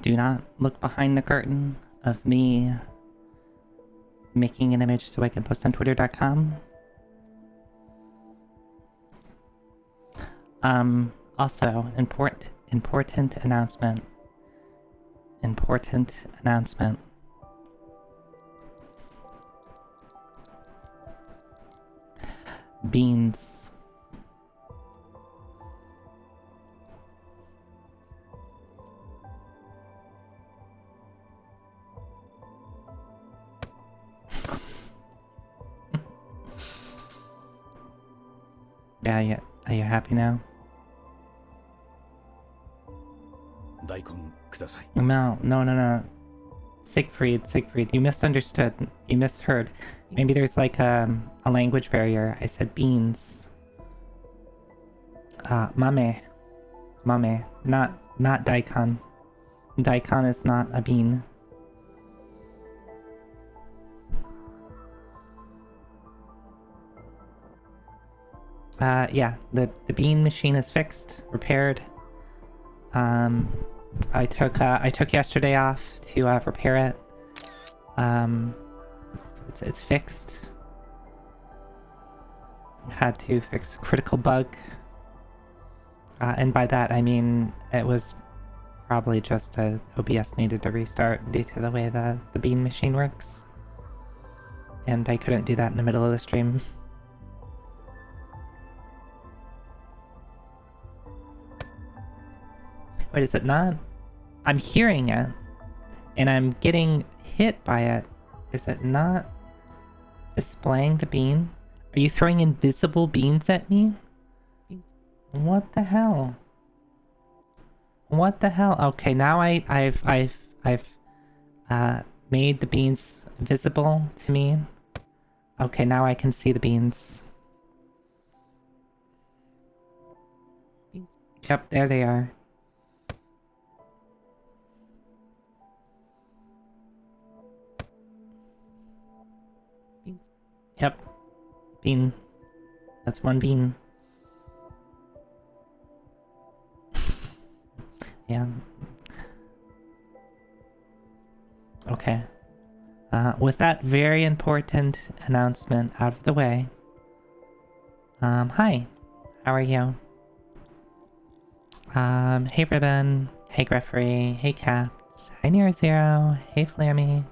Do not look behind the curtain of me making an image so I can post on twitter.com. Also, important announcement. Important announcement. Beans. Yeah, are you happy now? No. Siegfried, you misunderstood. You misheard. Maybe there's like a language barrier. I said beans. Mame, not daikon. Daikon is not a bean. Yeah, the bean machine is fixed, repaired. I took yesterday off to repair it. It's fixed. Had to fix a critical bug. And by that I mean it was probably just OBS needed to restart due to the way the bean machine works. And I couldn't do that in the middle of the stream. Wait, is it not? I'm hearing it, and I'm getting hit by it. Is it not displaying the bean? Are you throwing invisible beans at me? What the hell? What the hell? Okay, now I've made the beans visible to me. Okay, now I can see the beans. Yep, there they are. Beans. Yep. Bean. That's one bean. Yeah. Okay. With that very important announcement out of the way. Hi. How are you? Hey Ribbon. Hey Greffery. Hey Capt. Hi Near Zero. Hey Flammy.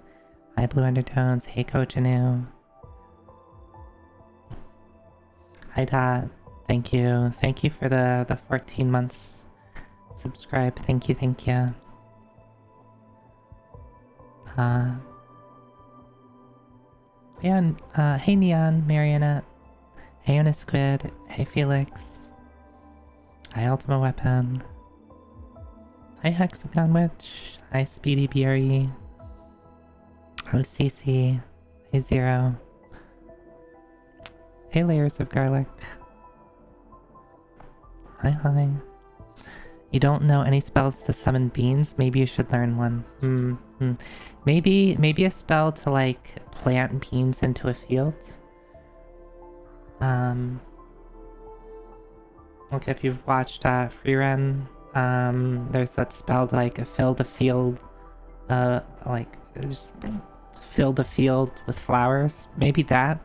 Hi Blue Undertones. Hey Coach Anu. Hi Dot. Thank you. Thank you for the 14 months. Subscribe. Thank you. Yeah, hey Neon, Marionette. Hey Unisquid. Hey Felix. Hi Ultima Weapon. Hi Hexagon Witch. Hi Speedy BRE. Hi CC. Hey Zero. Hey Layers of Garlic. Hi. You don't know any spells to summon beans? Maybe you should learn one. Maybe a spell to like plant beans into a field. Like if you've watched Freerun, there's that spell to like fill the field, like just fill the field with flowers. Maybe that,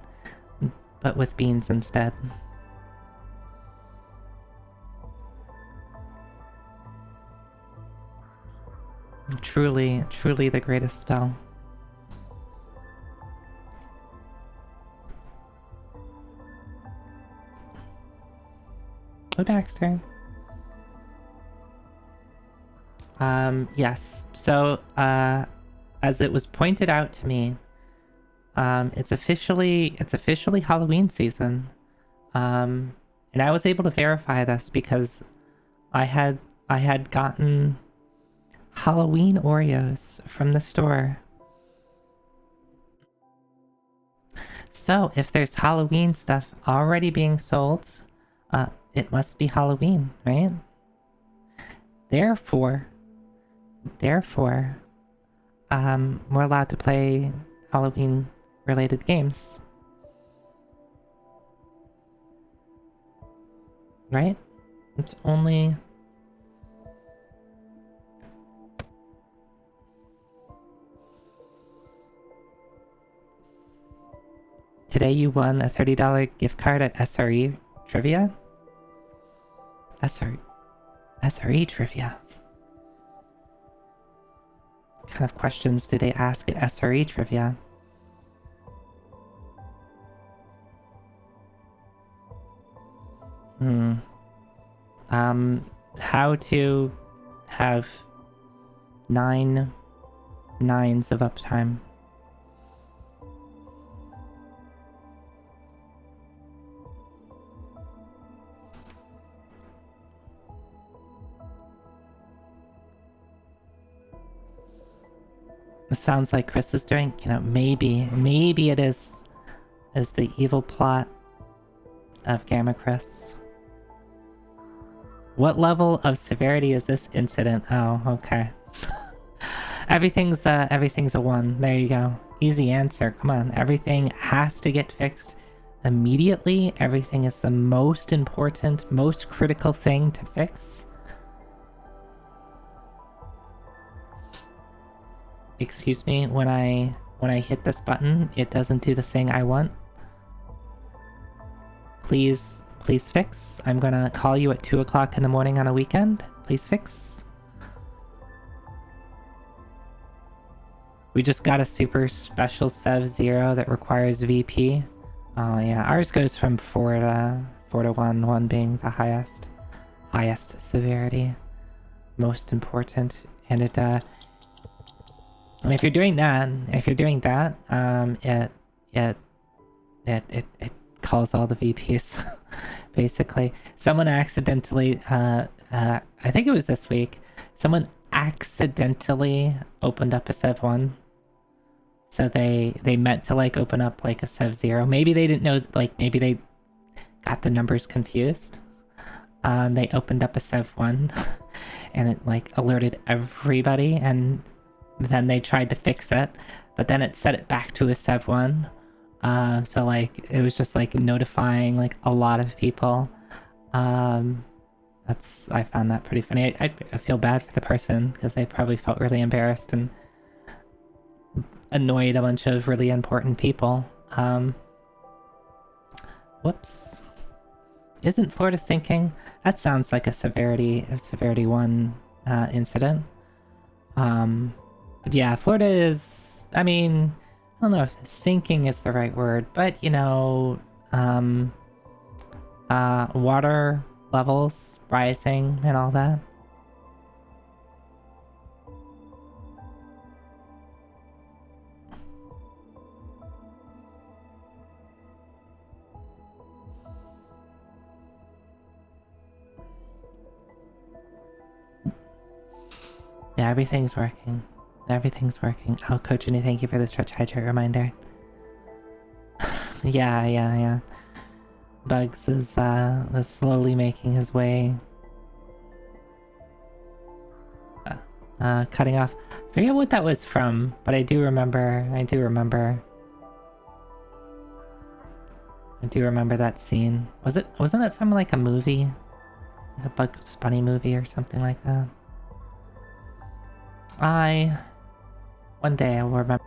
but with beans instead. Truly the greatest spell. Oh, Baxter. Yes. So, as it was pointed out to me, it's officially Halloween season. And I was able to verify this because I had gotten Halloween Oreos from the store. So if there's Halloween stuff already being sold, it must be Halloween, right? Therefore, we're allowed to play Halloween related games. Right? It's only... Today you won a $30 gift card at SRE Trivia? SRE Trivia. What kind of questions do they ask at SRE Trivia? How to have 9 nines of uptime. It sounds like Chris is doing, you know, maybe it is the evil plot of Gamma Chris. What level of severity is this incident? Oh, okay. Everything's a 1. There you go. Easy answer. Come on. Everything has to get fixed immediately. Everything is the most important, most critical thing to fix. Excuse me, when I hit this button, it doesn't do the thing I want. Please fix. I'm gonna call you at 2 o'clock in the morning on a weekend. Please fix. We just got a super special Sev 0 that requires VP. Oh yeah, ours goes from 4 to 1, 1 being the highest severity, most important, and it and if you're doing that, it calls all the VPs. Basically, someone accidentally, I think it was this week, someone accidentally opened up a Sev 1. So they meant to like open up like a Sev 0. Maybe they didn't know, like maybe they got the numbers confused. They opened up a Sev 1 and it like alerted everybody, and then they tried to fix it, but then it set it back to a Sev 1. So like it was just like notifying like a lot of people. I found that pretty funny. I feel bad for the person because they probably felt really embarrassed and annoyed a bunch of really important people. Whoops. Isn't Florida sinking? That sounds like a severity 1 incident. But yeah, Florida is, I mean, I don't know if sinking is the right word, but you know, water levels rising and all that. Yeah, everything's working. Everything's working. Oh, Coach Jenny, thank you for the stretch hydrate reminder. Yeah. Bugs is slowly making his way. Cutting off. Forget what that was from, but I do remember that scene. Wasn't it from like a movie? A Bugs Bunny movie or something like that? One day I will remember.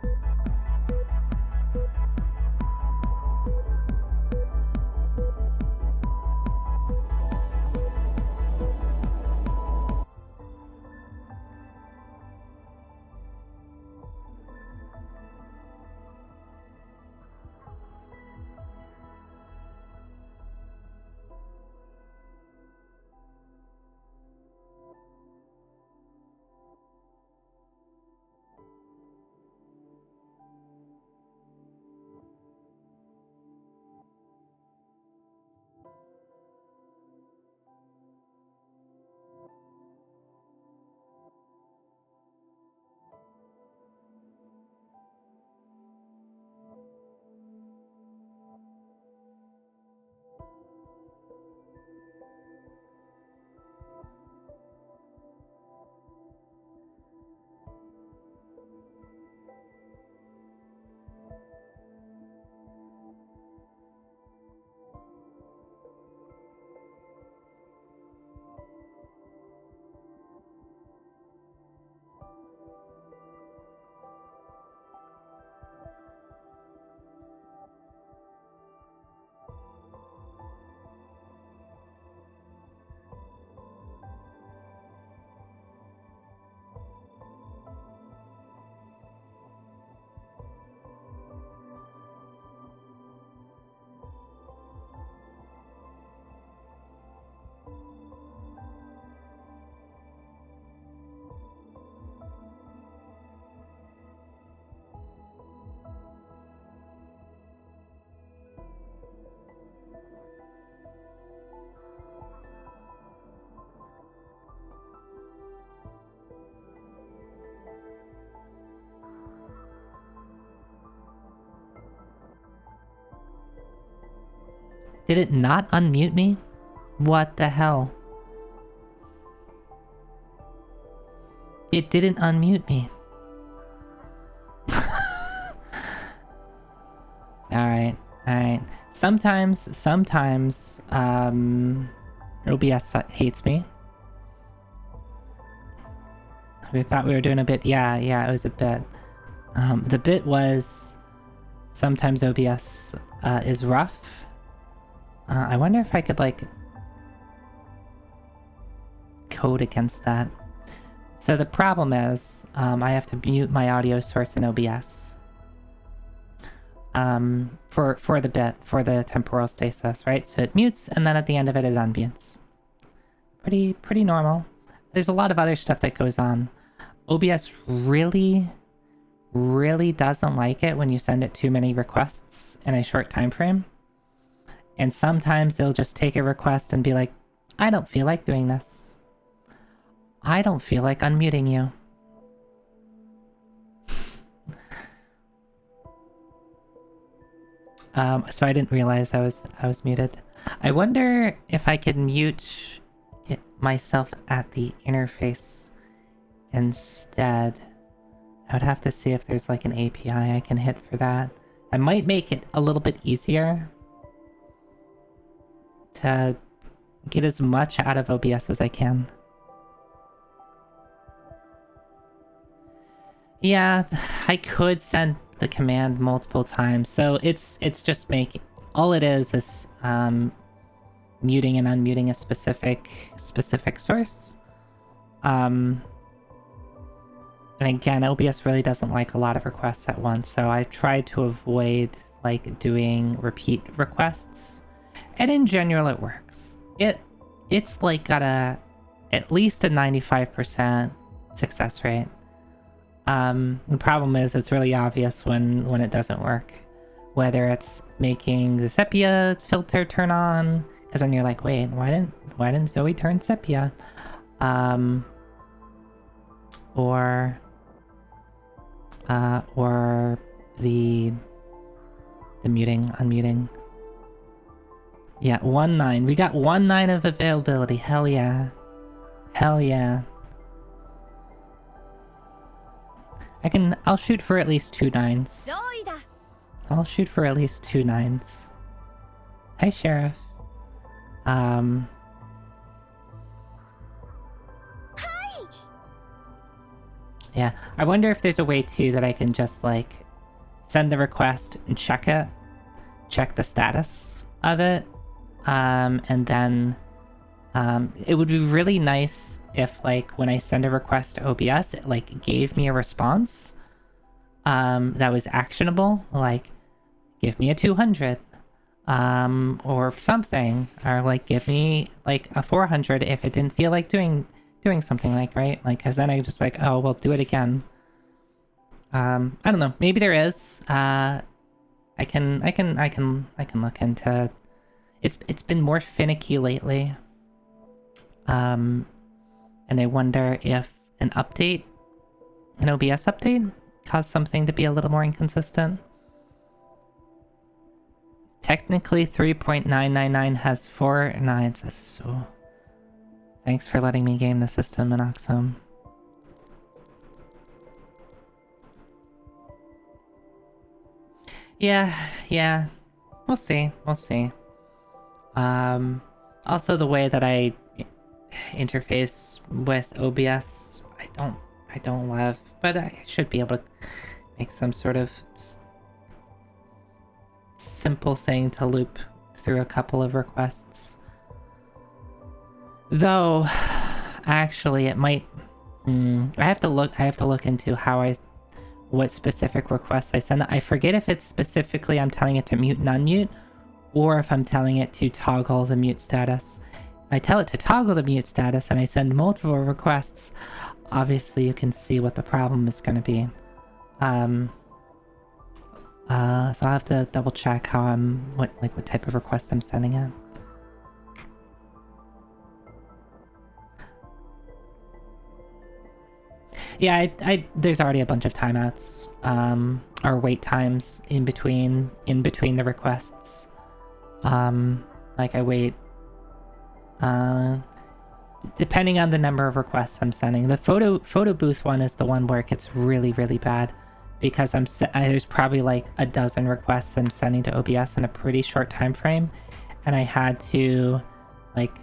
Did it not unmute me? What the hell? It didn't unmute me. Alright, alright. Sometimes, OBS hates me. We thought we were doing a bit. Yeah, it was a bit. The bit was sometimes OBS is rough. I wonder if I could, like, code against that. So the problem is, I have to mute my audio source in OBS. For the bit, for the temporal stasis, right? So it mutes, and then at the end of it, it unmutes. Pretty normal. There's a lot of other stuff that goes on. OBS really doesn't like it when you send it too many requests in a short time frame. And sometimes they'll just take a request and be like, I don't feel like doing this. I don't feel like unmuting you. So I didn't realize I was muted. I wonder if I could mute myself at the interface instead. I would have to see if there's like an API I can hit for that. I might make it a little bit easier to get as much out of OBS as I can. Yeah, I could send the command multiple times, so it's just making... All it is muting and unmuting a specific source. And again, OBS really doesn't like a lot of requests at once, so I tried to avoid like doing repeat requests. And in general, it works. It's like got at least a 95% success rate. The problem is it's really obvious when it doesn't work. Whether it's making the sepia filter turn on, because then you're like, wait, why didn't Zoe turn sepia? Or the muting, unmuting. Yeah, 1.9. We got 1.9 of availability. Hell yeah. Hell yeah. I'll shoot for at least 2 9s. I'll shoot for at least 2 9s. Hi, Sheriff. Yeah, I wonder if there's a way too that I can just like send the request and check it, check the status of it, and then it would be really nice if like when I send a request to OBS, it like gave me a response that was actionable, like give me a 200 or something, or like give me like a 400 if it didn't feel like doing something, like, right? Like, because then I just like, oh, well, do it again. I don't know. Maybe there is. I can look into. It's been more finicky lately. And I wonder if an update, an OBS update, caused something to be a little more inconsistent. Technically, 3.999 has 4 9s. That's so. Thanks for letting me game the system, Monoxome. Yeah. We'll see. Also the way that I interface with OBS, I don't love, but I should be able to make some sort of simple thing to loop through a couple of requests. Though, actually, it might. I have to look into what specific requests I send. I forget if it's specifically I'm telling it to mute and unmute, or if I'm telling it to toggle the mute status. If I tell it to toggle the mute status and I send multiple requests, obviously you can see what the problem is going to be. So I'll have to double check how what type of request I'm sending it. Yeah, there's already a bunch of timeouts, or wait times in between the requests. Like I wait, depending on the number of requests I'm sending. The photo booth one is the one where it gets really, really bad because there's probably like a dozen requests I'm sending to OBS in a pretty short time frame, and I had to, like,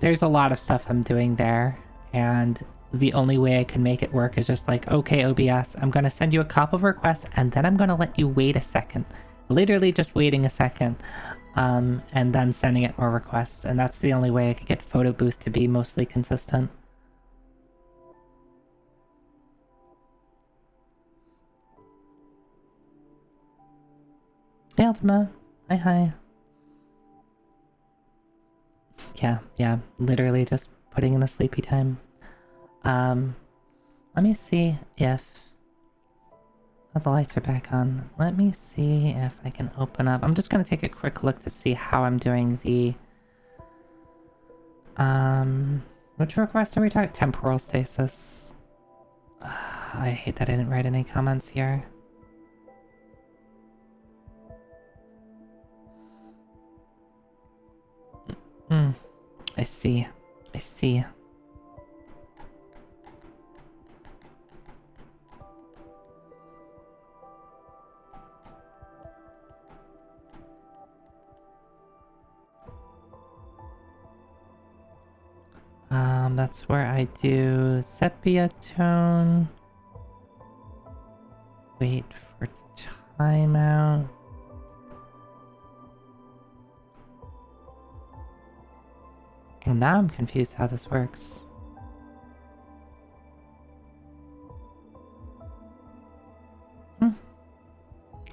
there's a lot of stuff I'm doing there, and the only way I can make it work is just like, okay, OBS, I'm gonna send you a couple of requests, and then I'm gonna let you wait a second. Literally just waiting a second, and then sending it more requests, and that's the only way I could get photo booth to be mostly consistent. Hey Ultima, hi. Yeah, literally just putting in the sleepy time. Let me see if... Oh, the lights are back on. Let me see if I can open up. I'm just gonna take a quick look to see how I'm doing the... Which request are we talking? Temporal stasis. I hate that I didn't write any comments here. I see. That's where I do sepia tone. Wait for timeout. Well, now I'm confused how this works.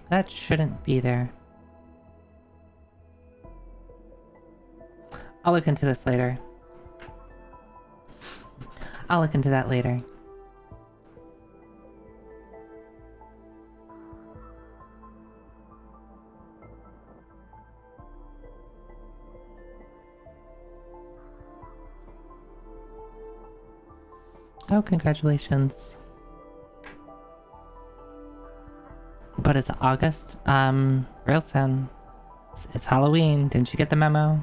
That shouldn't be there. I'll look into this later. I'll look into that later. Oh, congratulations. But it's August. Real soon. It's Halloween. Didn't you get the memo?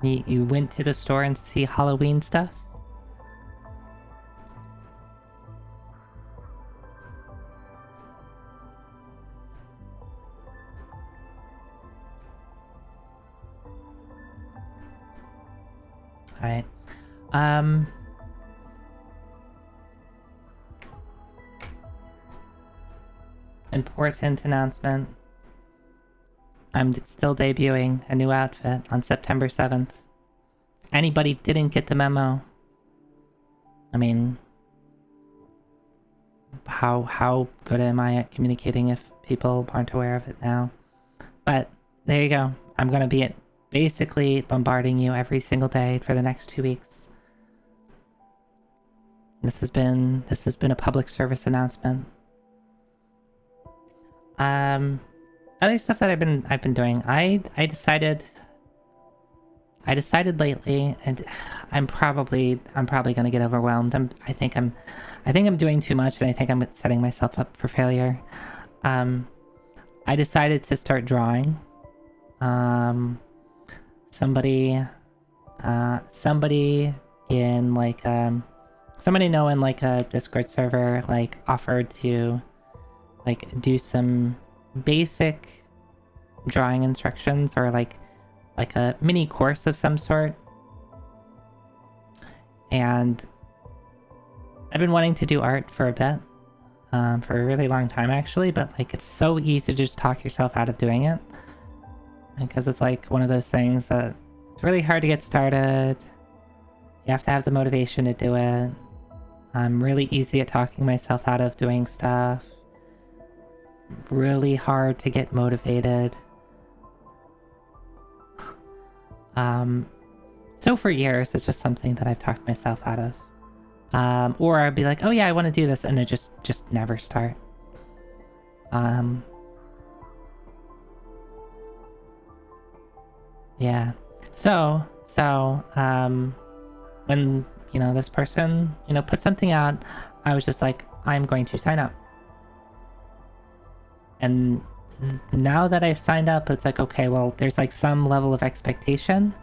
You went to the store and see Halloween stuff? Alright. Important announcement. I'm still debuting a new outfit on September 7th. Anybody didn't get the memo? I mean, how good am I at communicating if people aren't aware of it now? But there you go. I'm gonna be basically bombarding you every single day for the next 2 weeks. This has been a public service announcement. Other stuff that I've been doing. I decided lately, and I'm probably gonna get overwhelmed. I think I'm doing too much, and I think I'm setting myself up for failure. I decided to start drawing. Somebody in like somebody know in like a Discord server like offered to like do some basic drawing instructions or like a mini course of some sort. And I've been wanting to do art for a bit, for a really long time actually, but like it's so easy to just talk yourself out of doing it. Because it's like one of those things that it's really hard to get started. You have to have the motivation to do it. I'm really easy at talking myself out of doing stuff. Really hard to get motivated. So for years, it's just something that I've talked myself out of. Or I'd be like, oh yeah, I want to do this, and it just never start. Yeah. So, when, you know, this person, you know, put something out, I was just like, I'm going to sign up. And now that I've signed up, it's like, okay, well, there's like some level of expectation.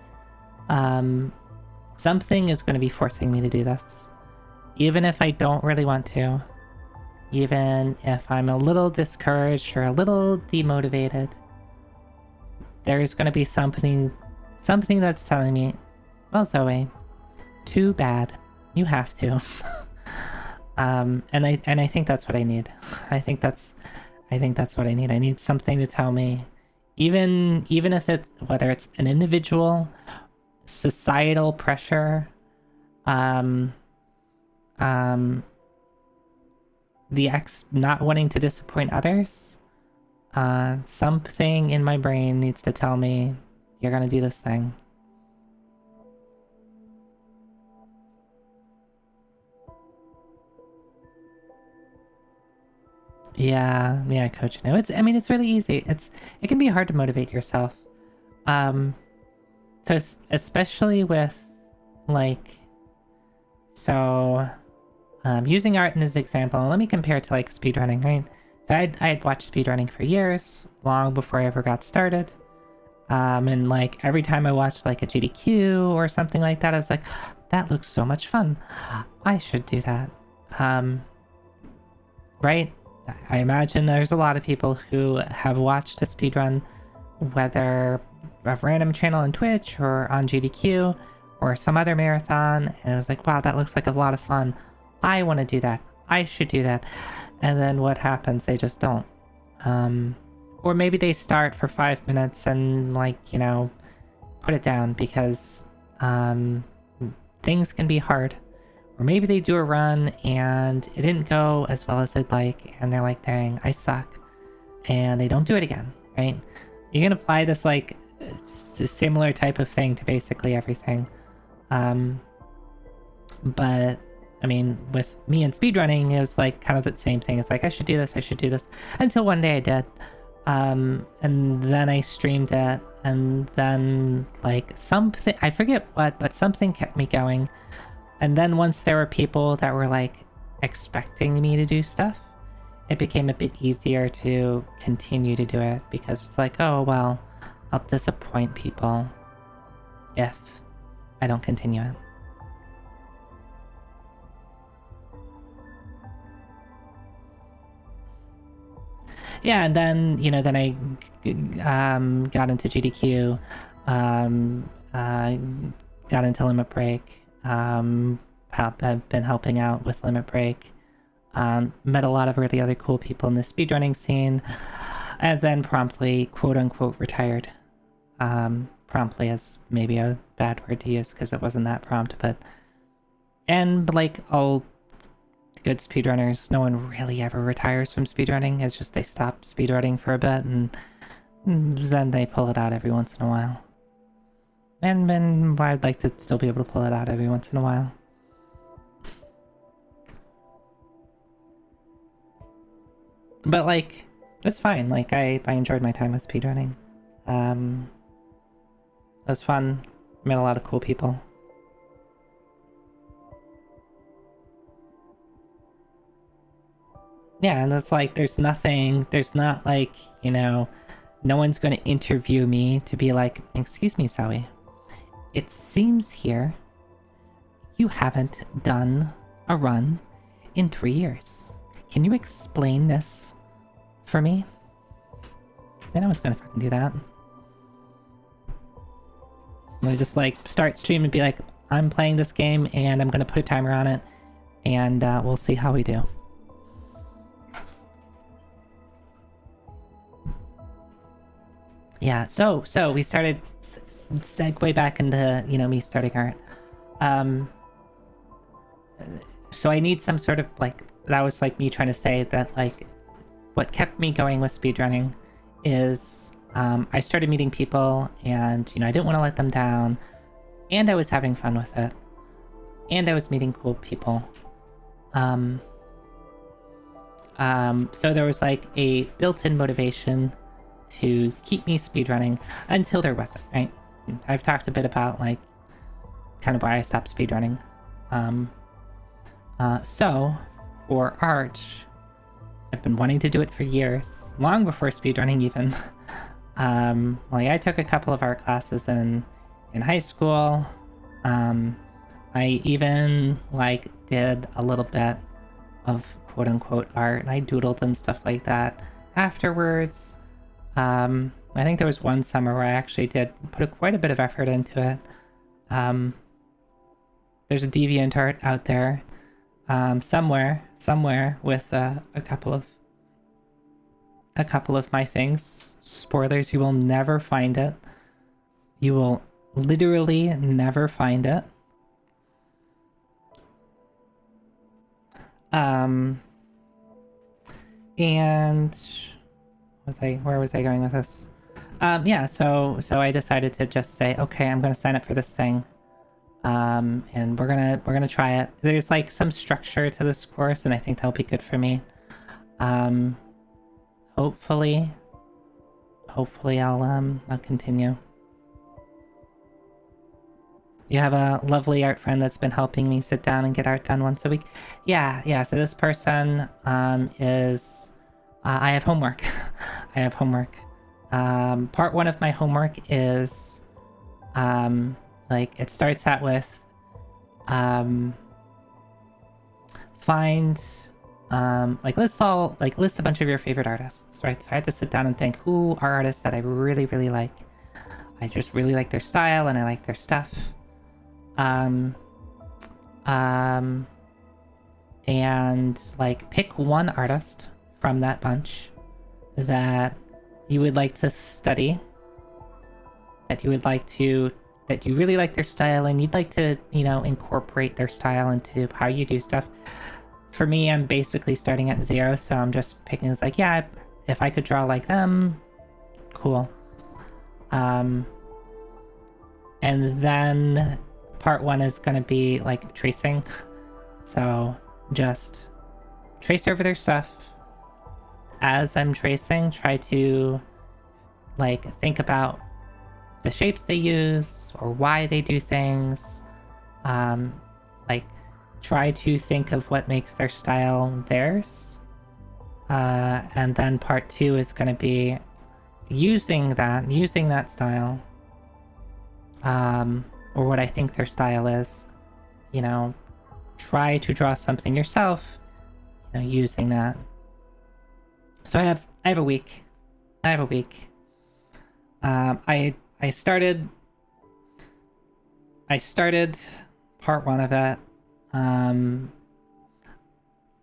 Something is going to be forcing me to do this. Even if I don't really want to. Even if I'm a little discouraged or a little demotivated. There's going to be something that's telling me, well, Zoe, too bad. You have to. And I think that's what I need. I think that's what I need. I need something to tell me, even if it's, whether it's an individual, societal pressure, not wanting to disappoint others. Something in my brain needs to tell me, you're gonna do this thing. Yeah, coach. No, it's really easy. It can be hard to motivate yourself. So especially with like, using art in this example, let me compare it to like speedrunning, right? So I had watched speedrunning for years, long before I ever got started. And like every time I watched like a GDQ or something like that, I was like, that looks so much fun. I should do that. Right? I imagine there's a lot of people who have watched a speedrun, whether a random channel on Twitch or on GDQ or some other marathon, and it was like, wow, that looks like a lot of fun. I want to do that. I should do that. And then what happens? They just don't. Or maybe they start for 5 minutes and like, put it down because things can be hard. Or maybe they do a run and it didn't go as well as they'd like, and they're like, dang, I suck. And they don't do it again, right? You can apply this like similar type of thing to basically everything. But I mean, with me and speedrunning, it was like kind of the same thing. It's like, I should do this, until one day I did. And then I streamed it, and then like something, I forget what, but something kept me going. And then once there were people that were like expecting me to do stuff, it became a bit easier to continue to do it, because it's like, oh, well, I'll disappoint people if I don't continue it. Yeah, and then, then I got into GDQ, got into Limit Break, I've been helping out with Limit Break, met a lot of really other cool people in the speedrunning scene, and then promptly, quote-unquote, retired. Promptly is maybe a bad word to use because it wasn't that prompt, but like all good speedrunners, no one really ever retires from speedrunning. It's just they stop speedrunning for a bit and then they pull it out every once in a while. And then I'd like to still be able to pull it out every once in a while. But like, it's fine. Like I enjoyed my time with speedrunning. It was fun. Met a lot of cool people. Yeah, and it's like, there's not like, no one's going to interview me to be like, excuse me, Zoe, it seems here you haven't done a run in 3 years. Can you explain this for me? No one's going to fucking do that. I just like start stream and be like, I'm playing this game and I'm going to put a timer on it and we'll see how we do. Yeah, so we started segue back into, me starting art. So I need some sort of like, that was like me trying to say that like, what kept me going with speedrunning is I started meeting people and, I didn't want to let them down, and I was having fun with it, and I was meeting cool people. So there was like a built-in motivation to keep me speedrunning until there wasn't, right? I've talked a bit about like kind of why I stopped speedrunning. So for art, I've been wanting to do it for years, long before speedrunning even. Like I took a couple of art classes in high school. I even like did a little bit of quote unquote art, and I doodled and stuff like that afterwards. I think there was one summer where I actually did put quite a bit of effort into it. There's a DeviantArt out there, somewhere with a couple of my things. Spoilers, you will never find it. You will literally never find it. And where was I going with this? Yeah, so I decided to just say, okay, I'm gonna sign up for this thing. And we're gonna try it. There's like some structure to this course, and I think that'll be good for me. Hopefully I'll continue. You have a lovely art friend that's been helping me sit down and get art done once a week. Yeah, so this person is I have homework. I have homework. Part one of my homework is like it starts out with find list a bunch of your favorite artists, right? So I had to sit down and think, who are artists that I really, really like. I just really like their style and I like their stuff. And like pick one artist from that bunch that you would like to study, that you really like their style and you'd like to, incorporate their style into how you do stuff. For me, I'm basically starting at 0, so I'm just picking, it's like, yeah, if I could draw like them, cool. And then part 1 is going to be like tracing. So just trace over their stuff. As I'm tracing, try to like think about the shapes they use or why they do things. Like try to think of what makes their style theirs. And then part 2 is going to be using that style, or what I think their style is. Try to draw something yourself, using that. So I have a week. I started part 1 of it. I'm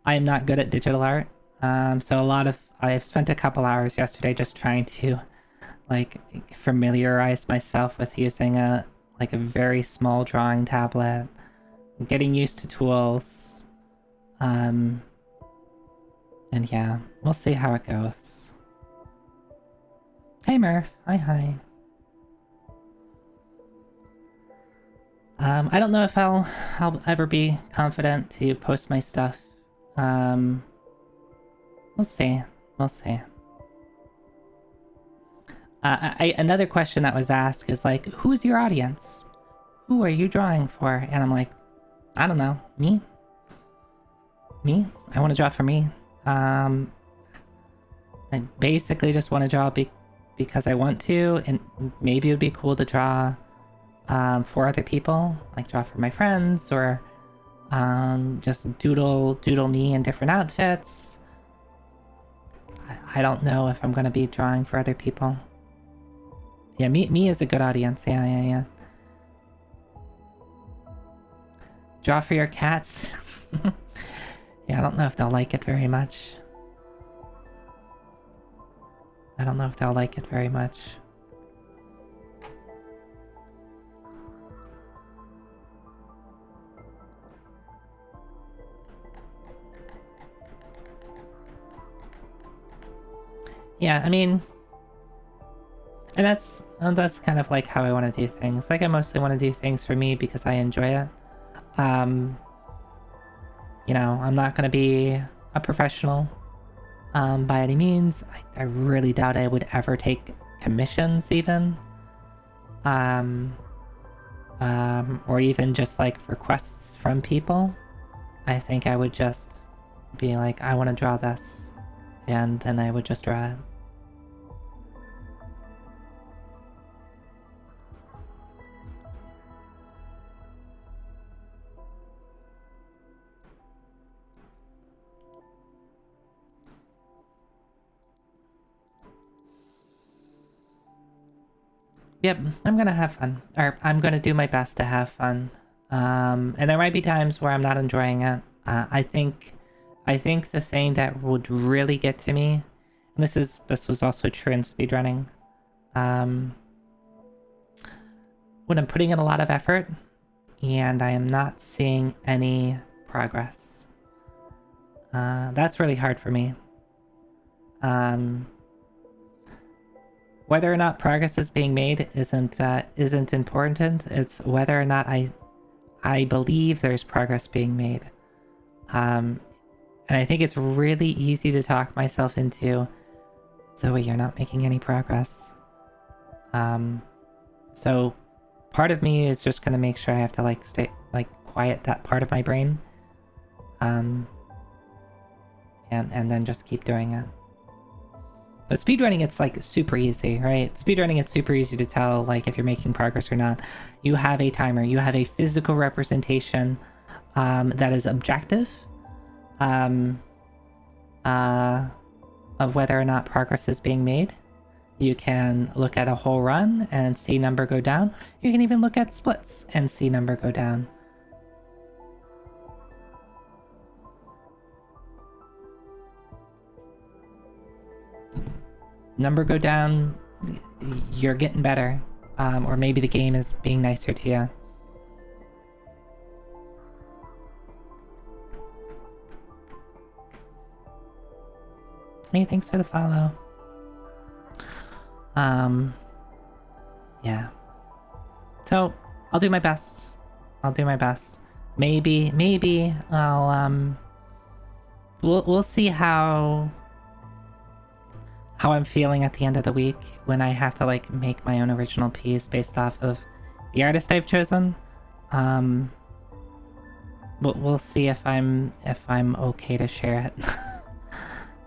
not good at digital art. So I've spent a couple hours yesterday just trying to like familiarize myself with using a very small drawing tablet, getting used to tools. And yeah, we'll see how it goes. Hey Murph, hi. I don't know if I'll ever be confident to post my stuff. We'll see. Another question that was asked is like, who's your audience? Who are you drawing for? And I'm like, I don't know. Me? I want to draw for me. I basically just want to draw because I want to, and maybe it would be cool to draw for other people, like draw for my friends, or just doodle me in different outfits. I don't know if I'm gonna be drawing for other people. Yeah, me is a good audience. Yeah. Draw for your cats. Yeah, I don't know if they'll like it very much. Yeah, I mean, and that's kind of like how I want to do things. Like I mostly want to do things for me because I enjoy it. I'm not gonna be a professional by any means. I really doubt I would ever take commissions even. Or even just like requests from people. I think I would just be like, I want to draw this. and then I would just draw it. Yep, I'm gonna have fun. Or I'm gonna do my best to have fun. And there might be times where I'm not enjoying it. I think the thing that would really get to me, and this was also true in speedrunning, when I'm putting in a lot of effort and I am not seeing any progress. That's really hard for me. Whether or not progress is being made isn't important. It's whether or not I believe there's progress being made. And I think it's really easy to talk myself into, Zoe, you're not making any progress. So part of me is just gonna make sure I have to like stay like quiet that part of my brain. And then just keep doing it. But speedrunning, it's like super easy, right? Speedrunning, it's super easy to tell like if you're making progress or not. You have a timer, you have a physical representation that is objective of whether or not progress is being made. You can look at a whole run and see number go down. You can even look at splits and see number go down. Number go down, you're getting better. Or maybe the game is being nicer to you. Hey, thanks for the follow. Yeah. So, I'll do my best. I'll do my best. Maybe I'll, we'll see how I'm feeling at the end of the week when I have to like make my own original piece based off of the artist I've chosen. We'll see if I'm okay to share it.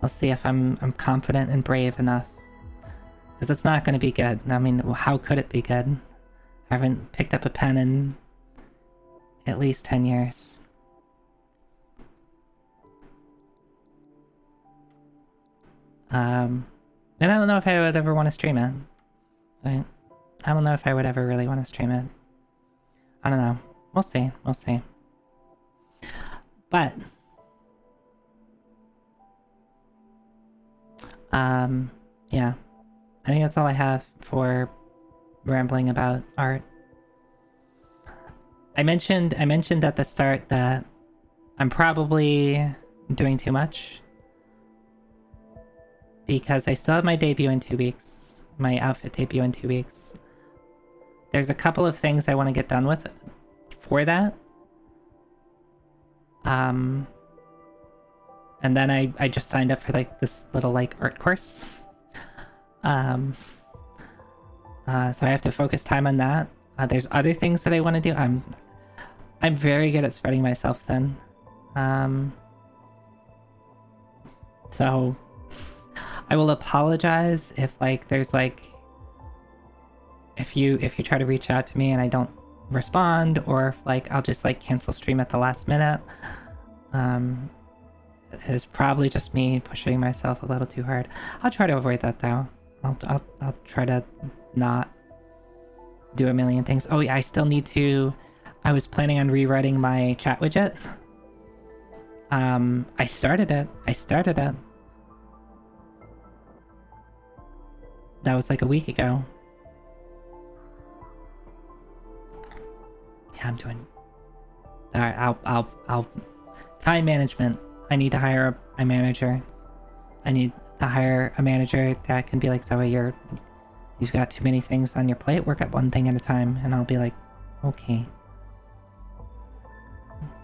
We'll see if I'm confident and brave enough, because it's not going to be good. I mean, how could it be good? I haven't picked up a pen in at least 10 years. And I don't know if I would ever want to stream it. Right? I don't know if I would ever really want to stream it. I don't know. We'll see. We'll see. But yeah. I think that's all I have for rambling about art. I mentioned at the start that I'm probably doing too much, because I still have my debut in 2 weeks, my outfit debut in 2 weeks. There's a couple of things I want to get done with for that. And then I just signed up for like this little like art course. So I have to focus time on that. There's other things that I want to do. I'm very good at spreading myself thin. So I will apologize if like there's like if you try to reach out to me and I don't respond, or if like I'll just like cancel stream at the last minute. It is probably just me pushing myself a little too hard. I'll try to avoid that though. I'll try to not do a million things. Oh yeah, I still need to. I was planning on rewriting my chat widget. I started it. That was like a week ago. Yeah, I'm doing. All right, I'll. Time management. I need to hire a manager. I need to hire a manager that can be like, Zoe, you've got too many things on your plate. Work at one thing at a time, and I'll be like, okay.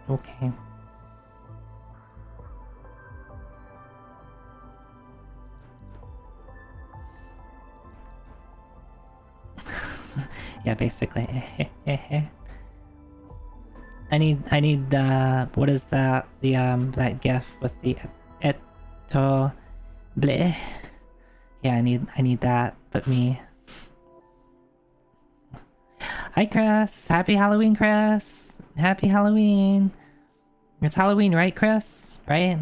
Okay. Yeah, basically. I need what is that? The that GIF with the Eto Bleh. Yeah, I need that, but me. Hi, Chris. Happy Halloween, Chris. Happy Halloween. It's Halloween, right, Chris? Right?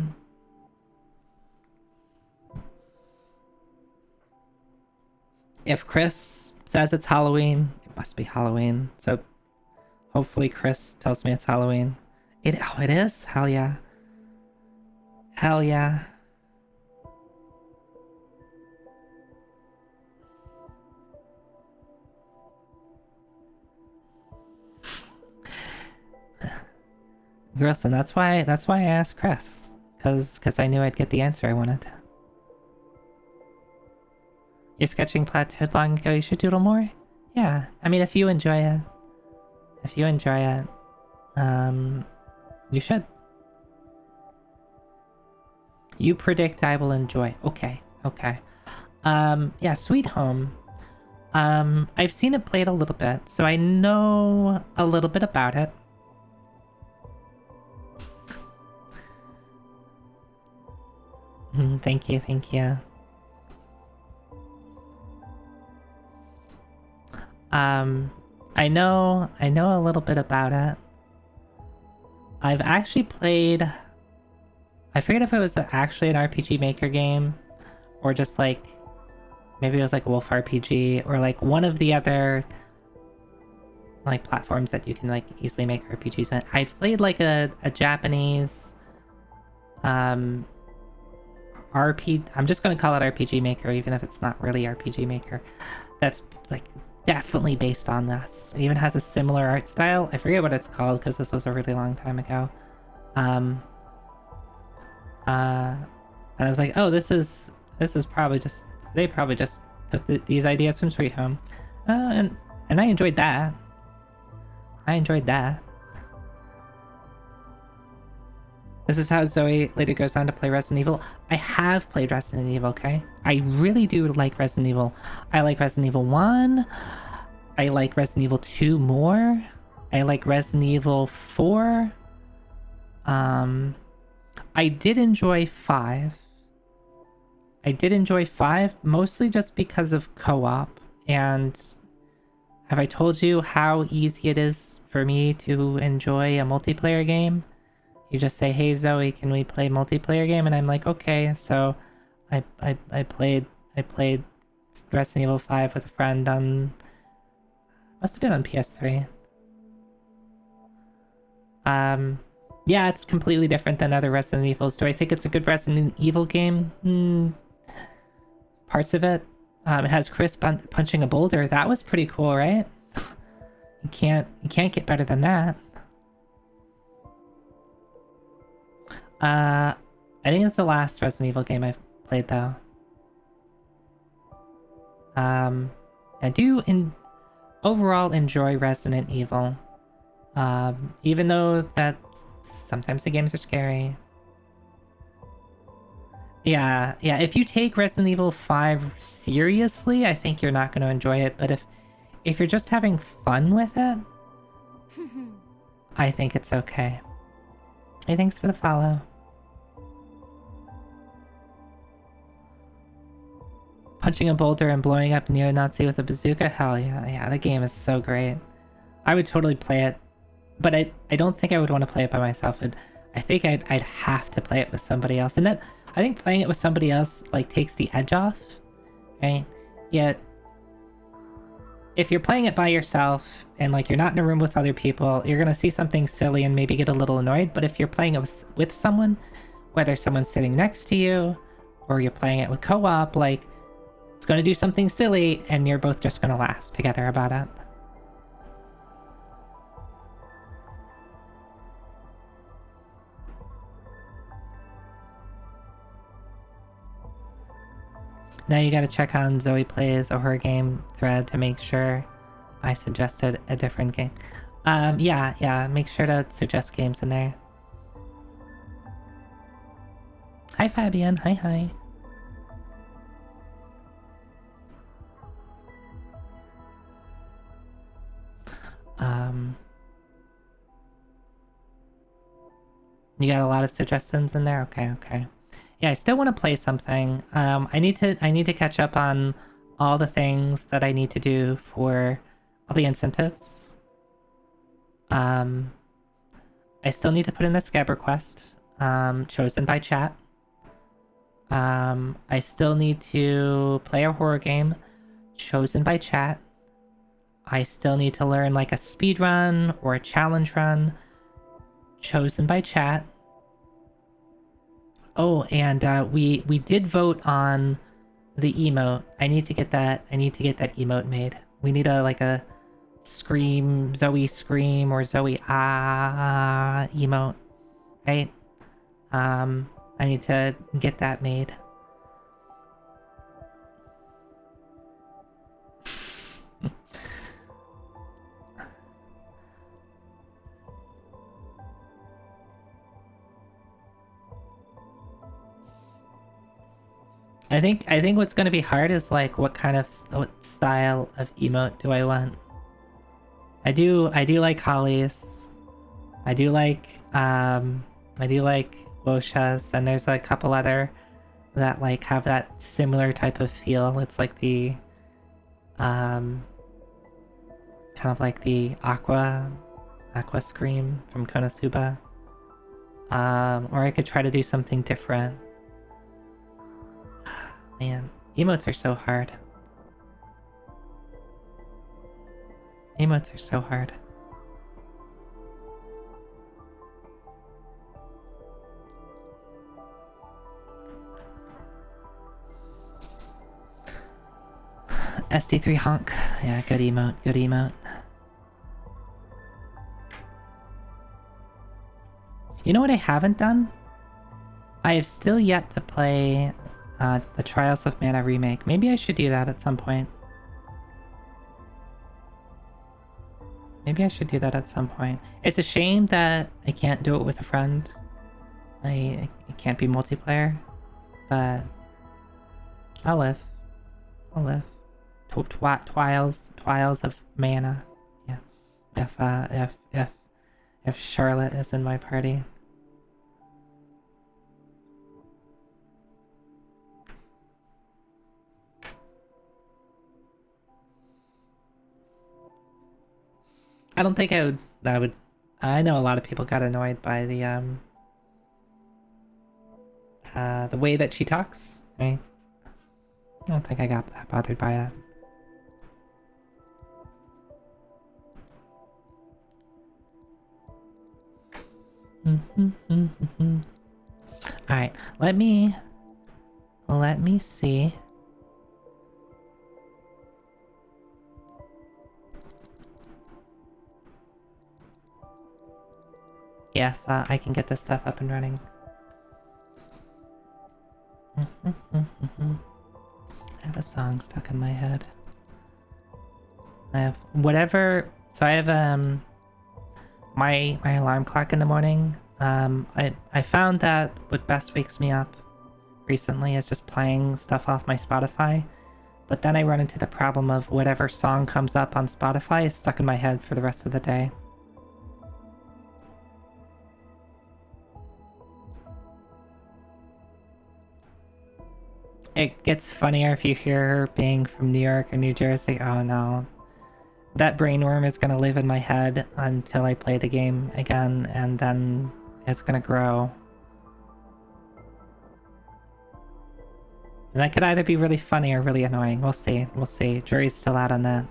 If Chris says it's Halloween, it must be Halloween. So hopefully Chris tells me it's Halloween. Oh, it is? Hell yeah. Hell yeah. Gross, and that's why I asked Chris. Cause I knew I'd get the answer I wanted. Your sketching plateaued long ago, you should doodle more? Yeah. I mean, if you enjoy it. If you enjoy it, you should. You predict I will enjoy. Okay, okay. Yeah, Sweet Home. I've seen it played a little bit, so I know a little bit about it. Thank you, thank you. I know a little bit about it. I've actually played... I forget if it was actually an RPG Maker game, or just like... Maybe it was like Wolf RPG, or like one of the other... like platforms that you can like easily make RPGs on. I've played like a Japanese... I'm just gonna call it RPG Maker, even if it's not really RPG Maker. That's like definitely based on this. It even has a similar art style. I forget what it's called because this was a really long time ago. And I was like, oh, this is probably just, they probably just took these ideas from Sweet Home. And I enjoyed that. I enjoyed that. This is how Zoe later goes on to play Resident Evil. I have played Resident Evil, okay? I really do like Resident Evil. I like Resident Evil 1. I like Resident Evil 2 more. I like Resident Evil 4. I did enjoy 5. I did enjoy 5, mostly just because of co-op. And have I told you how easy it is for me to enjoy a multiplayer game? You just say, hey Zoe, can we play multiplayer game? And I'm like, okay. So I played Resident Evil 5 with a friend on, must have been on PS3. Yeah, it's completely different than other Resident Evils. Do I think it's a good Resident Evil game? Parts of it. It has Chris punching a boulder. That was pretty cool, right? You can't get better than that. I think it's the last Resident Evil game I've played, though. I do overall enjoy Resident Evil. Even though that sometimes the games are scary. Yeah, if you take Resident Evil 5 seriously, I think you're not going to enjoy it, but if you're just having fun with it, I think it's okay. Hey, thanks for the follow. Punching a boulder and blowing up neo-Nazi with a bazooka? Hell yeah. Yeah, the game is so great. I would totally play it, but I don't think I would want to play it by myself. I think I'd have to play it with somebody else. And I think playing it with somebody else like takes the edge off, right? Yet, if you're playing it by yourself and like you're not in a room with other people, you're gonna see something silly and maybe get a little annoyed. But if you're playing it with someone, whether someone's sitting next to you or you're playing it with co-op, like it's gonna do something silly and you're both just gonna laugh together about it. Now you gotta check on Zoe Plays a horror game thread to make sure I suggested a different game. Yeah, make sure to suggest games in there. Hi Fabian, hi. You got a lot of suggestions in there? Okay. Yeah, I still want to play something. I need to catch up on all the things that I need to do for all the incentives. I still need to put in a scab request, chosen by chat. I still need to play a horror game, chosen by chat. I still need to learn like a speed run or a challenge run, chosen by chat. Oh, and we did vote on the emote. I need to get that. I need to get that emote made. We need a scream, Zoe scream or Zoe ah emote, right? I need to get that made. I think what's gonna be hard is like what style of emote do I want? I do like Holly's. I do like Wosha's, and there's a couple other that like have that similar type of feel. It's like the kind of like the aqua scream from Konosuba. Or I could try to do something different. Man, emotes are so hard. Emotes are so hard. SD3 honk. Yeah, good emote, good emote. You know what I haven't done? I have still yet to play the Trials of Mana remake. Maybe I should do that at some point. Maybe I should do that at some point. It's a shame that I can't do it with a friend. It can't be multiplayer, but I'll live. I'll live. Trials of Mana. Yeah. If Charlotte is in my party. I don't think I would. I know a lot of people got annoyed by the way that she talks, right? I don't think I got that bothered by it. Alright, let me see. Yeah, if I can get this stuff up and running. I have a song stuck in my head. I have whatever. So I have my alarm clock in the morning. I found that what best wakes me up recently is just playing stuff off my Spotify. But then I run into the problem of whatever song comes up on Spotify is stuck in my head for the rest of the day. It gets funnier if you hear her being from New York or New Jersey. Oh no. That brainworm is gonna live in my head until I play the game again, and then it's gonna grow. And that could either be really funny or really annoying. We'll see. We'll see. Jury's still out on that.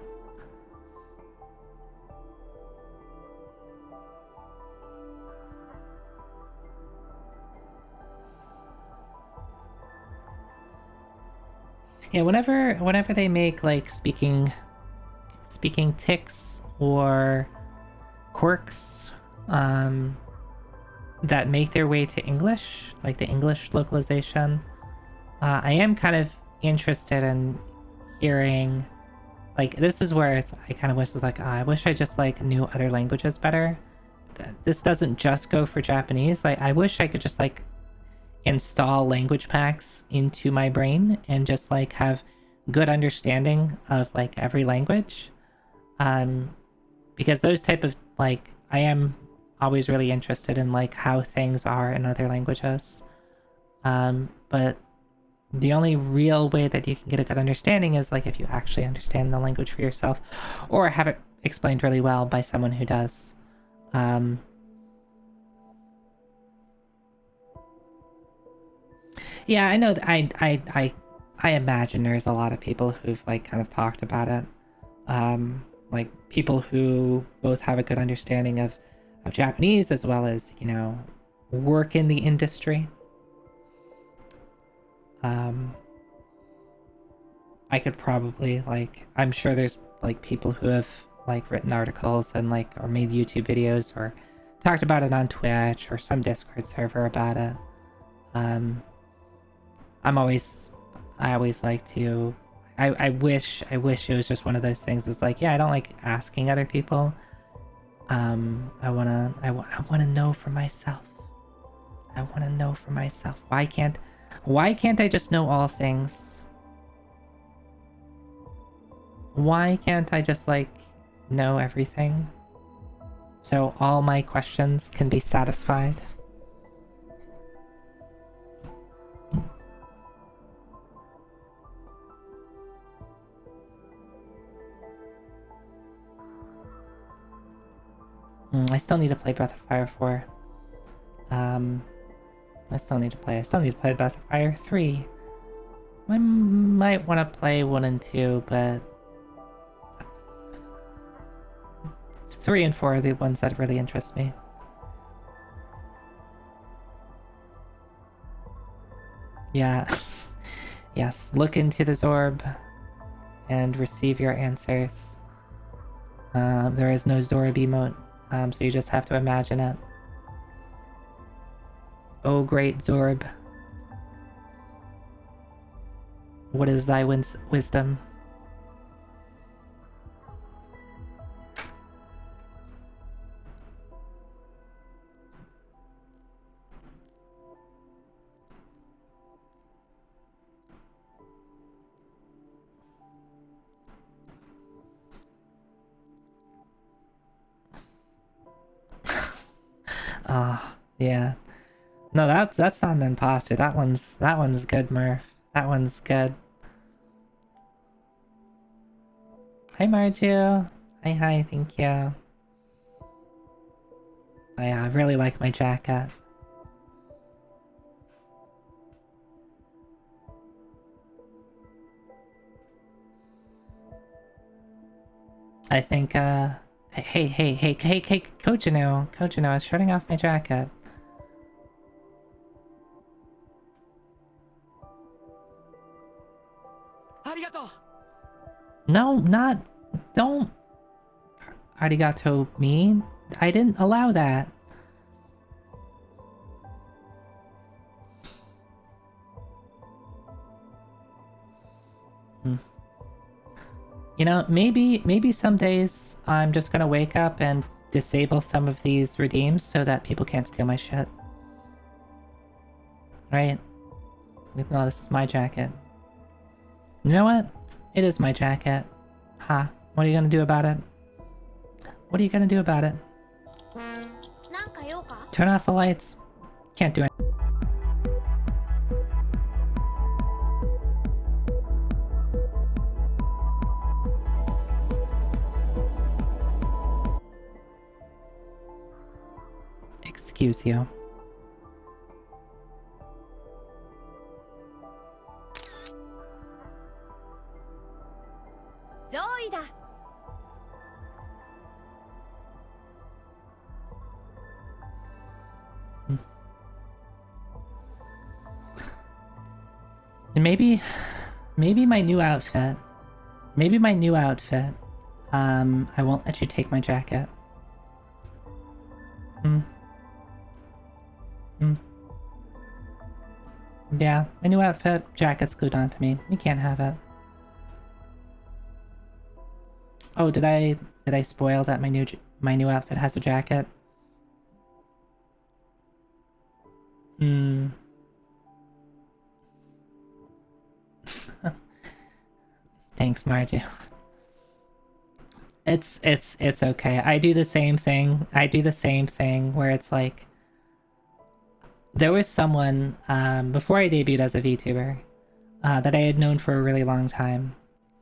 Yeah, whenever they make like speaking tics or quirks that make their way to English, like the English localization, I am kind of interested in hearing, like, this is where I kind of wish it was like, I wish I just like knew other languages better. This doesn't just go for Japanese. Like, I wish I could just like install language packs into my brain and just like have good understanding of like every language, because those type of like, I am always really interested in like how things are in other languages. But the only real way that you can get a good understanding is like if you actually understand the language for yourself, or have it explained really well by someone who does. Yeah, I know that I imagine there's a lot of people who've like kind of talked about it. Like people who both have a good understanding of Japanese as well as, you know, work in the industry. I could probably like, I'm sure there's like people who have like written articles and like or made YouTube videos or talked about it on Twitch or some Discord server about it. I always like to, I wish it was just one of those things. It's like, yeah, I don't like asking other people. I wanna know for myself. I wanna know for myself. Why can't I just know all things? Why can't I just like know everything? So all my questions can be satisfied. I still need to play Breath of Fire 4. I still need to play Breath of Fire 3. I might want to play 1 and 2, but 3 and 4 are the ones that really interest me. Yeah. Yes, look into the Zorb and receive your answers. There is no Zorb emote, so you just have to imagine it. Oh, great Zorb. What is thy wisdom? Ah, yeah. No, that's not an imposter. That one's good, Murph. That one's good. Hi, Marju. Hi, thank you. I really like my jacket. I think, hey, Kojino, I was shutting off my jacket. No, don't arigato me. I didn't allow that. You know, maybe some days I'm just gonna wake up and disable some of these redeems so that people can't steal my shit. Right? No, this is my jacket. You know what? It is my jacket. Ha. What are you gonna do about it? What are you gonna do about it? Turn off the lights. Can't do it. Excuse you. Maybe my new outfit. Maybe my new outfit. I won't let you take my jacket. Yeah, my new outfit, jacket's glued onto me. You can't have it. Oh, did I spoil that my new outfit has a jacket? Thanks, Marju. It's okay. I do the same thing. Where it's like there was someone before I debuted as a VTuber that I had known for a really long time.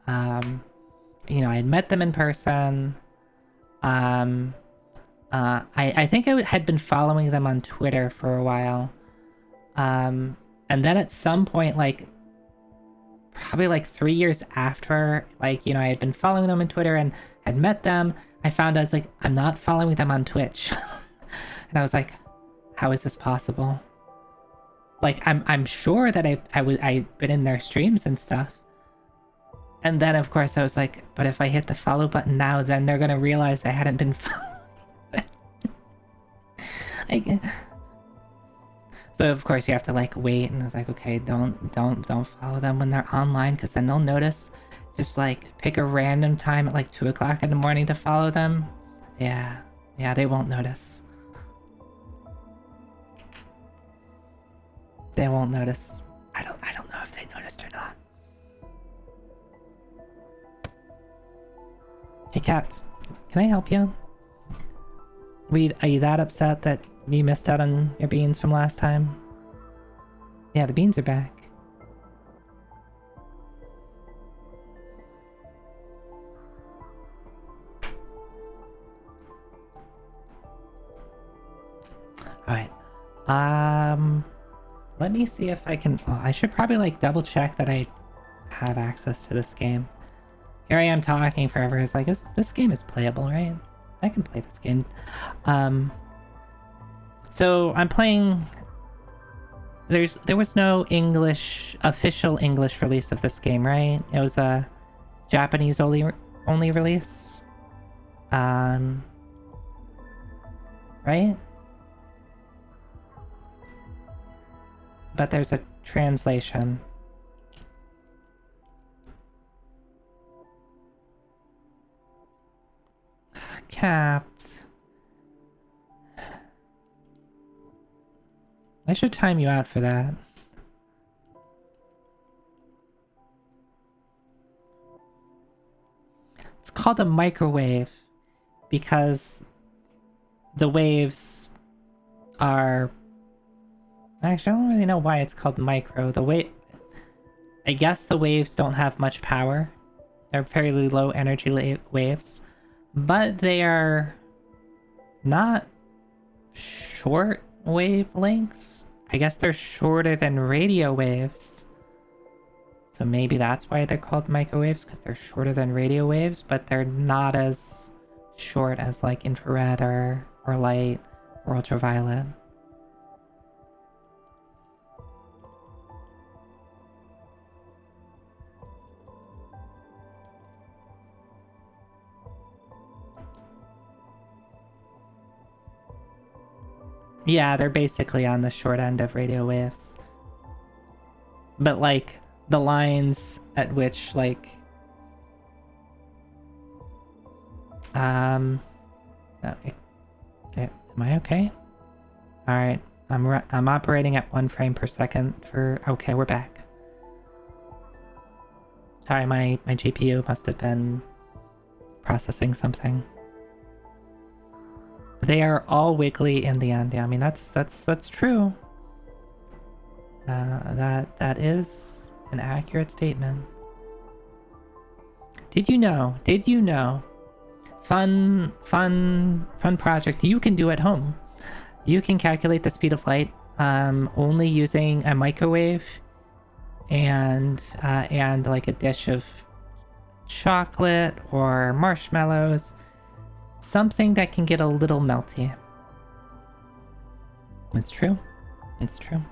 You know, I had met them in person. I think I had been following them on Twitter for a while. And then at some point, like, probably like 3 years after, like, you know, I had been following them on Twitter and had met them, I found out, like, I'm not following them on Twitch. And I was like, how is this possible? Like, I'm sure that I'd been in their streams and stuff. And then, of course, I was like, but if I hit the follow button now, then they're gonna realize I hadn't been following. So of course you have to like wait, and it's like, okay, don't follow them when they're online, because then they'll notice. Just like pick a random time at like 2 o'clock in the morning to follow them. Yeah, they won't notice. They won't notice. I don't know if they noticed or not. Hey Caps, can I help you? Are you that upset that you missed out on your beans from last time? Yeah, the beans are back. Alright. Let me see if I can... Oh, I should probably like double check that I have access to this game. Here I am talking forever. It's like, this game is playable, right? I can play this game. So I'm playing... There was no official English release of this game, right? It was a Japanese only release. Right? But there's a translation. Capped. I should time you out for that. It's called a microwave because the waves are... Actually, I don't really know why it's called micro. I guess the waves don't have much power. They're fairly low energy waves. But they are not short wavelengths. I guess they're shorter than radio waves. So maybe that's why they're called microwaves, because they're shorter than radio waves, but they're not as short as like infrared or light or ultraviolet. Yeah, they're basically on the short end of radio waves. But like the lines at which like no, am I okay? All right, I'm operating at 1 frame per second for... Okay, we're back. Sorry, my GPU must have been processing something. They are all wiggly in the end. Yeah, I mean that's true. That is an accurate statement. Did you know? Fun project you can do at home. You can calculate the speed of light only using a microwave and like a dish of chocolate or marshmallows. Something that can get a little melty. It's true. It's true.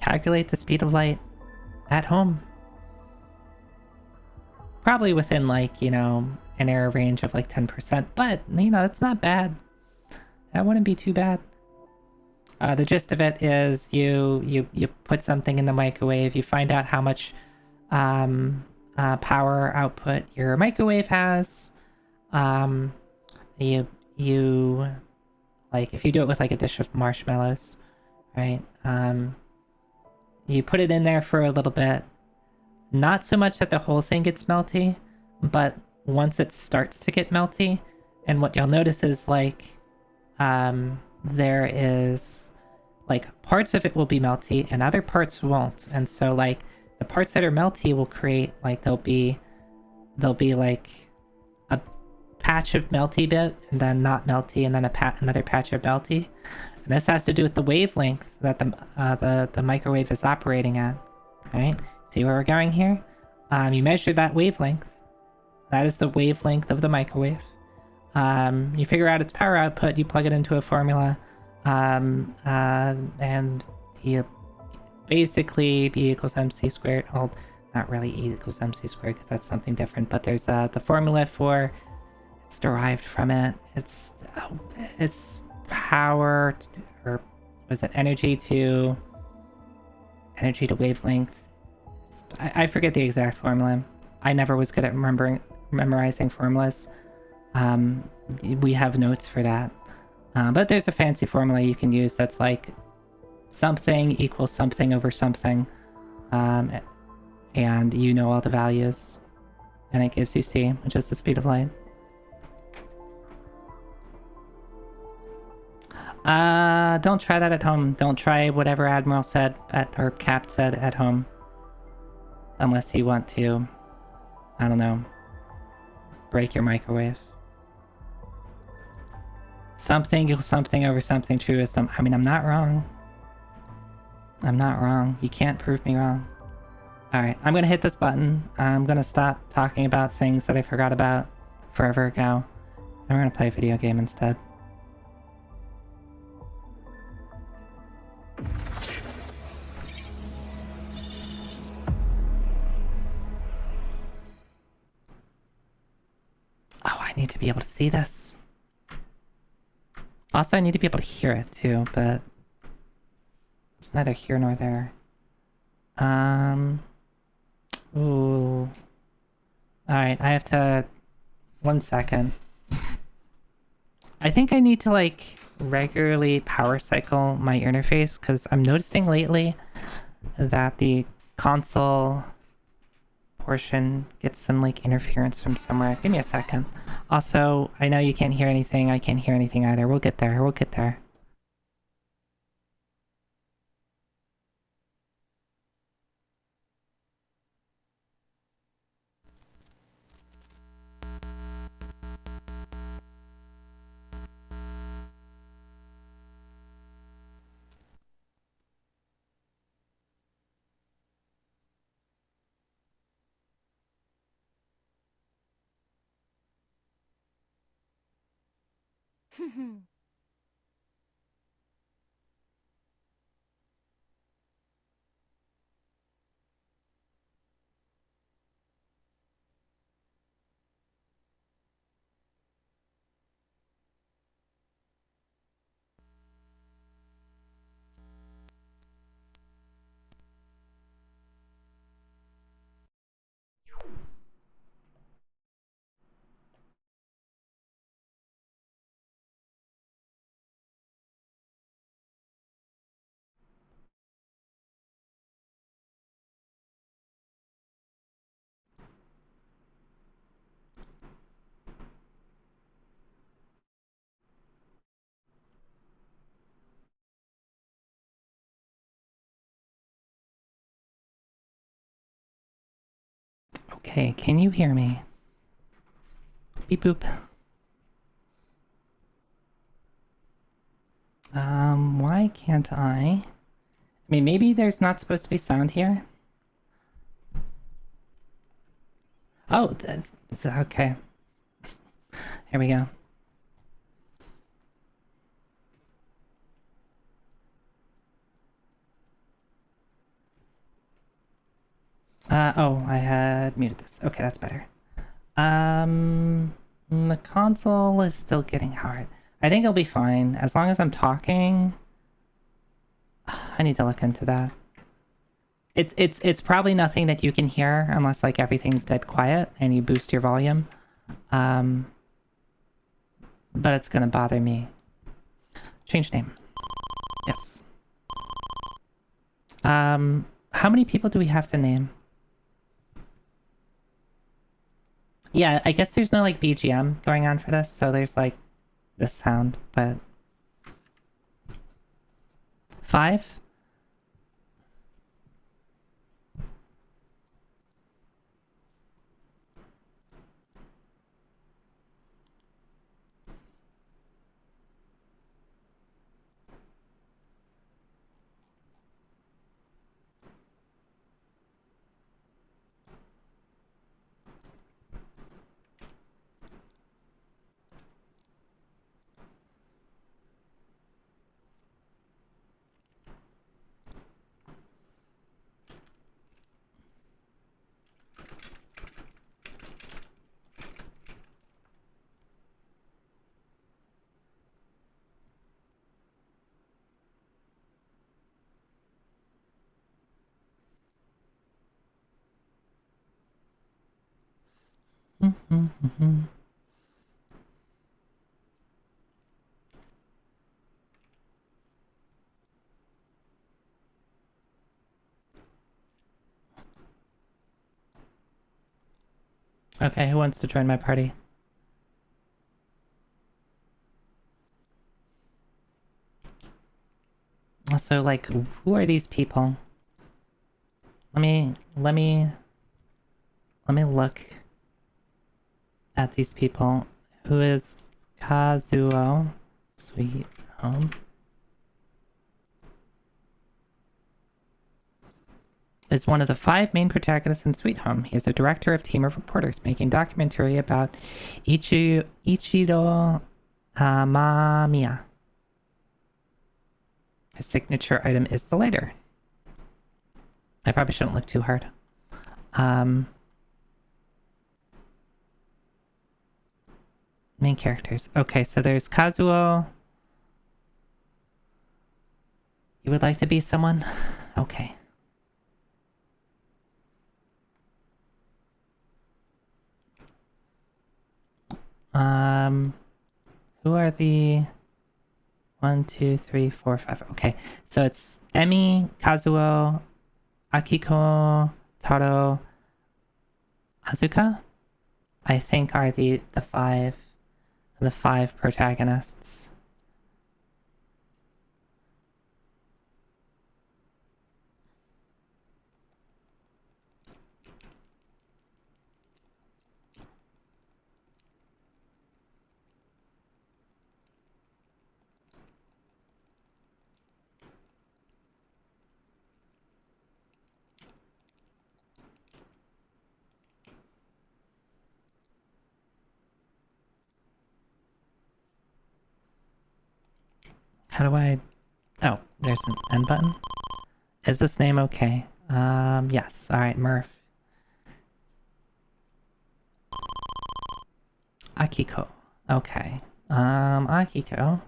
Calculate the speed of light at home. Probably within like, you know, an error range of like 10%, but you know, it's not bad. That wouldn't be too bad. The gist of it is you put something in the microwave, you find out how much power output your microwave has. You like, if you do it with like a dish of marshmallows, right? You put it in there for a little bit. Not so much that the whole thing gets melty, but once it starts to get melty, and what you'll notice is like there is like parts of it will be melty and other parts won't. And so like the parts that are melty will create like there'll be like a patch of melty bit and then not melty and then another patch of melty. And this has to do with the wavelength that the microwave is operating at. Right? See where we're going here? You measure that wavelength. That is the wavelength of the microwave. You figure out its power output, you plug it into a formula, and you basically B equals MC squared. Well, not really E equals MC squared because that's something different, but there's the formula for it's derived from it. It's power or was it energy to wavelength. I forget the exact formula. I never was good at memorizing formulas. We have notes for that. But there's a fancy formula you can use that's like something equals something over something. And you know all the values. And it gives you C, which is the speed of light. Don't try that at home. Don't try whatever Admiral said or Cap said at home. Unless you want to, I don't know, break your microwave. Something equals something over something true is some. I mean, I'm not wrong. I'm not wrong. You can't prove me wrong. Alright, I'm gonna hit this button. I'm gonna stop talking about things that I forgot about forever ago. I'm gonna play a video game instead. Oh, I need to be able to see this. Also, I need to be able to hear it too, but it's neither here nor there. Ooh. Alright, I have to... 1 second. I think I need to, like, regularly power cycle my interface, because I'm noticing lately that the console portion gets some, like, interference from somewhere. Give me a second. Also, I know you can't hear anything. I can't hear anything either. We'll get there. We'll get there. Okay, can you hear me? Beep boop. Why can't I? I mean, maybe there's not supposed to be sound here? Oh, okay. Here we go. Oh, I had muted this. Okay, that's better. The console is still getting hard. I think it'll be fine. As long as I'm talking... I need to look into that. It's probably nothing that you can hear unless, like, everything's dead quiet and you boost your volume. But it's gonna bother me. Change name. Yes. How many people do we have to name? Yeah, I guess there's no, like, BGM going on for this, so there's, like, this sound, but 5? Okay, who wants to join my party? So, like, who are these people? Let me look at these people. Who is Kazuo? Sweet Home. Is one of the 5 main protagonists in Sweet Home. He is the director of team of reporters making a documentary about Ichiro Amamiya. His signature item is the lighter. I probably shouldn't look too hard. Main characters. Okay, so there's Kazuo. You would like to be someone? Okay. Who are the 1, 2, 3, 4, 5? Okay, so it's Emi, Kazuo, Akiko, Taro, Asuka. I think are the five protagonists. How do I... Oh, there's an end button. Is this name okay? Yes. Alright, Murph. Akiko. Okay. Akiko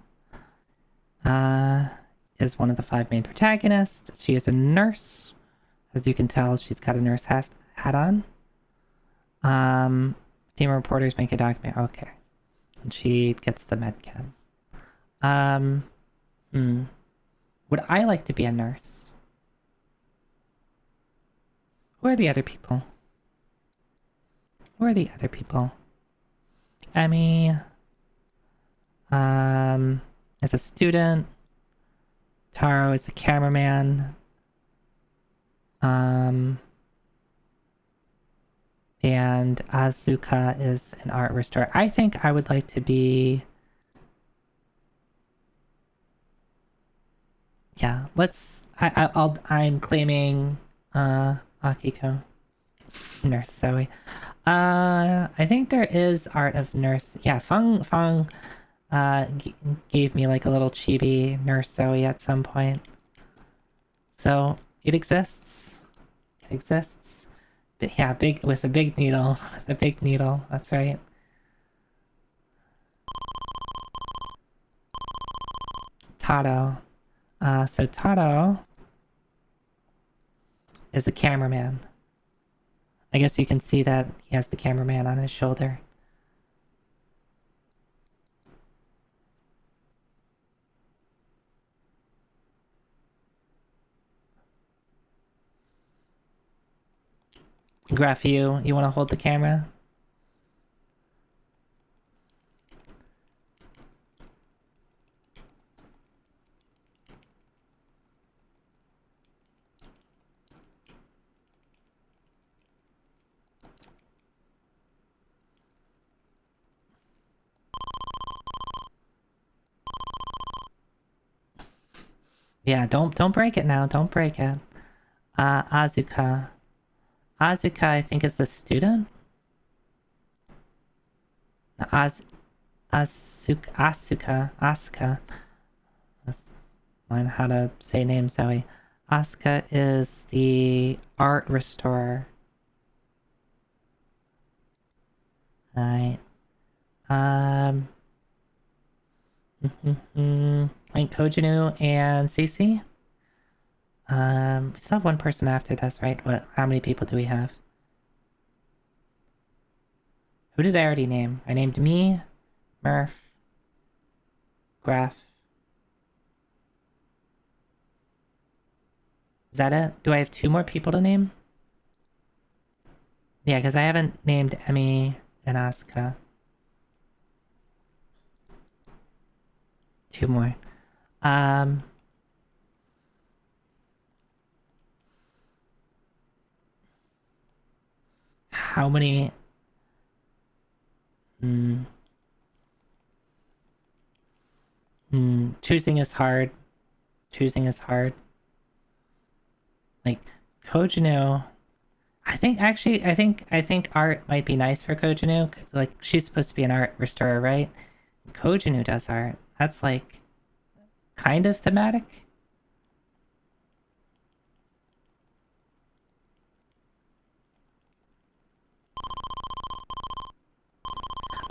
is one of the 5 main protagonists. She is a nurse. As you can tell, she's got a nurse hat on. Team of reporters make a document. Okay. And she gets the med kit. Would I like to be a nurse? Who are the other people? Who are the other people? Emmy is a student. Taro is the cameraman. And Asuka is an art restorer. I think I would like to be... Yeah, let's... I'm claiming Akiko. Nurse Zoe. I think there is art of nurse. Yeah, Feng gave me like a little chibi Nurse Zoe at some point. So it exists. It exists. But yeah, big with a big needle. The big needle. That's right. Taro. So Taro is a cameraman. I guess you can see that he has the cameraman on his shoulder. Graph, you want to hold the camera? Yeah, don't break it now. Don't break it. Azuka. Azuka, I think, is the student. Asuka. Let's learn how to say names, Zoe. Asuka is the art restorer. Alright. Like Kojinu and Cece. We still have one person after this, right? How many people do we have? Who did I already name? I named me, Murph, Graf. Is that it? Do I have 2 more people to name? Yeah, because I haven't named Emmy and Asuka. 2 more. How many? Choosing is hard. Choosing is hard. Like Kojinu, I think art might be nice for Kojinu. Like she's supposed to be an art restorer, right? Kojinu does art. That's like kind of thematic.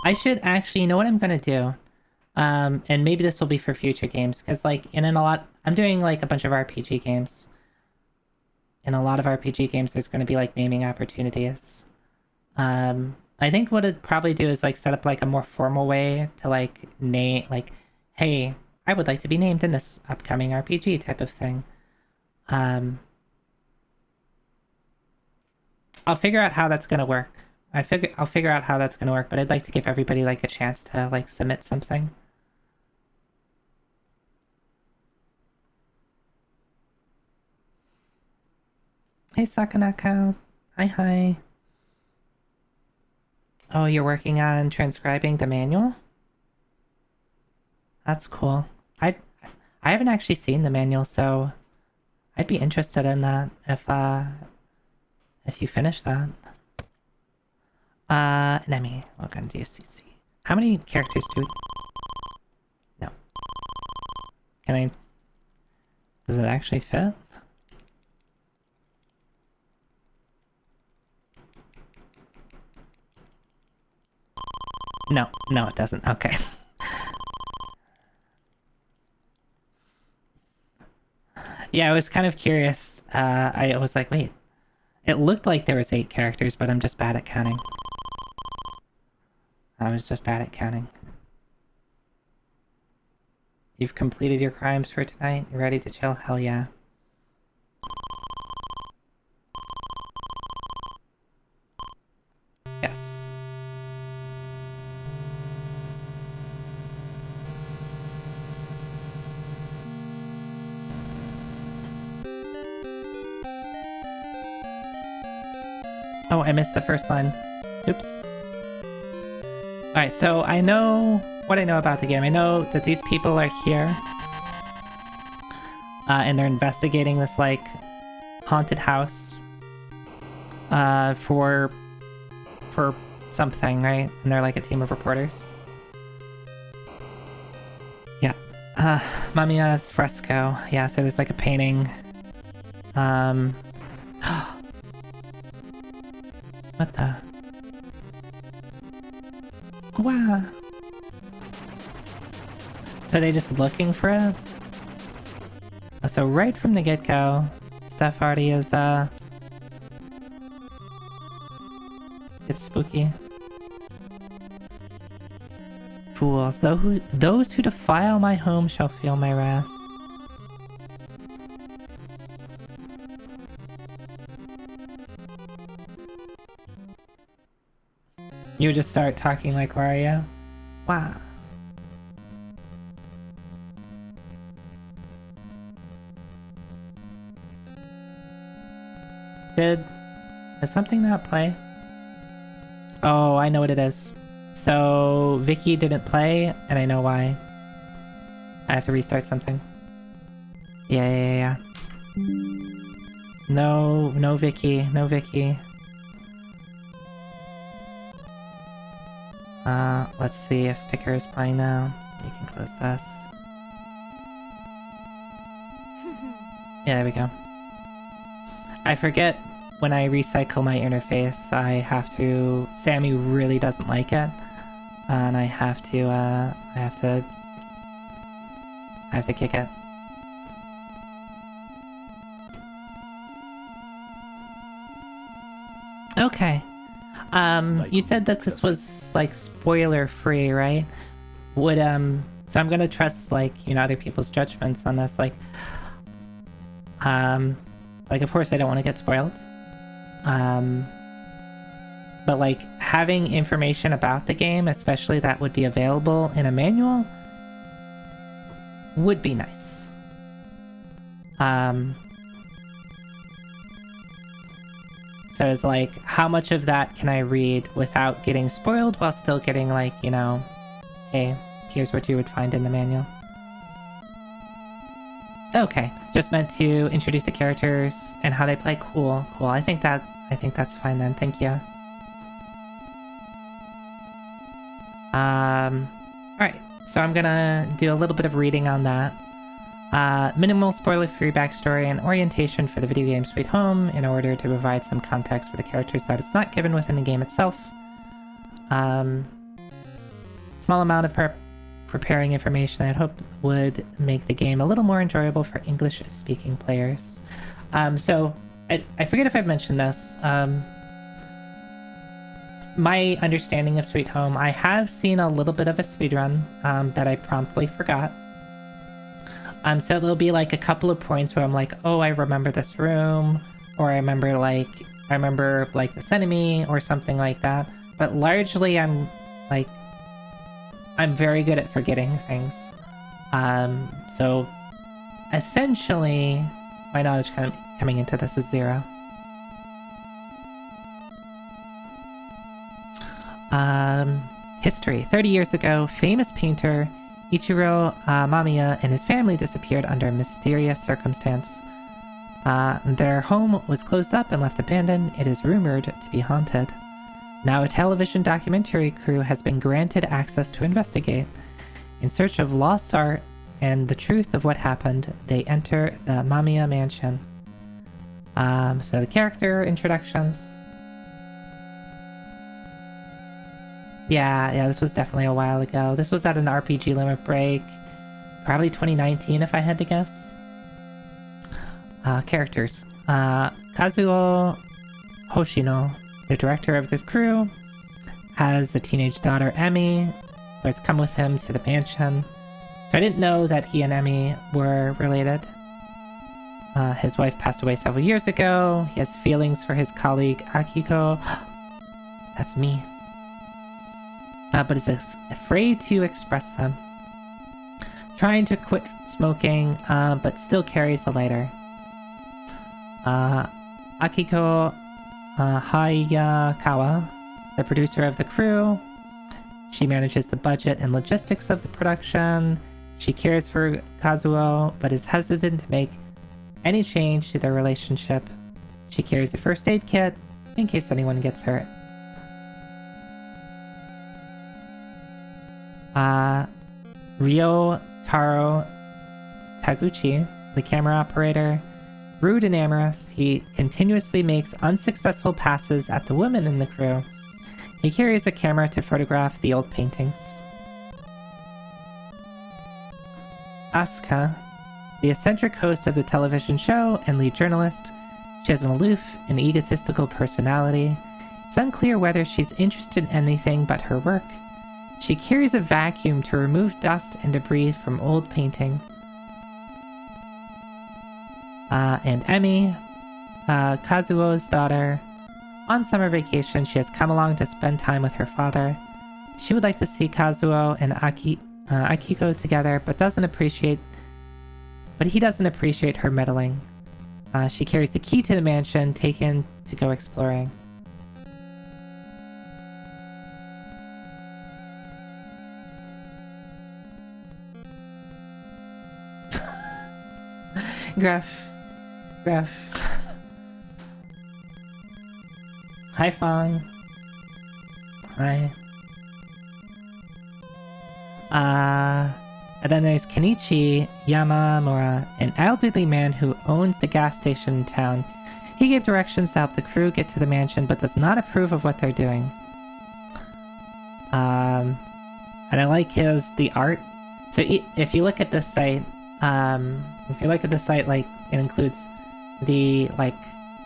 I should actually, you know what I'm gonna do? And maybe this will be for future games, because like I'm doing like a bunch of RPG games. In a lot of RPG games, there's going to be like naming opportunities. I think what I'd probably do is like set up like a more formal way to like name, like, hey, I would like to be named in this upcoming RPG type of thing. I'll figure out how that's going to work. I'll figure out how that's going to work, but I'd like to give everybody like a chance to like submit something. Hey, Sakanako. Hi. Oh, you're working on transcribing the manual? That's cool. I haven't actually seen the manual, so I'd be interested in that if you finish that. Nemi, what kind do you CC? How many characters do? No. Can I? Does it actually fit? No, it doesn't. Okay. Yeah, I was kind of curious. I was like, wait. It looked like there was 8 characters, but I'm just bad at counting. I was just bad at counting. You've completed your crimes for tonight? You ready to chill? Hell yeah. Yes. Oh, I missed the first line. Oops. Alright, so I know what I know about the game. I know that these people are here. And they're investigating this, like, haunted house. For something, right? And they're like a team of reporters. Yeah. Mamiya's fresco. Yeah, so there's like a painting. What the? Wow. So they just looking for it? So right from the get-go, stuff already is, it's spooky. Fools, those who defile my home shall feel my wrath. You just start talking like Wario? Wow. Did something not play? Oh, I know what it is. So Vicky didn't play, and I know why. I have to restart something. Yeah. No Vicky, no Vicky. Let's see if sticker is playing now. You can close this. Yeah, there we go. I forget when I recycle my interface, I have to... Sammy really doesn't like it. And I have to kick it. Okay. You said that this was, like, spoiler-free, right? Would, so I'm gonna trust, like, you know, other people's judgments on this, like, of course I don't want to get spoiled. But, like, having information about the game, especially that would be available in a manual, would be nice. So it's like, how much of that can I read without getting spoiled while still getting, like, you know, hey, here's what you would find in the manual. Okay, just meant to introduce the characters and how they play. Cool. I think that's fine then. Thank you. Alright, so I'm gonna do a little bit of reading on that. Minimal spoiler-free backstory and orientation for the video game Sweet Home in order to provide some context for the characters that it's not given within the game itself. Small amount of preparing information I'd hope would make the game a little more enjoyable for English-speaking players. So, I forget if I've mentioned this. My understanding of Sweet Home, I have seen a little bit of a speedrun that I promptly forgot. So there'll be like a couple of points where I'm like, oh, I remember this room, or I remember this enemy, or something like that. But largely, I'm very good at forgetting things. So essentially, my knowledge coming into this is 0. History. 30 years ago, famous painter Ichiro Mamiya and his family disappeared under a mysterious circumstance. Their home was closed up and left abandoned. It is rumored to be haunted. Now a television documentary crew has been granted access to investigate. In search of lost art and the truth of what happened, they enter the Mamiya mansion. So the character introductions. Yeah, this was definitely a while ago. This was at an RPG limit break. Probably 2019 if I had to guess. Characters. Kazuo Hoshino, the director of the crew, has a teenage daughter, Emmy, who has come with him to the mansion. So I didn't know that he and Emmy were related. His wife passed away several years ago. He has feelings for his colleague, Akiko. That's me. But is afraid to express them. Trying to quit smoking, but still carries a lighter. Akiko Hayakawa, the producer of the crew. She manages the budget and logistics of the production. She cares for Kazuo, but is hesitant to make any change to their relationship. She carries a first aid kit in case anyone gets hurt. Ryo Taro Taguchi, the camera operator, rude and amorous, he continuously makes unsuccessful passes at the women in the crew. He carries a camera to photograph the old paintings. Asuka, the eccentric host of the television show and lead journalist. She has an aloof and egotistical personality. It's unclear whether she's interested in anything but her work. She carries a vacuum to remove dust and debris from old painting. And Emmy, Kazuo's daughter. On summer vacation, she has come along to spend time with her father. She would like to see Kazuo and Akiko together, but he doesn't appreciate her meddling. She carries the key to the mansion, taken to go exploring. Gruff. Gruff. Hi, Fong. Hi. And then there's Kenichi Yamamura, an elderly man who owns the gas station in town. He gave directions to help the crew get to the mansion, but does not approve of what they're doing. And I like the art. So if you look at this site, like, it includes the, like,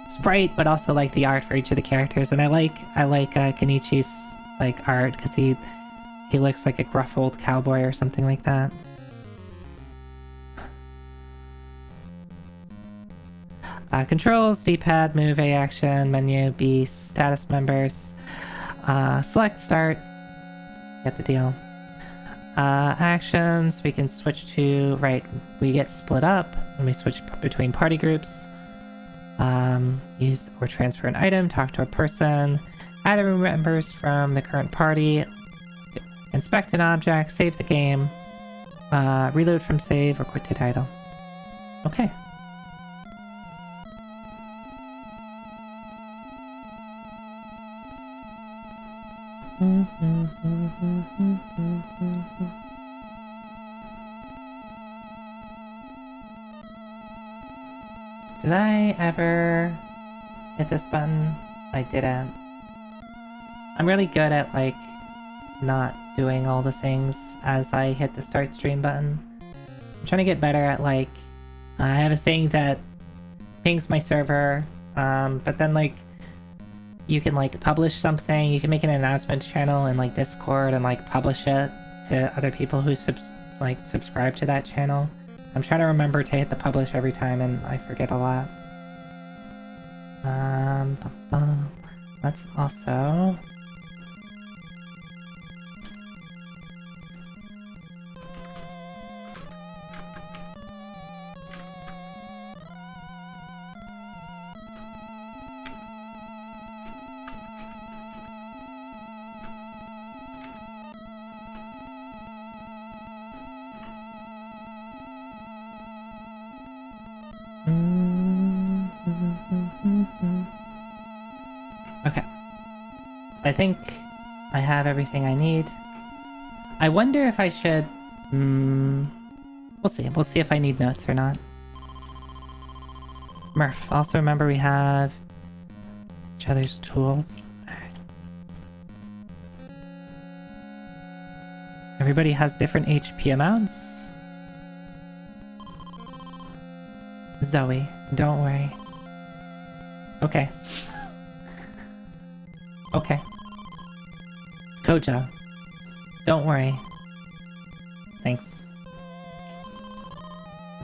sprite, but also, like, the art for each of the characters. And I like Kenichi's, like, art, because he looks like a gruff old cowboy or something like that. Controls, D-pad, move, A action, menu, B, status members, select, start, get the deal. Actions, we can switch to, right, we get split up when we switch between party groups. Use or transfer an item, talk to a person, add room members from the current party, inspect an object, save the game, reload from save, or quit the title. Okay. Did I ever hit this button? I didn't. I'm really good at, like, not doing all the things as I hit the start stream button. I'm trying to get better at, like, I have a thing that pings my server, but then, like, you can, like, publish something, you can make an announcement channel in, like, Discord and, like, publish it to other people who subscribe to that channel. I'm trying to remember to hit the publish every time, and I forget a lot. Let's also... Okay. I think I have everything I need. I wonder if I should... We'll see. We'll see if I need notes or not. Murph. Also remember we have each other's tools. Everybody has different HP amounts. Zoe, don't worry. Okay. Okay. Koja, don't worry. Thanks.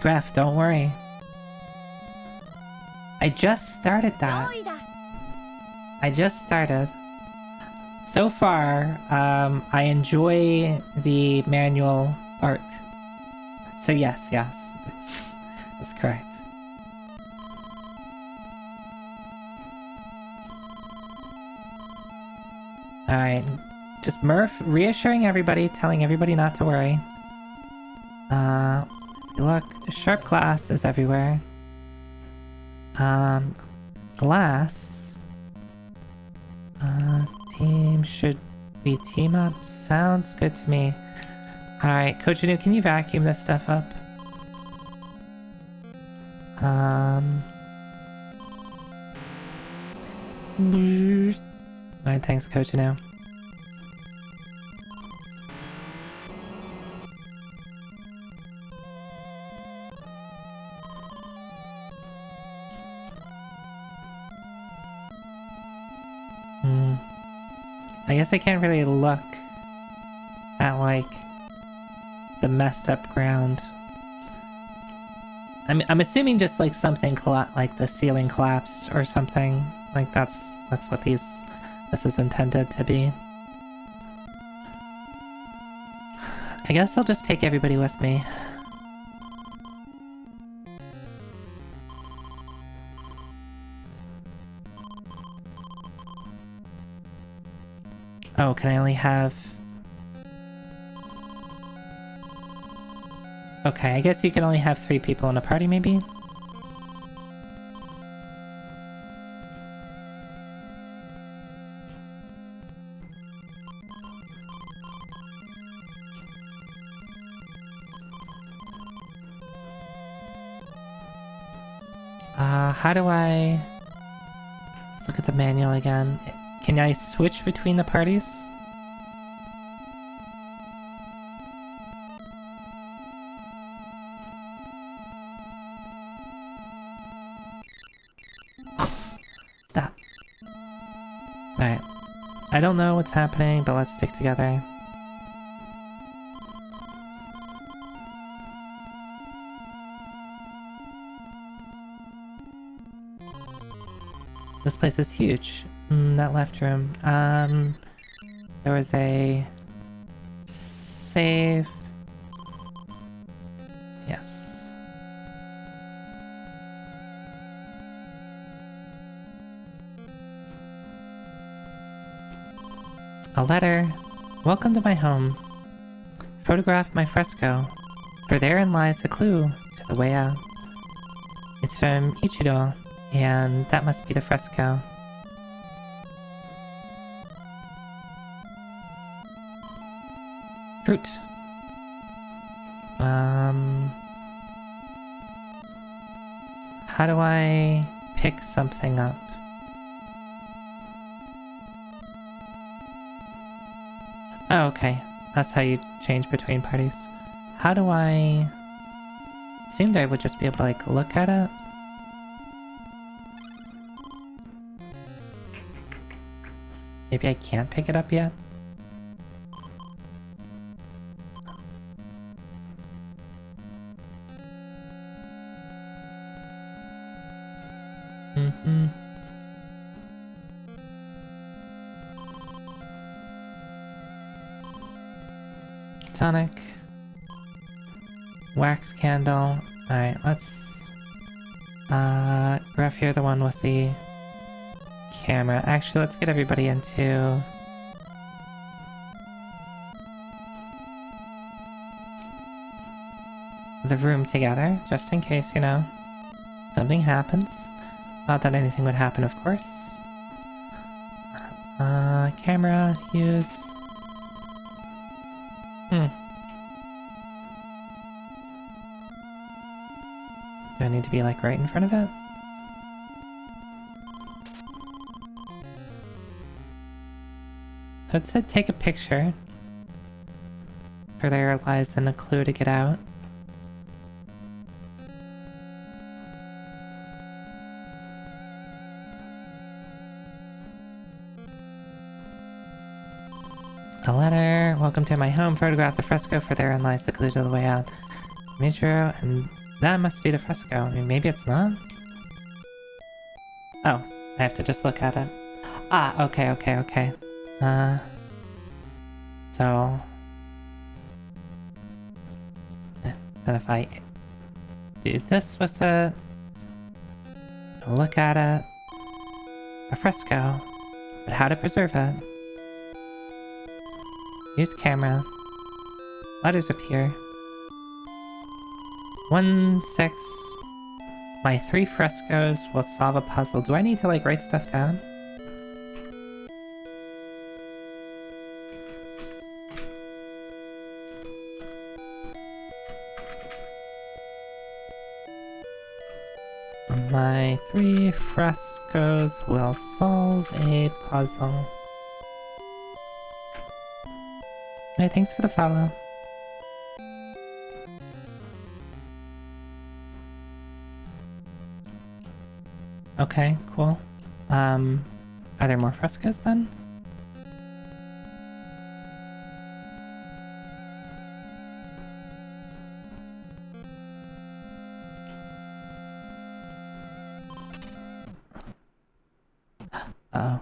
Graf, don't worry. I just started that. I just started. So far, I enjoy the manual art. So yes, that's correct. Alright, just Murph reassuring everybody, telling everybody not to worry. Look, sharp glass is everywhere. Glass. Team, should we team up? Sounds good to me. Alright, Coach Anu, can you vacuum this stuff up? Alright, thanks, Coach Anu. I guess I can't really look at, like, the messed up ground. I'm assuming just, like, something like the ceiling collapsed or something. Like, that's what this is intended to be. I guess I'll just take everybody with me. Oh, can I only have... Okay, I guess you can only have 3 people in a party, maybe? How do I... Let's look at the manual again. Can I switch between the parties? Stop. Alright. I don't know what's happening, but let's stick together. This place is huge. That left room. There was a... save... Yes. A letter. Welcome to my home. Photograph my fresco, for therein lies a clue to the way out. It's from Ichido, and that must be the fresco. Fruit. How do I pick something up? Oh, okay. That's how you change between parties. How do I... Assumed I would just be able to, like, look at it. Maybe I can't pick it up yet? Tonic. Wax candle. Alright, let's... Ref, you're the one with the camera. Actually, let's get everybody into... the room together, just in case, you know, something happens. Not that anything would happen, of course. Camera, use... Do I need to be, like, right in front of it? So it said take a picture. For there lies in a clue to get out. A letter. Welcome to my home. Photograph the fresco, for therein lies the clue to the way out. Metro, and that must be the fresco. I mean, maybe it's not? Oh, I have to just look at it. Ah, okay. So... Then if I do this with it, look at it, a fresco, but how to preserve it? Use camera. Letters appear. 1, 6. My 3 frescoes will solve a puzzle. Do I need to, like, write stuff down? My 3 frescoes will solve a puzzle. Hey, thanks for the follow. Okay, cool. Are there more frescoes then? Oh,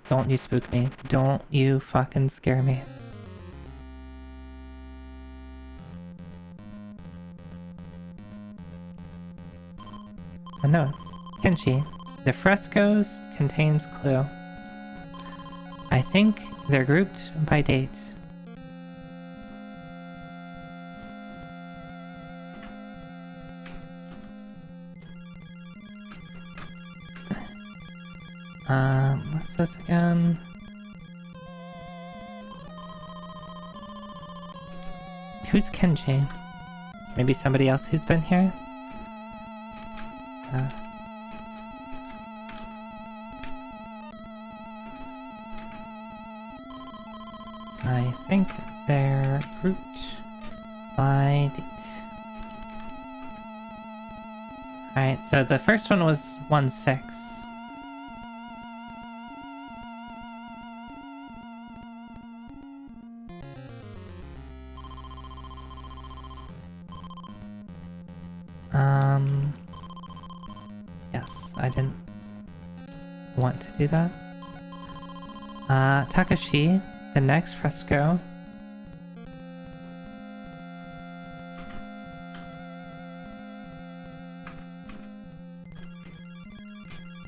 don't you spook me. Don't you fucking scare me. Oh no, Kenshi. The frescoes contains clue. I think they're grouped by date. What's this again? Who's Kenji? Maybe somebody else who's been here? Yeah. I think they're root by date. Alright, so the first one was 1-6. Yes, I didn't want to do that. Takashi, the next fresco.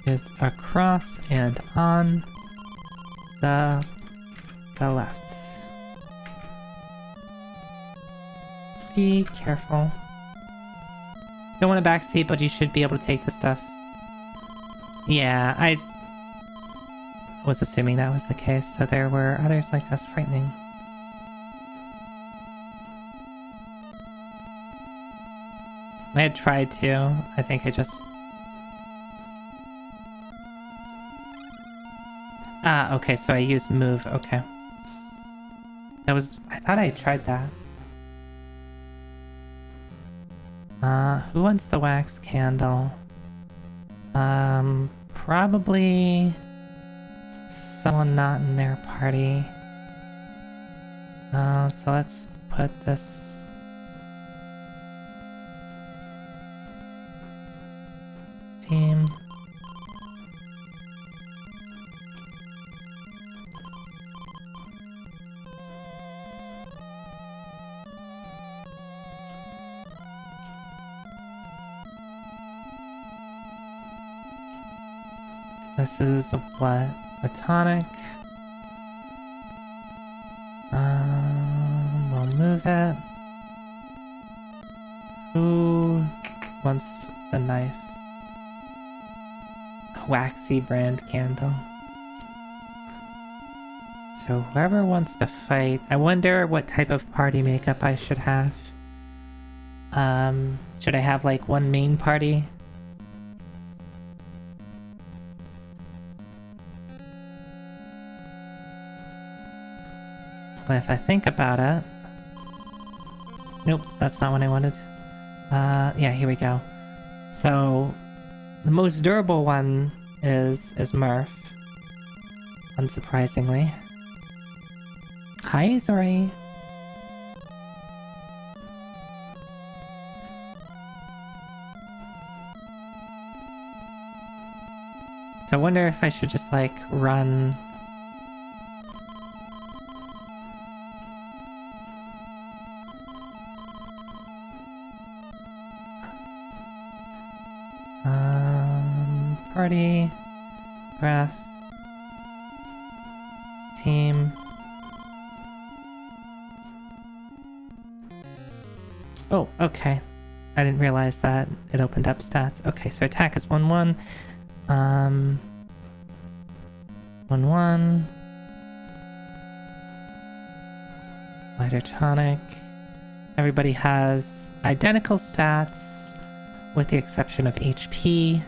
Is across and on the left. Be careful. Don't want a backseat, but you should be able to take the stuff. Yeah, I was assuming that was the case, so there were others like that's frightening. I had tried to. I think I just... Ah, okay, so I used move, okay. That was... I thought I tried that. Who wants the wax candle? Probably... someone not in their party. So let's put this... team... This is what? A tonic. We'll move it. Who wants the knife? A waxy brand candle. So whoever wants to fight, I wonder what type of party makeup I should have. Should I have like one main party? Well, if I think about it... Nope, that's not what I wanted. Yeah, here we go. So, the most durable one is Murph. Unsurprisingly. Hi, Zori. So I wonder if I should just, like, run... Party, graph, team. Oh, okay. I didn't realize that it opened up stats. Okay, so attack is 1-1. 1-1. Lighter tonic. Everybody has identical stats, with the exception of HP.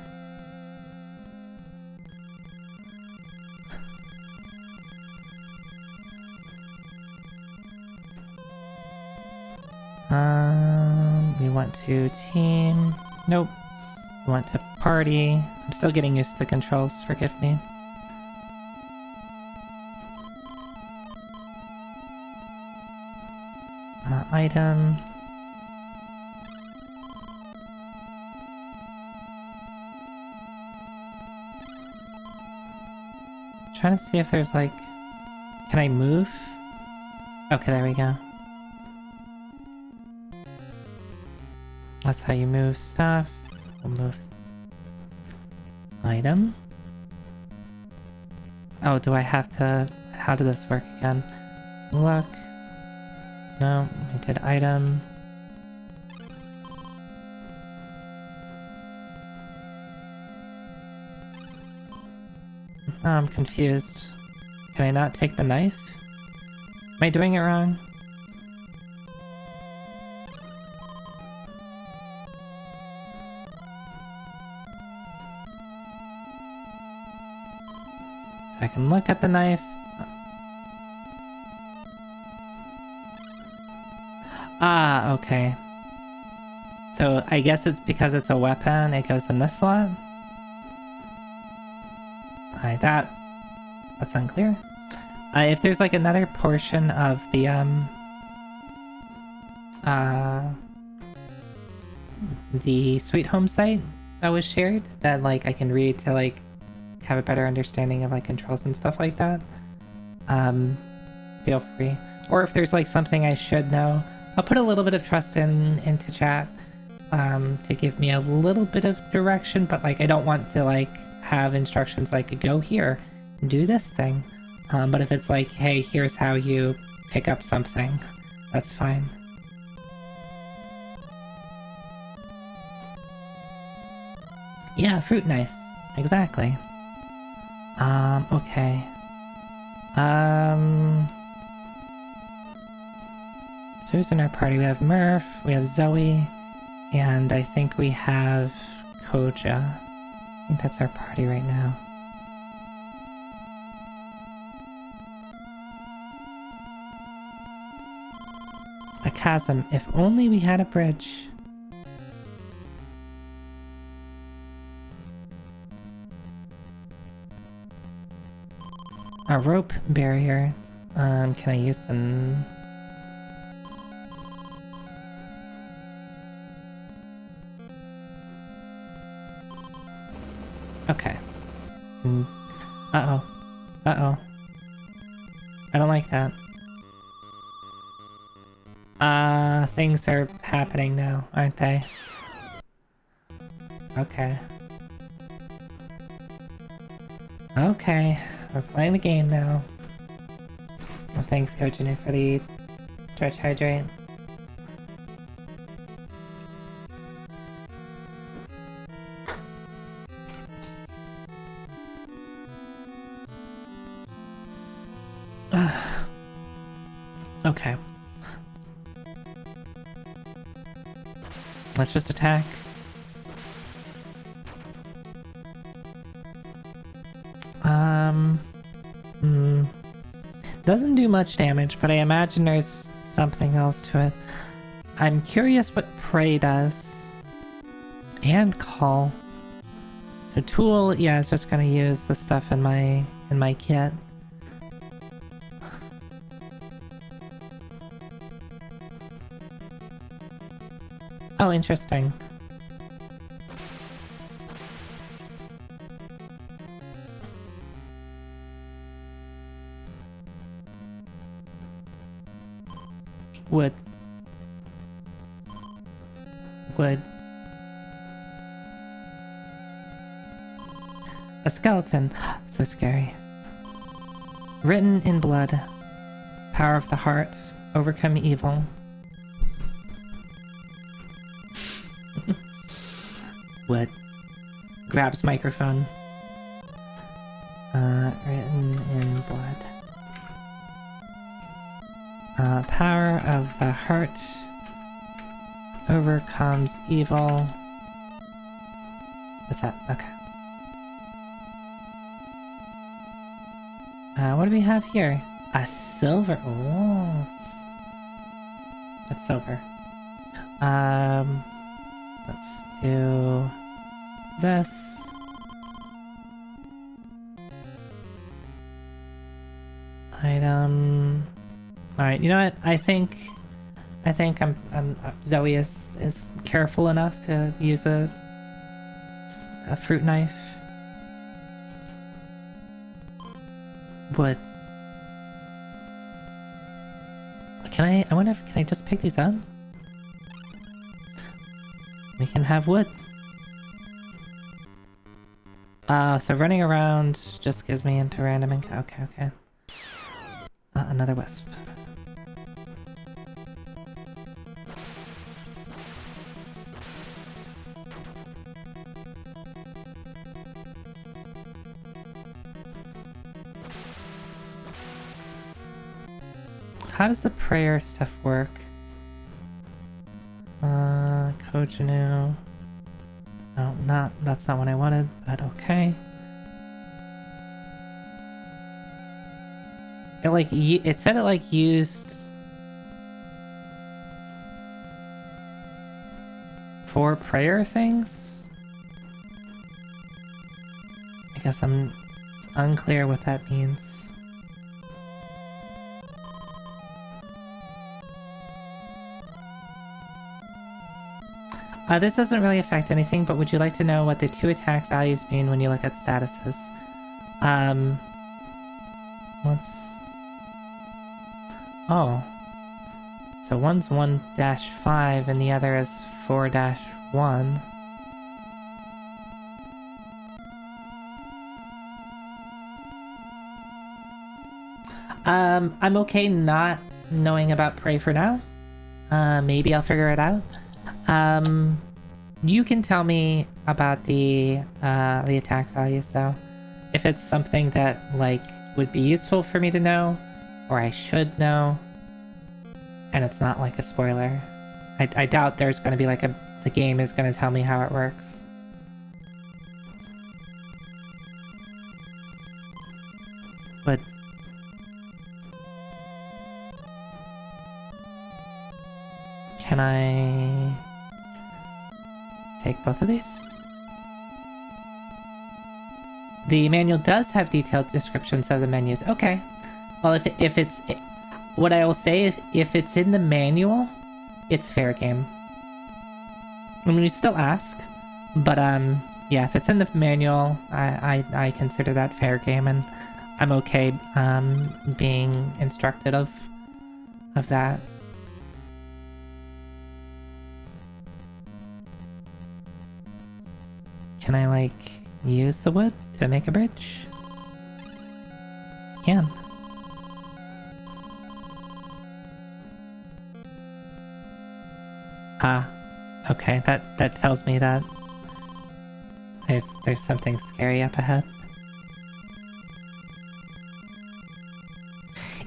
We want to team. Nope. We want to party. I'm still getting used to the controls, forgive me. Item. Trying to see if there's like... Can I move? Okay, there we go. That's how you move stuff. We'll move... Item? Oh, do I have to... How did this work again? Look. No, we did item. Oh, I'm confused. Can I not take the knife? Am I doing it wrong? So I can look at the knife. Ah, okay. So I guess it's because it's a weapon, it goes in this slot? Alright, that's unclear. If there's like another portion of the Sweet Home site that was shared that like I can read to like have a better understanding of like controls and stuff like that, feel free. Or if there's like something I should know, I'll put a little bit of trust into chat to give me a little bit of direction, but like I don't want to like have instructions like go here, do this thing. But if it's like, hey, here's how you pick up something, that's fine. Yeah, fruit knife. Exactly. Okay. So who's in our party? We have Murph, we have Zoe, and I think we have Koja. I think that's our party right now. A chasm. If only we had a bridge. A rope barrier. Can I use them? Okay. Uh-oh. Uh-oh. I don't like that. Things are happening now, aren't they? Okay. Okay. We're playing the game now. Well, thanks, Coach Anu, for the stretch hydrate. Okay. Let's just attack. Doesn't do much damage, but I imagine there's something else to it. I'm curious what Prey does. And Call. So Tool, yeah, it's just gonna use the stuff in my kit. Oh, interesting. Wood. Wood. A skeleton. So scary. Written in blood. Power of the heart. Overcome evil. Wood. Grabs microphone. Written in blood. Power of the heart overcomes evil. What's that? Okay. What do we have here? A silver. Oh, that's silver. Let's do this. Item. All right, you know what? I think Zoe is careful enough to use a fruit knife. Wood. I wonder if can I just pick these up? We can have wood. So running around just gives me into random okay. Another wisp. How does the prayer stuff work? Kojinu. No, that's not what I wanted, but okay. It said it like used for prayer things. I guess it's unclear what that means. This doesn't really affect anything, but would you like to know what the 2 attack values mean when you look at statuses? Oh. So one's 1-5 and the other is 4-1. I'm okay not knowing about Prey for now. Maybe I'll figure it out. You can tell me about the attack values though. If it's something that, like, would be useful for me to know, or I should know, and it's not like a spoiler. I doubt there's gonna be like the game is gonna tell me how it works. But can I take both of these? The manual does have detailed descriptions of the menus. Okay. Well, if it's... What I will say, if it's in the manual, it's fair game. I mean, you still ask. But, yeah, if it's in the manual, I consider that fair game, and I'm okay, being instructed of that. Can I, like, use the wood to make a bridge? Can. Ah, okay, that tells me that there's something scary up ahead.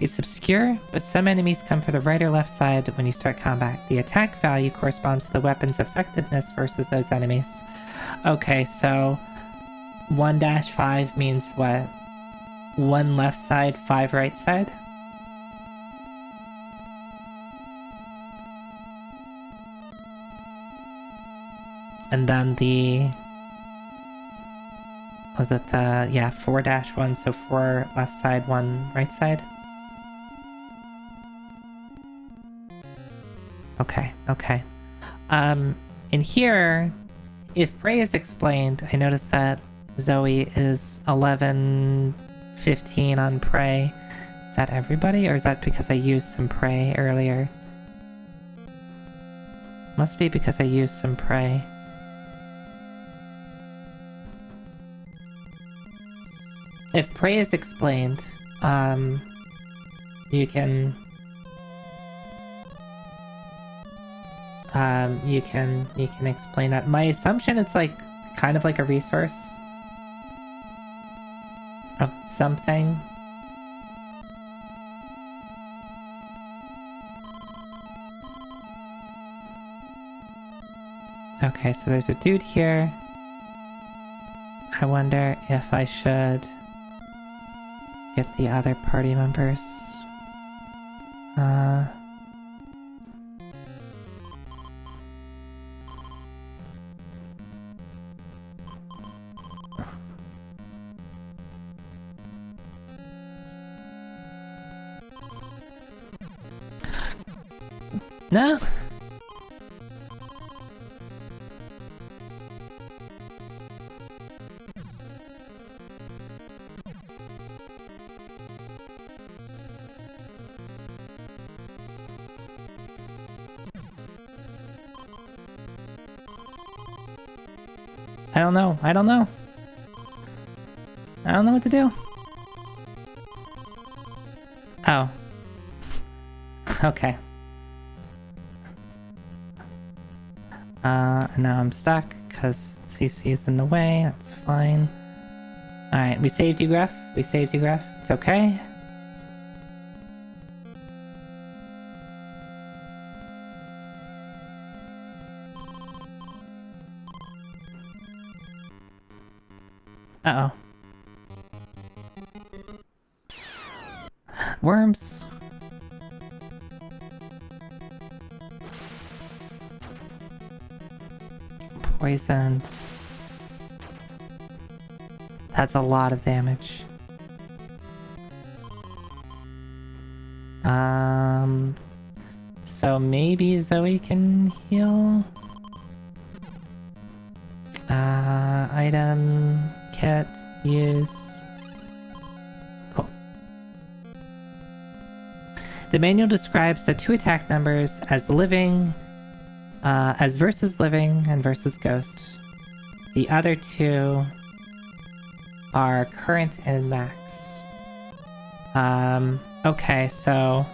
It's obscure, but some enemies come from the right or left side when you start combat. The attack value corresponds to the weapon's effectiveness versus those enemies. Okay, so 1-5 means what? 1 left side, 5 right side? And then was it the, yeah, 4-1, so 4 left side, 1 right side? Okay, okay. In here, if Prey is explained, I noticed that Zoe is 11-15 on Prey. Is that everybody, or is that because I used some Prey earlier? Must be because I used some Prey. If Prey is explained, you can explain that. My assumption, it's like kind of like a resource of something. Okay, so there's a dude here. I wonder if I should get the other party members. No? I don't know. I don't know. I don't know what to do. Oh. Okay. Now I'm stuck because CC is in the way. That's fine. Alright, we saved you, Graf. We saved you, Graf. It's okay. Uh-oh. Worms. Poisoned. That's a lot of damage. So maybe Zoe can heal? Item, kit, use. Cool. The manual describes the two attack numbers as living, as versus living and versus ghost. The other two are current and max. Okay, so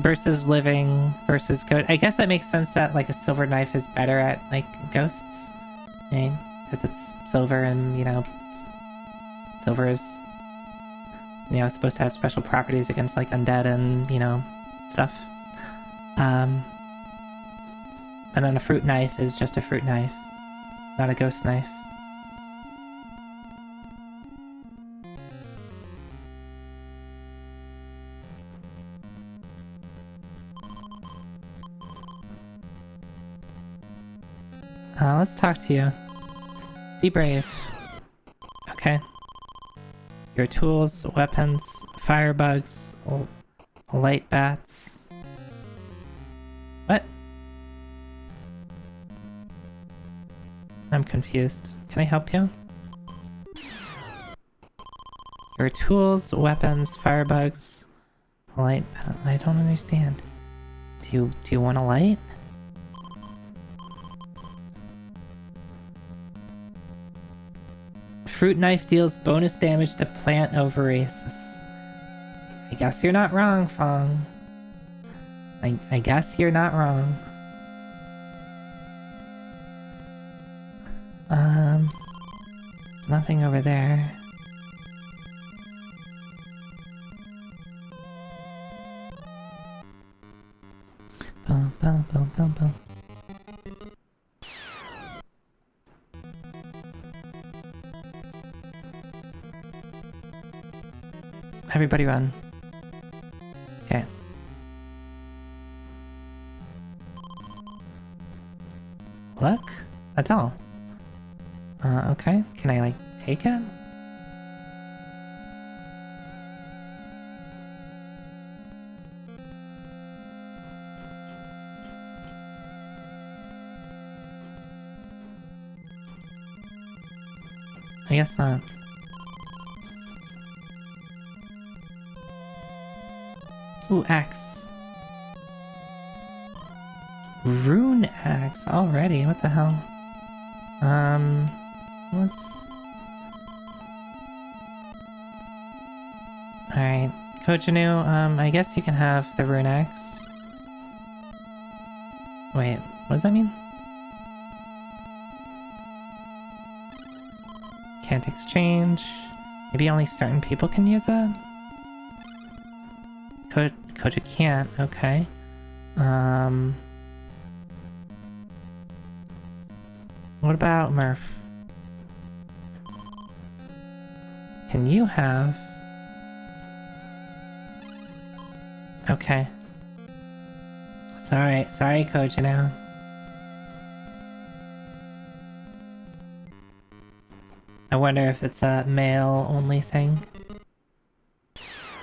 versus living versus ghost. I guess that makes sense that like a silver knife is better at like ghosts, right? Because it's silver and, you know, silver is, you know, supposed to have special properties against like undead and, you know, stuff. And then a fruit knife is just a fruit knife, not a ghost knife. Let's talk to you. Be brave. Okay. Your tools, weapons, firebugs, light bats. What? I'm confused. Can I help you? Your tools, weapons, firebugs, light bat. I don't understand. Do you want a light? Fruit knife deals bonus damage to plant ovaries. I guess you're not wrong, Fong. I guess you're not wrong. There's nothing over there. Bum, bum, bum, bum, bum. Everybody run. Okay. Look? That's all. Okay. Can I, like, take it? I guess not. Ooh, axe. Rune axe already, what the hell? Let's... Alright, Kojanu, I guess you can have the rune axe. Wait, what does that mean? Can't exchange. Maybe only certain people can use it? Koja can't, okay. What about Murph? Can you have... Okay. It's alright, sorry Koja now. I wonder if it's a male-only thing.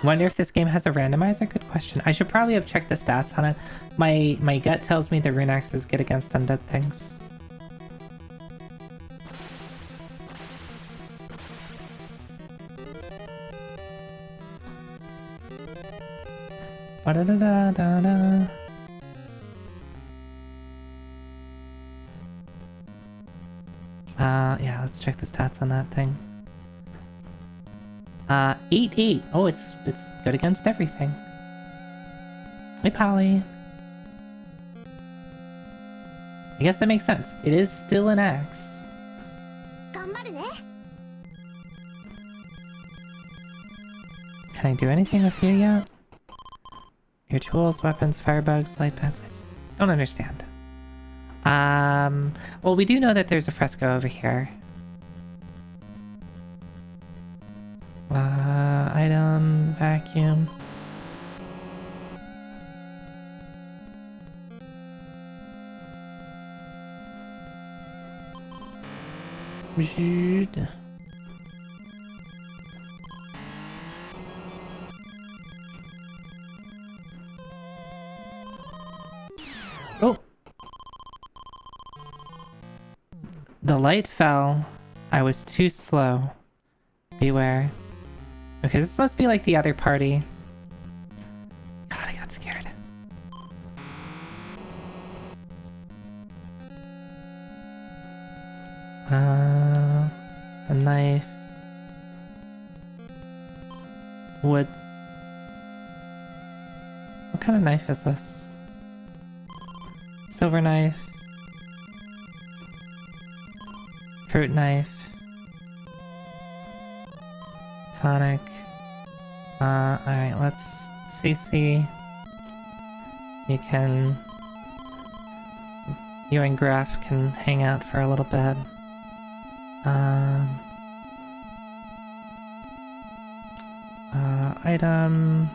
Wonder if this game has a randomizer? Good question. I should probably have checked the stats on it. My gut tells me the rune axe is good against undead things. Ba-da-da-da-da-da. Yeah, let's check the stats on that thing. 8-8. Oh, it's good against everything. Hey, Polly. I guess that makes sense. It is still an axe. Can I do anything with you yet? Your tools, weapons, firebugs, light bats. I don't understand. Well, we do know that there's a fresco over here. vacuum. Zhoot. Oh! The light fell. I was too slow. Beware. Okay, this must be like the other party. God, I got scared. A knife. Wood. What kind of knife is this? Silver knife. Fruit knife. Tonic. Alright, let's CC. You and Graf can hang out for a little bit. Item.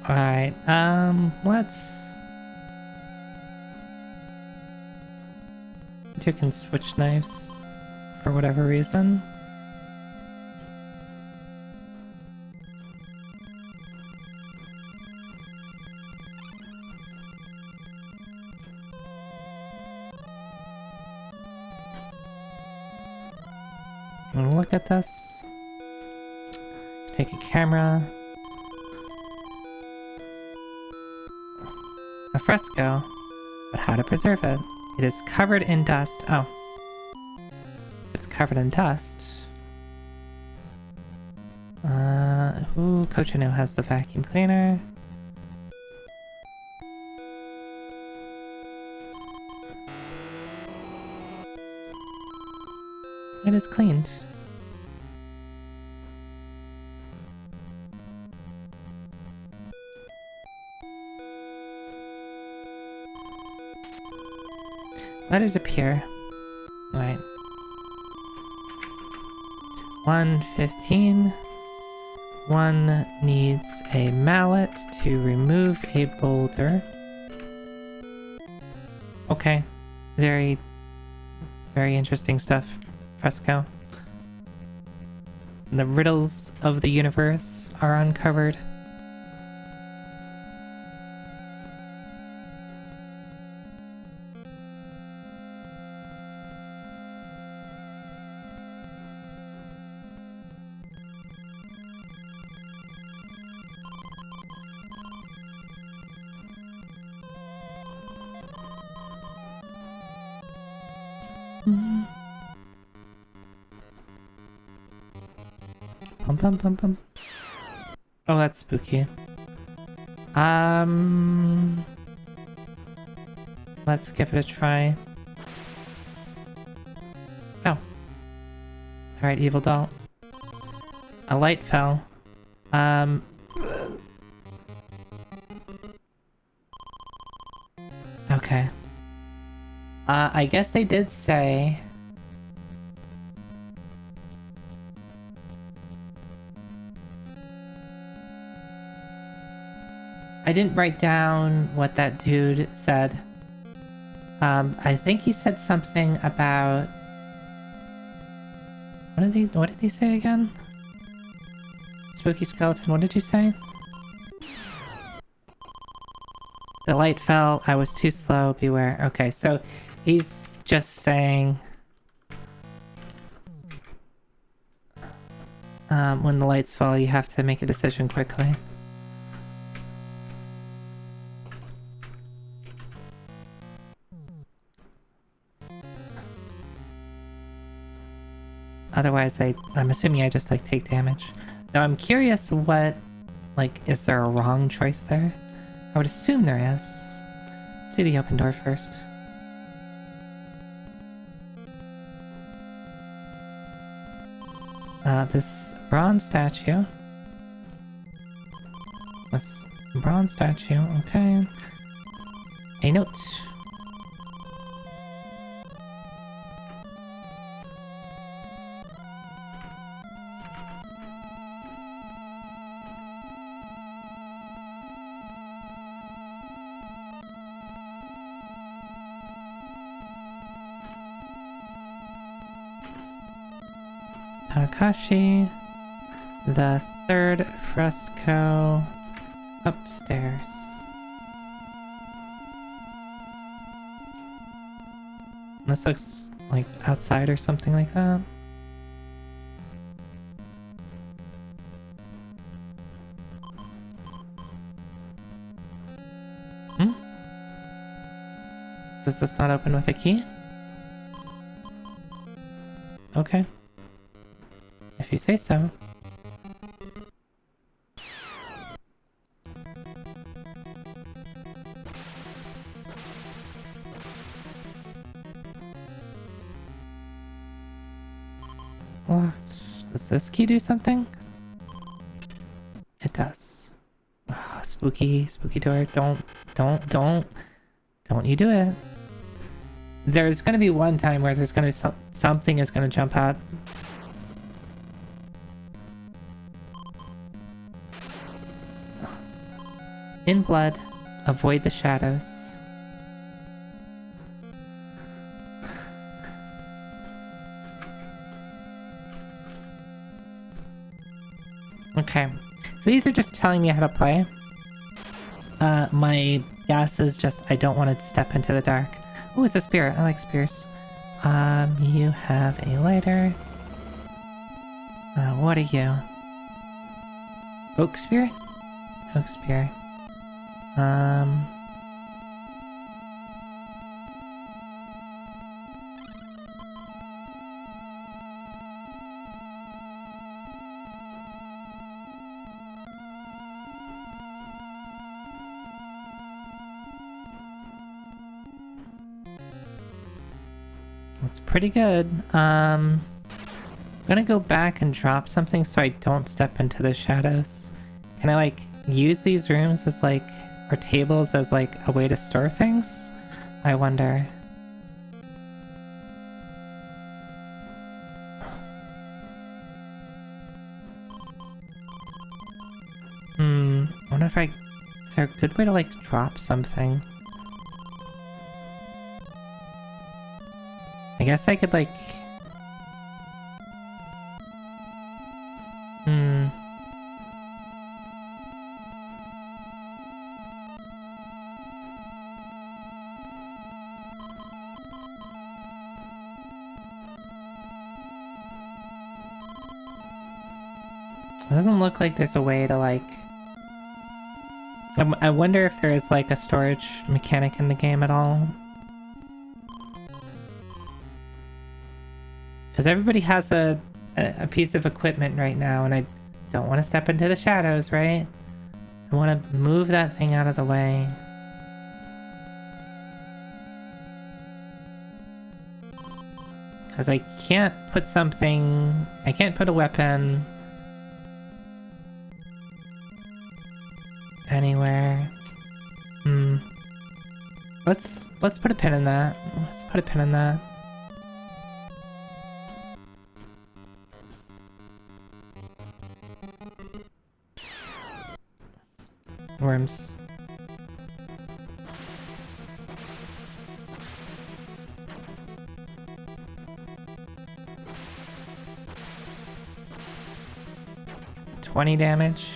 Alright, let's... You can switch knives for whatever reason. Look at this. Take a camera. A fresco, but how to preserve it? It is covered in dust. Oh. It's covered in dust. Ooh, Cochino has the vacuum cleaner. It is cleaned. Letters appear. Right. 115. One needs a mallet to remove a boulder. Okay. Very, very interesting stuff, Fresco. The riddles of the universe are uncovered. Pum pum pum pum. Oh, that's spooky. Let's give it a try. Oh. Alright, evil doll. A light fell. Okay. I guess they did say... I didn't write down what that dude said. I think he said something about... What did he say again? Spooky skeleton, what did you say? The light fell, I was too slow, beware. Okay, so he's just saying... when the lights fall, you have to make a decision quickly. Otherwise, I'm assuming I just, like, take damage. Now, I'm curious what... Like, is there a wrong choice there? I would assume there is. Let's see the open door first. This bronze statue. This bronze statue, okay. A note. Takashi, the third fresco upstairs. This looks like outside or something like that. Does this not open with a key? Okay. If you say so. Locked. Does this key do something? It does. Oh, spooky door. Don't you do it. There's gonna be one time where there's gonna something is gonna jump out. In blood, avoid the shadows. Okay, so these are just telling me how to play. My guess is just I don't want to step into the dark. Oh, it's a spear. I like spears. You have a lighter. What are you? Oak spear? Oak spear. That's pretty good. I'm gonna go back and drop something so I don't step into the shadows. Can I like use these rooms as like, or tables as like a way to store things? I wonder. I wonder if is there a good way to like drop something? I guess I could like... It doesn't look like there's a way to like... I wonder if there is like a storage mechanic in the game at all. Because everybody has a piece of equipment right now, and I don't want to step into the shadows, right? I want to move that thing out of the way. Because I can't put something... I can't put a weapon... anywhere. Let's put a pin in that. Let's put a pin in that. Worms. $20 damage.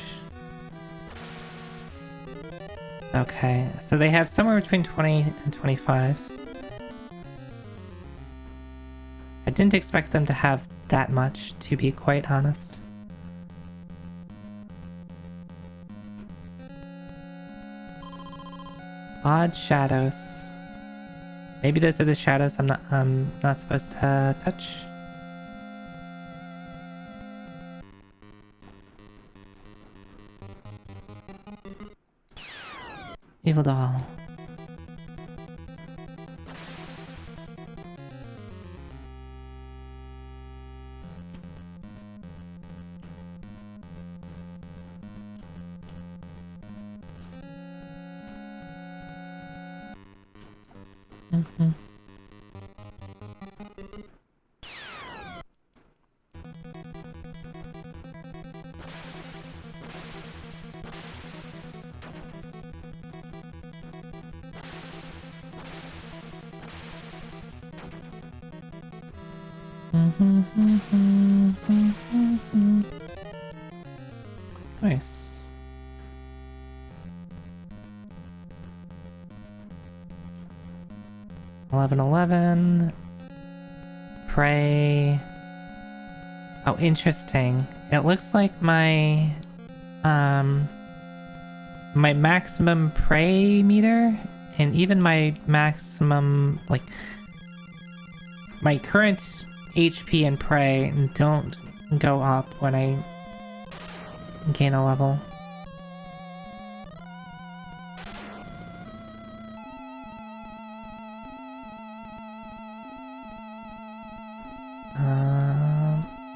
Okay, so they have somewhere between 20 and 25. I didn't expect them to have that much, to be quite honest. Odd shadows. Maybe those are the shadows I'm not supposed to touch. Evil doll. Nice. $11. Pray. Oh, interesting. It looks like my maximum prey meter and even my maximum, like, my current HP and prey don't go up when I gain a level.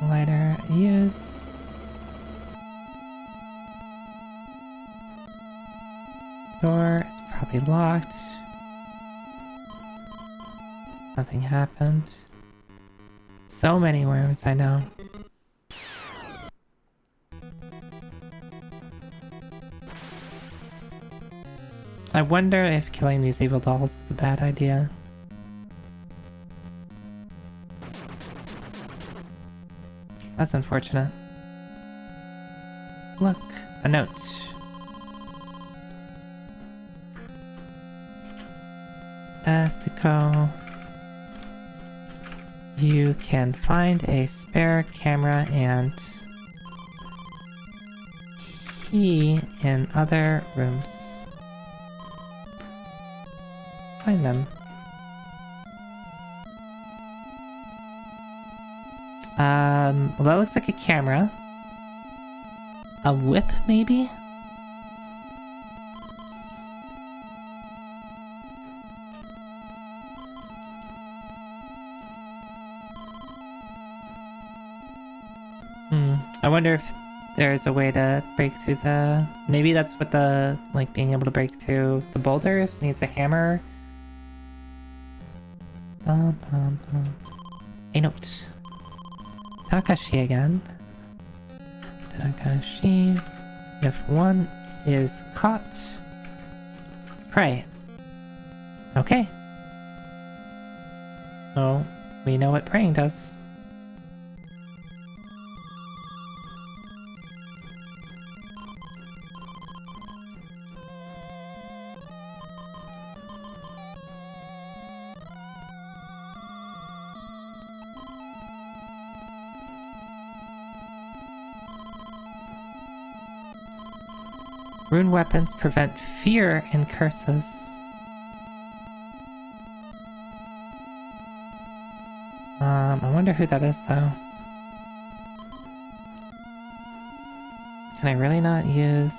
Lighter use. Door, it's probably locked. Nothing happened. So many worms, I know. I wonder if killing these evil dolls is a bad idea. That's unfortunate. Look, a note. Asuko, you can find a spare camera and key in other rooms. Find them. Well, that looks like a camera. A whip, maybe? I wonder if there's a way to break through the... Maybe that's what the, like, being able to break through the boulders needs a hammer. A note. Takashi again. Takashi. If one is caught, pray. Okay. So, we know what praying does. Rune weapons prevent fear and curses. I wonder who that is, though. Can I really not use...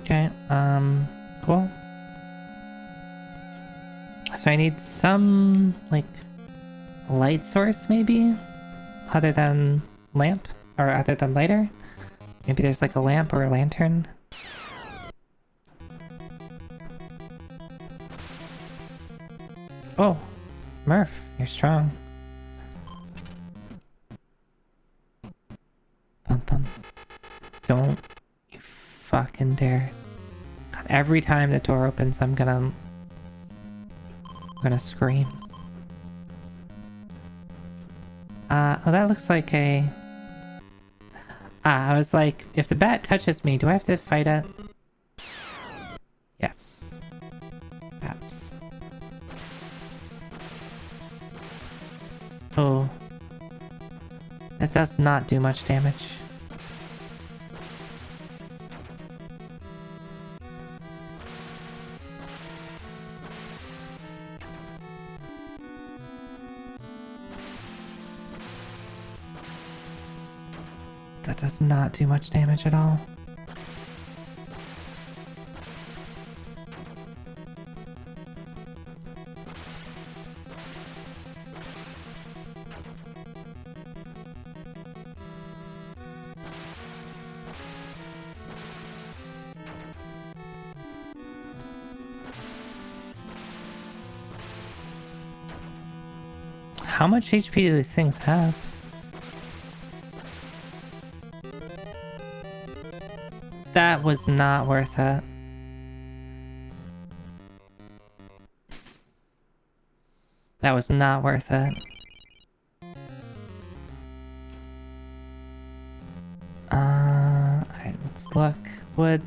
Okay, cool. So I need some, like, light source, maybe? Other than lamp? Or other than lighter? Maybe there's, like, a lamp or a lantern? Oh! Murph, you're strong. Bum bum. Don't you fucking dare. God, every time the door opens, I'm gonna scream. Oh, that looks like a... I was like, if the bat touches me, do I have to fight it? Yes. Bats. Oh. That does not do much damage. That does not do much damage at all. How much HP do these things have? That was not worth it. That was not worth it. Alright, let's look. Wood.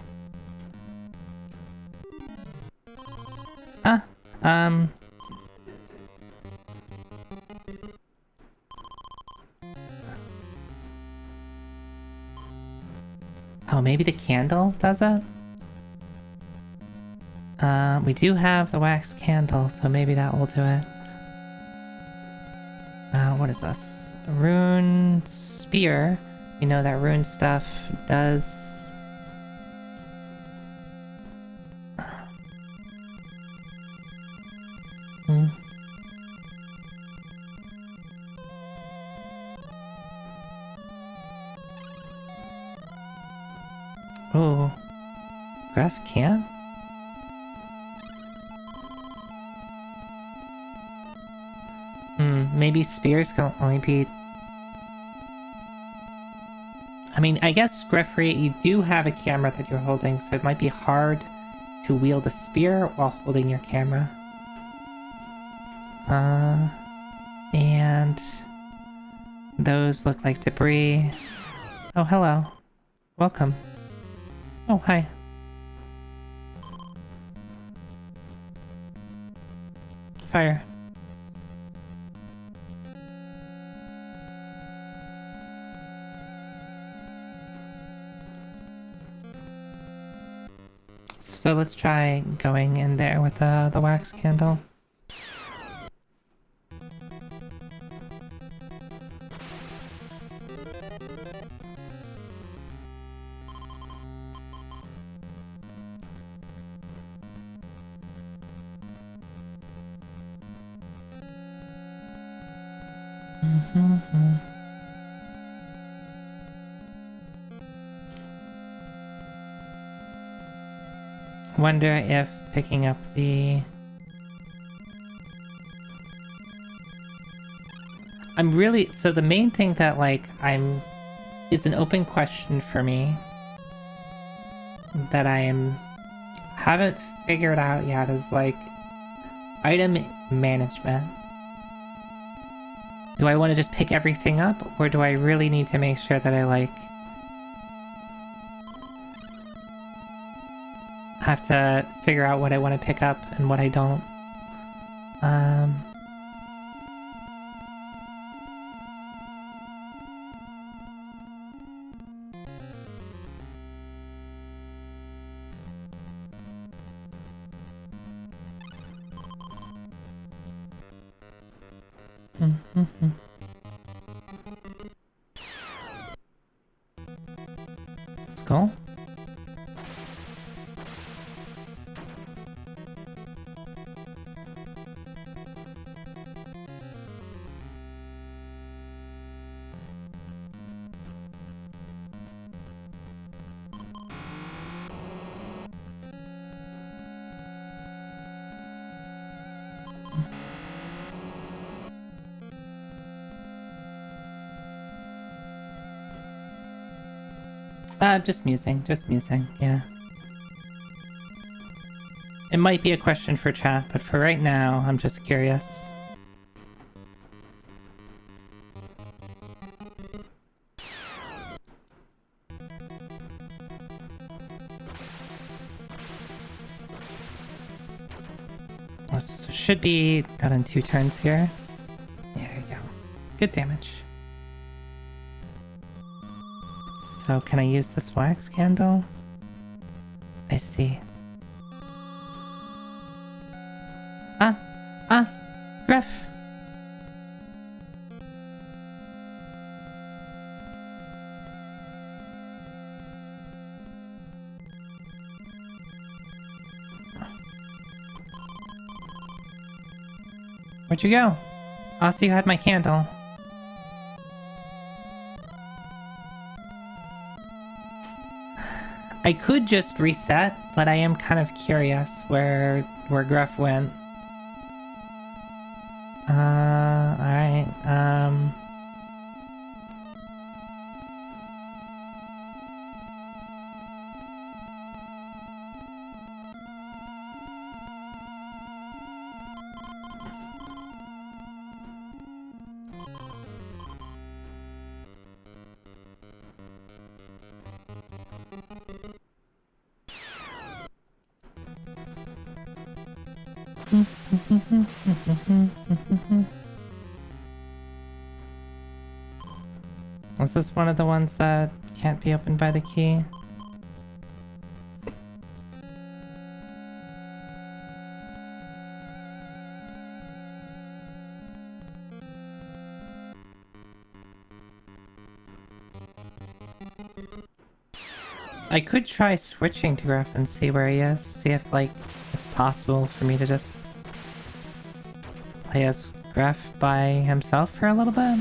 Oh, maybe the candle does it? We do have the wax candle, so maybe that will do it. What is this? Rune spear. We know that rune stuff does... Oh, Graph can't? Maybe spears can only be... I mean, I guess, Griffrey, you do have a camera that you're holding, so it might be hard to wield a spear while holding your camera. And... those look like debris. Oh, hello. Welcome. Oh, hi. Fire. So let's try going in there with the wax candle. Wonder if picking up the... I'm really... So the main thing that, like, is an open question for me that haven't figured out yet is, like, item management. Do I want to just pick everything up, or do I really need to make sure that I, like, have to figure out what I want to pick up and what I don't? Let's go. Just musing, yeah. It might be a question for chat, but for right now, I'm just curious. This should be done in 2 turns here. There you go. Good damage. So can I use this wax candle? I see. Griff! Where'd you go? Also, you had my candle. I could just reset, but I am kind of curious where Gruff went. Alright. Alright, is this one of the ones that can't be opened by the key? I could try switching to Griff and see where he is. See if, like, it's possible for me to just play as Griff by himself for a little bit.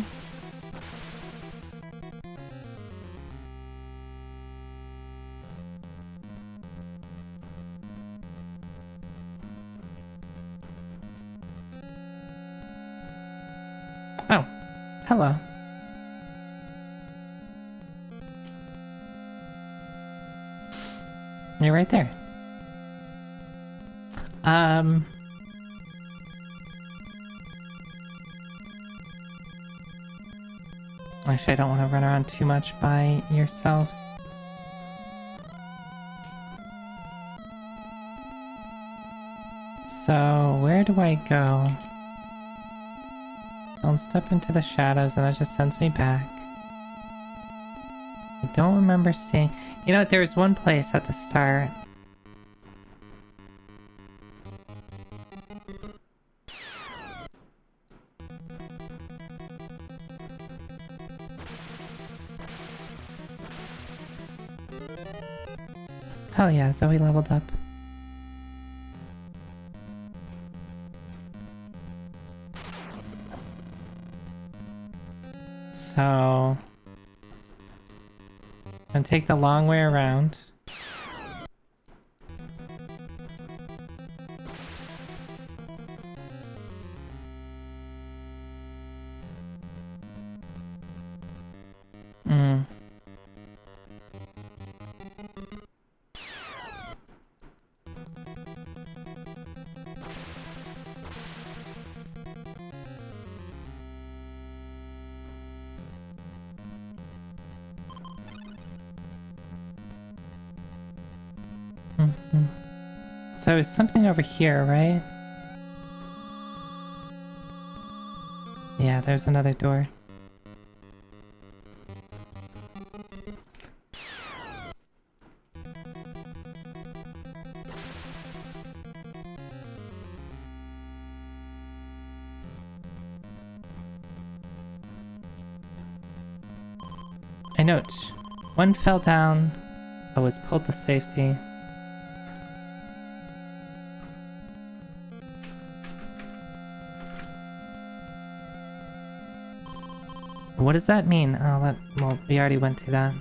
Oh, hello. You're right there. Actually, I don't want to run around too much by yourself. So, where do I go? I'll step into the shadows and that just sends me back. I don't remember seeing... You know what, there was one place at the start. Hell yeah, Zoe leveled up. So... I'm gonna take the long way around. So there's something over here, right? Yeah, there's another door. I note, one fell down, but was pulled to safety. What does that mean? Oh, well, we already went through that.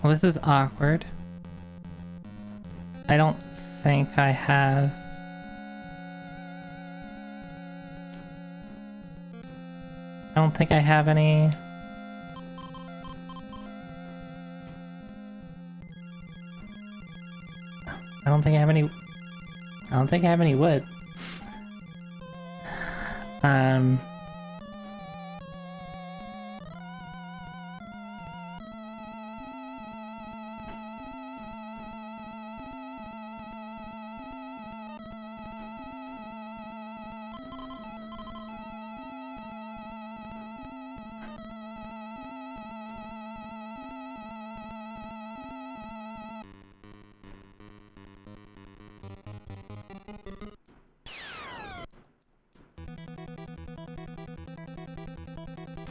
Well, this is awkward. I don't think I have... I don't think I have any... I don't think I have any... I don't think I have any wood.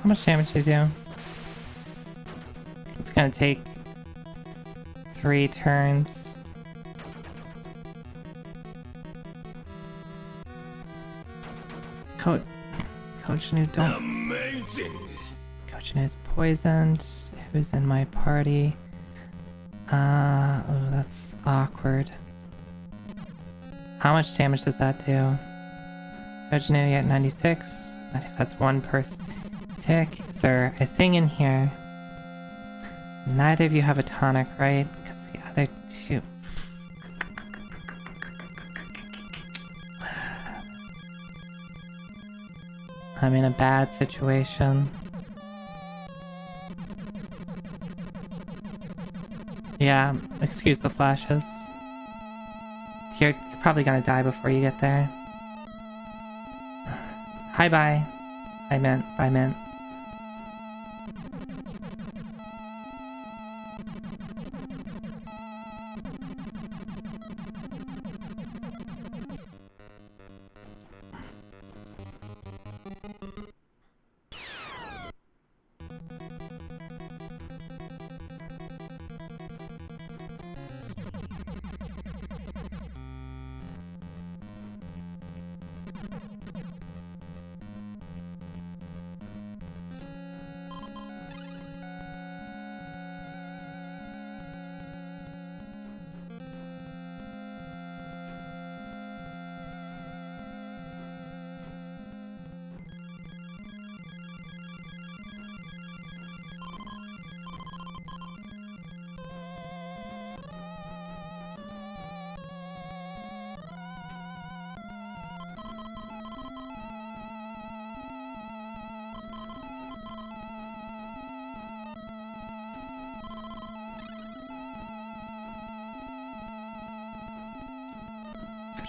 How much damage do you do? It's gonna take 3 turns. Coach New, don't. Amazing. Coach New's poisoned. Who's in my party? Oh, that's awkward. How much damage does that do? Coach New, you at 96. That's 1 per tick. Is there a thing in here? Neither of you have a tonic, right? Because the other 2... I'm in a bad situation. Yeah, excuse the flashes. You're probably gonna die before you get there. Hi, bye. I meant.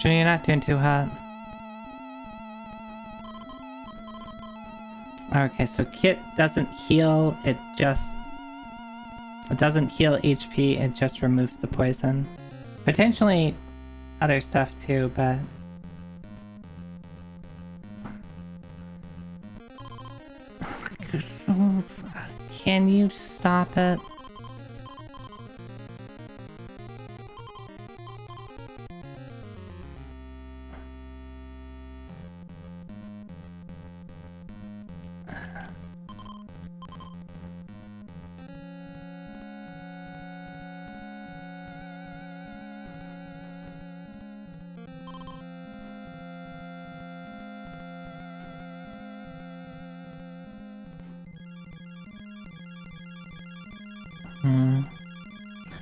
You're not doing too hot. Okay, so Kit doesn't heal, it doesn't heal HP, it just removes the poison. Potentially other stuff too, but... Can you stop it?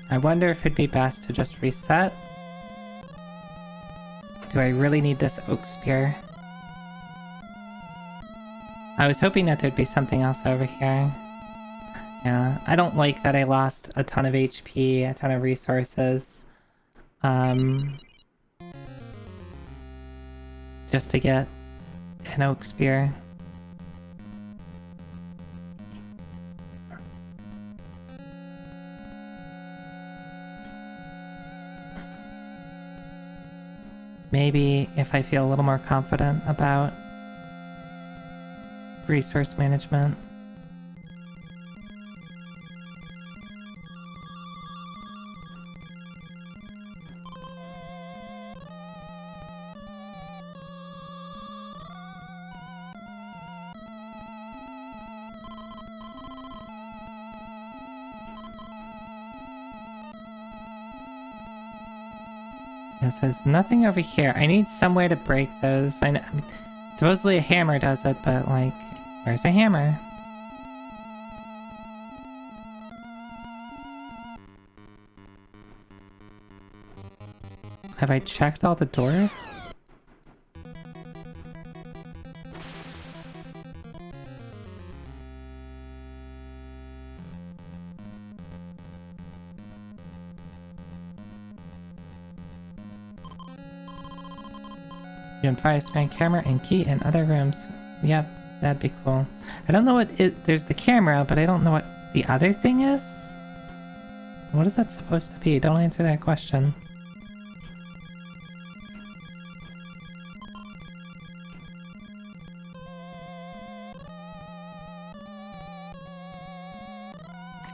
I wonder if it'd be best to just reset. Do I really need this oak spear? I was hoping that there'd be something else over here. Yeah, I don't like that I lost a ton of HP, a ton of resources. Just to get an oak spear. Maybe if I feel a little more confident about resource management. Yes, there's nothing over here. I need somewhere to break those. I mean, supposedly a hammer does it, but like, where's a hammer? Have I checked all the doors? Fire span camera and key in other rooms. Yep, that'd be cool. I don't know what it. There's the camera, but I don't know what the other thing is. What is that supposed to be? Don't answer that question.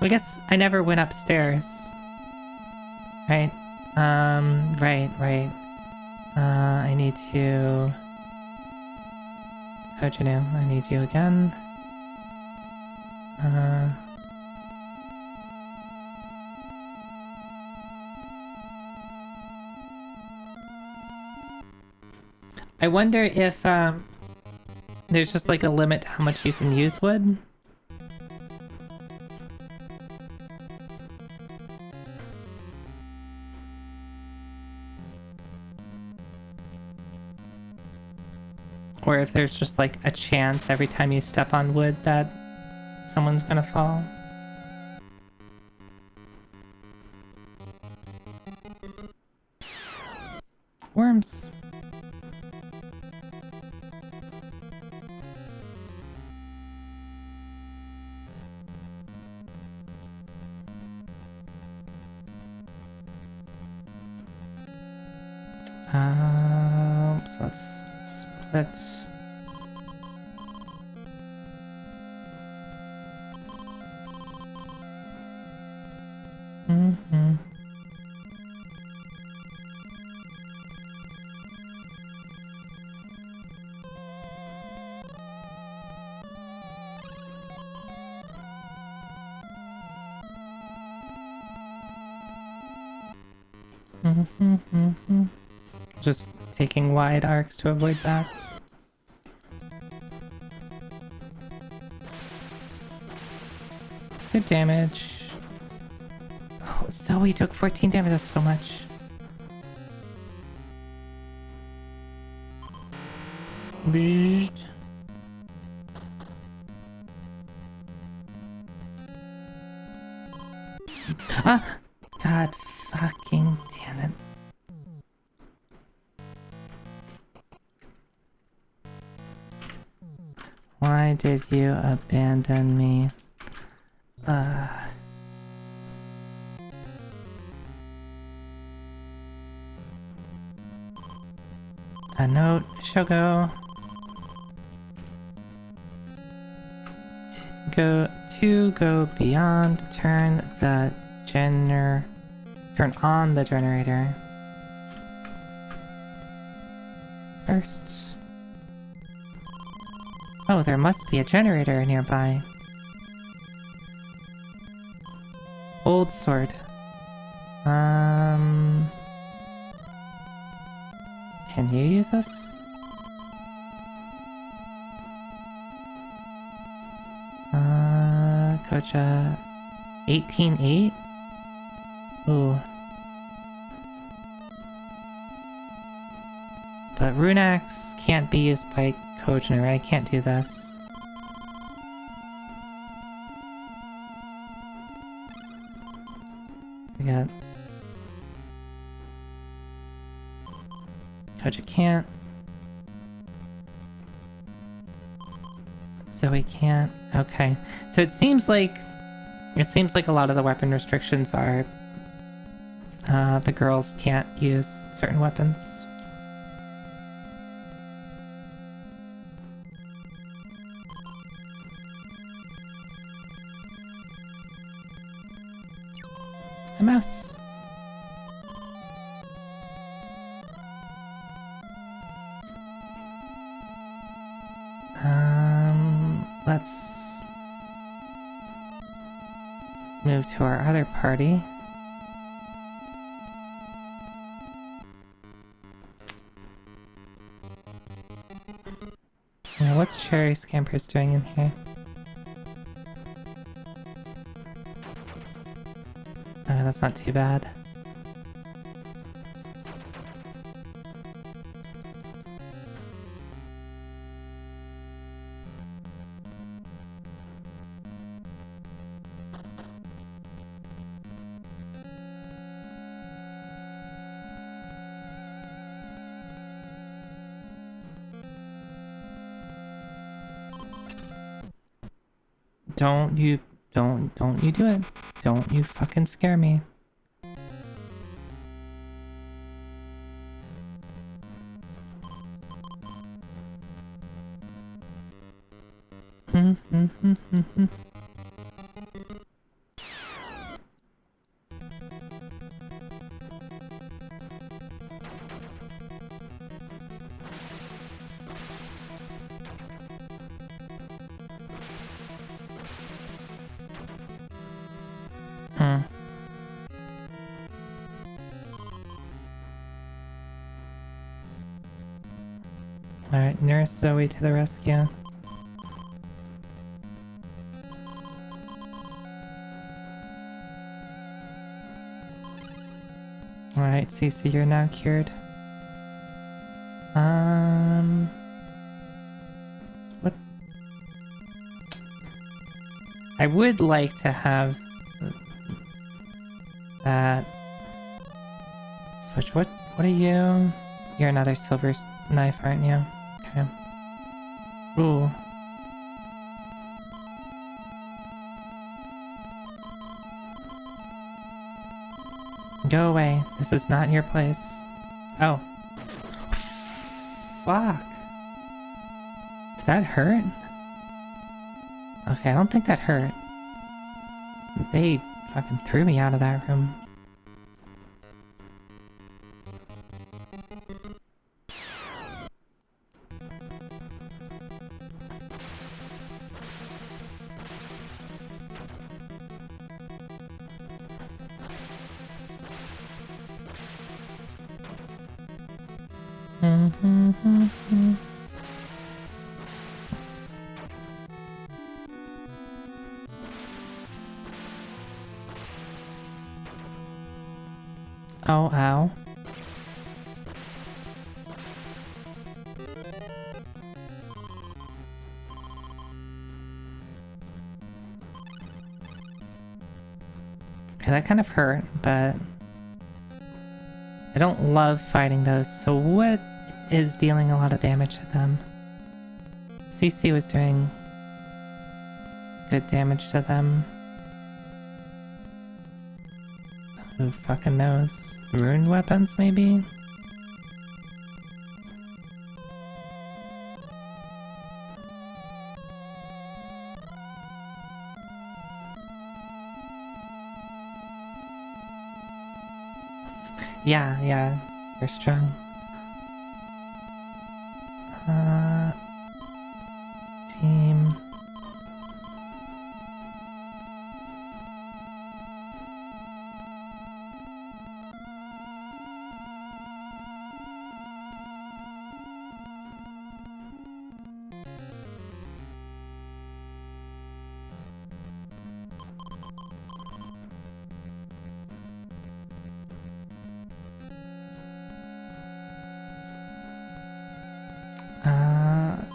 I guess I never went upstairs. Right? Right. I need to... Kojinu, I need you again. I wonder if, there's just like a limit to how much you can use wood. Or if there's just like a chance every time you step on wood that someone's gonna fall. Worms. So let's split. Just taking wide arcs to avoid bats. Good damage. Oh, Zoe took 14 damage, that's so much. Ah! God fucking damn it. Why did you abandon me? A note, Shogo. Go beyond, turn on the generator. First. Oh, there must be a generator nearby. Old sword. Can you use this? Koja 18-8? Ooh. But Runax can't be used by Kojner, right? I can't do this. We got... Koja can't. Zoe can't. Okay. So it seems like a lot of the weapon restrictions are the girls can't use certain weapons. A mouse. Let's move to our other party. Now, what's Cherry Scampers doing in here? Oh, that's not too bad. Don't you do it. Don't you fucking scare me. Hmm. Alright, Nurse Zoe to the rescue. Alright, Cece, you're now cured. What? I would like to have that switch. What are you? You're another silver knife, aren't you? Okay. Ooh. Go away. This is not your place. Oh. Fuck. Did that hurt? Okay, I don't think that hurt. They fucking threw me out of that room. Oh, ow. Okay, that kind of hurt, but I don't love fighting those, so what is dealing a lot of damage to them? CC was doing good damage to them. Who fucking knows? Rune weapons, maybe? Yeah, they're strong. Team.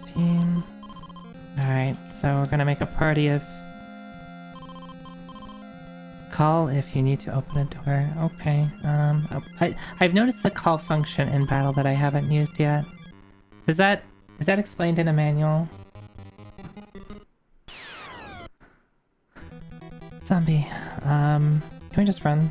Team. Alright, so we're gonna make a party of... Call if you need to open a door. Okay, I've noticed the call function in battle that I haven't used yet. Is that explained in a manual? Zombie. Can we just run?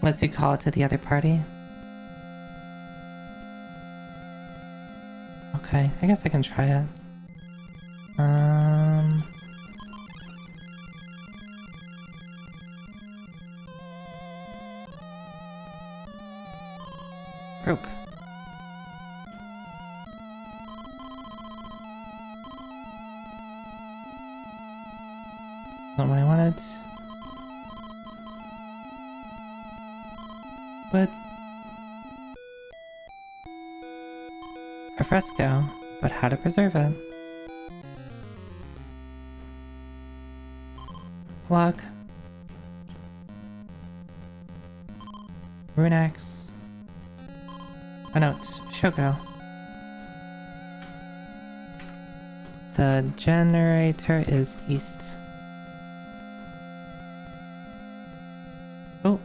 Let's you call it to the other party. Okay, I guess I can try it. Rope. Not what I wanted. What? A fresco, but how to preserve it? Lock. Rune axe. Oh no, it's Shoko. The generator is east. Oh.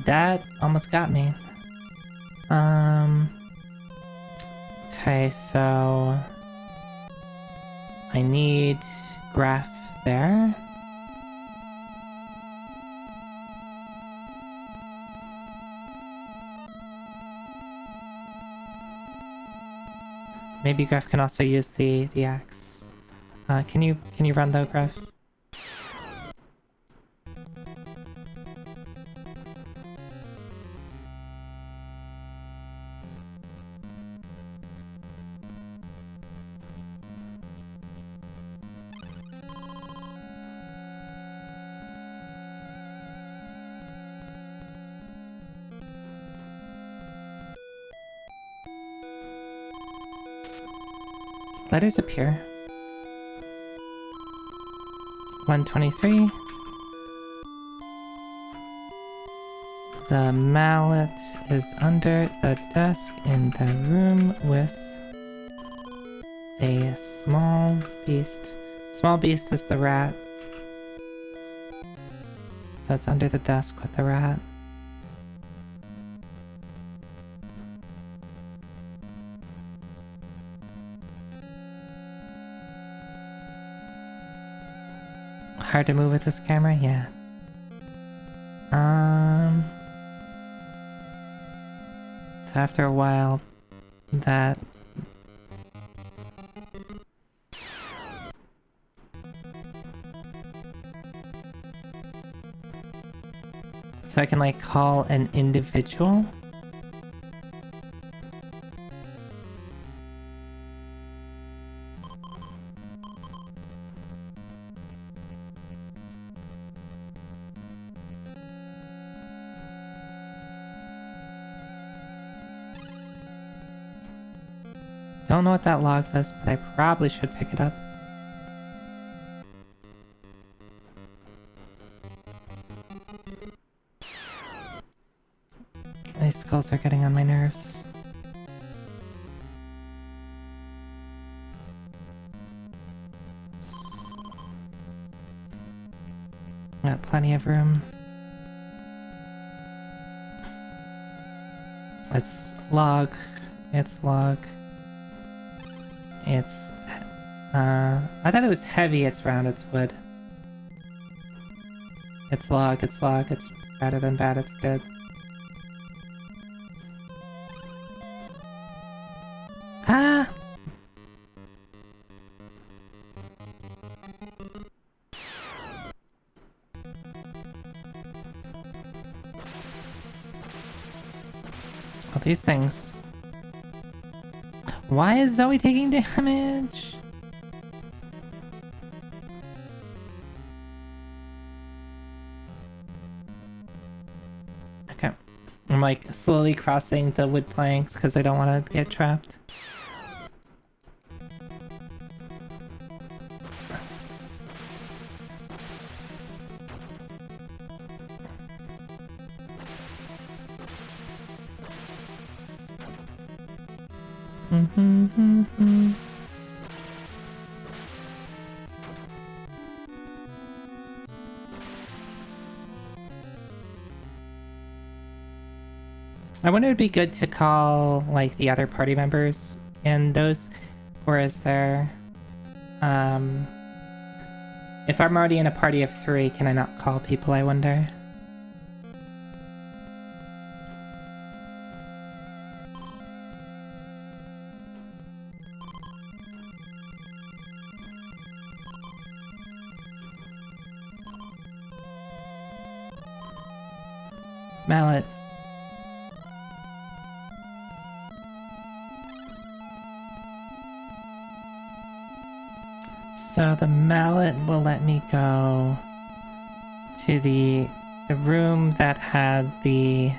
That almost got me. Okay, so... I need graph there. Maybe Graph can also use the axe. Can you run though, Griff? Letters appear. 123. The mallet is under the desk in the room with a small beast. Small beast is the rat. So it's under the desk with the rat. Hard to move with this camera? Yeah. So after a while, that... So I can like call an individual? Don't know what that log does, but I probably should pick it up. These skulls are getting on my nerves. Got plenty of room. It's log. It's log. It's, I thought it was heavy, it's round, it's wood. It's log, it's better than bad, it's good. Ah! Oh, these things. Why is Zoe taking damage? Okay. I'm like slowly crossing the wood planks because I don't want to get trapped. I wonder if it'd be good to call like the other party members in those, or is there if I'm already in a party of 3, can I not call people, I wonder? Mallet. So the mallet will let me go to the room that had the...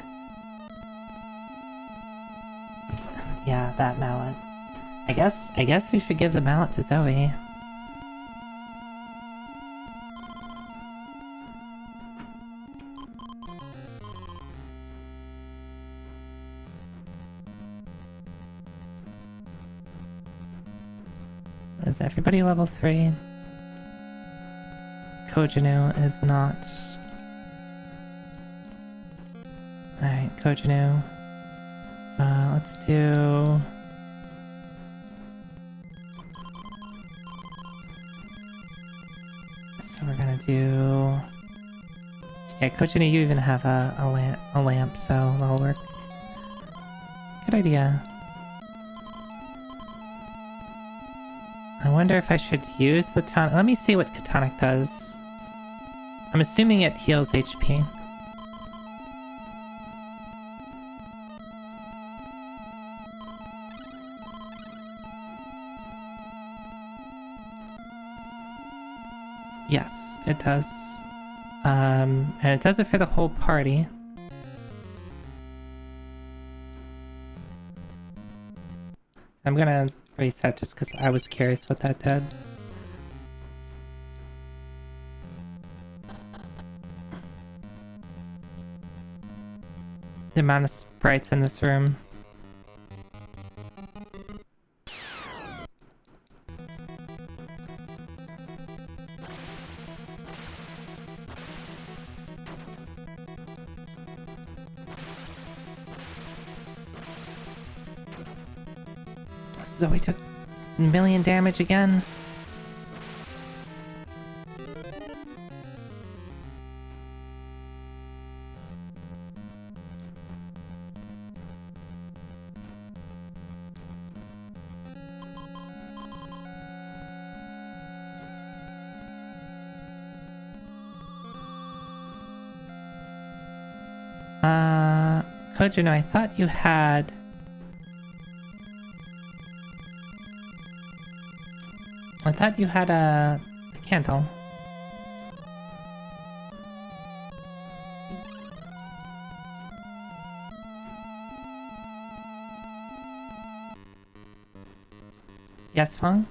Yeah, that mallet. I guess we should give the mallet to Zoe. Is everybody level 3? Kojinu is not. Alright, Kojinu. Let's do... So we're gonna do... Yeah, Kojinu, you even have a lamp, so that'll work. Good idea. I wonder if I should use the tonic. Let me see what tonic does. I'm assuming it heals HP. Yes, it does. And it does it for the whole party. I'm gonna reset just because I was curious what that did. The amount of sprites in this room. Zoe took a million damage again. Kojino, I thought you had... I thought you had a candle. Yes, Fong?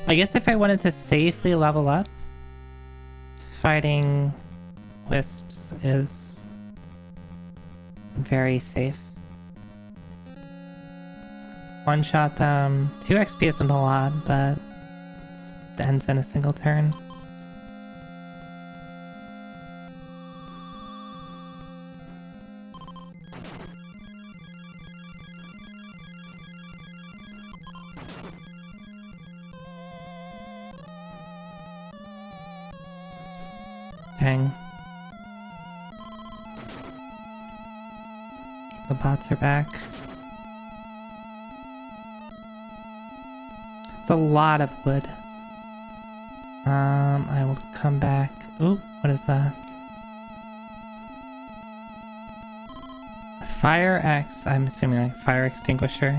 I guess if I wanted to safely level up, fighting wisps is very safe. One shot them. 2 XP isn't a lot, but it ends in a single turn. Dang. The bots are back. It's a lot of wood. I will come back. Ooh, what is that? Fire X, I'm assuming like fire extinguisher.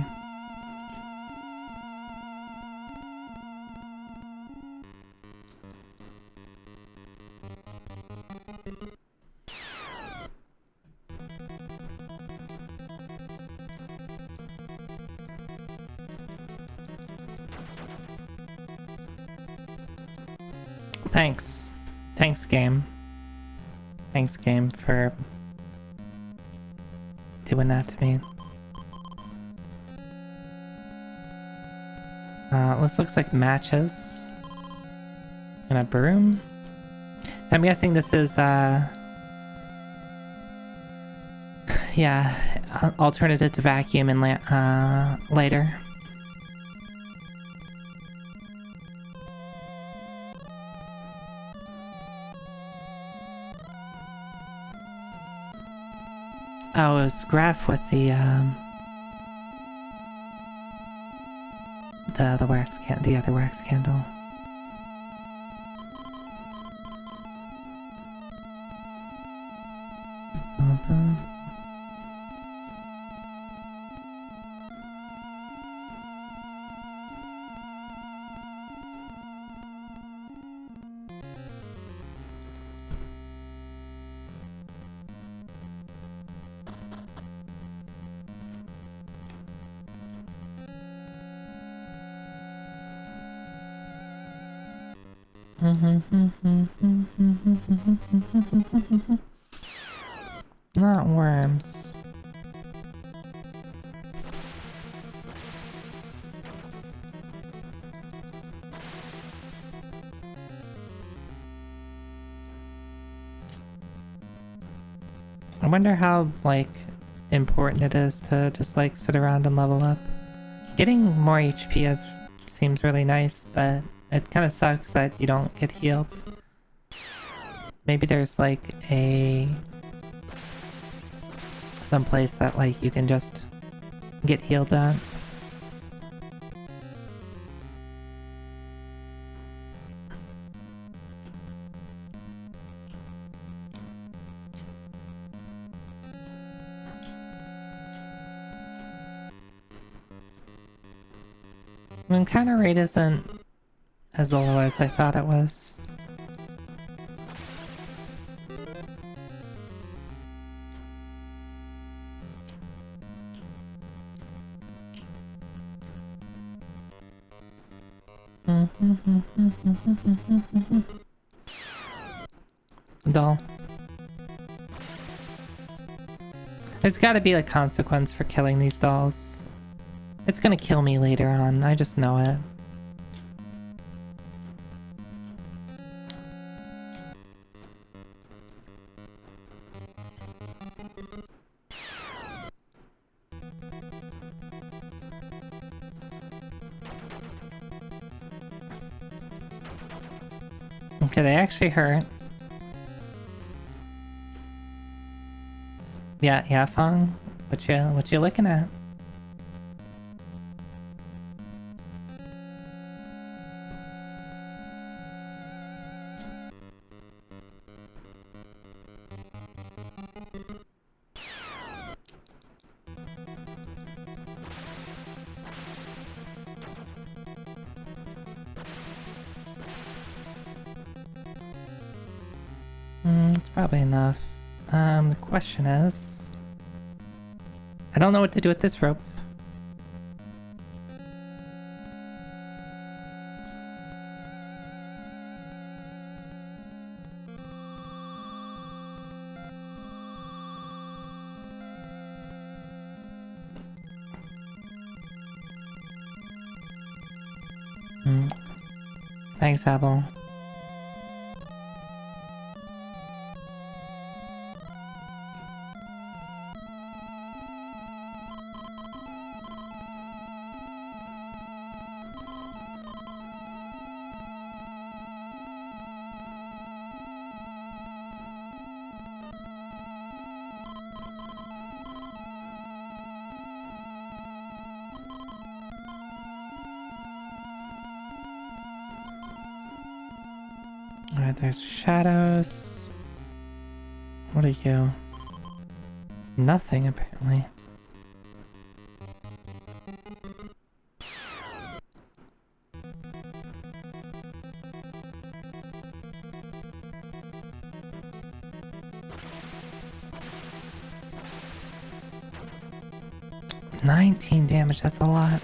Thanks. Thanks, game. Thanks, game, for doing that to me. This looks like matches. And a broom. So I'm guessing this is, yeah, alternative to vacuum and later. Oh, it was graph with the wax can, the other wax candle. Not worms. I wonder how, like, important it is to just, like, sit around and level up. Getting more HP seems really nice, but it kind of sucks that you don't get healed. Maybe there's, like, a someplace that like you can just get healed at. Encounter rate isn't as low as I thought it was. Doll. There's gotta be a consequence for killing these dolls. It's gonna kill me later on, I just know it. Okay, they actually hurt. Yeah, Fong. What you looking at? It's probably enough. The question is... I don't know what to do with this rope. Thanks, Apple. Alright, there's shadows. What are you? Nothing, apparently. $19 damage, that's a lot.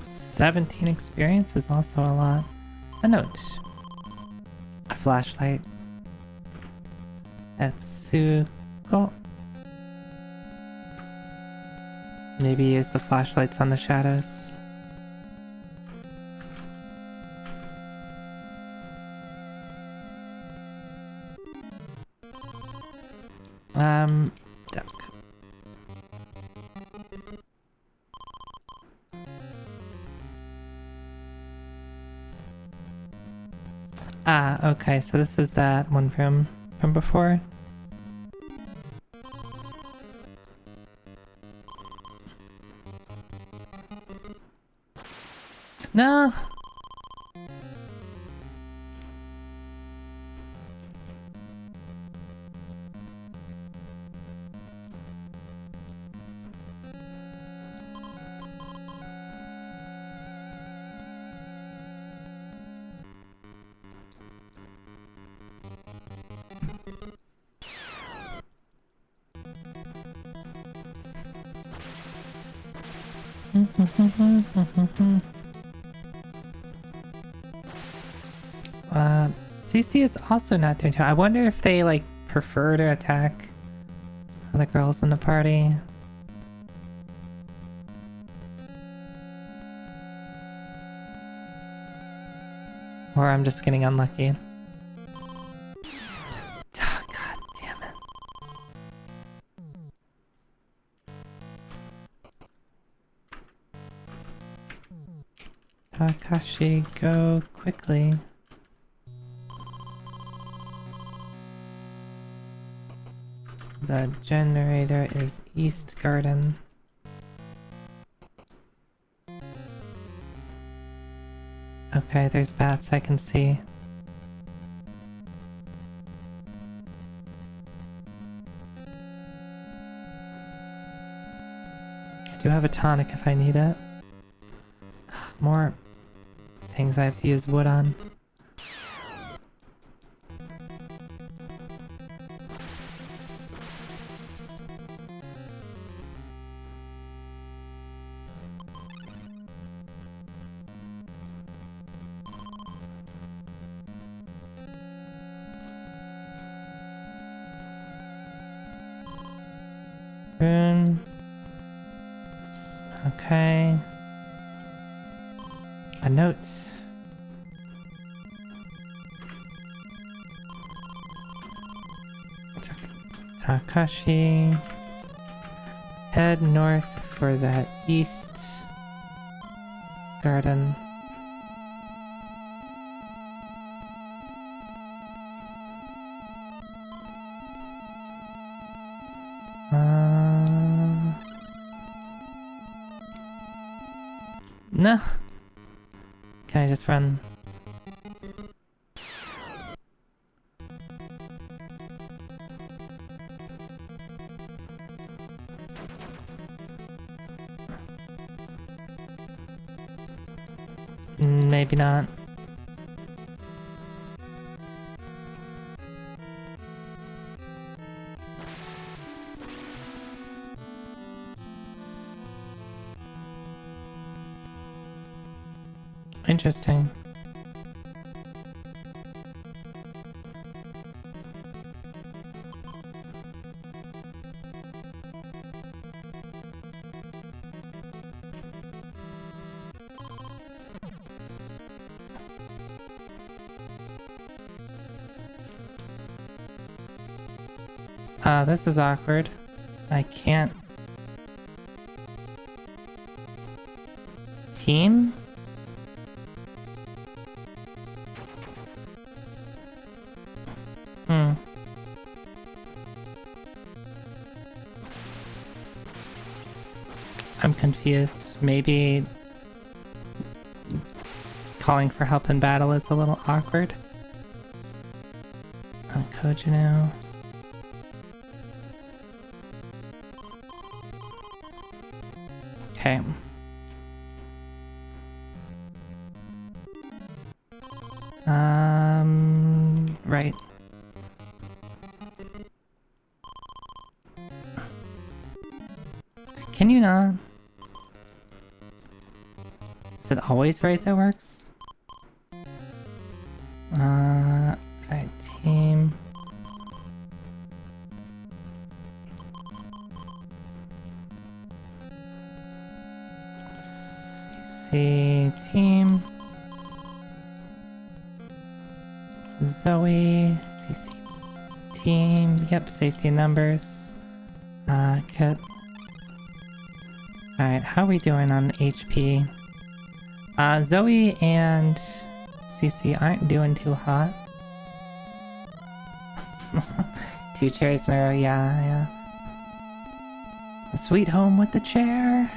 $17 experience is also a lot. A note. A flashlight. Atsuko. Maybe use the flashlights on the shadows. Duck. Ah, okay, so this is that one from before. No. CC is also not doing too. I wonder if they like prefer to attack the girls in the party. Or I'm just getting unlucky. Oh, God damn it. Takashi, go quickly. The generator is East Garden. Okay, there's bats I can see. I do have a tonic if I need it. More things I have to use wood on. Rune. Okay. A note. Takashi. Head north for that East Garden. No. Can I just run? Maybe not. Interesting. This is awkward. I can't... Team? I'm confused. Maybe calling for help in battle is a little awkward. Kojino. Okay. Right. Can you not? Is it always right that works? Right, team. CC team. Zoe, CC team. Yep, safety numbers. Kit. Alright, how are we doing on HP? Zoe and CC aren't doing too hot. 2 chairs in a row, yeah. A sweet home with the chair.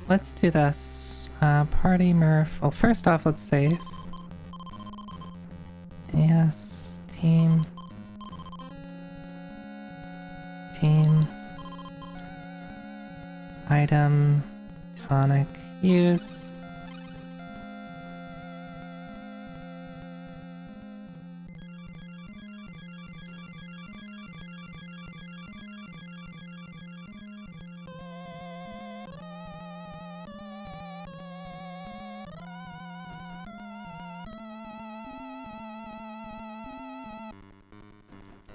Let's do this. Party Murph. Well, first off, let's save. Yes, team. Team. Item. Tonic. Use.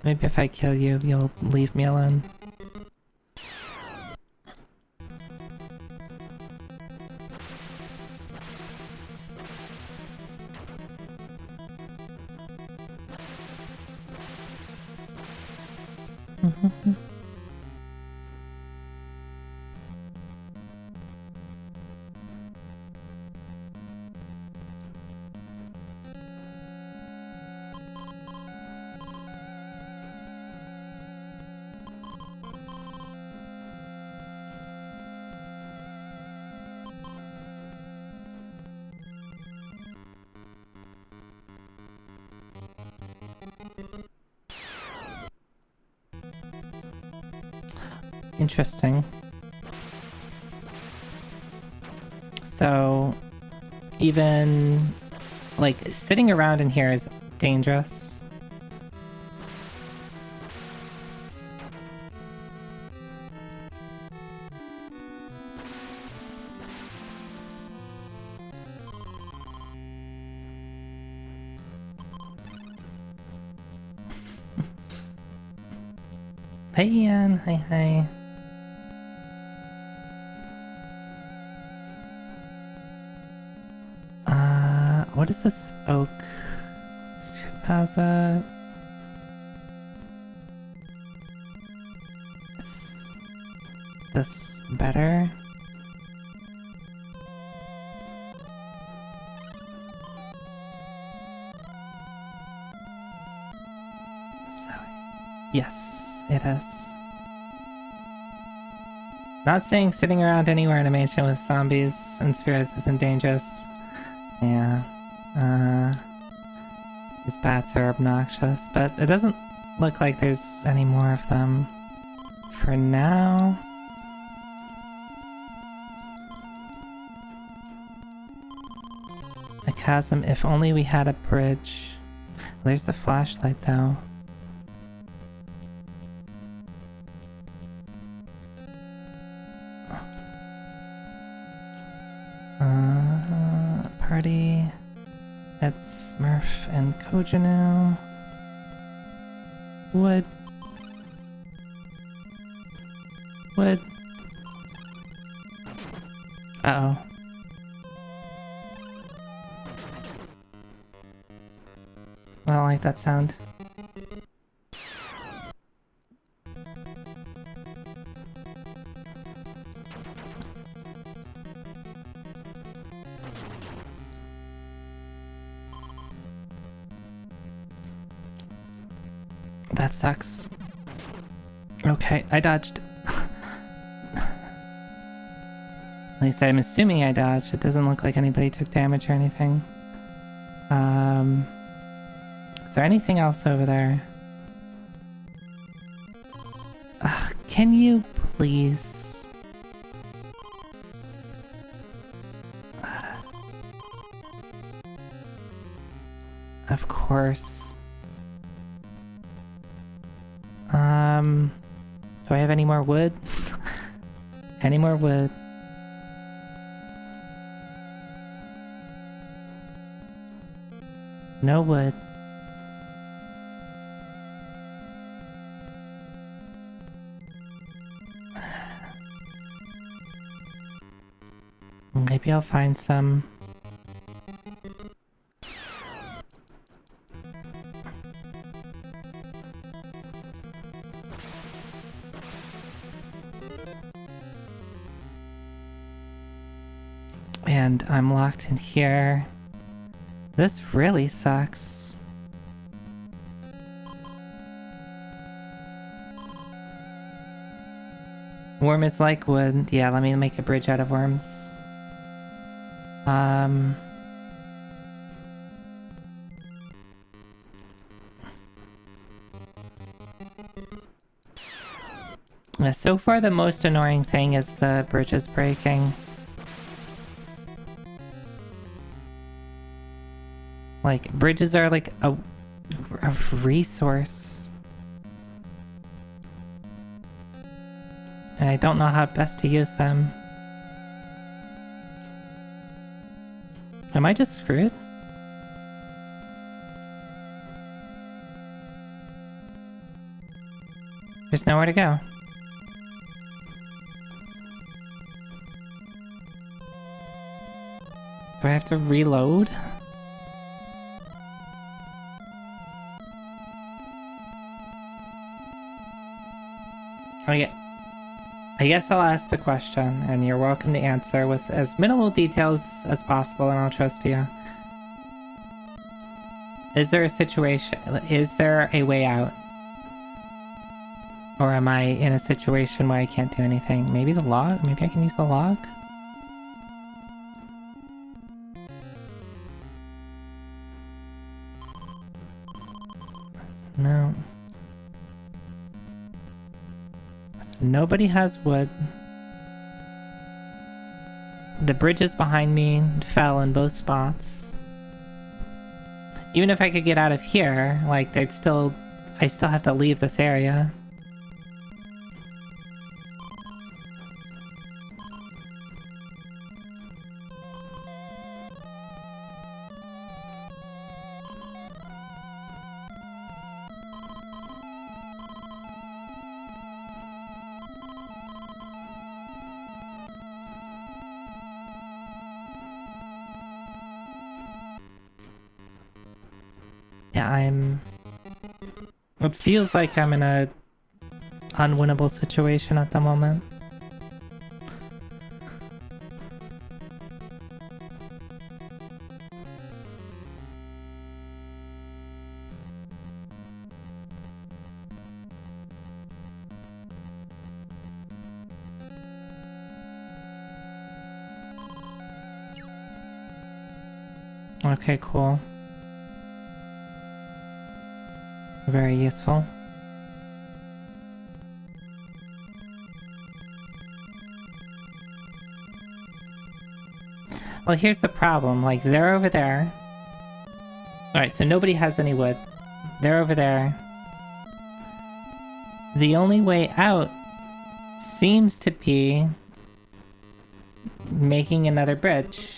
Maybe if I kill you, you'll leave me alone. Interesting. So, even, like, sitting around in here is dangerous. Hey Ian, hi. What is this oak? Chupaza? Is this better? So, yes, it is. Not saying sitting around anywhere in a mansion with zombies and spirits isn't dangerous. Yeah. These bats are obnoxious, but it doesn't look like there's any more of them for now. A chasm, if only we had a bridge. There's the flashlight though. Party. It's Smurf and Kojanu. Wood. Uh-oh. I don't like that sound. That sucks. Okay, I dodged. At least I'm assuming I dodged. It doesn't look like anybody took damage or anything. Is there anything else over there? Can you please? Of course. Do I have any more wood? Any more wood? No wood. Maybe I'll find some. And I'm locked in here. This really sucks. Worm is like wood. Yeah, let me make a bridge out of worms. Yeah, so far the most annoying thing is the bridges breaking. Like, bridges are like a resource. And I don't know how best to use them. Am I just screwed? There's nowhere to go. Do I have to reload? Okay. I guess I'll ask the question, and you're welcome to answer with as minimal details as possible, and I'll trust you. Is there a situation? Is there a way out? Or am I in a situation where I can't do anything? Maybe the log? Maybe I can use the log? No. Nobody has wood. The bridges behind me fell in both spots. Even if I could get out of here, like, I still have to leave this area. Yeah, it feels like I'm in a unwinnable situation at the moment. Okay, cool. Very useful. Well, here's the problem. Like, they're over there. Alright, so nobody has any wood. They're over there. The only way out seems to be making another bridge.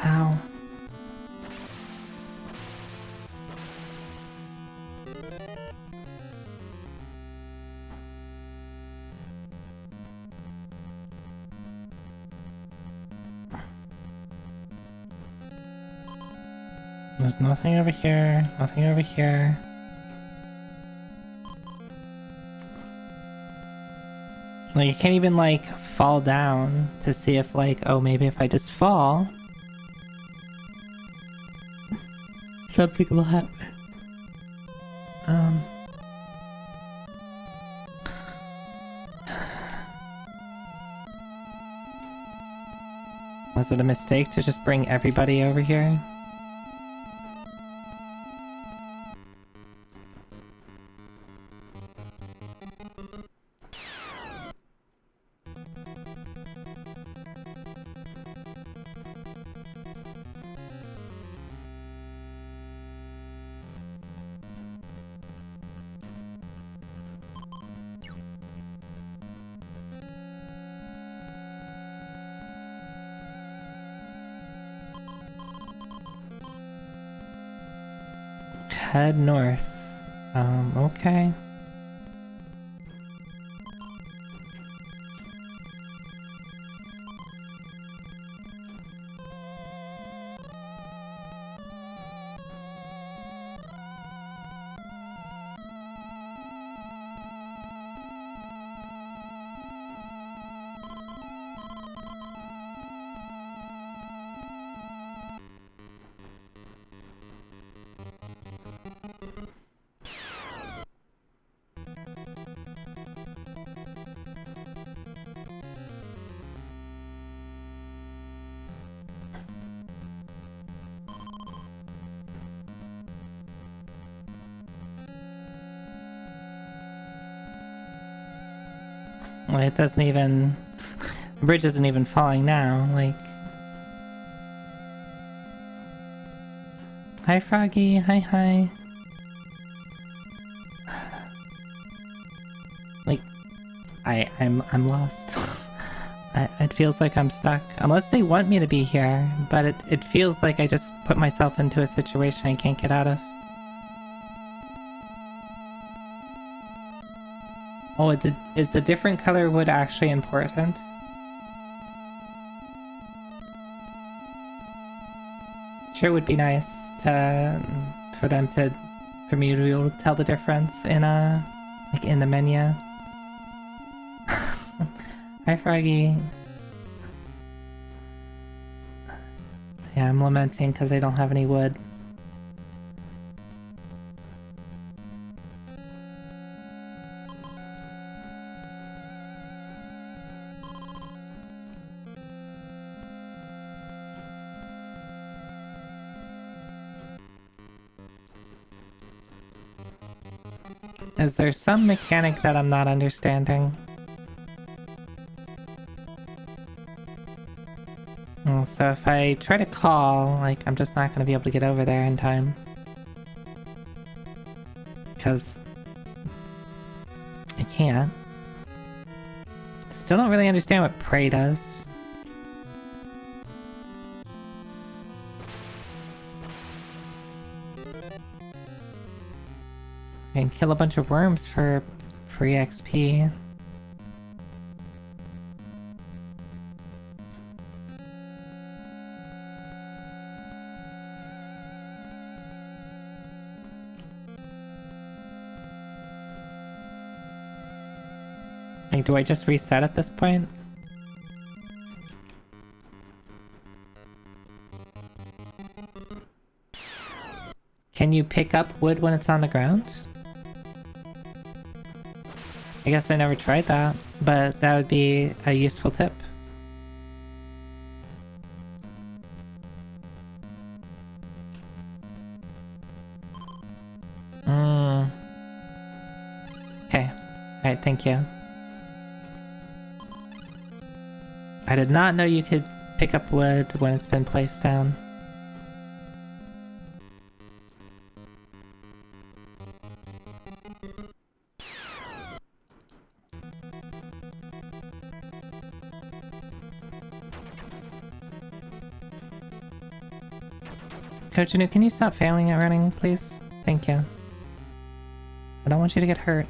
Ow. There's nothing over here, nothing over here. Like, you can't even, like, fall down to see if, like, oh, maybe if I just fall, something will happen. Was it a mistake to just bring everybody over here? Head north. Okay. Well, it doesn't even... The bridge isn't even falling now, like... Hi, Froggy. Hi, hi. Like, I'm lost. It feels like I'm stuck. Unless they want me to be here, but it feels like I just put myself into a situation I can't get out of. Oh, is the different color wood actually important? Sure would be nice for me to be able to tell the difference in like in the menu. Hi Froggy. Yeah, I'm lamenting because I don't have any wood. Is there some mechanic that I'm not understanding? Well, so if I try to call, like, I'm just not gonna be able to get over there in time. Because I can't. Still don't really understand what pray does. I can kill a bunch of worms for free XP. Like, do I just reset at this point? Can you pick up wood when it's on the ground? I guess I never tried that, but that would be a useful tip. Okay. Alright, thank you. I did not know you could pick up wood when it's been placed down. Coach Anu, can you stop failing at running, please? Thank you. I don't want you to get hurt.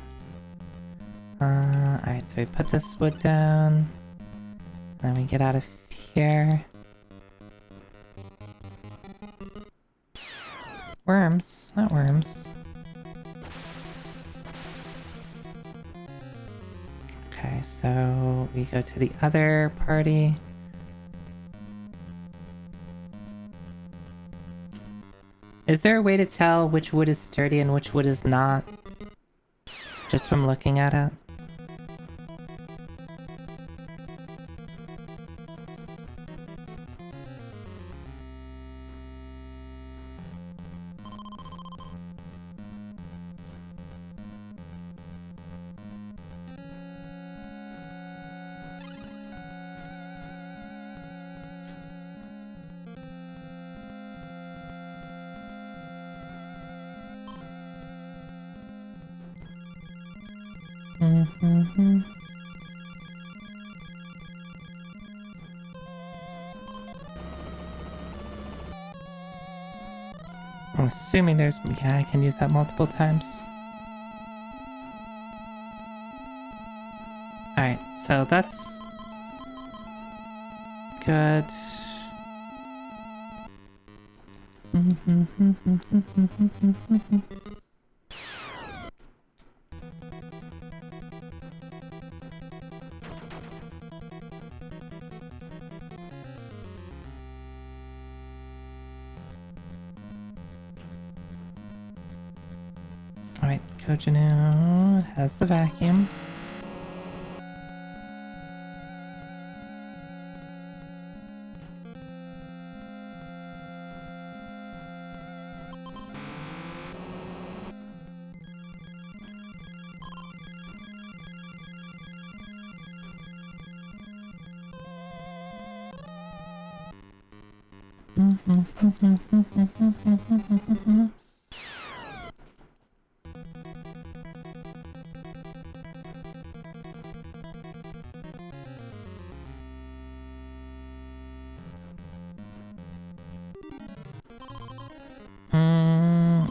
Alright, so we put this wood down. Then we get out of here. Worms, not worms. Okay, so we go to the other party. Is there a way to tell which wood is sturdy and which wood is not? Just from looking at it? I'm assuming there's... yeah, I can use that multiple times. Alright, so that's... good. Alright, Kojinu has the vacuum.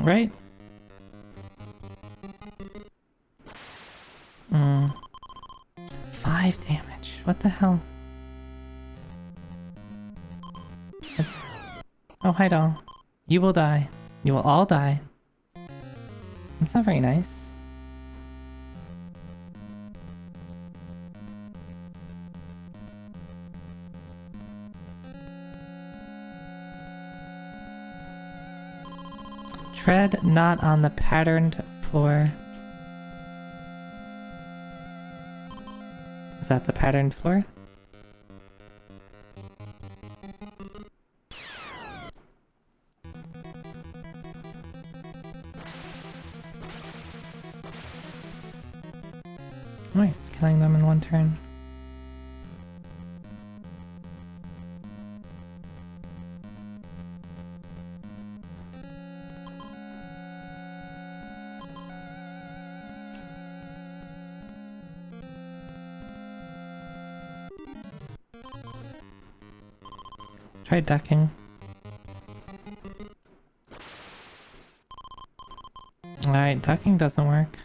Right? what the hell? Oh, hi doll. You will die. You will all die. That's not very nice. Tread not on the patterned floor. Is that the patterned floor? Nice, killing them in one turn. Try ducking. Alright, ducking doesn't work.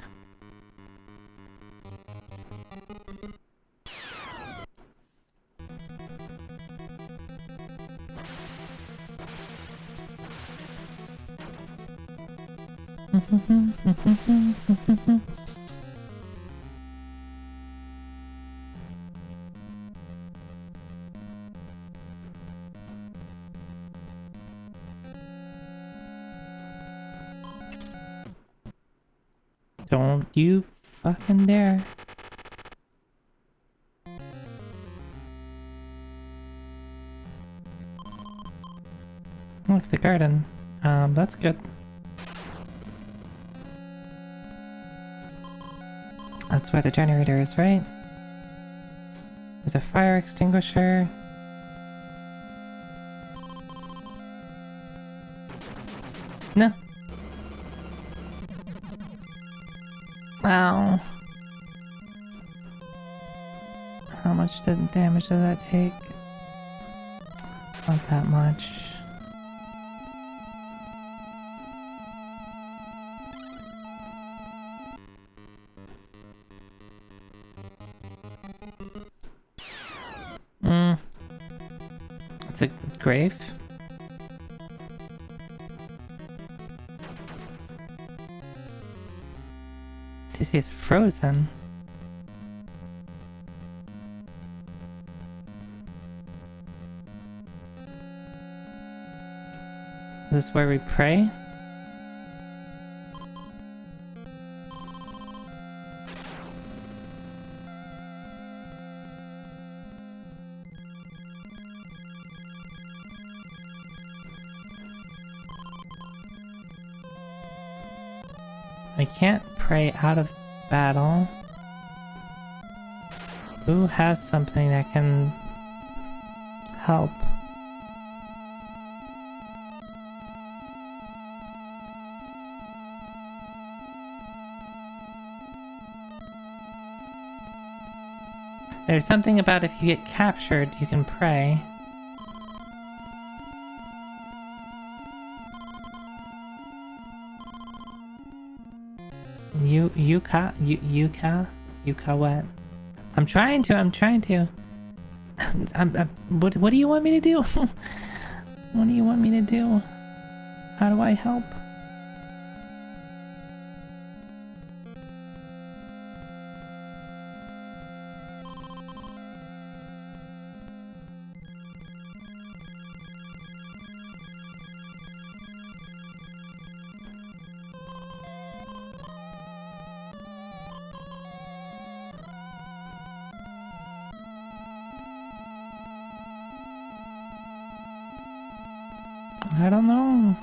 Don't you fucking dare. Look, the garden. That's good. That's where the generator is, right? There's a fire extinguisher. No. Ow. How much damage did that take? Not that much. It's a grave. CC is frozen. Is this where we pray? I can't pray out of battle. Who has something that can help? There's something about if you get captured, you can pray. Yuka what? I'm trying to. What do you want me to do? What do you want me to do? How do I help? I don't know.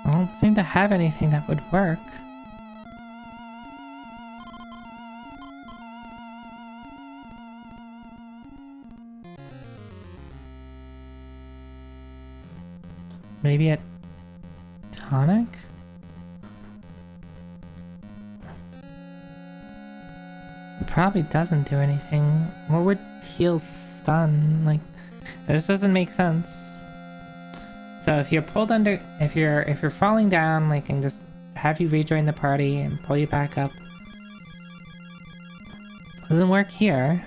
I don't seem to have anything that would work. Maybe a tonic? It probably doesn't do anything. What would heal stun? Like, it just doesn't make sense. So if you're pulled under, if you're falling down, like, and just have you rejoin the party and pull you back up. Doesn't work here.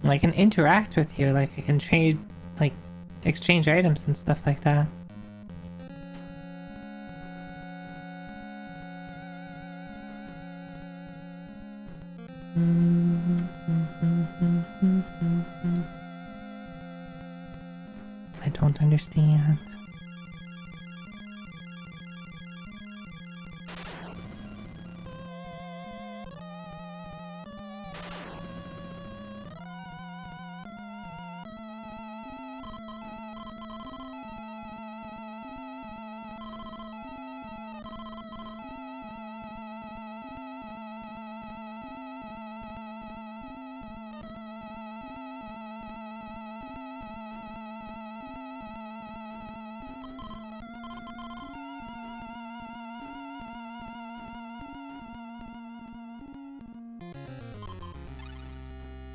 I can interact with you, like I can trade, like, exchange items and stuff like that. I don't understand.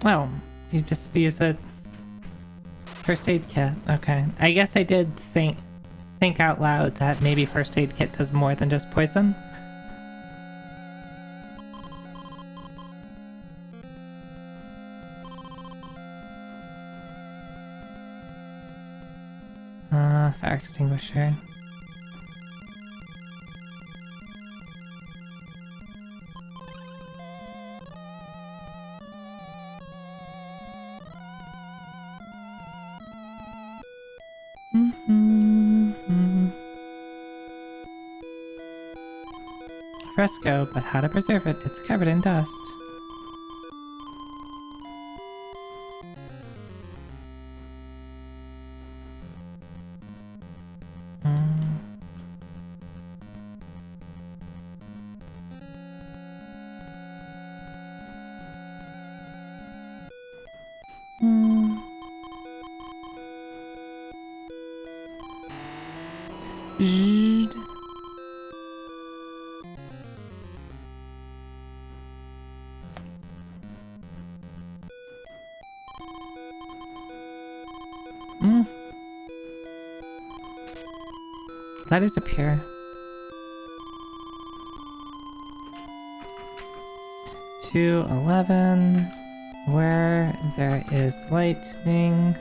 Oh, you just use a first aid kit. Okay. I guess I did think out loud that maybe first aid kit does more than just poison. Fire extinguisher. Fresco, but how to preserve it? It's covered in dust. Letters appear. 211. Where there is lightning.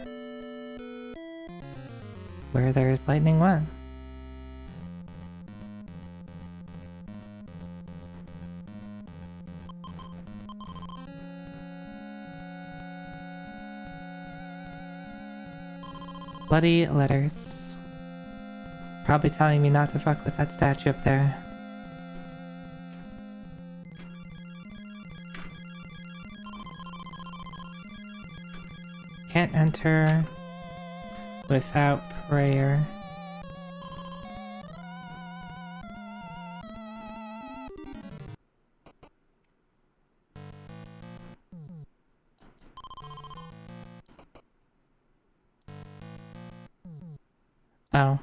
Where there is lightning, what? Bloody letters. Probably telling me not to fuck with that statue up there. Can't enter without prayer. Oh.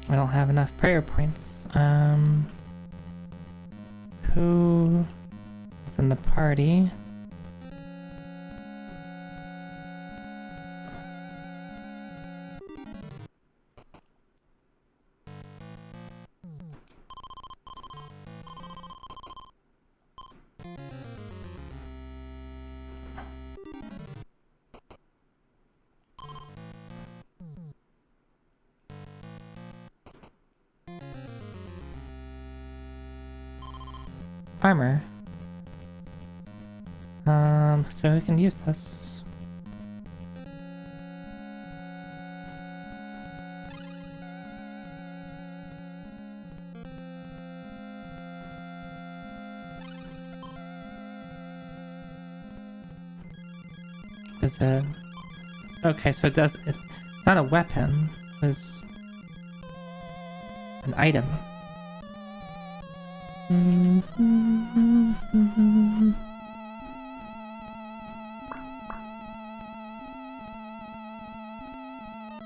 I don't have enough prayer points. Who is in the party? Armor. So who can use this? Is it? Okay, so it's not a weapon. It's an item.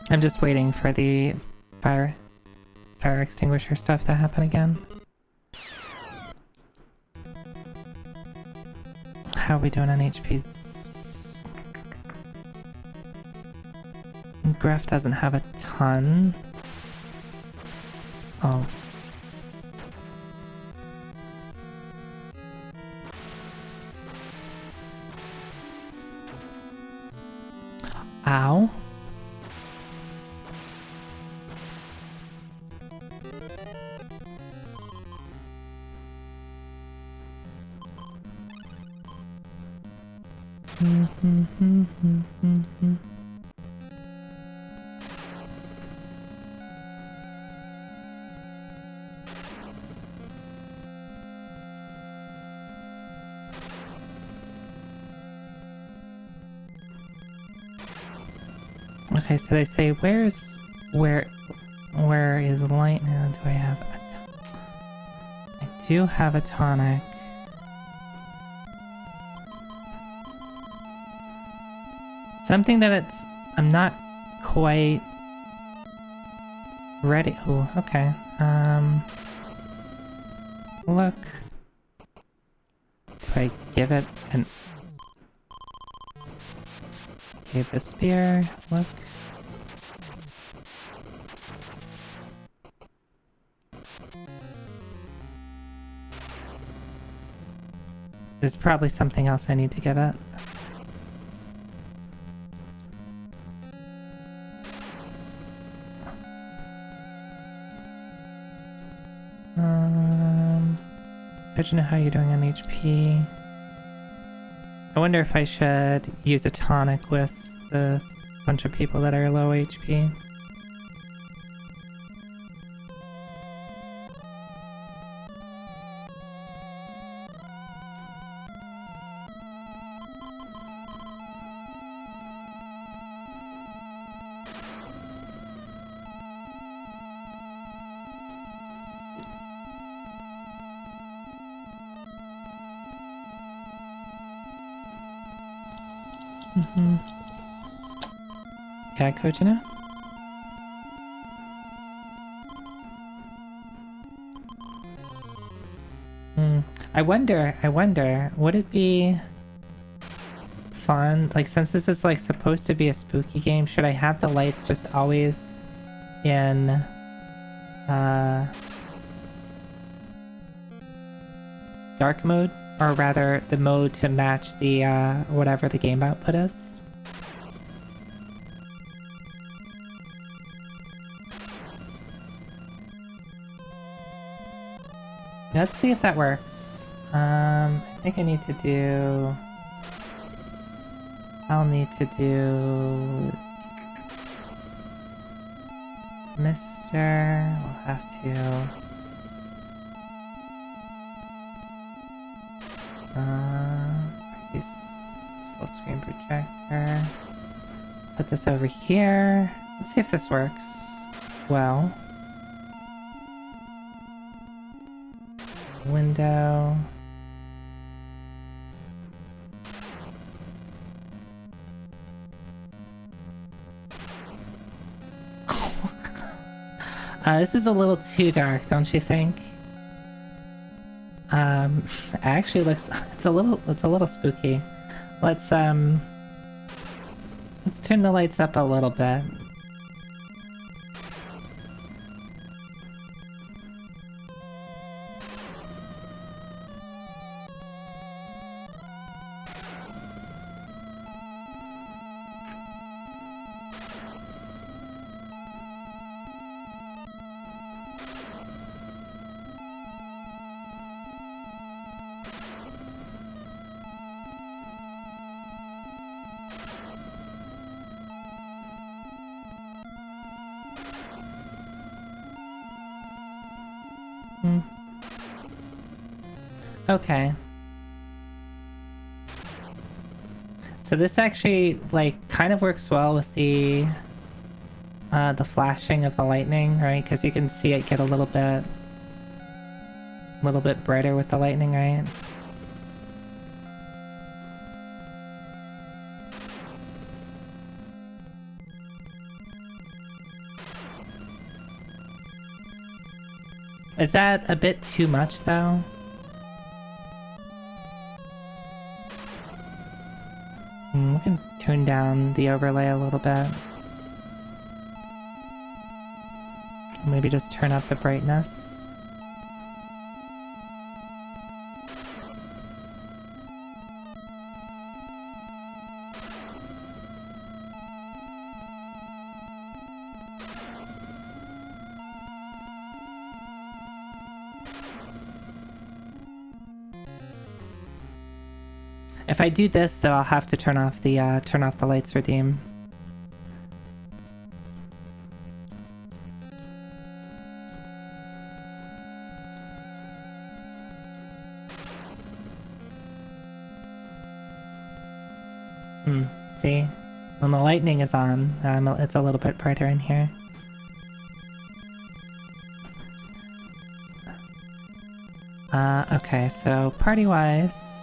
I'm just waiting for the fire extinguisher stuff to happen again. How are we doing on HPs? Graph doesn't have a ton. Oh. Ow. Okay, so they say where is light now? Do I have I do have a tonic. Something that I'm not quite ready. Oh, okay. Look. If I give it an the spear, look. There's probably something else I need to give it. I don't know how you're doing on HP. I wonder if I should use a tonic with the bunch of people that are low HP. Yeah, Kojina? I wonder, would it be fun, like, since this is like supposed to be a spooky game, should I have the lights just always in dark mode? Or rather, the mode to match the whatever the game output is? Let's see if that works. I think I need to do... I'll need to do... Mr. We'll have to... use full screen projector. Put this over here. Let's see if this works well. Window. This is a little too dark, don't you think? Actually looks it's a little spooky. Let's turn the lights up a little bit. Okay. So this actually, like, kind of works well with the flashing of the lightning, right? Because you can see it get a little bit brighter with the lightning, right? Is that a bit too much, though? We can tune down the overlay a little bit. Maybe just turn up the brightness. If I do this, though, I'll have to turn off the lights redeem. See? When the lightning is on, it's a little bit brighter in here. Okay, so party-wise...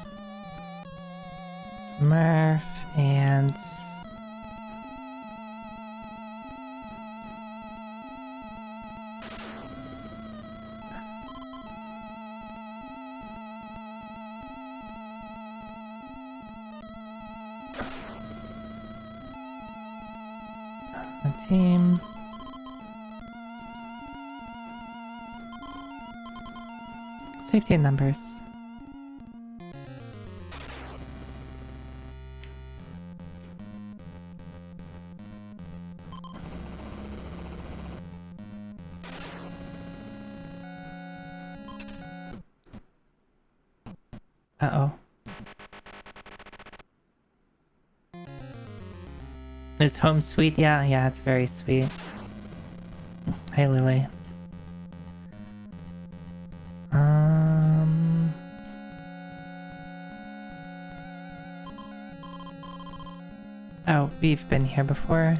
Murph and... the team... Safety in numbers. Uh-oh. Is home sweet? Yeah, it's very sweet. Hey, Lily. Oh, we've been here before.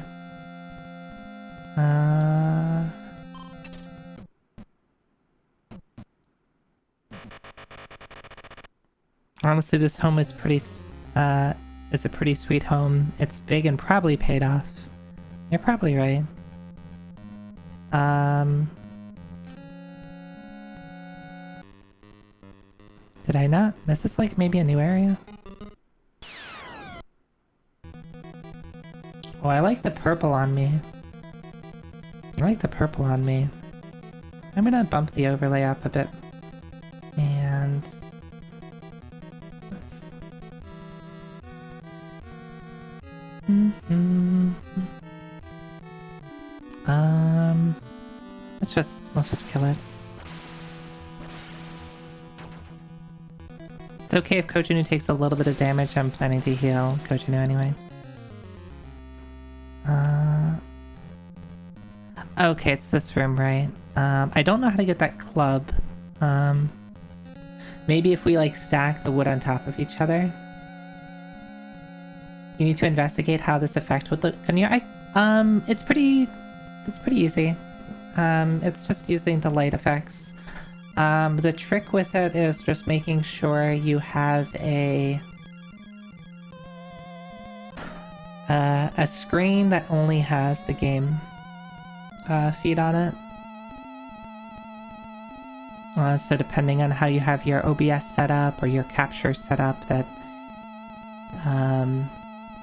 Honestly, this home is a pretty sweet home. It's big and probably paid off. You're probably right. Did I not? Is this like maybe a new area? Oh, I like the purple on me. I'm gonna bump the overlay up a bit. And... Let's just kill it. It's okay if Kojunu takes a little bit of damage. I'm planning to heal Kojunu anyway. Okay, it's this room, right? I don't know how to get that club. Maybe if we like stack the wood on top of each other. You need to investigate how this effect would look. It's pretty easy. It's just using the light effects. The trick with it is just making sure you have a screen that only has the game feed on it. So depending on how you have your OBS set up or your capture set up, that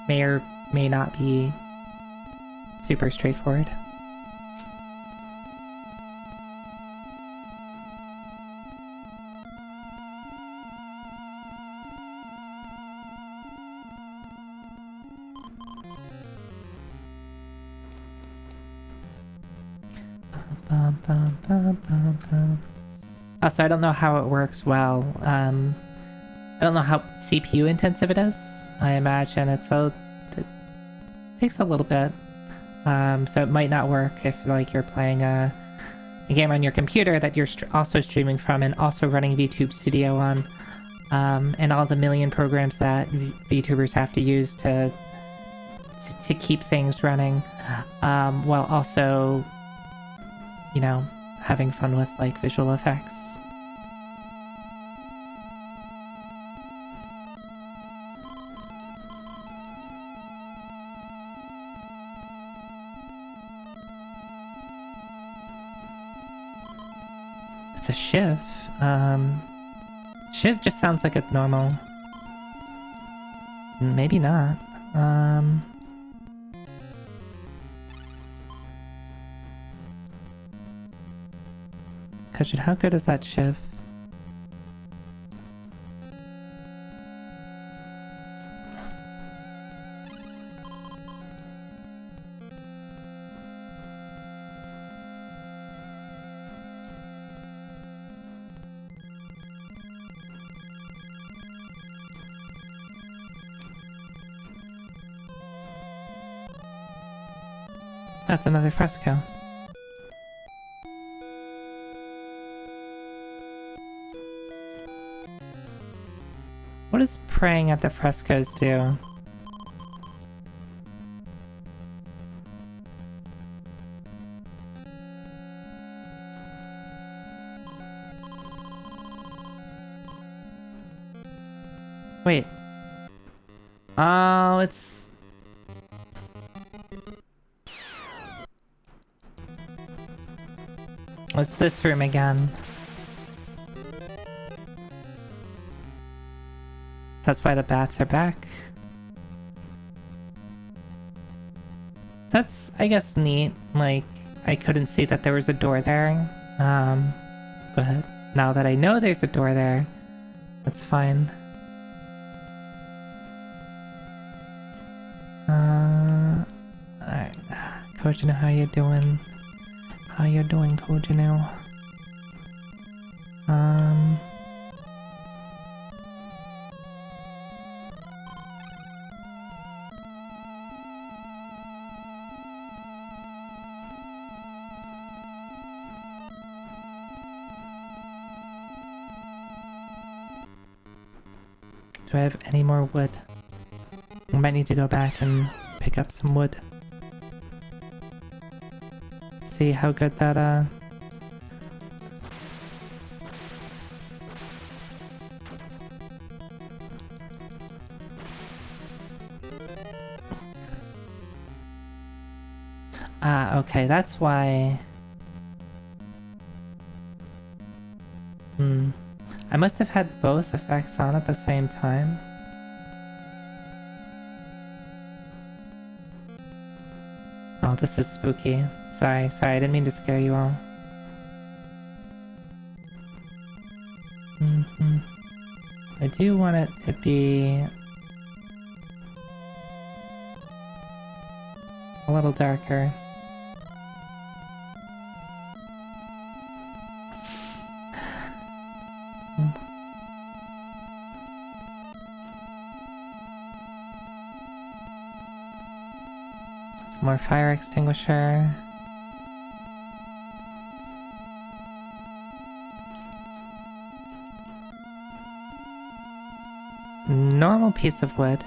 may or may not be super straightforward. Also, I don't know how it works well. I don't know how CPU intensive it is. I imagine it takes a little bit. So it might not work if like you're playing a game on your computer that you're also streaming from and also running VTube Studio on. and all the million programs that VTubers have to use to keep things running, while also, you know, having fun with like visual effects. It's a Shiv. Shiv just sounds like a normal... Maybe not. Kajit, how good is that Shiv? That's another fresco. What does praying at the frescoes do? Wait. Oh, it's... What's this room again? That's why the bats are back. That's, I guess, neat. Like, I couldn't see that there was a door there. But now that I know there's a door there, that's fine. Alright. Kojino, how you doing? How you doing, Kojino? Do I have any more wood? I might need to go back and pick up some wood. See how good that, okay, that's why... I must have had both effects on at the same time. Oh, this is spooky. Sorry, I didn't mean to scare you all. I do want it to be... a little darker. Some more fire extinguisher. Normal piece of wood.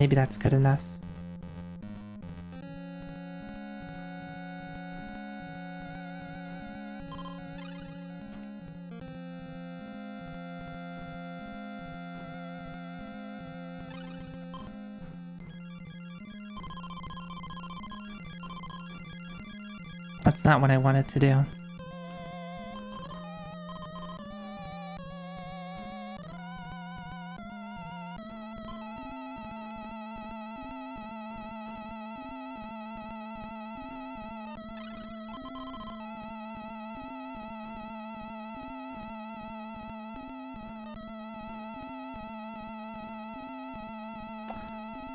Maybe that's good enough. That's not what I wanted to do.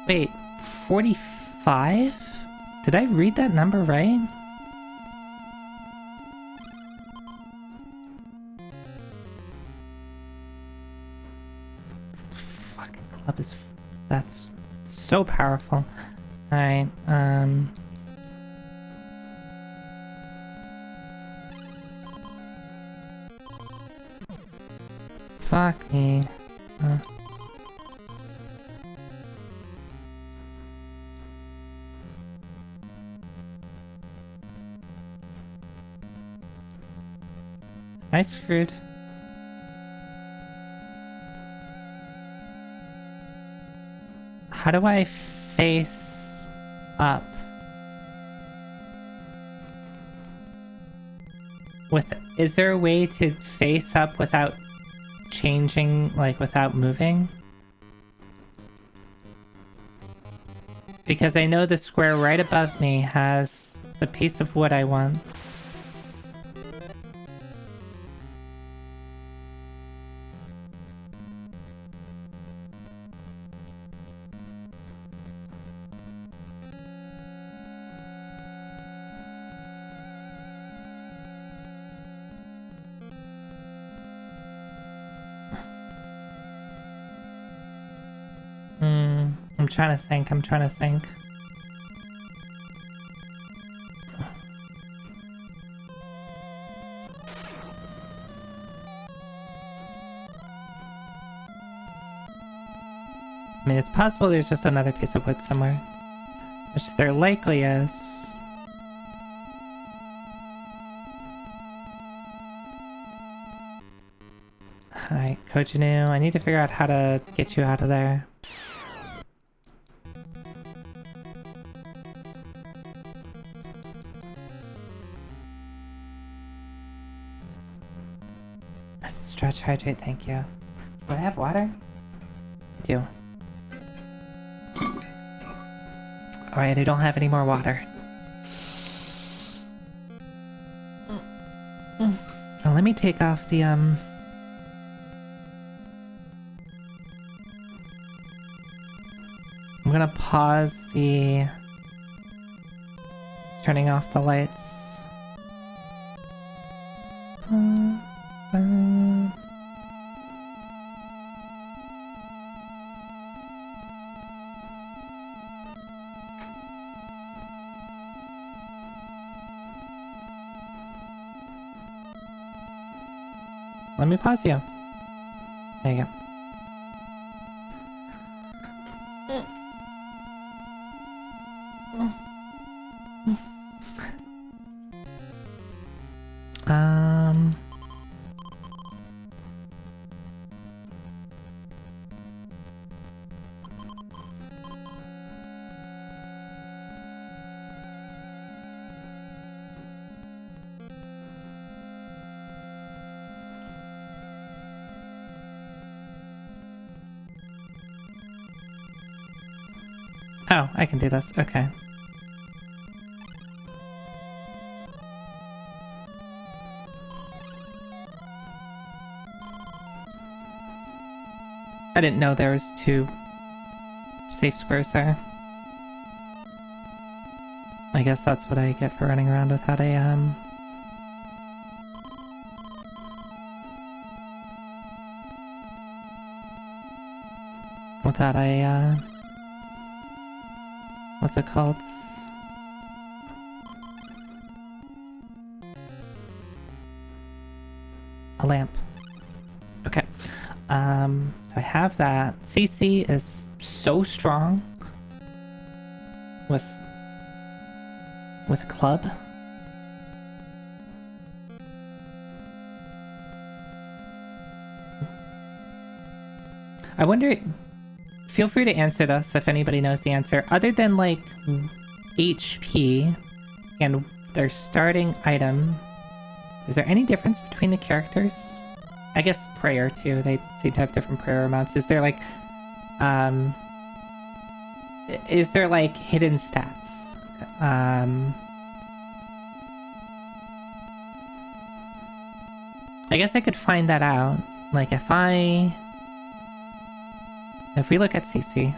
Wait, 45? Did I read that number right? Fucking club is... that's so powerful. Alright, fuck me. I screwed. How do I face up? Is there a way to face up without changing, like without moving? Because I know the square right above me has the piece of wood I want. I'm trying to think. I mean, it's possible there's just another piece of wood somewhere. Which there likely is. Alright, Kojinu, I need to figure out how to get you out of there. Stretch, hydrate, thank you. Do I have water? I do. Alright, I don't have any more water. Now let me take off the, I'm gonna pause the turning off the lights. Let me pause you. There you go. Oh, I can do this. Okay. I didn't know there was 2 safe squares there. I guess that's what I get for running around without a, without a, what's it called? A lamp. Okay. So I have that. CC is so strong with club. I wonder, feel free to answer this if anybody knows the answer. Other than like HP and their starting item, is there any difference between the characters? I guess prayer too, they seem to have different prayer amounts. Is there like hidden stats? I guess I could find that out. Like if we look at CC,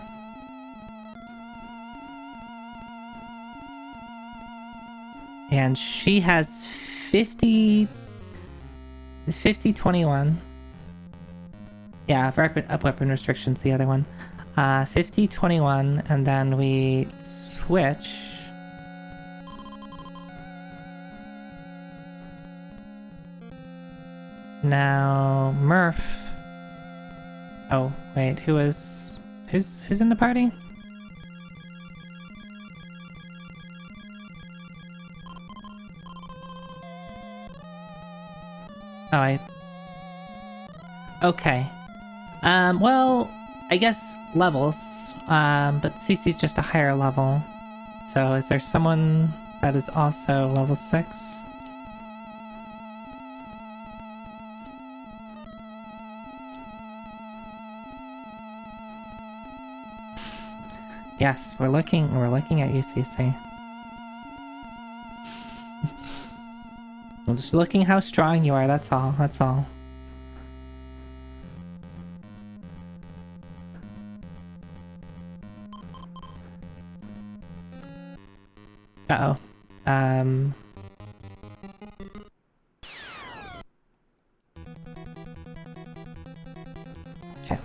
and she has 50-21. Yeah, weapon restrictions, the other one. 50, 21, and then we switch. Now, Murph. Oh, wait, who's in the party? Oh, okay. Well, I guess levels. But Cece's just a higher level. So is there someone that is also level 6? Yes, we're looking at you, Cece. I'm just looking how strong you are, that's all, that's all. Uh-oh. Okay.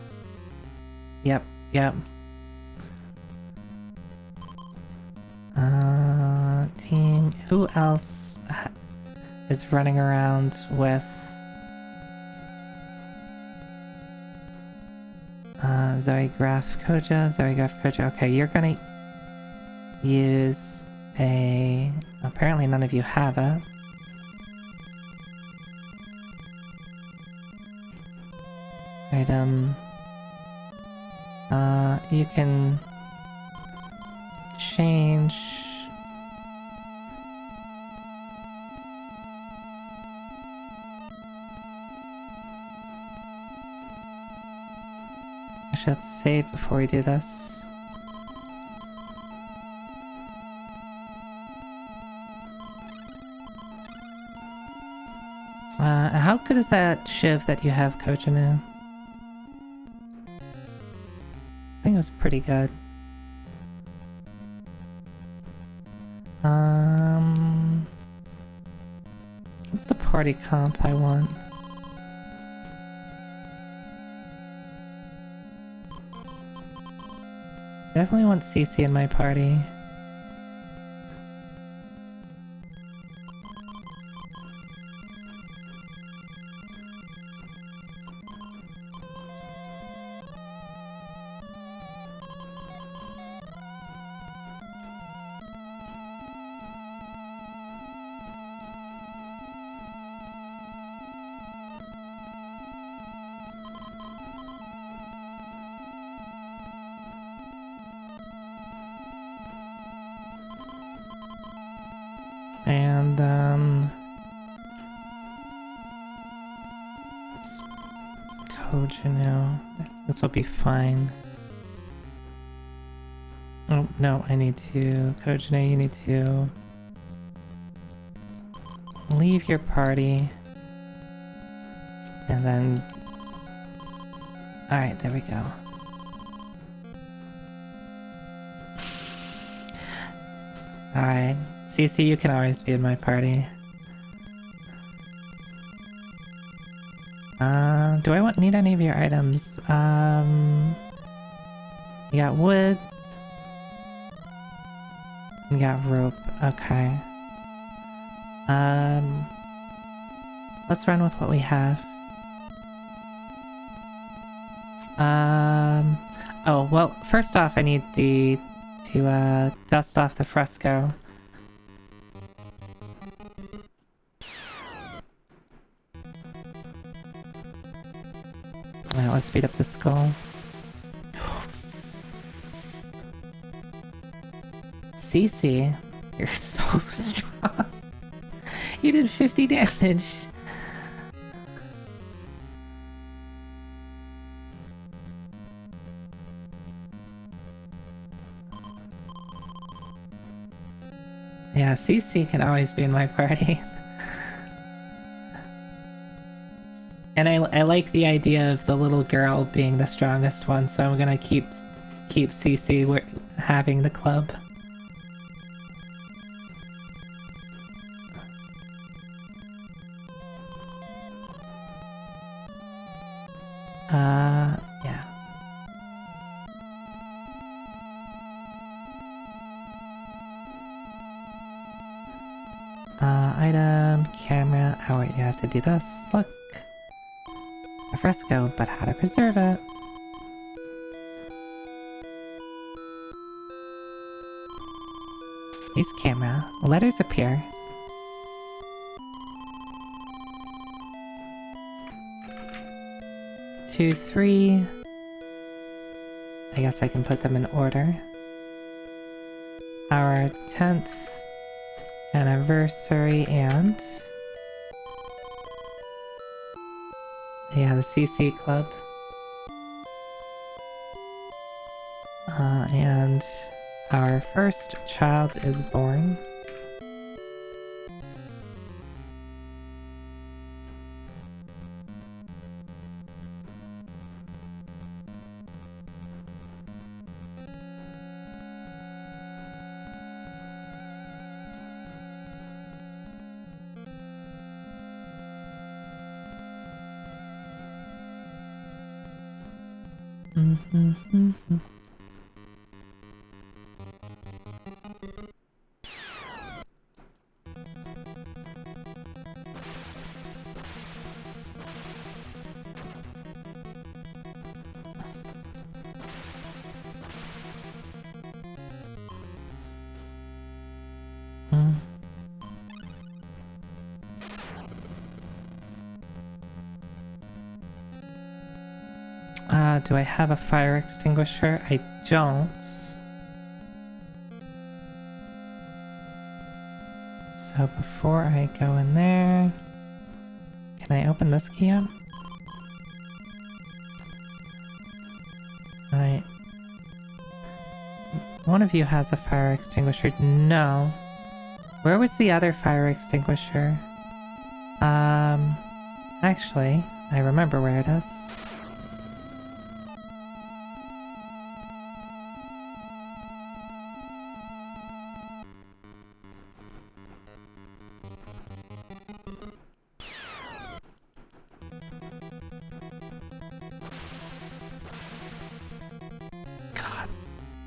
Yep. Team, who else is running around with Zoe Graph Koja? Okay, you're gonna use a... Apparently none of you have it. Item. You can change... Let's save before we do this. How good is that shiv that you have, Kojanu? I think it was pretty good. What's the party comp I want? Definitely want Cece in my party. And let's Kojanu. This will be fine. Oh no, I need to Kojanu, you need to leave your party. And then alright, there we go. Alright. Cece, you can always be in my party. Do I need any of your items? You got wood. You got rope. Okay. Let's run with what we have. Oh, well, first off, I need to dust off the fresco. Alright, let's speed up the skull. Cece, you're so strong. You did 50 damage. Yeah, Cece can always be in my party. And I like the idea of the little girl being the strongest one, so I'm gonna keep Cece having the club. Yeah. item, camera. Oh wait, you have to do this. Look. A fresco, but how to preserve it. Use camera. Letters appear. Two, three. I guess I can put them in order. Our 10th anniversary and... yeah, the CC Club. And our first child is born. Do I have a fire extinguisher? I don't. So before I go in there... can I open this key up? Alright. One of you has a fire extinguisher. No. Where was the other fire extinguisher? Actually, I remember where it is.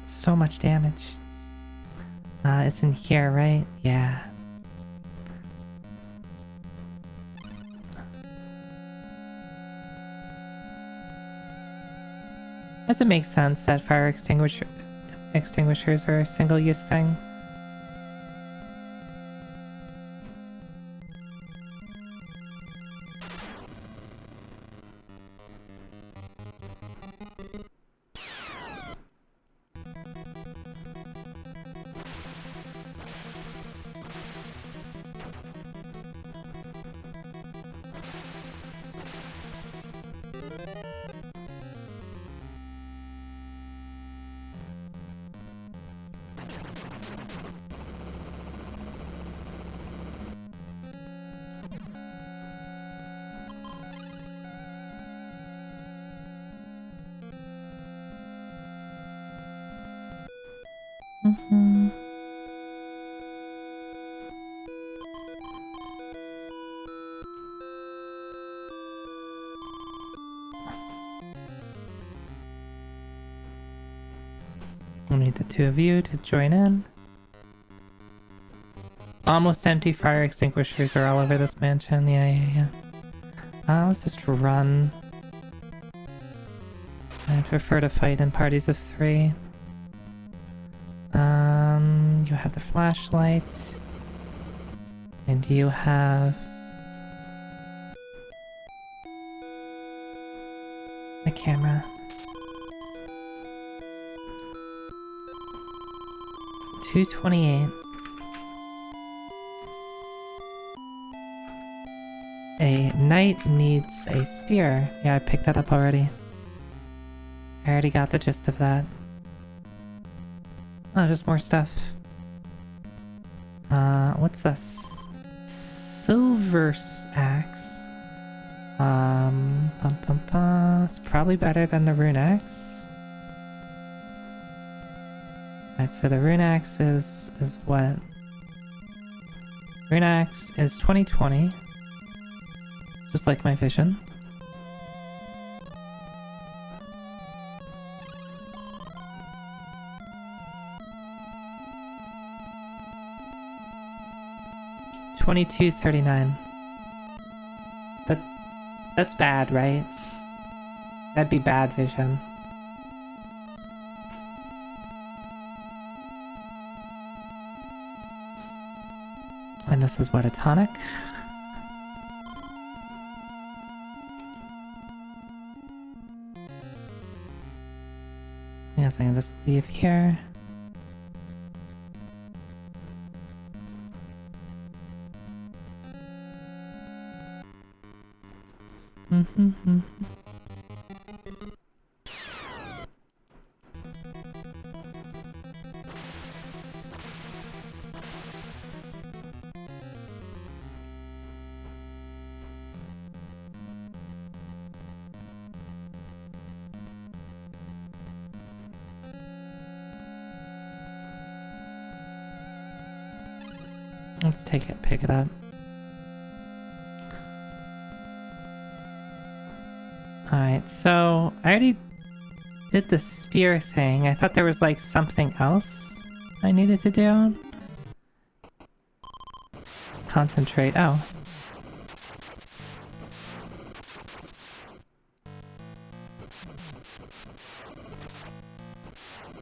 So much damage. It's in here, right? Yeah. Does it make sense that fire extinguishers are a single-use thing? We'll need the two of you to join in. Almost empty fire extinguishers are all over this mansion. Yeah. Let's just run. I prefer to fight in parties of 3. You have the flashlight. And you have... the camera. 228. A knight needs a spear. Yeah, I picked that up already. I already got the gist of that. Oh, just more stuff. What's this? Silver axe. It's probably better than the rune axe. Alright, so the rune axe is what? Rune axe is 2020. Just like my vision. 2239. That's bad, right? That'd be bad vision. And this is what, a tonic? Yes, I can just leave here. Let's pick it up. Alright, so I already did the spear thing. I thought there was like something else I needed to do. Concentrate. Oh.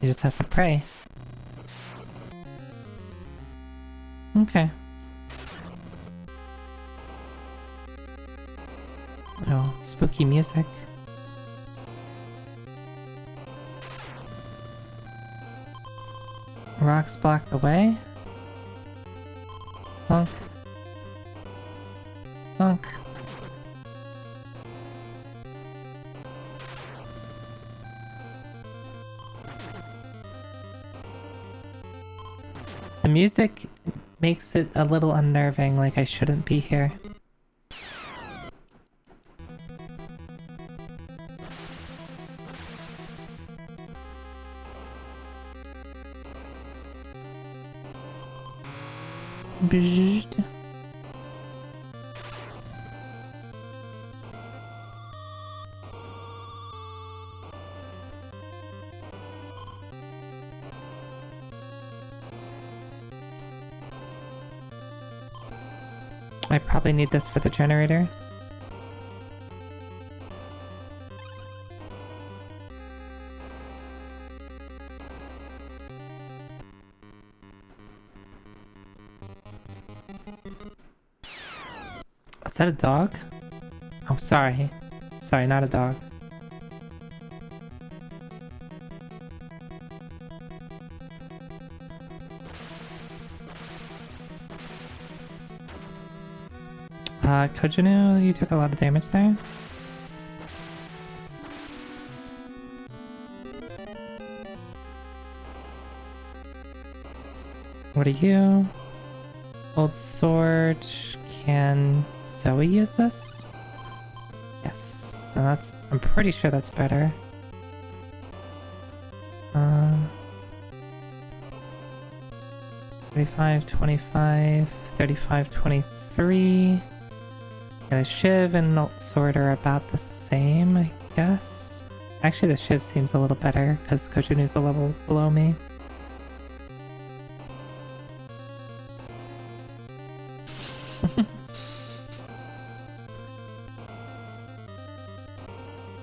You just have to pray. Okay. Oh, spooky music. Rocks block the way. Plunk. Plunk. The music makes it a little unnerving, like I shouldn't be here. Bzzzt. I probably need this for the generator. Is that a dog? Oh, sorry. Sorry, not a dog. Kojunu, you took a lot of damage there. What are you? Old sword. Can Zoe use this? Yes. So that's... I'm pretty sure that's better. 35, 25, 35, 23. Yeah, the Shiv and the sword are about the same, I guess. Actually, the Shiv seems a little better because Kojunu's a level below me.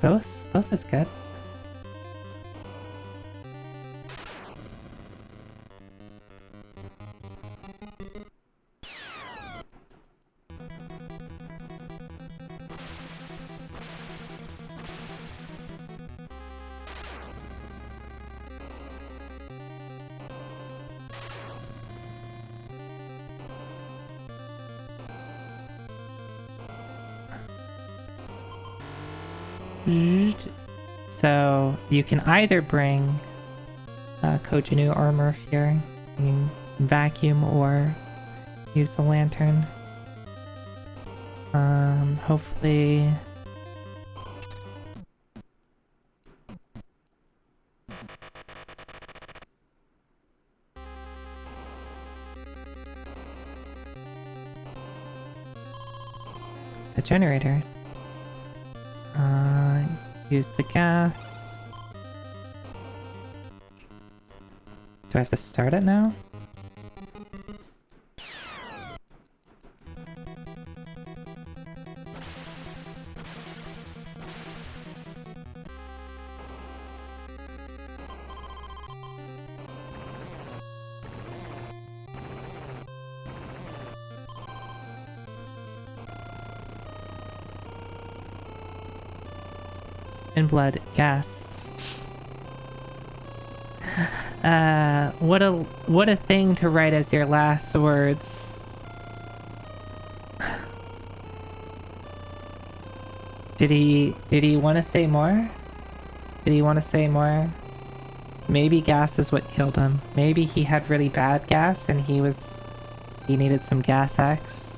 Both is good. So you can either bring Kojunu or Murph here. You can vacuum or use the lantern. Hopefully... the generator. Use the gas. Do I have to start it now? And blood, gas. What a thing to write as your last words. Did he want to say more? Did he want to say more? Maybe gas is what killed him. Maybe he had really bad gas and he needed some gas X.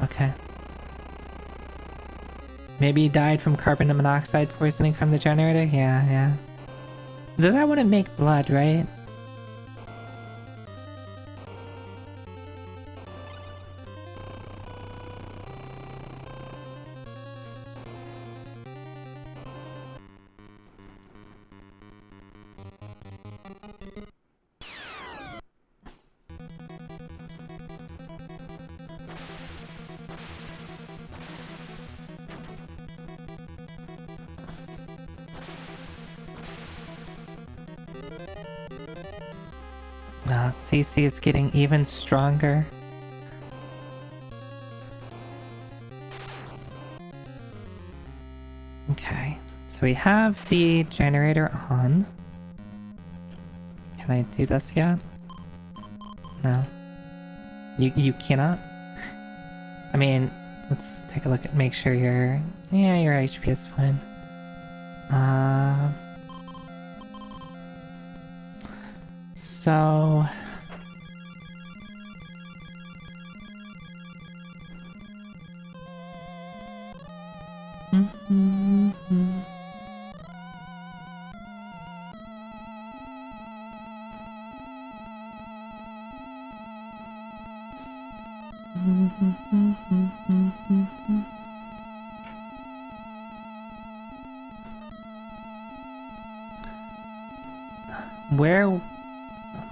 Okay. Maybe he died from carbon monoxide poisoning from the generator? Yeah. Though that wouldn't make blood, right? CC is getting even stronger. Okay, so we have the generator on. Can I do this yet? No. You cannot? I mean, let's take a look at make sure your HP is fine. So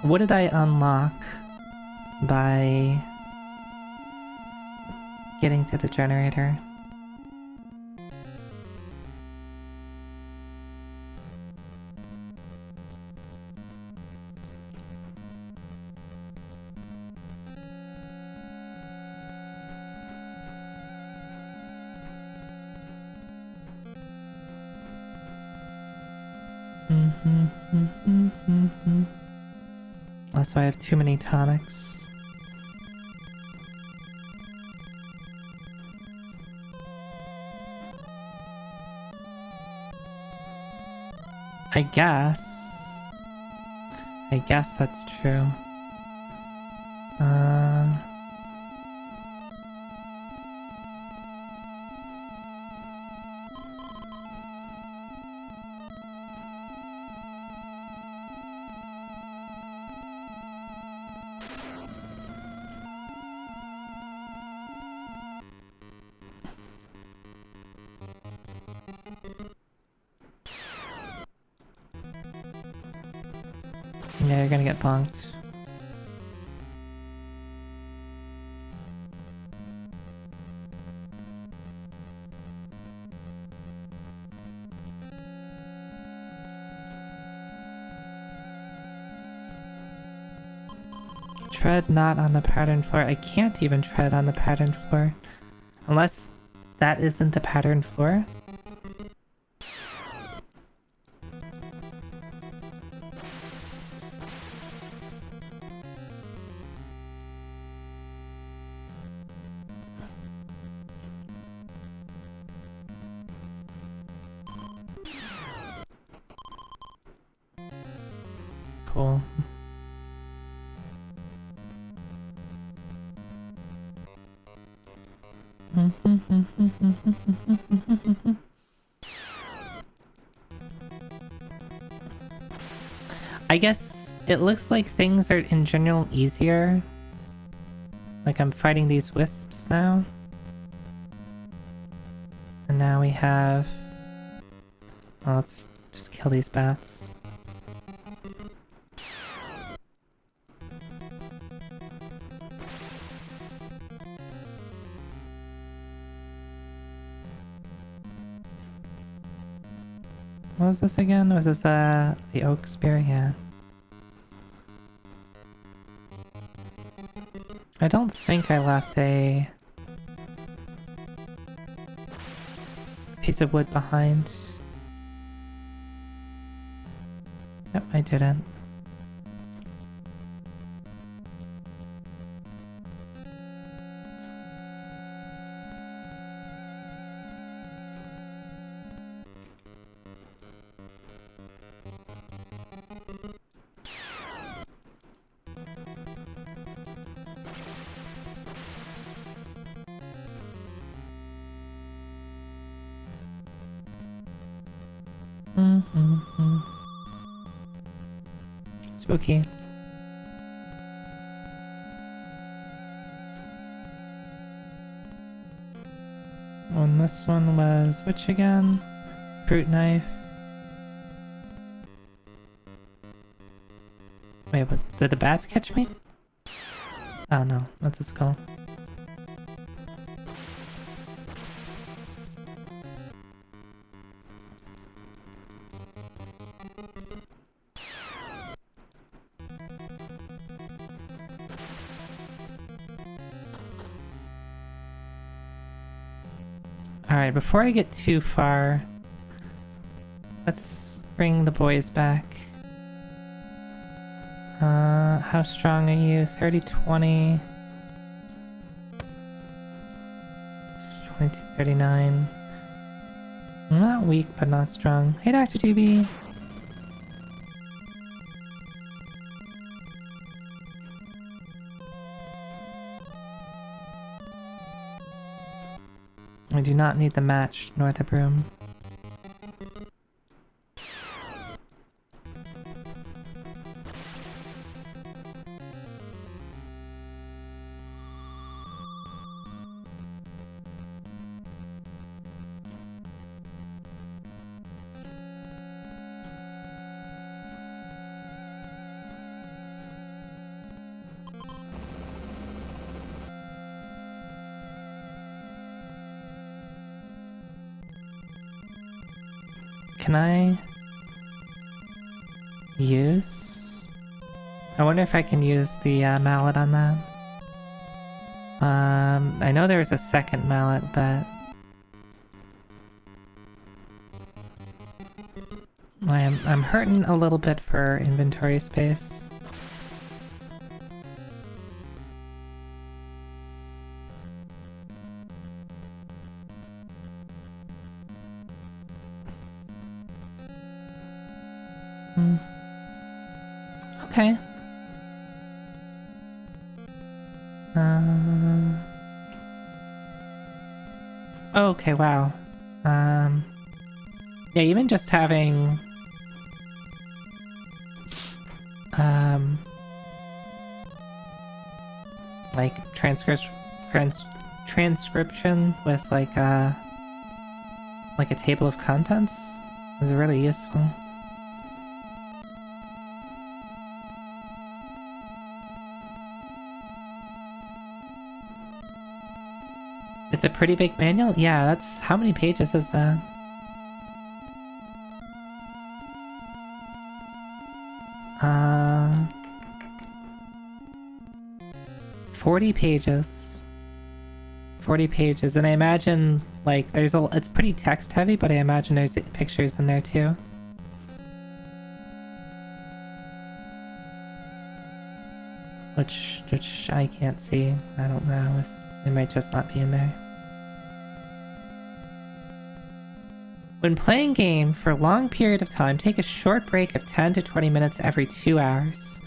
what did I unlock by getting to the generator? Also, I have too many tonics. I guess that's true. Yeah, you're gonna get bonked. Tread not on the pattern floor. I can't even tread on the pattern floor. Unless that isn't the pattern floor. Cool. I guess it looks like things are in general easier. Like I'm fighting these wisps now. And now we have... Oh, let's just kill these bats. What was this again? Was this the oak spear? Yeah. I don't think I left a piece of wood behind. Yep, I didn't. Spooky. And this one was which again? Fruit knife. Wait, did the bats catch me? Oh no, that's a skull. Alright, before I get too far, let's bring the boys back. How strong are you? 30, 20... 22, 39... Not weak, but not strong. Hey, Dr. 2B! I do not need the match, nor the broom. Can I use? I wonder if I can use the mallet on that. I know there's a second mallet, but I'm hurting a little bit for inventory space. Okay. Okay, wow. Yeah, even just having like transcription with like a table of contents is really useful. It's a pretty big manual? Yeah, that's... How many pages is that? Uh... 40 pages. 40 pages, and I imagine, like, there's a... It's pretty text heavy, but I imagine there's pictures in there too. Which I can't see. I don't know if... It might just not be in there. When playing game for a long period of time, take a short break of 10 to 20 minutes every 2 hours.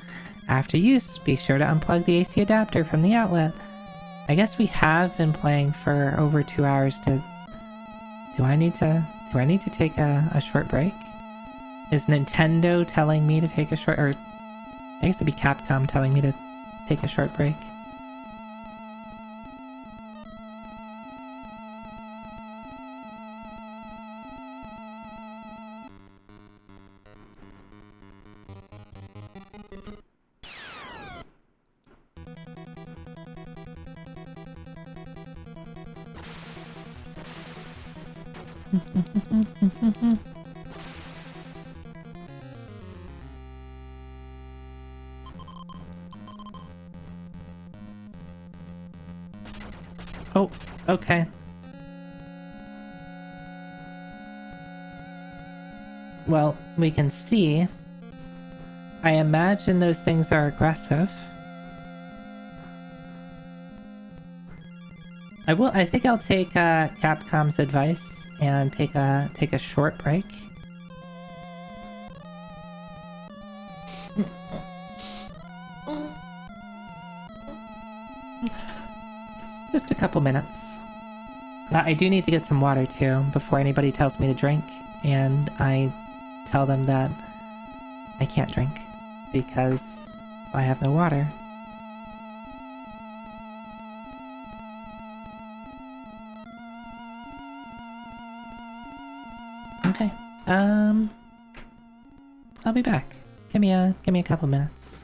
After use, be sure to unplug the AC adapter from the outlet. I guess we have been playing for over 2 hours to... Do I need to take a short break? Is Nintendo telling me to take a short... Or I guess it'd be Capcom telling me to take a short break. Oh, okay. Well, we can see. I imagine those things are aggressive. I think I'll take Capcom's advice and take a short break. Just a couple minutes. I do need to get some water too before anybody tells me to drink, and I tell them that I can't drink because I have no water. Okay. I'll be back. Give me a couple minutes.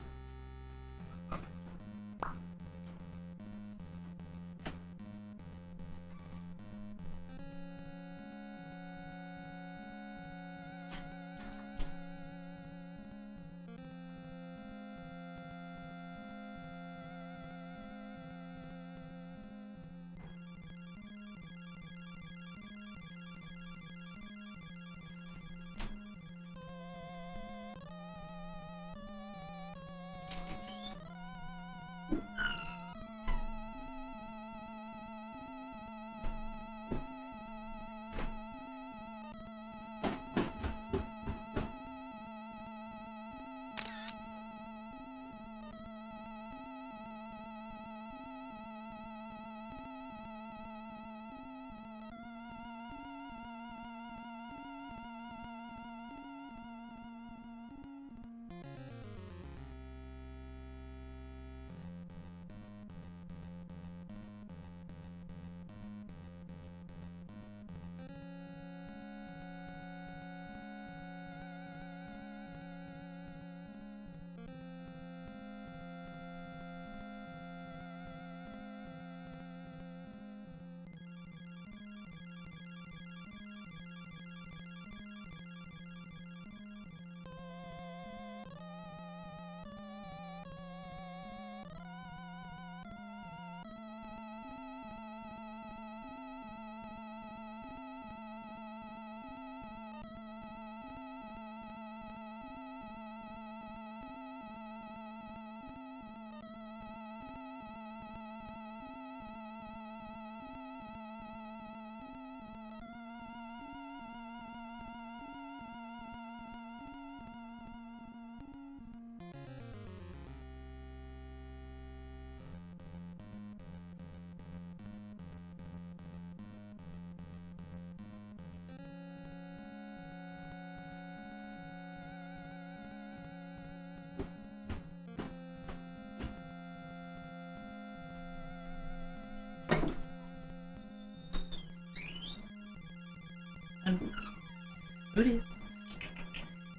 Booties.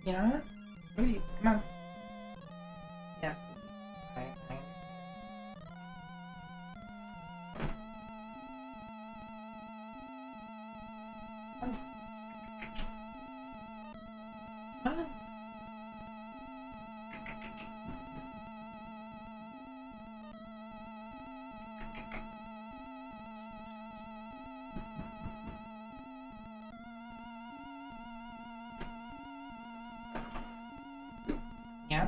Yeah? Booties, come on. Yes. I understand. Come on. Yeah?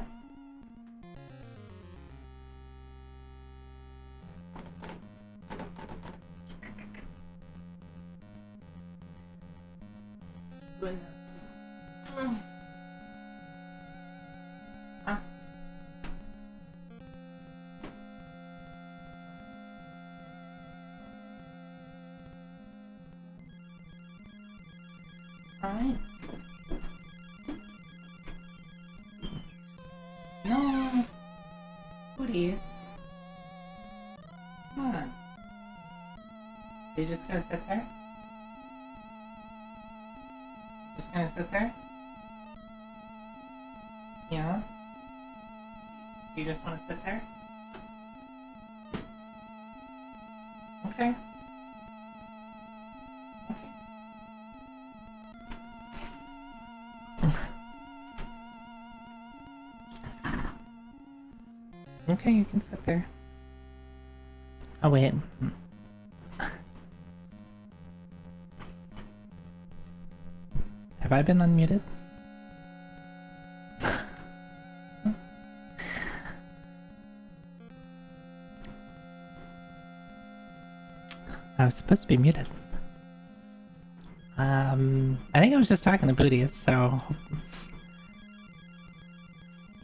Goodness. Huh? Alright. No. Booties. Come on. Are you just gonna sit there? Just gonna sit there? Yeah? You just wanna sit there? Okay. Okay, you can sit there. Oh, wait. Have I been unmuted? I was supposed to be muted. I think I was just talking to Booties, so...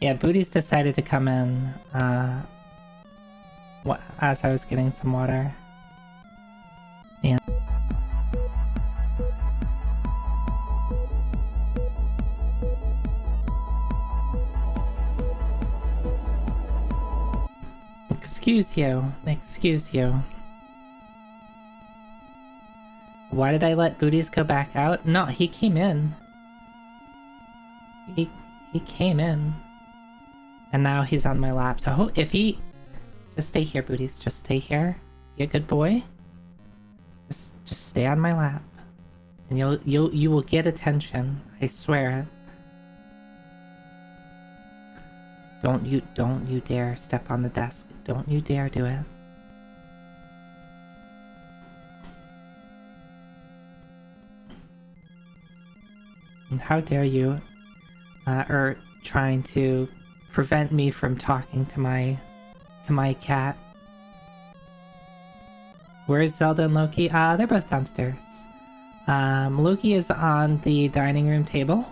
Yeah, Booties decided to come in, as I was getting some water. Yeah. Excuse you. Excuse you. Why did I let Booties go back out? No, he came in. He came in. And now he's on my lap. So if he... Just stay here, Booties. Just stay here. You a good boy? Just stay on my lap. And you will get attention. I swear it. Don't you dare step on the desk. Don't you dare do it. And how dare you, trying to prevent me from talking to my cat. Where's Zelda and Loki? They're both downstairs. Loki is on the dining room table.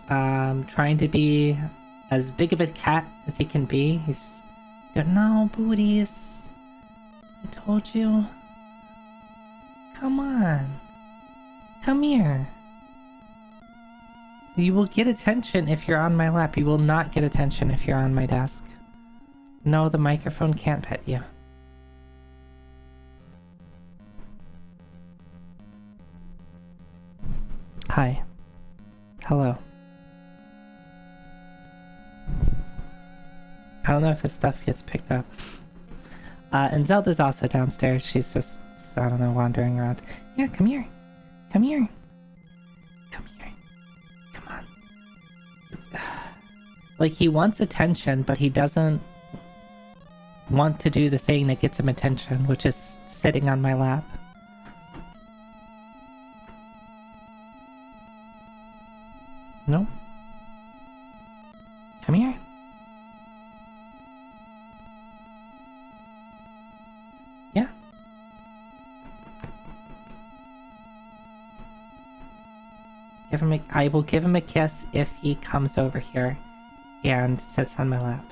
Trying to be as big of a cat as he can be. He's... No, Booties. I told you. Come on. Come here. You will get attention if you're on my lap. You will not get attention if you're on my desk. No, the microphone can't pet you. Hi. Hello. I don't know if this stuff gets picked up. And Zelda's also downstairs. She's just, I don't know, wandering around. Yeah, come here. Come here. Like, he wants attention, but he doesn't want to do the thing that gets him attention, which is sitting on my lap. No? Come here. Yeah. I will give him a kiss if he comes over here and sits on my lap.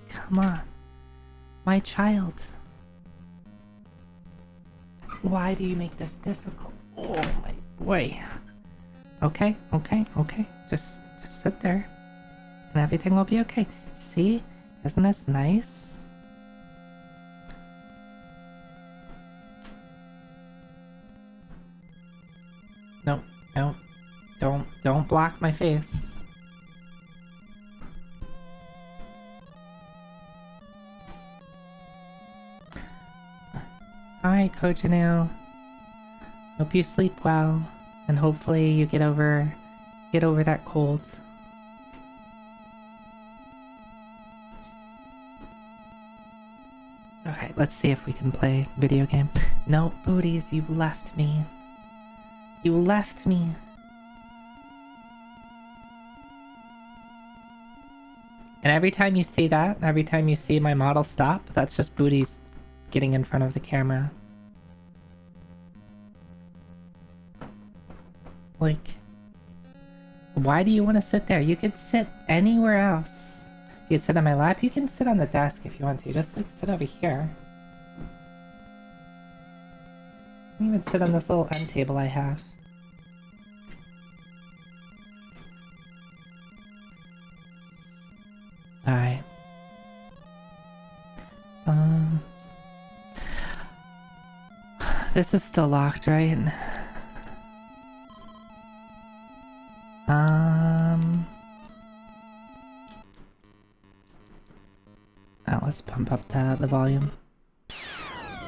Come on. My child. Why do you make this difficult? Oh my boy. Okay. Just sit there. And everything will be okay. See? Isn't this nice? No. Don't block my face. Alright, Kojinu. Hope you sleep well, and hopefully you get over that cold. Okay, let's see if we can play video game. No, Booties, you left me. You left me. And every time you see that, every time you see my model stop, that's just Booties getting in front of the camera. Like, why do you want to sit there? You could sit anywhere else. You could sit on my lap. You can sit on the desk if you want to. Just like sit over here. You can even sit on this little end table I have. Alright. This is still locked, right? Oh, let's pump up the volume.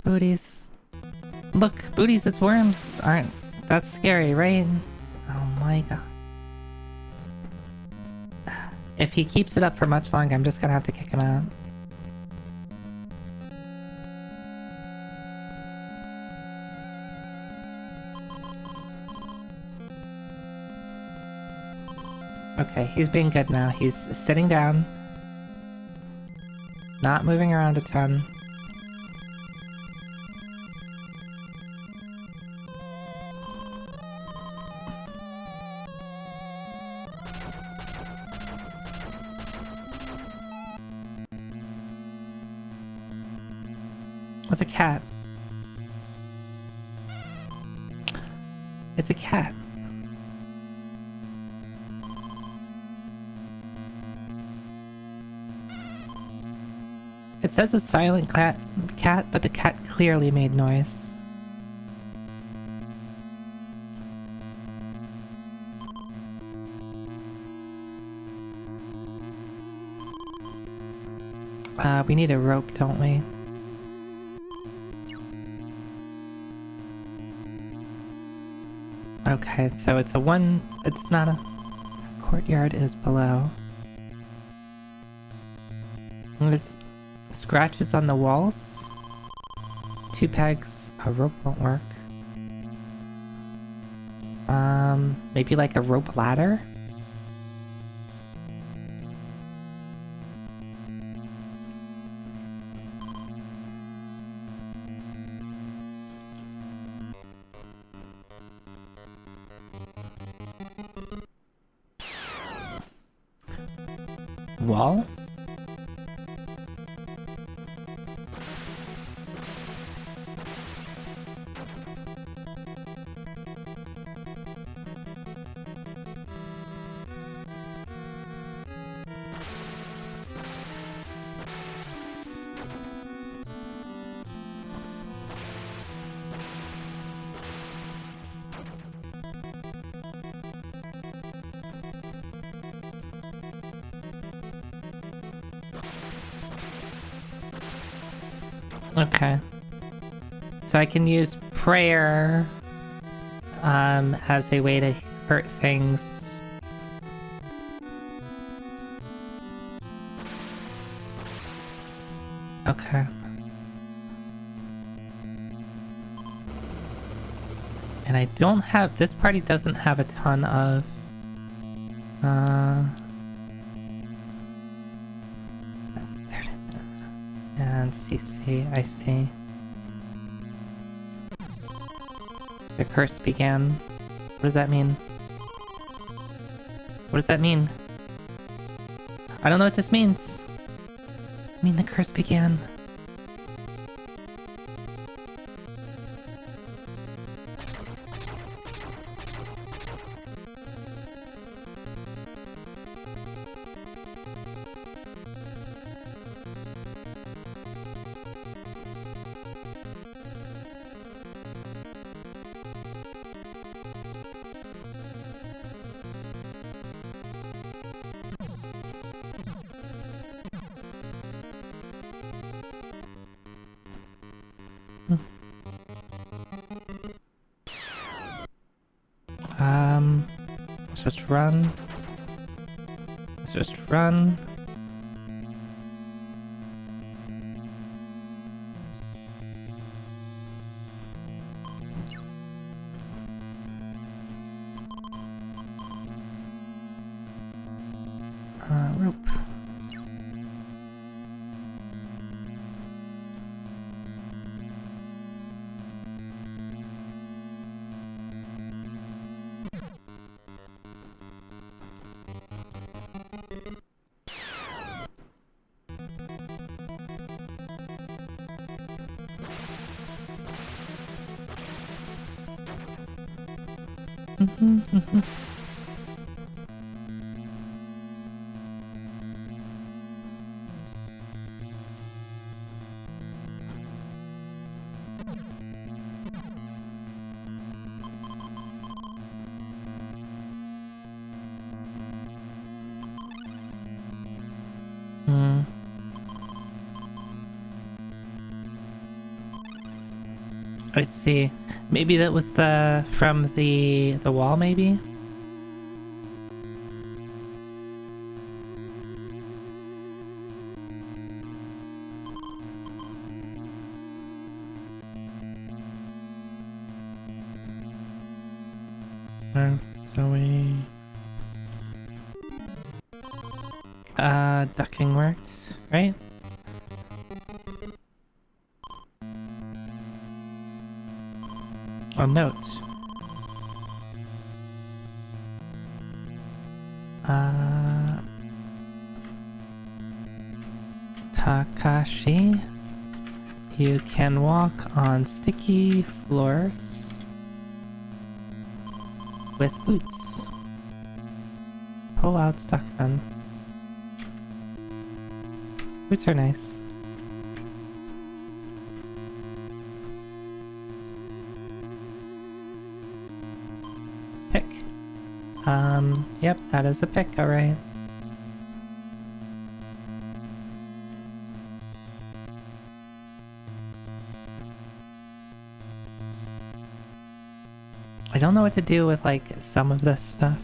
Booties. Look, Booties, it's worms. Aren't... That's scary, right? Oh my god. If he keeps it up for much longer, I'm just gonna have to kick him out. Okay, he's being good now. He's sitting down. Not moving around a ton. It's a cat. It's a cat. It says a silent cat, but the cat clearly made noise. We need a rope, don't we? Okay, so it's not a courtyard is below. And there's scratches on the walls. 2 pegs, a rope won't work. Maybe like a rope ladder? Wall? Okay. So I can use prayer as a way to hurt things. Okay. And I don't have, this party doesn't have a ton of and CC, I see. The curse began. What does that mean? What does that mean? I don't know what this means. I mean, the curse began. Let's just run. Let's just run. Rope. I see. Maybe that was from the wall, maybe? So we ducking works, right? Oh, note. Takashi, you can walk on sticky floors with boots. Pull out stuck fence. Boots are nice. Pick. Yep, that is a pick, alright. I don't know what to do with, like, some of this stuff.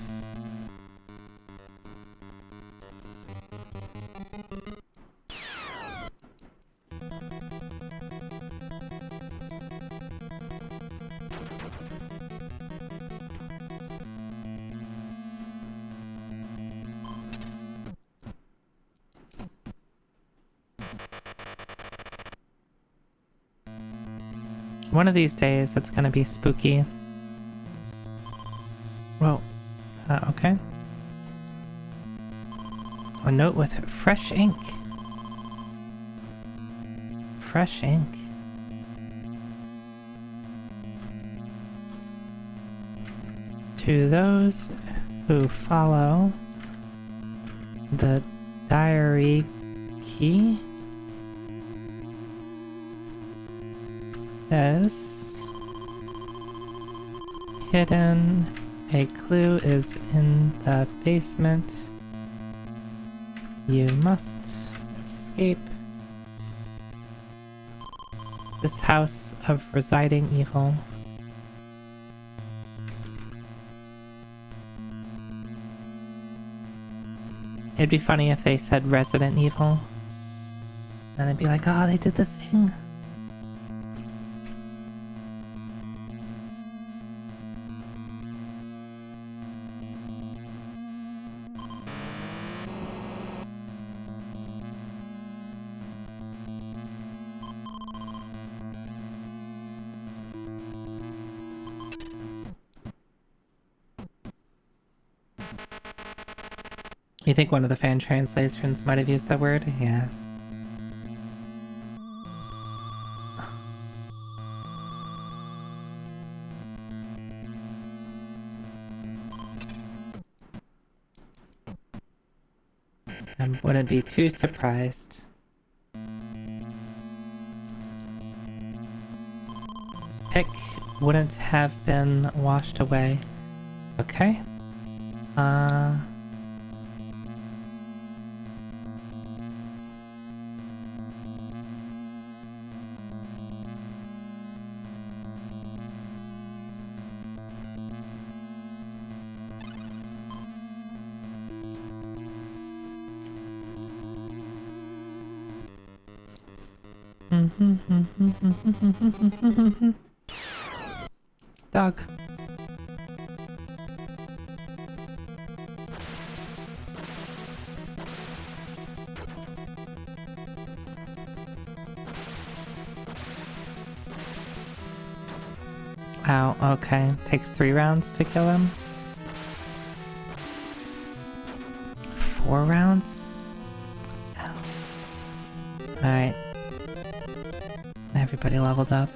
One of these days, it's gonna be spooky. Whoa. Okay. A note with fresh ink. Fresh ink. To those who follow the diary key is hidden. A clue is in the basement. You must escape this house of residing evil. It'd be funny if they said Resident Evil. And I'd be like, oh, they did the thing. You think one of the fan translations might have used that word? Yeah. I wouldn't be too surprised. Pick wouldn't have been washed away. Okay. Dog. Ow, okay. Takes 3 rounds to kill him. 4 rounds? Alright. Everybody leveled up.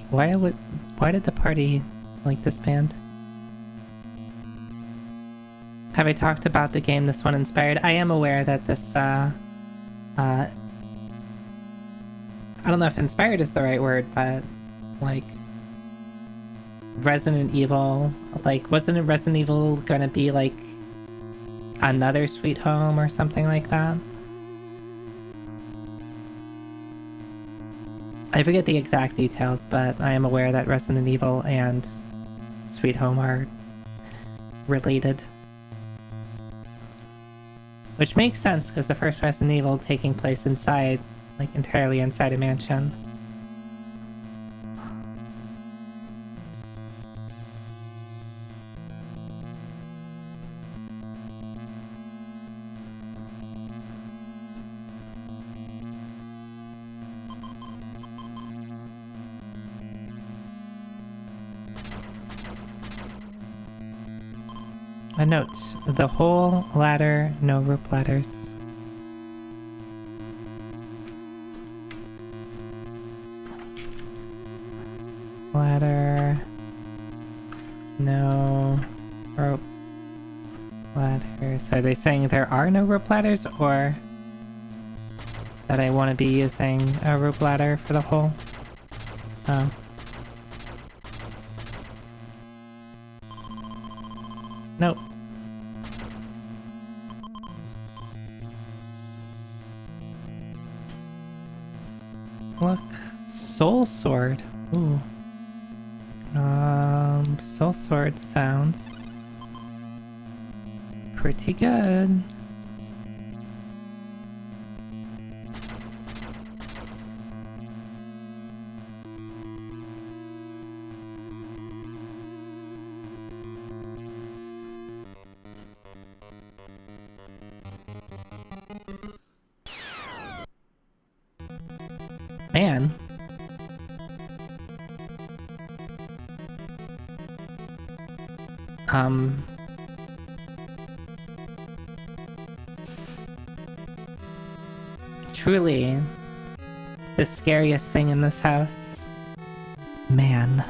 Why did the party like this band? Have I talked about the game this one inspired? I am aware that this, I don't know if inspired is the right word, but, like, Resident Evil, like, wasn't it Resident Evil gonna be, like, another Sweet Home or something like that? I forget the exact details, but I am aware that Resident Evil and Sweet Home are related. Which makes sense, because the first Resident Evil taking place inside, like entirely inside a mansion. A note. The whole ladder, no rope ladders. Ladder. No rope ladders. Are they saying there are no rope ladders, or that I want to be using a rope ladder for the hole? Oh. Nope. Look. Soul Sword. Ooh. Soul Sword sounds pretty good. Man. Truly, the scariest thing in this house. Man.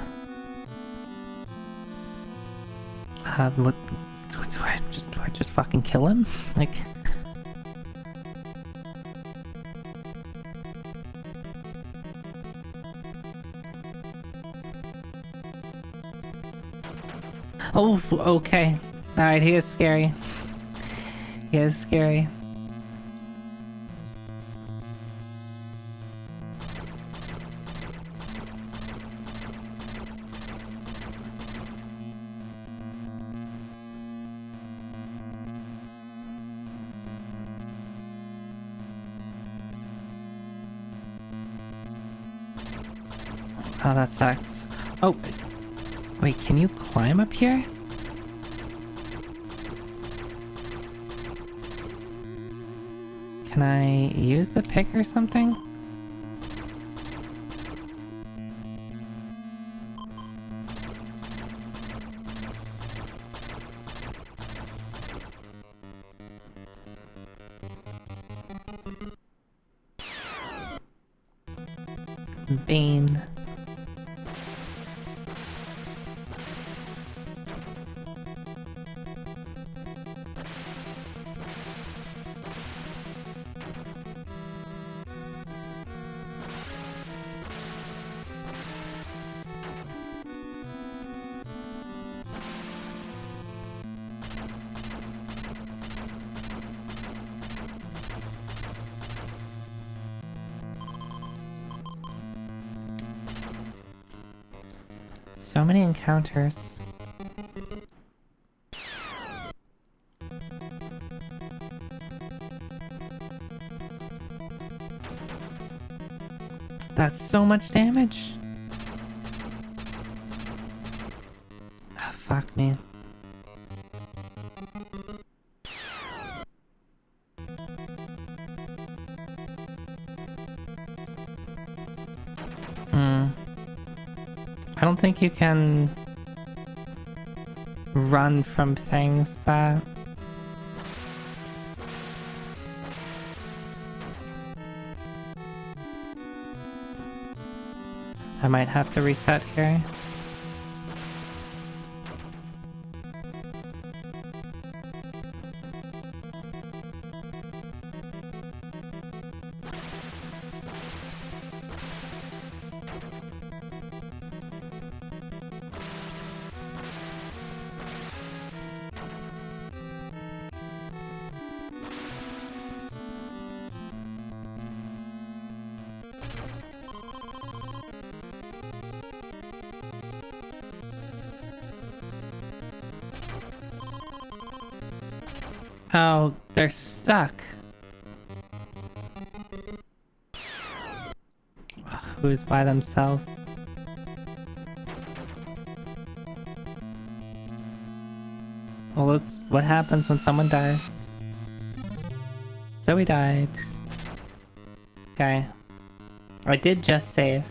What, do I just fucking kill him? Like... Oh, okay. Alright, he is scary. He is scary. Oh, that sucks. Oh, wait, can you climb up here? Can I use the pick or something? Bane. So many encounters. That's so much damage. Oh, fuck me. I don't think you can run from things that... I might have to reset here. Oh, they're stuck. Who's by themselves? Well, it's what happens when someone dies. Zoe died. Okay. I did just save.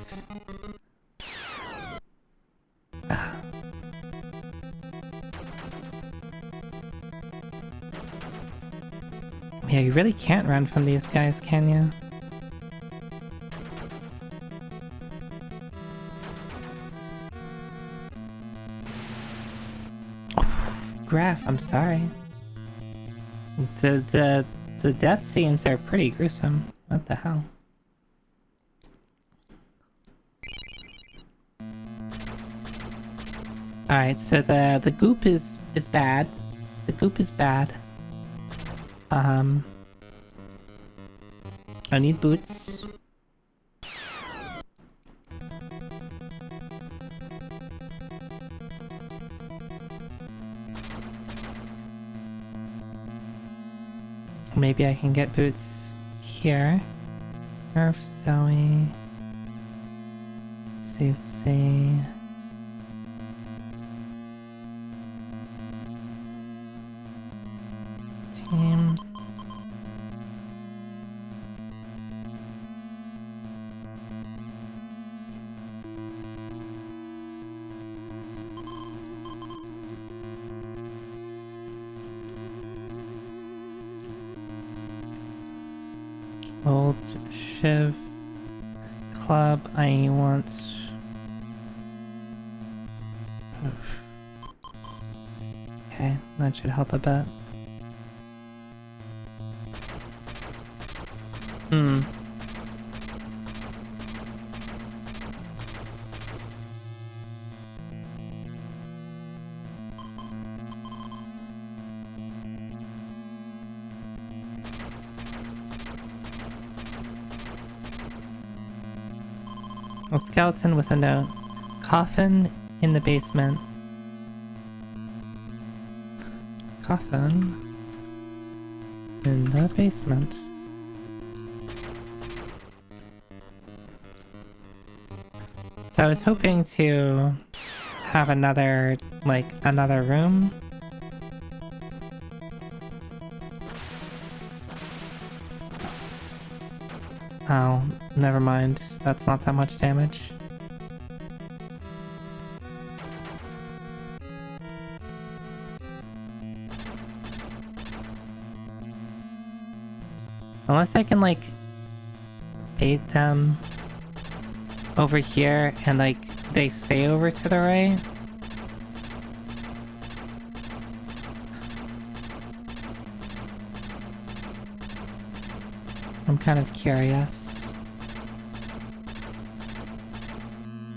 Yeah, you really can't run from these guys, can you? Graph, I'm sorry. The death scenes are pretty gruesome. What the hell? Alright, so the goop is bad. The goop is bad. I need boots. Maybe I can get boots here. Nerf, Zoe. CC. Team. Old Shiv Club, I want... Oof. Okay, that should help a bit. A skeleton with a note. Coffin in the basement. Coffin in the basement. So I was hoping to have another room. Oh, never mind. That's not that much damage. Unless I can, like, bait them over here and, like, they stay over to the right. I'm kind of curious.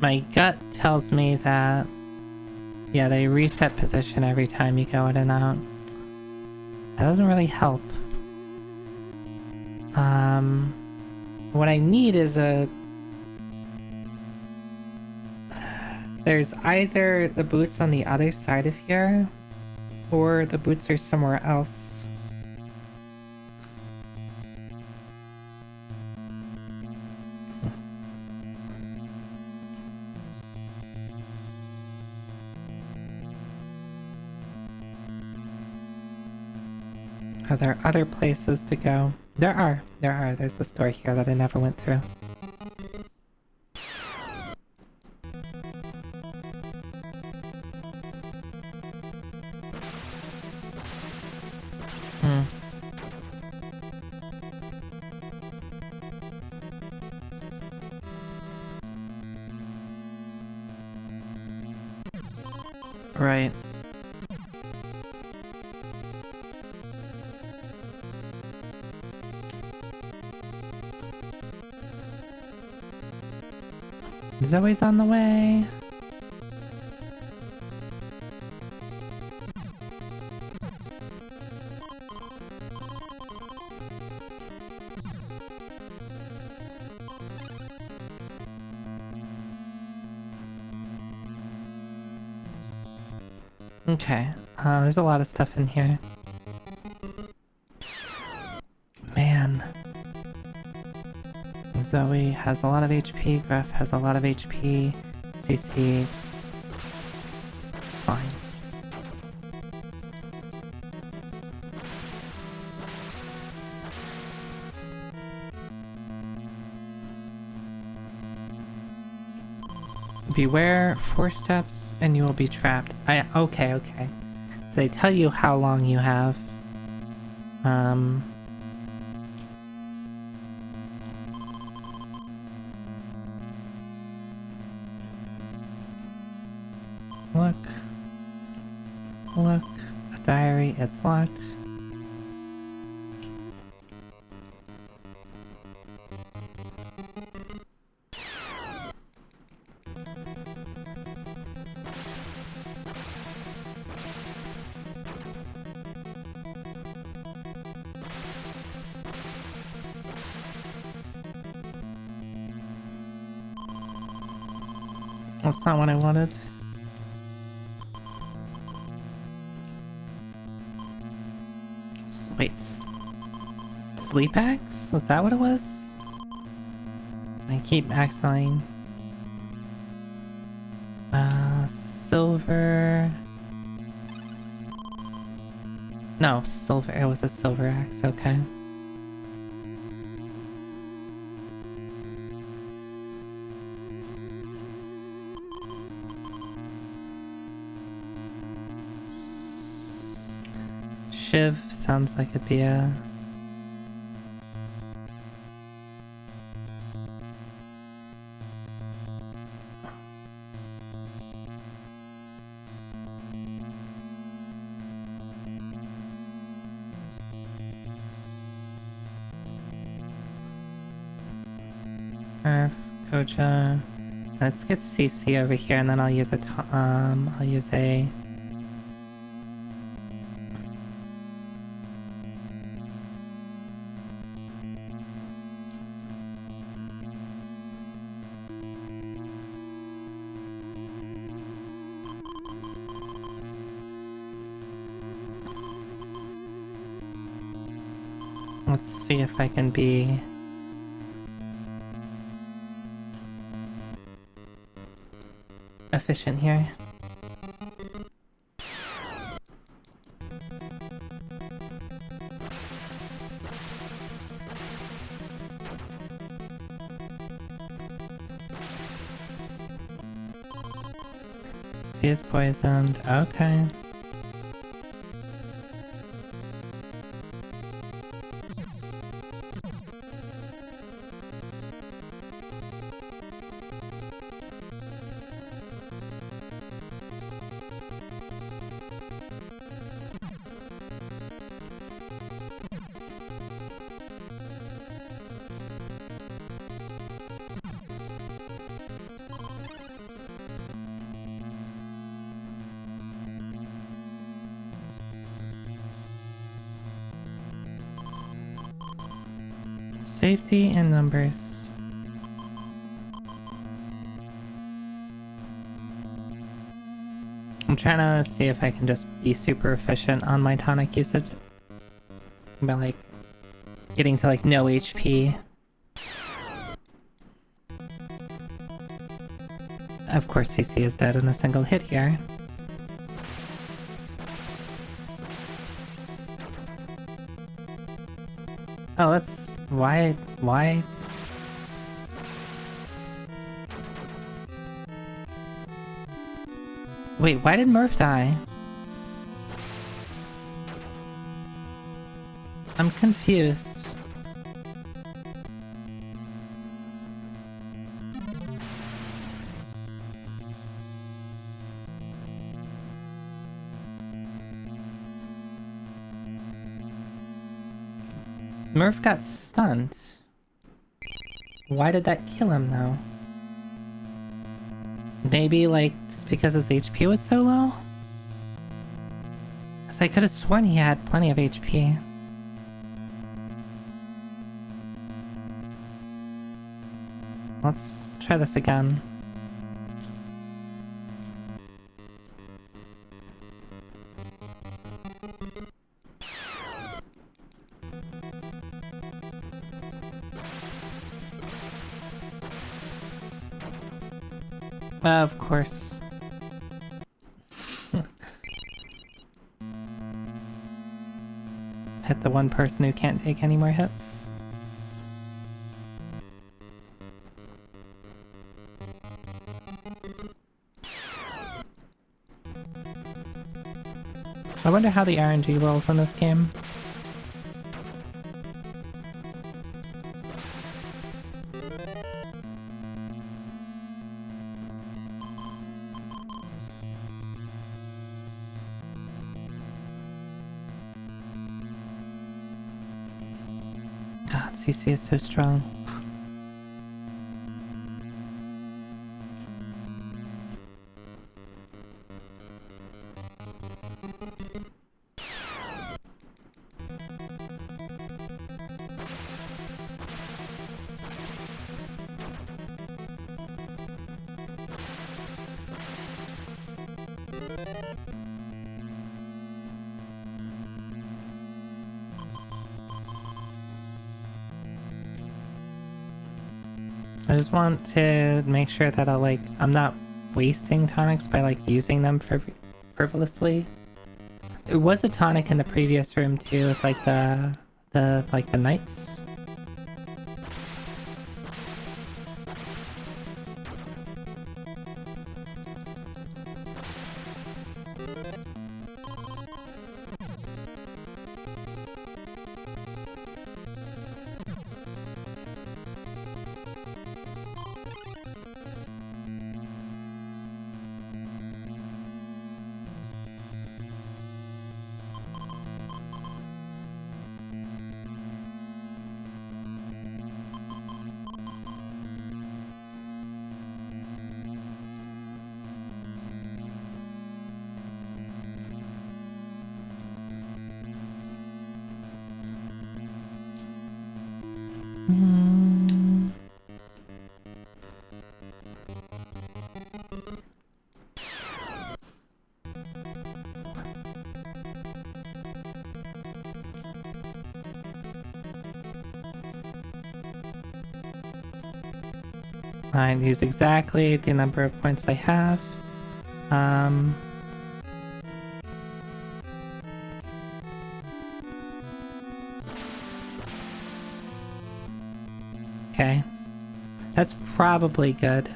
My gut tells me that, yeah, they reset position every time you go in and out. That doesn't really help. What I need is there's either the boots on the other side of here, or the boots are somewhere else. Are there other places to go? There are. There's this door here that I never went through. Right. Zoe's on the way. Okay, there's a lot of stuff in here. Zoe has a lot of HP, Graf has a lot of HP, CC... It's fine. Beware 4 steps and you will be trapped. Okay. So they tell you how long you have. Look, a diary, it's locked. That's not what I wanted. Wait, sleep axe? Was that what it was? I keep accidentally... silver... No, silver. It was a silver axe, okay. Shiv sounds like it'd be a... Koja. Let's get CC over here, and then I'll use a I'll use a... Let's see if I can be... efficient here. He is poisoned. Okay. Safety and numbers. I'm trying to see if I can just be super efficient on my tonic usage. By like getting to like no HP. Of course CC is dead in a single hit here. Oh, that's... Why? Wait, why did Murph die? I'm confused. Murph got stunned. Why did that kill him though? Maybe like just because his HP was so low? Cause I could have sworn he had plenty of HP. Let's try this again. Of course. Hit the one person who can't take any more hits. I wonder how the RNG rolls in this game. God, CC is so strong. I just want to make sure that I'm not wasting tonics by using them frivolously. There was a tonic in the previous room too with the knights. I use exactly the number of points I have. Okay. That's probably good.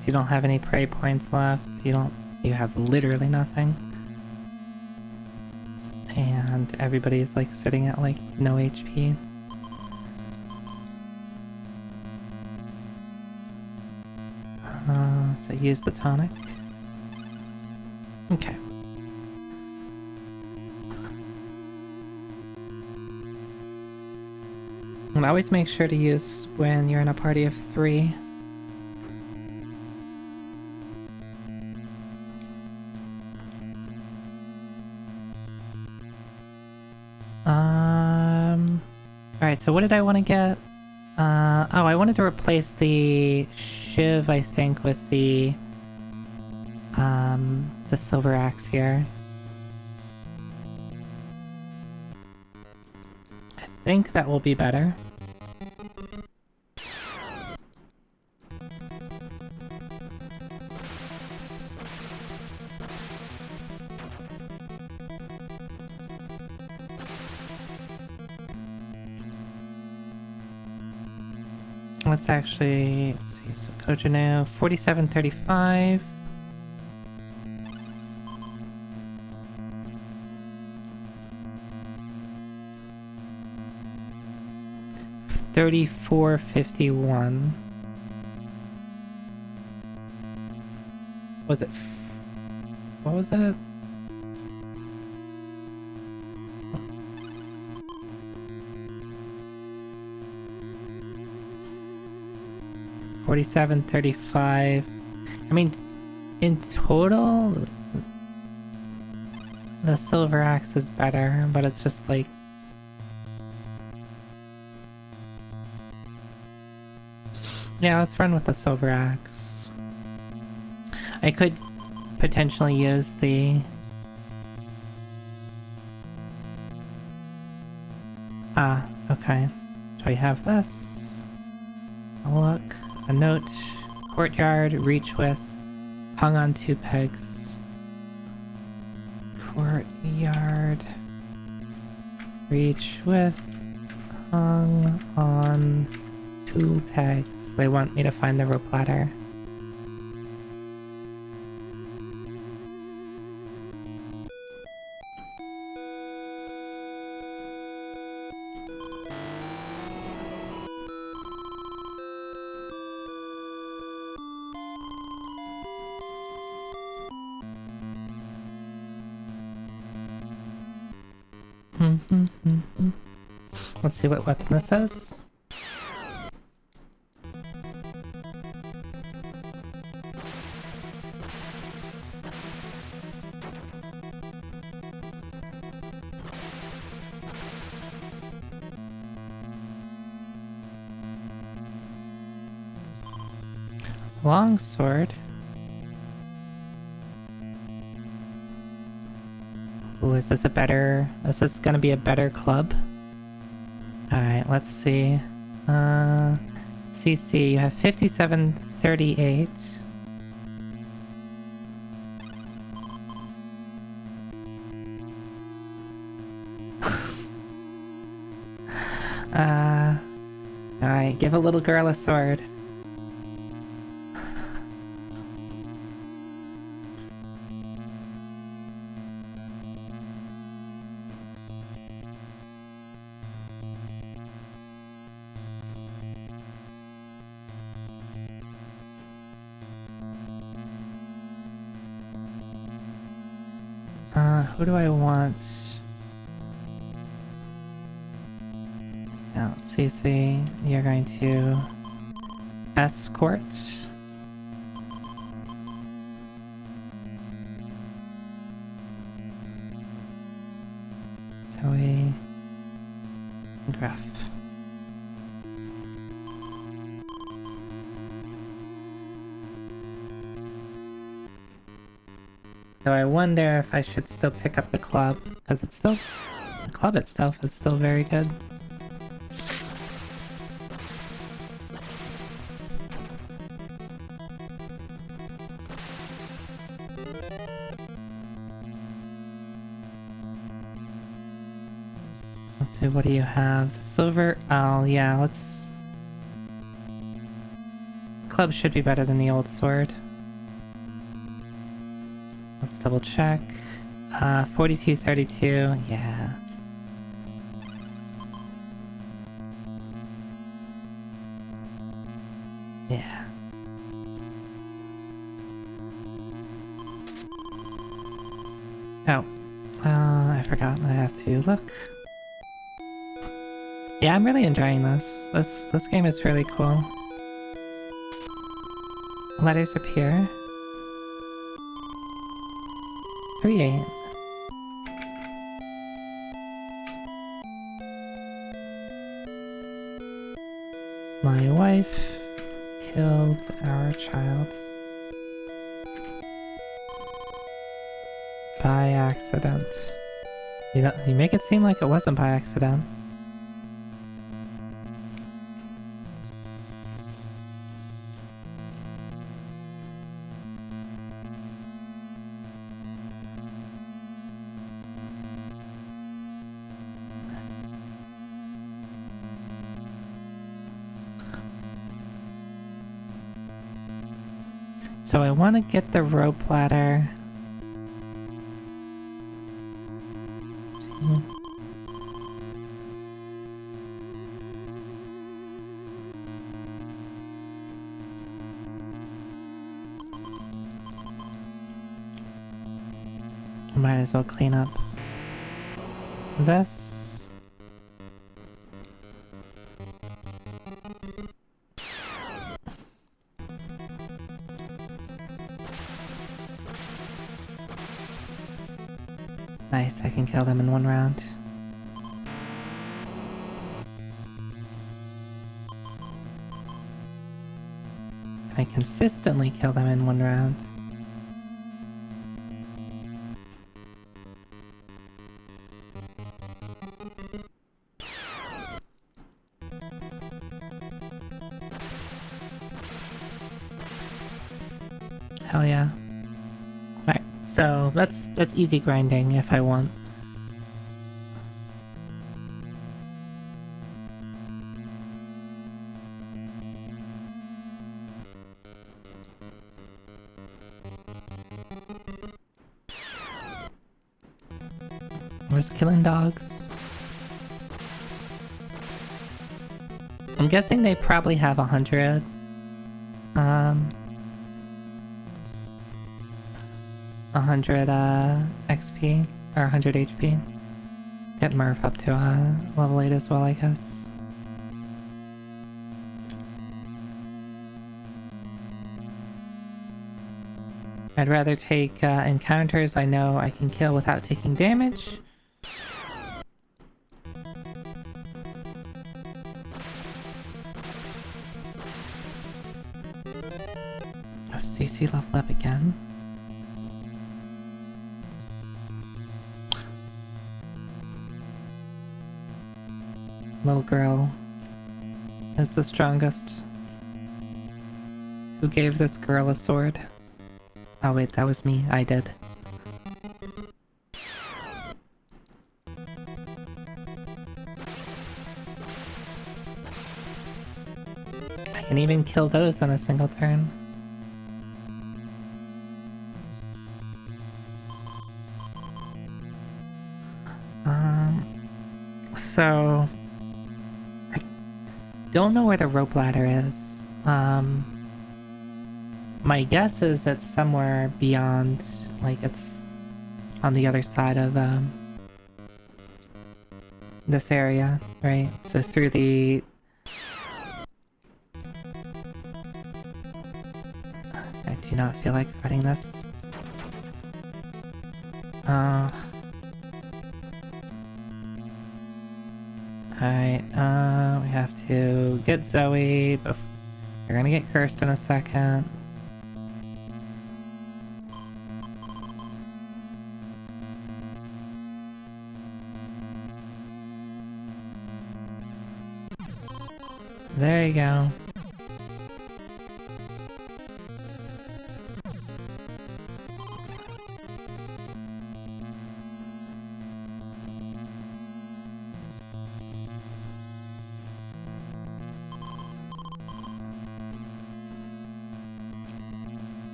So you don't have any prey points left. You have literally nothing. And everybody is sitting at no HP. So use the tonic. Okay. And always make sure to use when you're in a party of 3. Alright, so what did I want to get? Oh, I wanted to replace the Shiv, I think, with the silver axe here. I think that will be better. Let's see, so Kojano, 4735. $34.51. Was it? What was that? $47.35. I mean, in total, the silver axe is better, but it's just yeah, let's run with the silver axe. I could potentially use the... Ah, okay. So I have this. look. A note. Courtyard, reach with, hung on 2 pegs. Courtyard, reach with, hung on 2 pegs. They want me to find the rope ladder. Let's see what weapon this is. Longsword. Ooh, is this gonna be a better club? Alright, let's see. CC, you have 5738. Alright, give a little girl a sword. Who do I want? Now, CC, you're going to escort. Zoe, Graph. So I wonder if I should still pick up the club, because the club itself is still very good. Let's see, what do you have? The silver? Oh yeah, let's... Club should be better than the old sword. Let's double check. 4232, yeah. Yeah. Oh. I forgot I have to look. Yeah, I'm really enjoying this. This game is really cool. Letters appear. Create. My wife killed our child by accident. You make it seem like it wasn't by accident. So I want to get the rope ladder. Might as well clean up this. Nice, I can kill them in 1 round. I consistently kill them in 1 round. Hell yeah. Alright, so that's easy grinding if I want. Where's killing dogs? I'm guessing they probably have 100. 100 XP or 100 HP. Get Murph up to level 8 as well, I guess. I'd rather take encounters I know I can kill without taking damage. Oh, CC leveled up again. Little girl is the strongest. Who gave this girl a sword? Oh wait, that was me. I did. I can even kill those on a single turn. So I don't know where the rope ladder is. My guess is it's somewhere beyond, like it's on the other side of this area, right? So through the... I do not feel like fighting this. Alright, we have to get Zoe, but we're gonna get cursed in a second. There you go.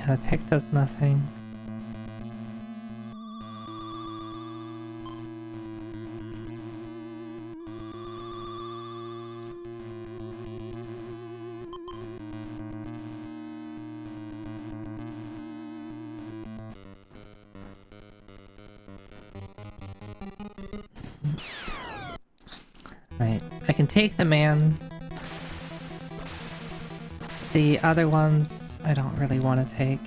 Yeah, the pick does nothing. Right, I can take the man. The other ones I don't really want to take.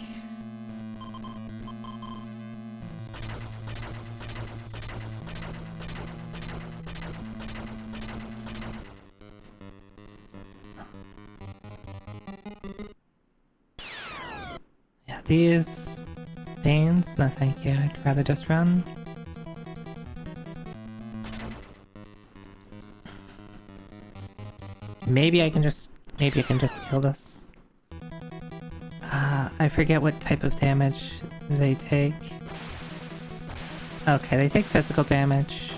Yeah, these Banes? No thank you, I'd rather just run. Maybe I can just kill this. I forget what type of damage they take. Okay, they take physical damage.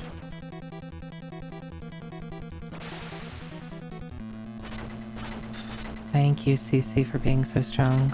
Thank you, CC, for being so strong.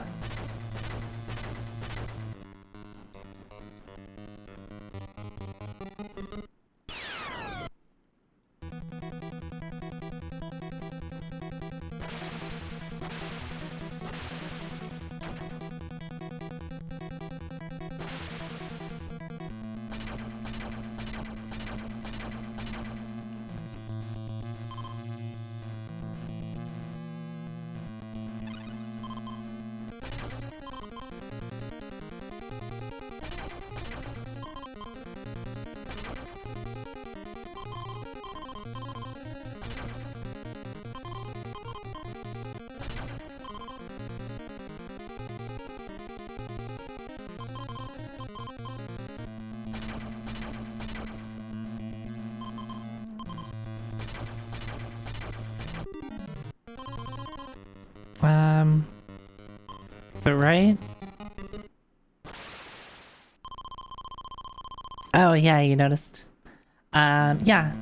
Is it right? Oh yeah, you noticed. Yeah.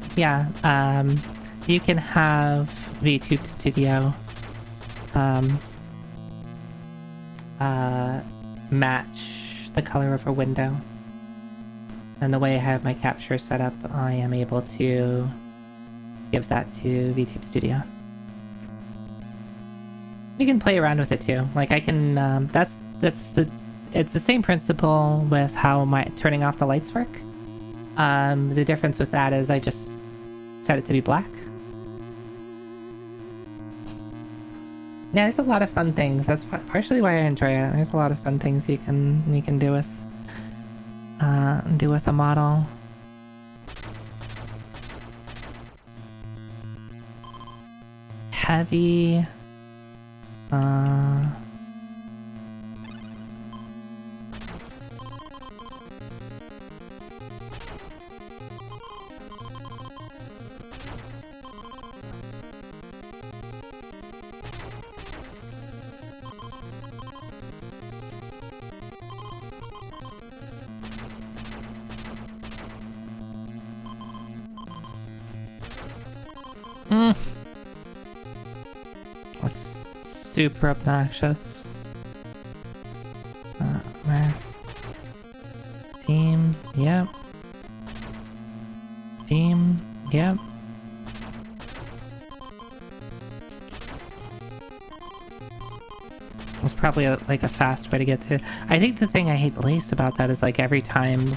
You can have VTube Studio match the color of a window. And the way I have my capture set up, I am able to give that to VTube Studio. You can play around with it too. Like I can, it's the same principle with how my turning off the lights work. The difference with that is I just set it to be black. Yeah, there's a lot of fun things. That's partially why I enjoy it. There's a lot of fun things you can do with a model. Heavy. That's super obnoxious. Where? Team, yep. Theme, yep. It's probably like a fast way to get to. I think the thing I hate the least about that is like every time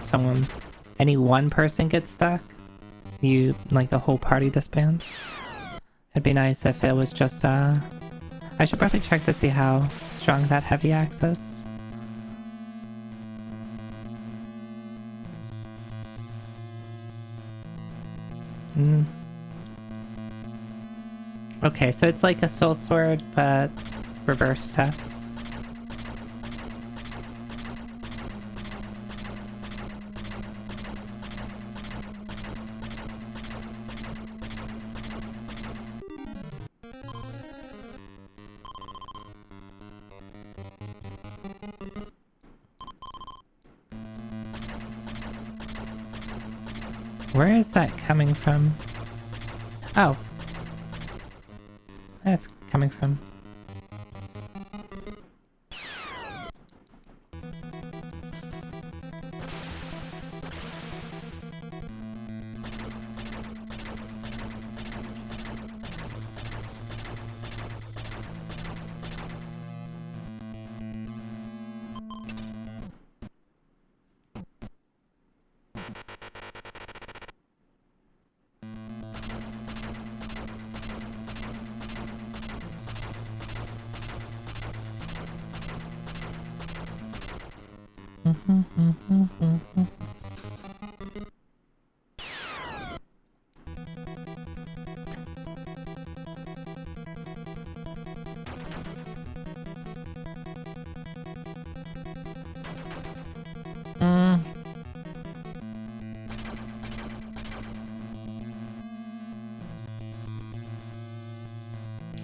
any one person gets stuck, like the whole party disbands. It'd be nice if it was just I should probably check to see how strong that heavy axe is. Okay, so it's like a soul sword, but reverse test. Where is that coming from? Oh. That's coming from.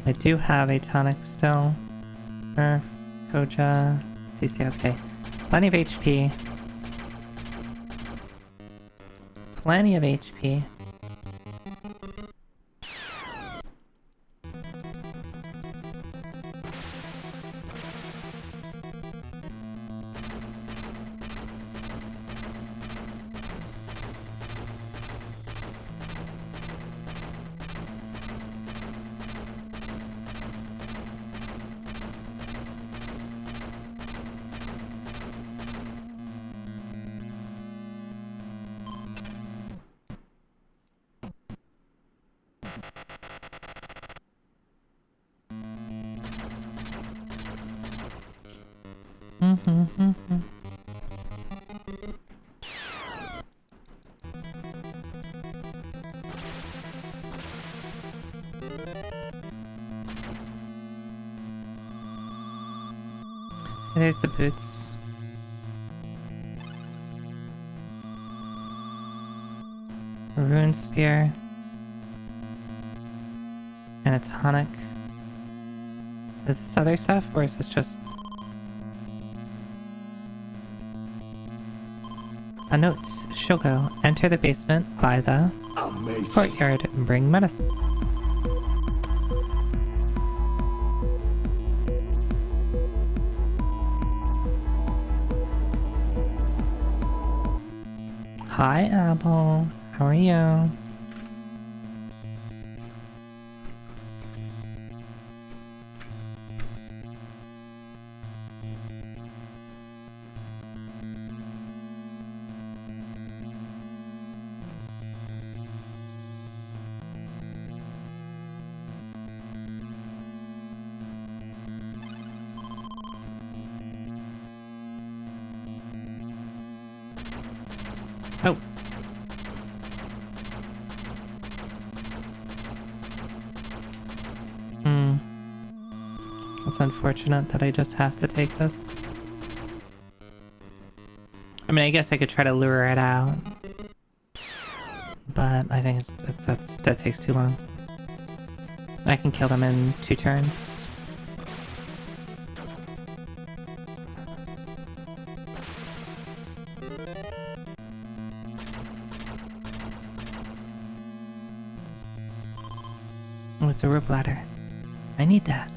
I do have a tonic still. Koja. CC, okay. Plenty of HP. Plenty of HP. There's the boots. A rune spear. And a tonic. Is this other stuff, or is this just A note. Shogo, enter the basement by the courtyard and bring medicine. Hi, Apple. How are you? Oh. It's unfortunate that I just have to take this. I mean, I guess I could try to lure it out. But I think that takes too long. I can kill them in 2 turns. Oh, it's a rope ladder. I need that.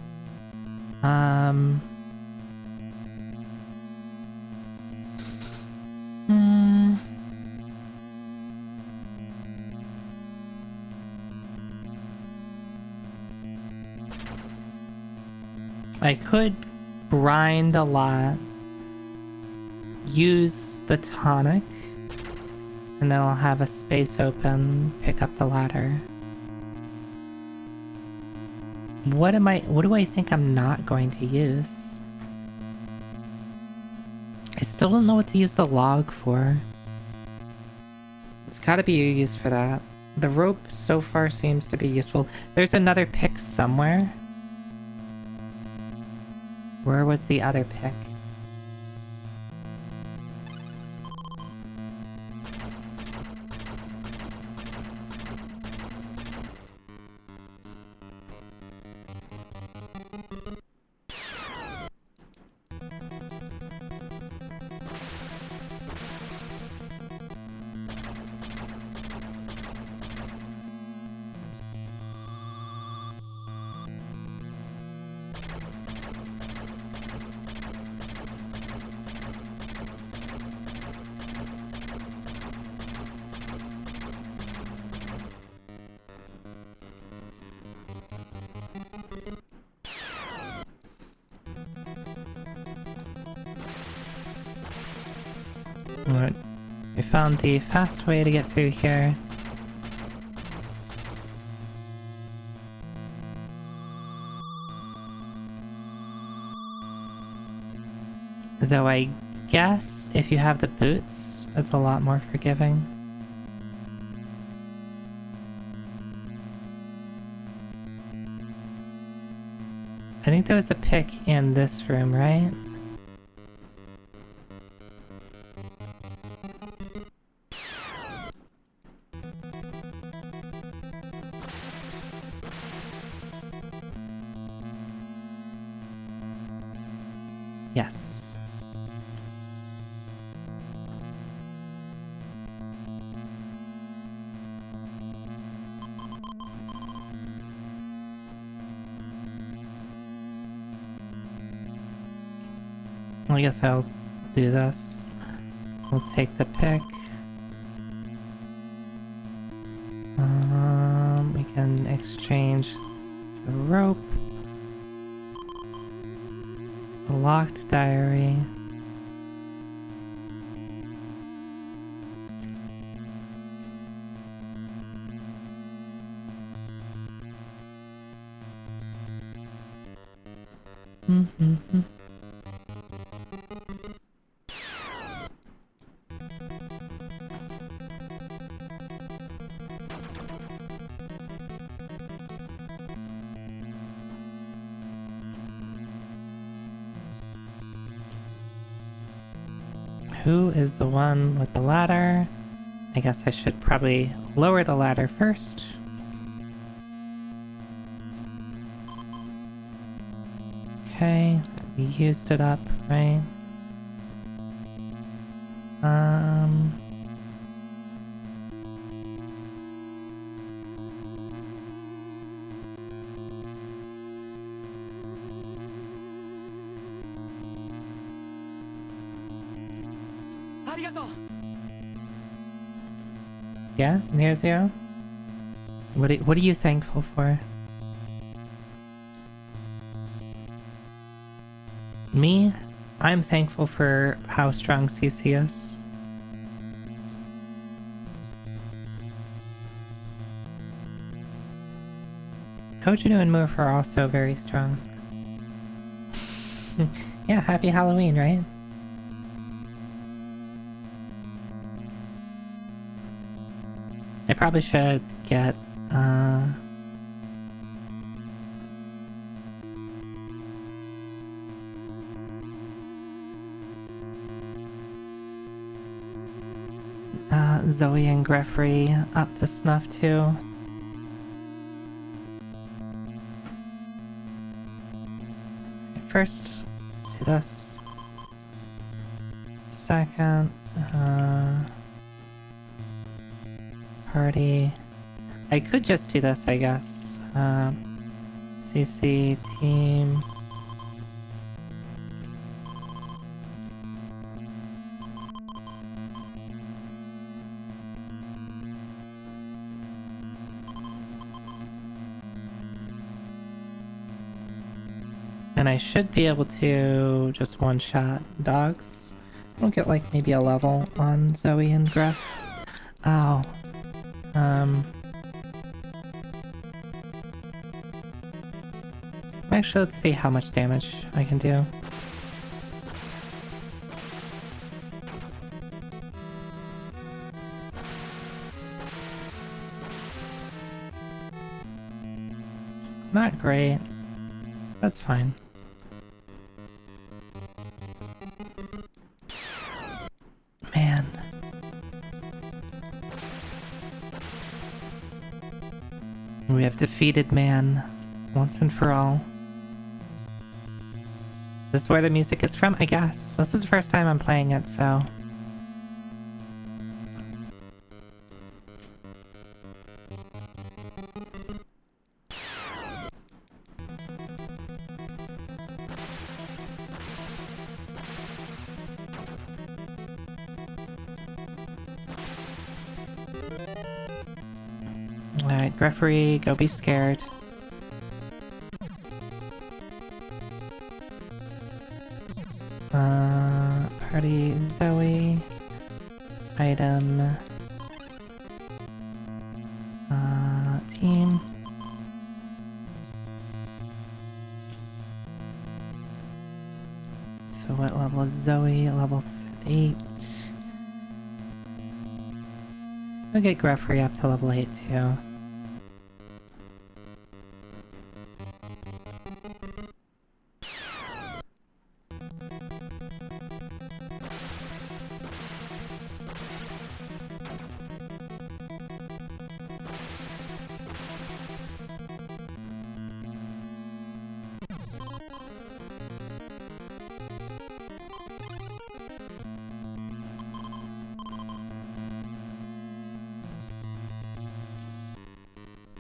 I could grind a lot, use the tonic, and then I'll have a space open, pick up the ladder. What do I think I'm not going to use? I still don't know what to use the log for. It's gotta be used for that. The rope so far seems to be useful. There's another pick somewhere. Where was the other pick? Alright, we found the fast way to get through here. Though I guess if you have the boots, it's a lot more forgiving. I think there was a pick in this room, right? Yes. I guess I'll do this. We'll take the pick. We can exchange the rope. The locked diary. Who is the one with the ladder? I guess I should probably lower the ladder first. Okay, we used it up, right? Yeah, near zero. What are you thankful for? Me? I'm thankful for how strong CC is. Kojinu and Move are also very strong. Yeah, happy Halloween, right? I probably should get, Zoe and Greffrey up to snuff too. First, let's do this. Second, party. I could just do this, I guess. CC team. And I should be able to just one-shot dogs. We'll get like maybe a level on Zoe and Greff. Oh. Actually, let's see how much damage I can do. Not great. That's fine. Man. We have defeated man once and for all. This is where the music is from, I guess. This is the first time I'm playing it, so... Alright, Greffery, go be scared. Party Zoe. Item. Team. So what level is Zoe? Level 8. We'll get Greffery up to level 8 too.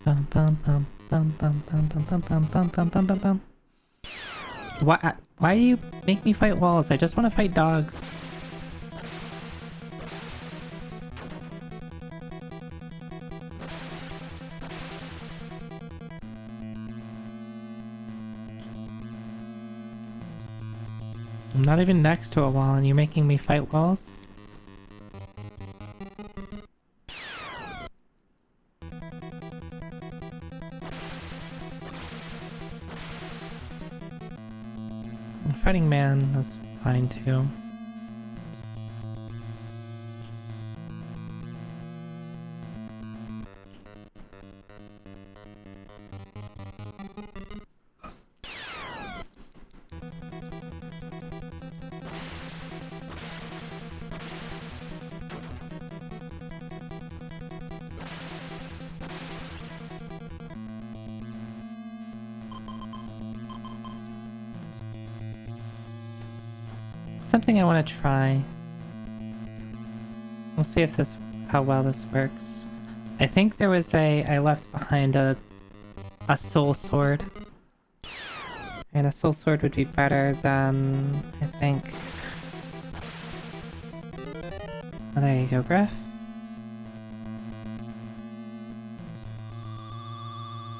Bum bum bum bum bum bum bum bum bum bum bum bum bum bum. Why do you make me fight walls? I just want to fight dogs. I'm not even next to a wall and you're making me fight walls? Fighting man is fine too. Something I want to try. We'll see if how well this works. I think there was I left behind a soul sword. And a soul sword would be better than, I think. Oh, there you go, Griff.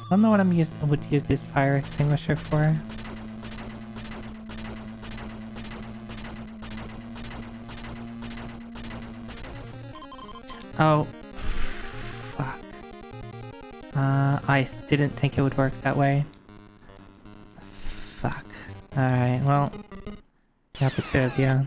I don't know what would use this fire extinguisher for. Oh, fuck. I didn't think it would work that way. Fuck. Alright, well, got the two of you.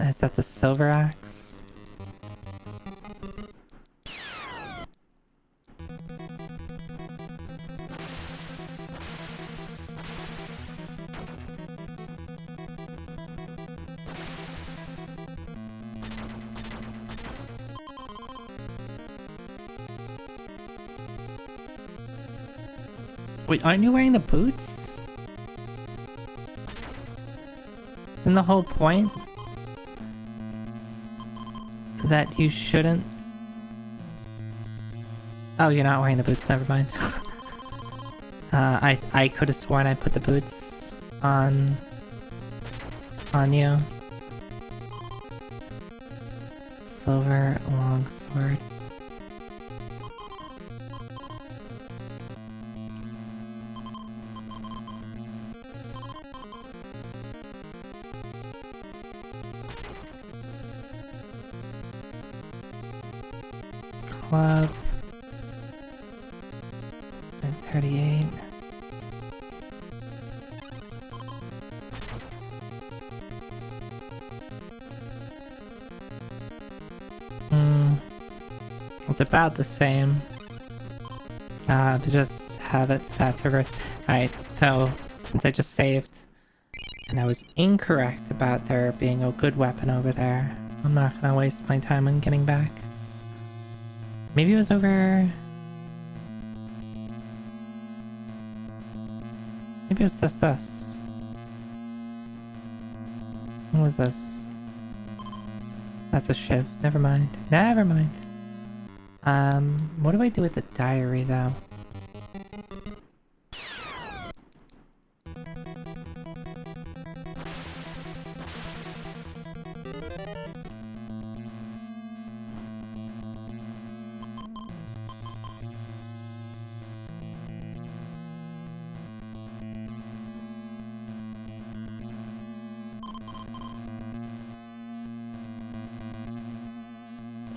Is that the silver axe? Wait, aren't you wearing the boots? Isn't the whole point that you shouldn't? Oh, you're not wearing the boots, never mind. I could have sworn I put the boots on you. Silver longsword. Club. And 38. It's about the same. Just have its stats reversed. Alright, so since I just saved and I was incorrect about there being a good weapon over there, I'm not gonna waste my time on getting back. Maybe it was over... Maybe it was just this. What was this? That's a shiv. Never mind. Never mind. What do I do with the diary, though?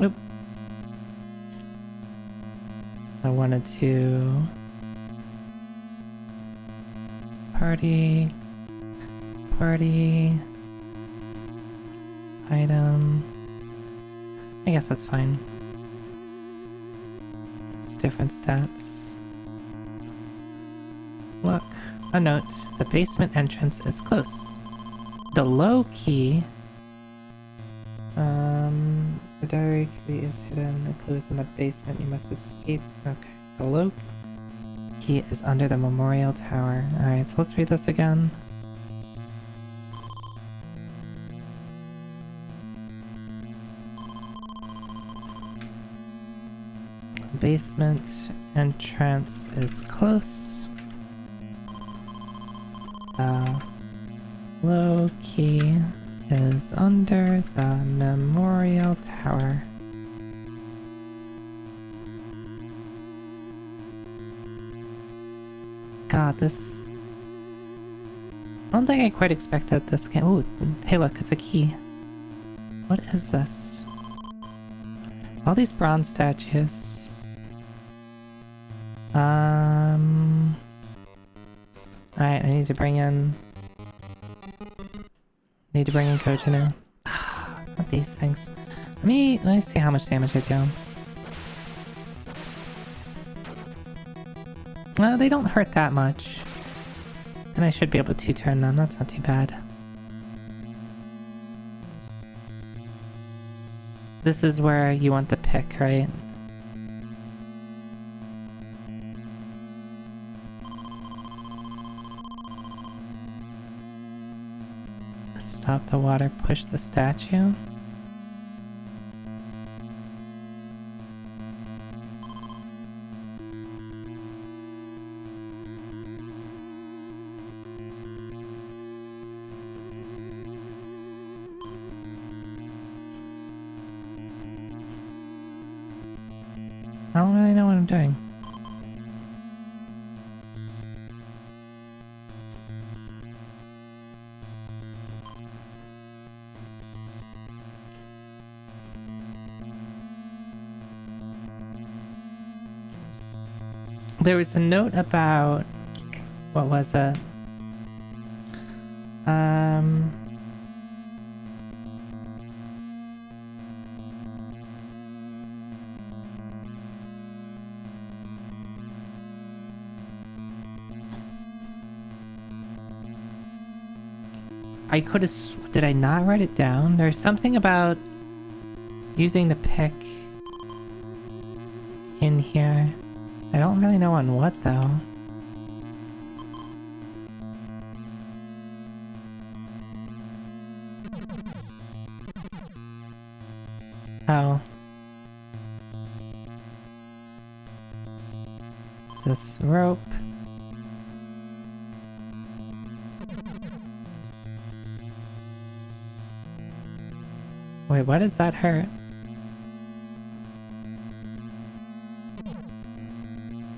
Oop. I wanted to... Party... Item... I guess that's fine. It's different stats. Look, a note. The basement entrance is close. The low key... The diary key is hidden. The clue is in the basement. You must escape. Okay. The low key is under the memorial tower. Alright, so let's read this again. Basement entrance is close. Low key is under the memorial tower. God, this... I don't think I quite expected this game. Ooh, hey look, it's a key. What is this? All these bronze statues. Alright, I need to bring in... Need to bring in Kojinu. Not these things. Let me see how much damage I do. Well, they don't hurt that much. And I should be able to turn them, that's not too bad. This is where you want the pick, right? stop the water, push the statue. I don't really know what I'm doing. There was a note about... what was it? I could have... did I not write it down? There's something about using the pick in here. I don't really know on what, though. Oh. Is this rope? Wait, why does that hurt?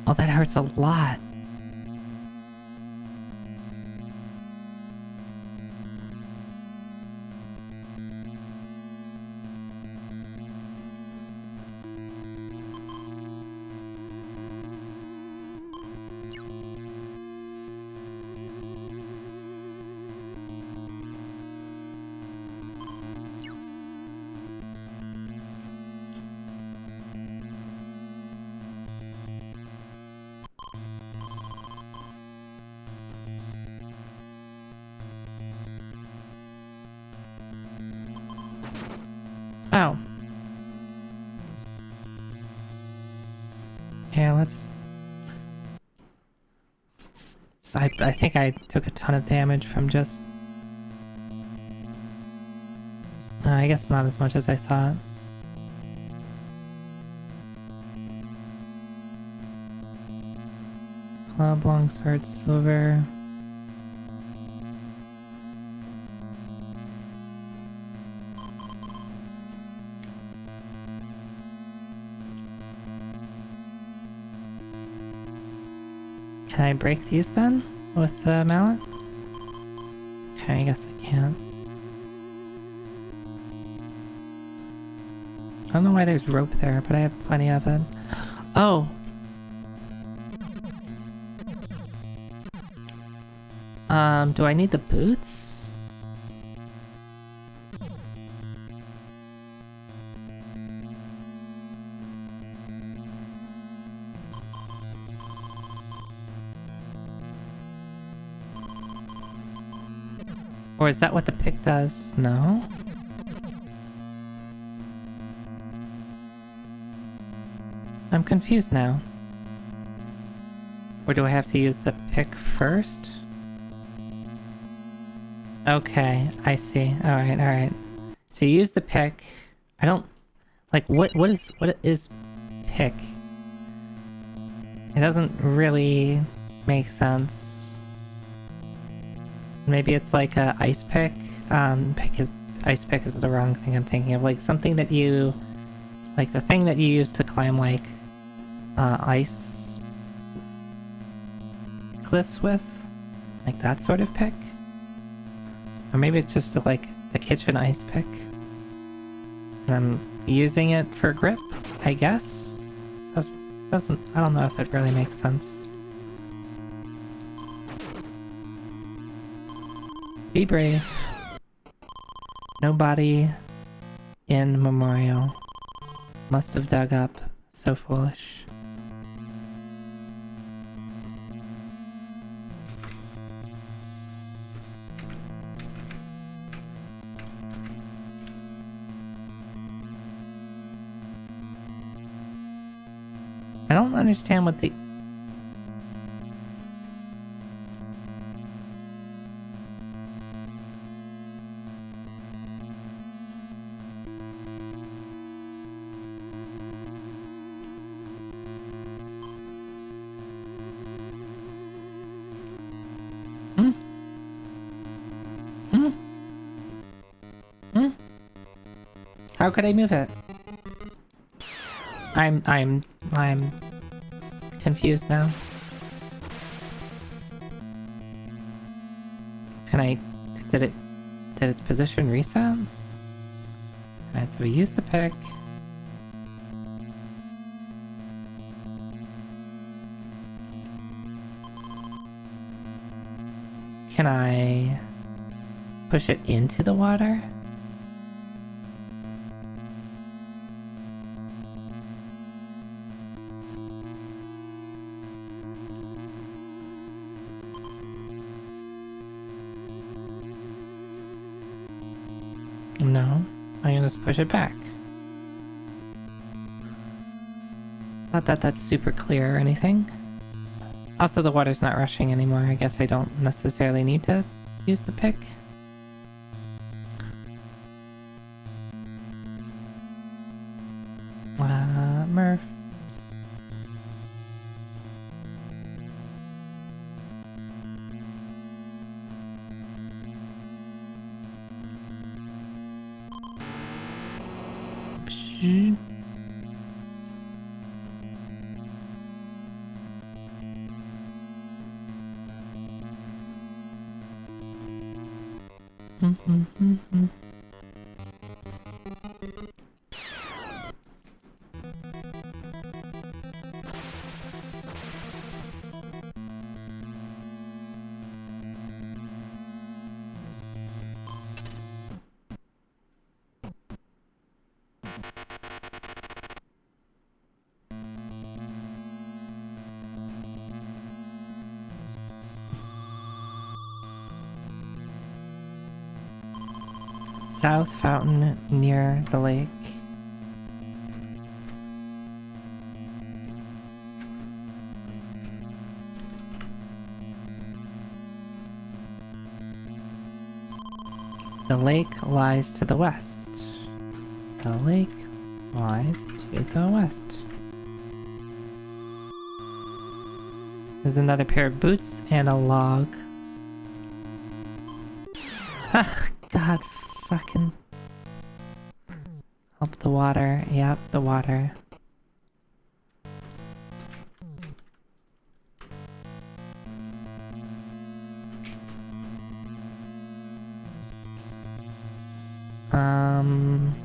Oh, that hurts a lot. Oh. Yeah, let's... I think I took a ton of damage from just... I guess not as much as I thought. Club, longsword, silver... Can I break these then? With the mallet? Okay, I guess I can't. I don't know why there's rope there, but I have plenty of it. Oh! Do I need the boots? Or is that what the pick does? No? I'm confused now. Or do I have to use the pick first? Okay, I see. Alright, alright. So you use the pick. I don't... Like, what is pick? It doesn't really make sense. Maybe it's like a ice pick. Ice pick is the wrong thing I'm thinking of. Like something that you... Like the thing that you use to climb like... ice... cliffs with? Like that sort of pick? Or maybe it's just like a kitchen ice pick. And I'm using it for grip, I guess? Doesn't... I don't know if it really makes sense. Be brave. No body in memorial. Must have dug up. So foolish. I don't understand what the... How could I move it? I'm confused now. Did its position reset? Alright, so we use the pick. Can I push it into the water? No, I can just push it back. Not that that's super clear or anything. Also, the water's not rushing anymore. I guess I don't necessarily need to use the pick. Murph. Psh. South fountain near the lake. The lake lies to the west. The lake lies to the west. There's another pair of boots and a log. Ah, God. Fucking help the water. Yep, the water. Bum.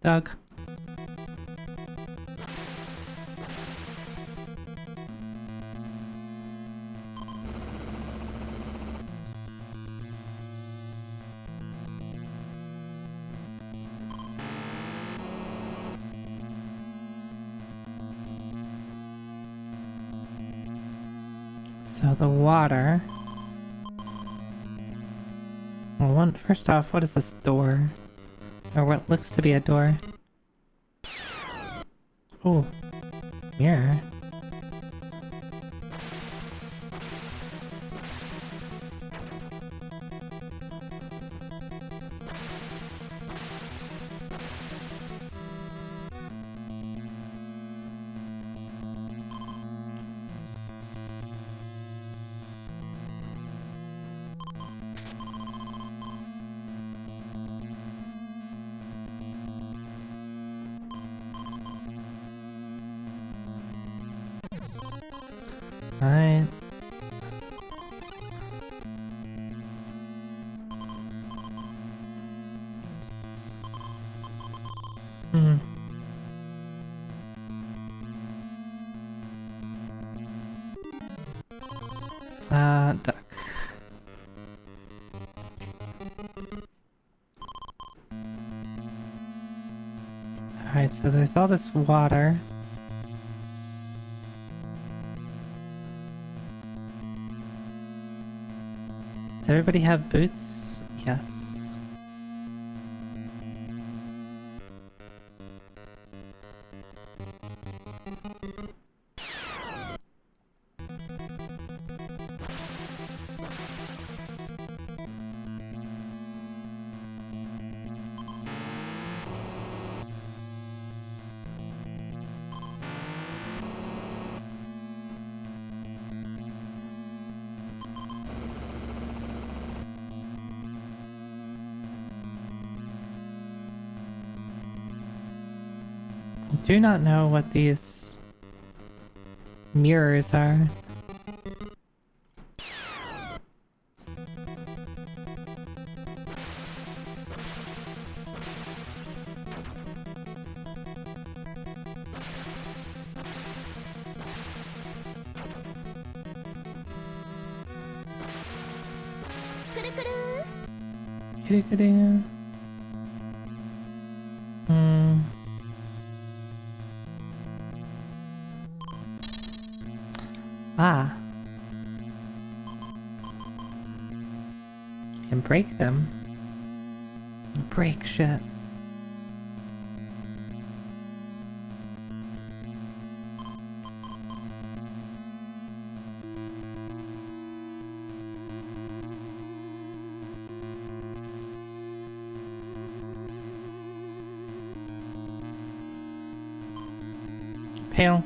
Doug. So the water. Well, first off, what is this door? Or what looks to be a door? Oh, mirror. Alright. Duck. Alright, so there's all this water. Does everybody have boots Yes. I do not know what these mirrors are. Kitty. Ah. And break them. Break shit. Pale.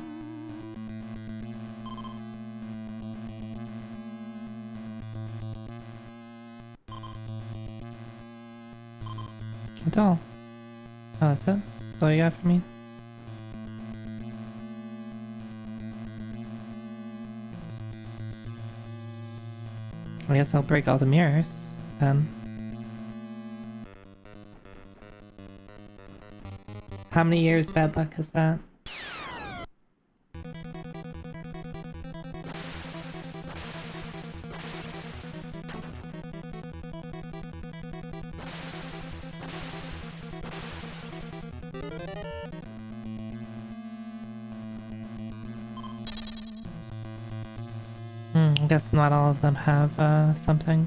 That's all. Oh, that's it? That's all you got for me? I guess I'll break all the mirrors, then. How many years bad luck is that? I guess not all of them have something.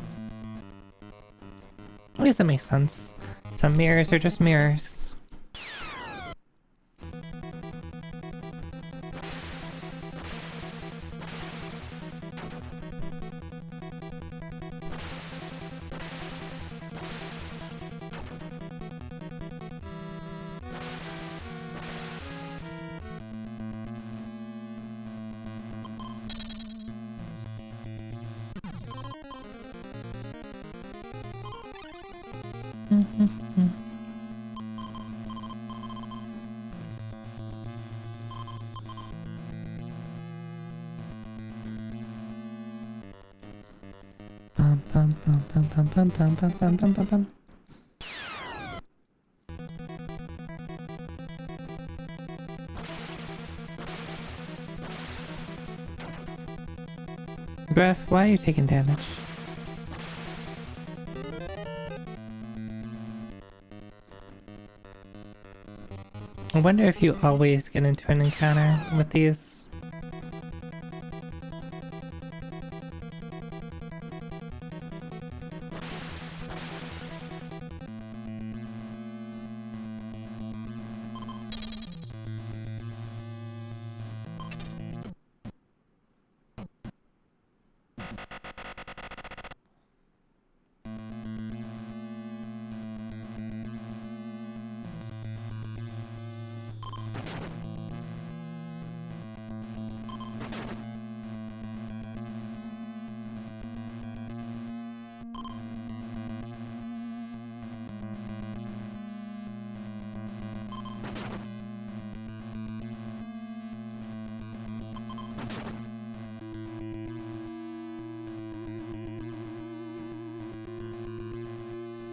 I guess that makes sense. Some mirrors are just mirrors. Bum. Griff, why are you taking damage? I wonder if you always get into an encounter with these.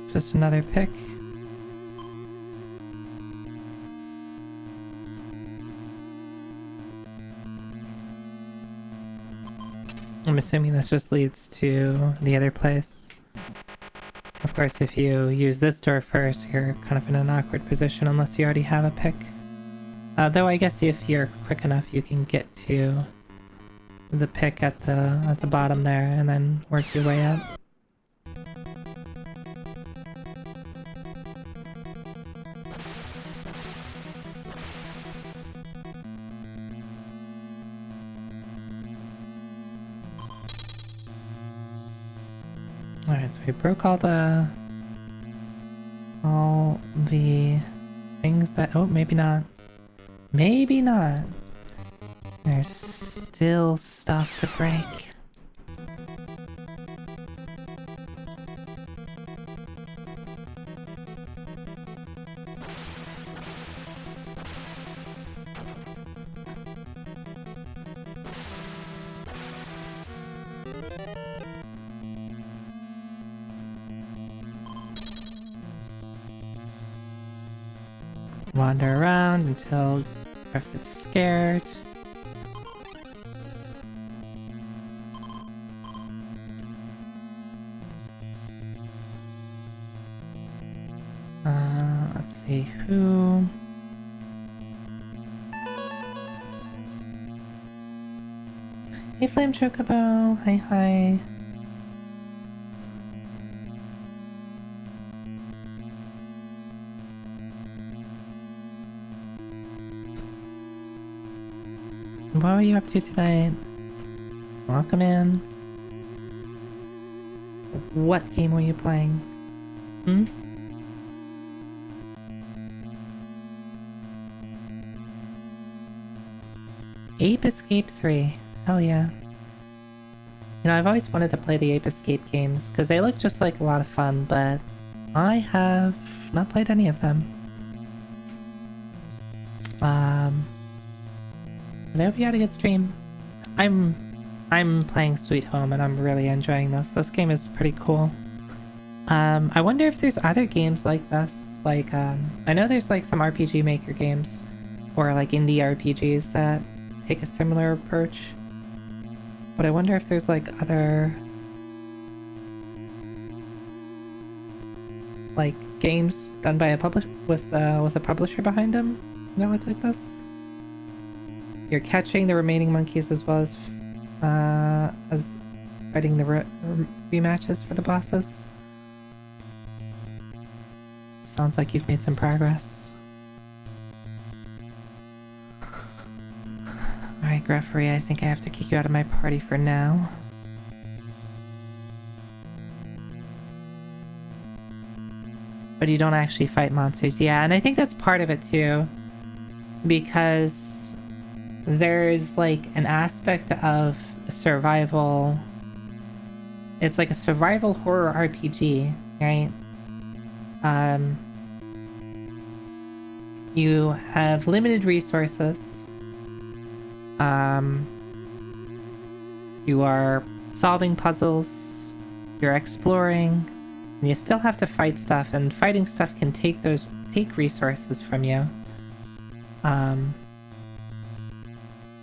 It's just another pick. I'm assuming this just leads to the other place. Of course, if you use this door first, you're kind of in an awkward position unless you already have a pick. Though I guess if you're quick enough, you can get to the pick at the bottom there and then work your way up. Alright, so we broke all the things that... Oh, maybe not. Maybe not. There's still stuff to break. Wander around until Griff gets scared. Let's see who. Hey, Flame Chocobo. Hi, hi. What were you up to tonight? Welcome in. What game were you playing? Hmm? Ape Escape 3. Hell yeah. You know, I've always wanted to play the Ape Escape games, because they look just like a lot of fun, but I have not played any of them. But I hope you had a good stream. I'm playing Sweet Home and I'm really enjoying this. This game is pretty cool. I wonder if there's other games like this. Like, I know there's like some RPG Maker games or like indie RPGs that take a similar approach. But I wonder if there's like other like games done by a with a publisher behind them that look like this. You're catching the remaining monkeys as well as fighting the rematches for the bosses. Sounds like you've made some progress. Alright, Greffery, I think I have to kick you out of my party for now. But you don't actually fight monsters. Yeah, and I think that's part of it too. Because there's like an aspect of survival. It's like a survival horror RPG, right? You have limited resources. You are solving puzzles. You're exploring. And you still have to fight stuff, and fighting stuff can take resources from you.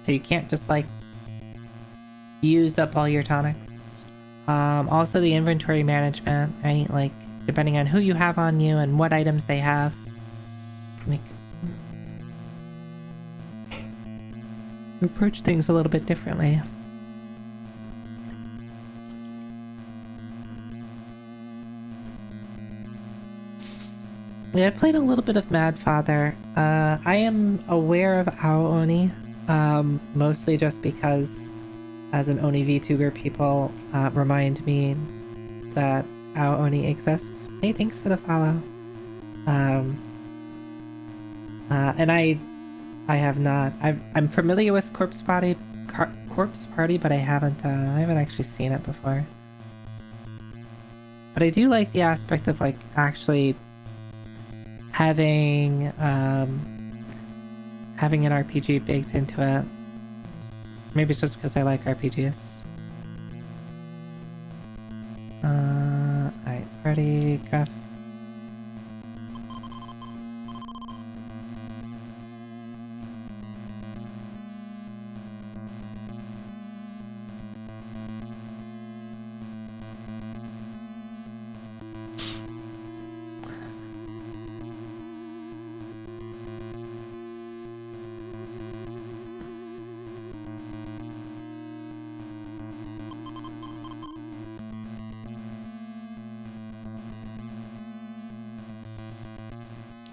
So you can't just like use up all your tonics. Also the inventory management, right? Like depending on who you have on you and what items they have. Like you approach things a little bit differently. Yeah, I played a little bit of Mad Father. I am aware of Aooni. Mostly just because as an Oni VTuber, people remind me that Aooni exists. Hey, thanks for the follow. And I have not. I'm familiar with Corpse Party, but I haven't actually seen it before. But I do like the aspect of like actually having an RPG baked into it. Maybe it's just because I like RPGs. Alright, party, Graph.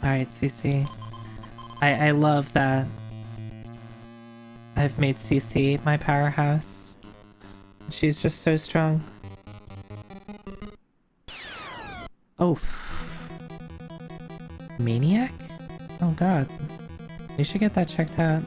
Alright, CC. I love that I've made CC my powerhouse. She's just so strong. Oh, maniac? Oh god. We should get that checked out.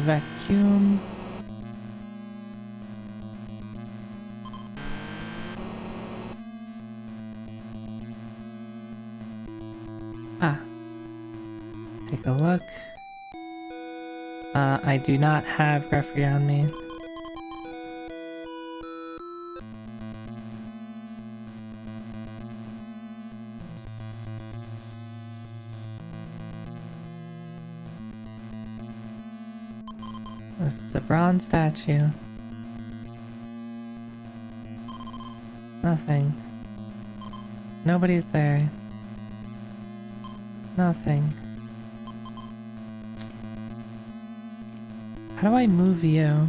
Vacuum. Ah. Take a look. I do not have referee on me. This is a bronze statue. Nothing. Nobody's there. Nothing. How do I move you?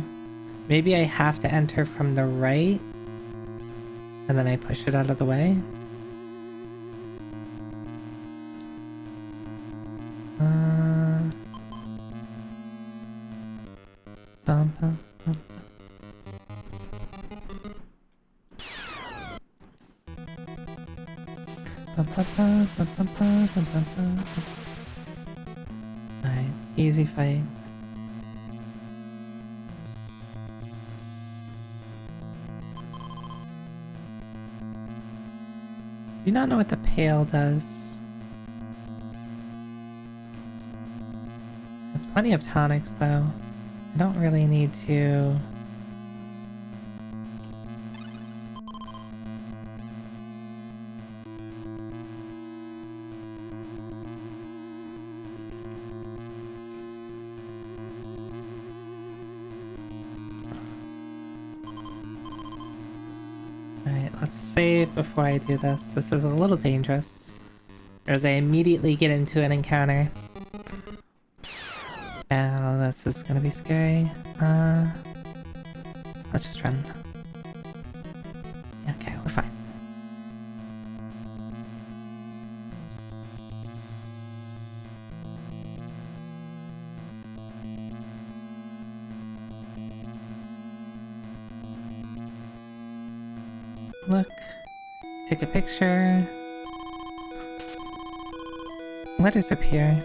Maybe I have to enter from the right? And then I push it out of the way? Bum, bum, bum. Alright, easy fight. Do not know what the pail does. I have plenty of tonics though. I don't really need to... Alright, let's save before I do this. This is a little dangerous. As I immediately get into an encounter. Oh, this is gonna be scary. Let's just run. Okay, we're fine. Look. Take a picture. Letters appear.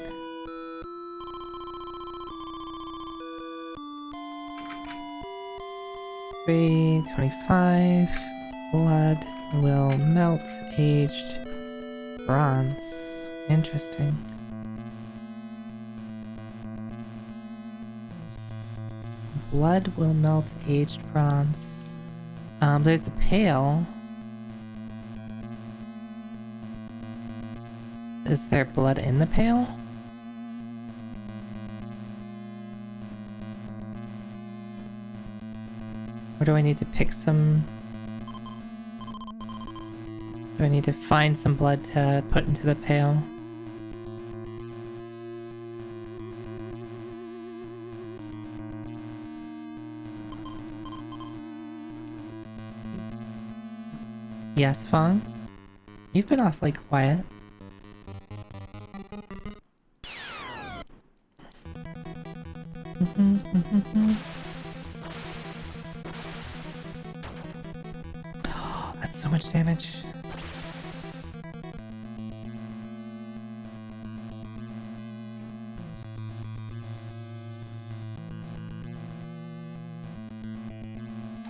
$3.25. Blood will melt aged bronze. Interesting. Blood will melt aged bronze. There's a pail. Is there blood in the pail? Or do I need to pick some... Do I need to find some blood to put into the pail? Yes, Fong? You've been awfully quiet. That's so much damage.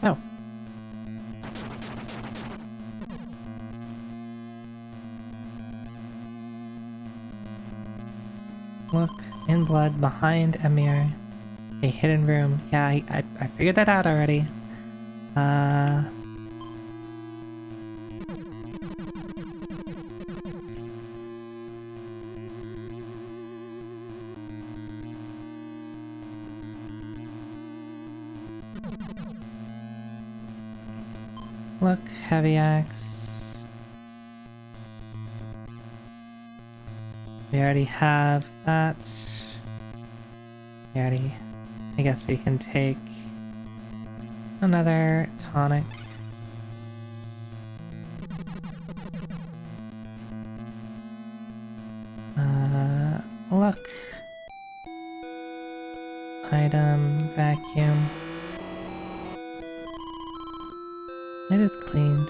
Oh. Look, in blood behind a mirror. A hidden room. Yeah, I figured that out already. Look, heavy axe. We already have that. Yeti. I guess we can take another tonic. Look. Item, vacuum. It is cleaned.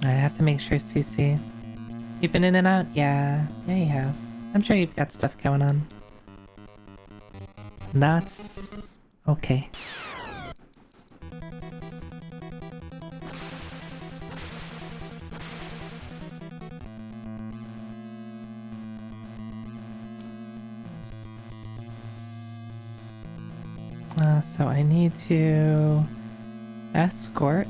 I have to make sure, Cece. You've been in and out? Yeah. Yeah, you have. I'm sure you've got stuff going on. That's okay. So I need to escort.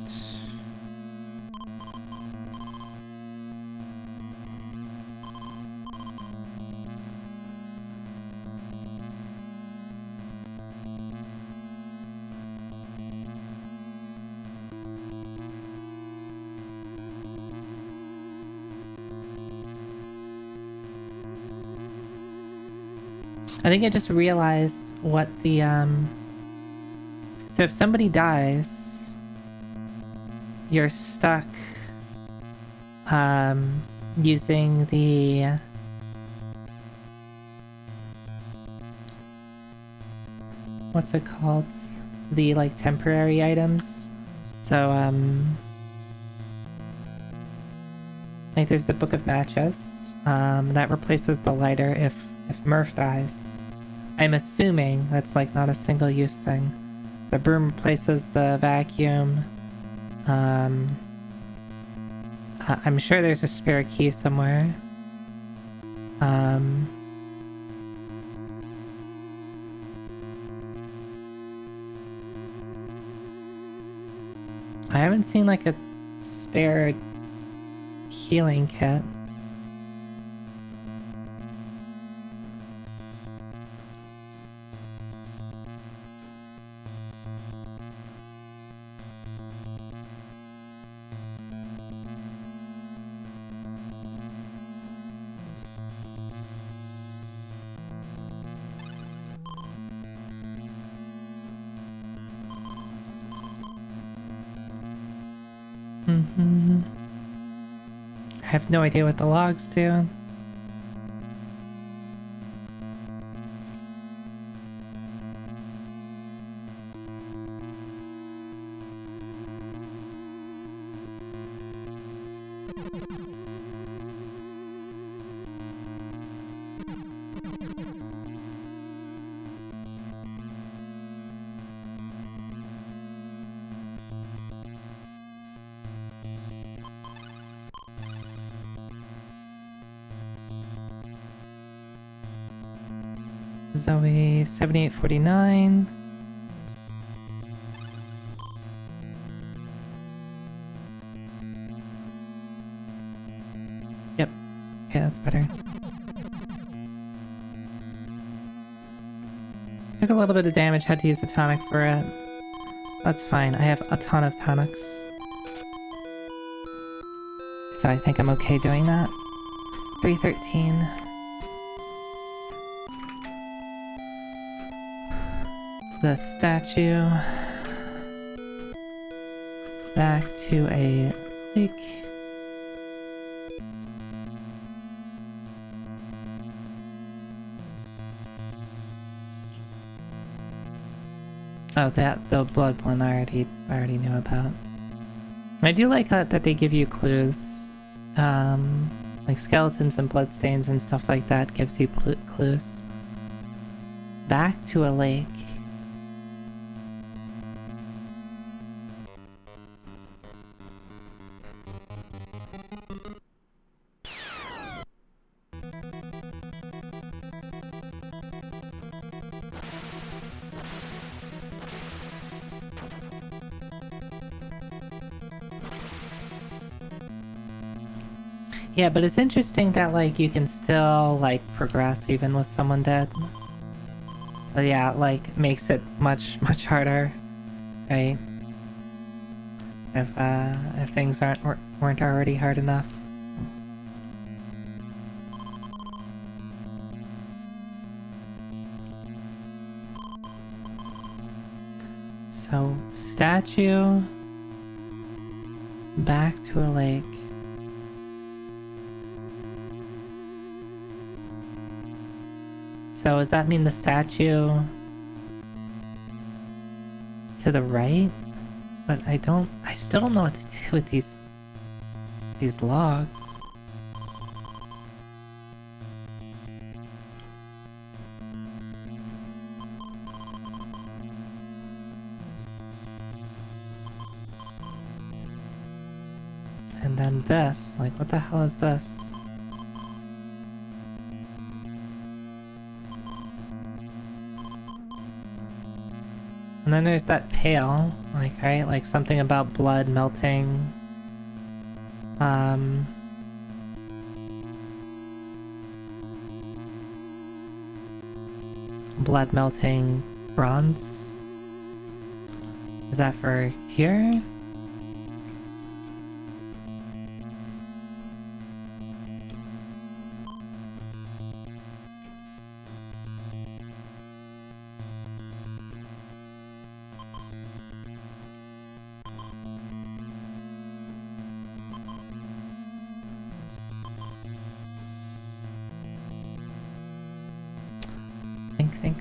I think I just realized what the, so if somebody dies, you're stuck, using the, what's it called? The, like, temporary items. So, like, there's the Book of Matches, that replaces the lighter if Murph dies. I'm assuming that's like not a single use thing. The broom replaces the vacuum. I'm sure there's a spare key somewhere. I haven't seen like a spare healing kit. I have no idea what the logs do. Zoe 7849. Yep. Okay, that's better. Took a little bit of damage, had to use the tonic for it. That's fine, I have a ton of tonics. So I think I'm okay doing that. 313. The statue back to a lake. Oh, the blood one I already knew about. I do like that they give you clues, like skeletons and bloodstains and stuff like that gives you clues. Back to a lake. Yeah, but it's interesting that, like, you can still, like, progress even with someone dead. But yeah, like, makes it much harder, right? if things weren't already hard enough. So, statue back to a lake. So does that mean the statue to the right? But I still don't know what to do with these logs. And then this, like what the hell is this? And then there's that pail, like, right? Like something about blood melting. Blood melting bronze. Is that for here?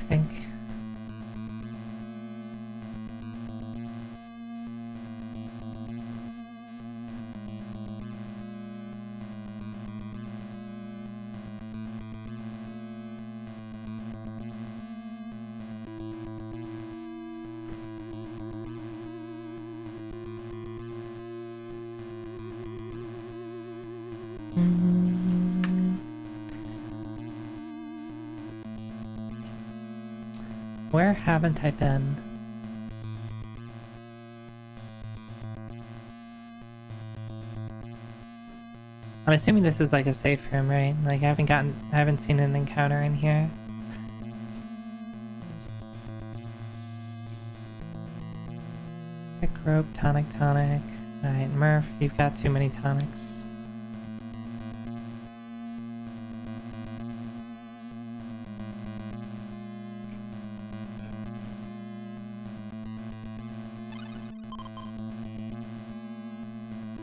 Think. Where haven't I been? I'm assuming this is like a safe room, right? Like I haven't seen an encounter in here. Pick rope, tonic. Alright, Murph, you've got too many tonics.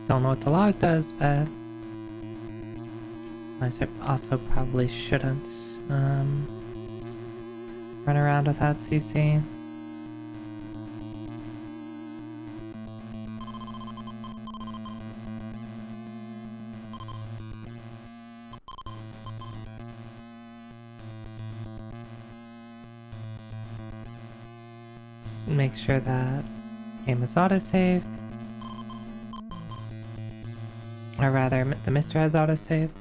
Don't know what the log does, but I also probably shouldn't run around without CC. Let's make sure that game is autosaved. Or rather, the Mister has autosaved.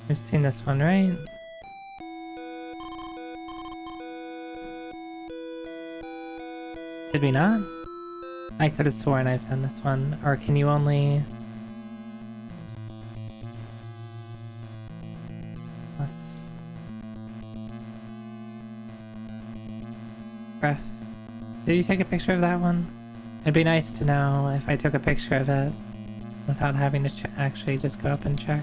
We've seen this one, right? Did we not? I could have sworn I've done this one. Or can you only... Let's... Ref, did you take a picture of that one? It'd be nice to know if I took a picture of it without having to actually just go up and check.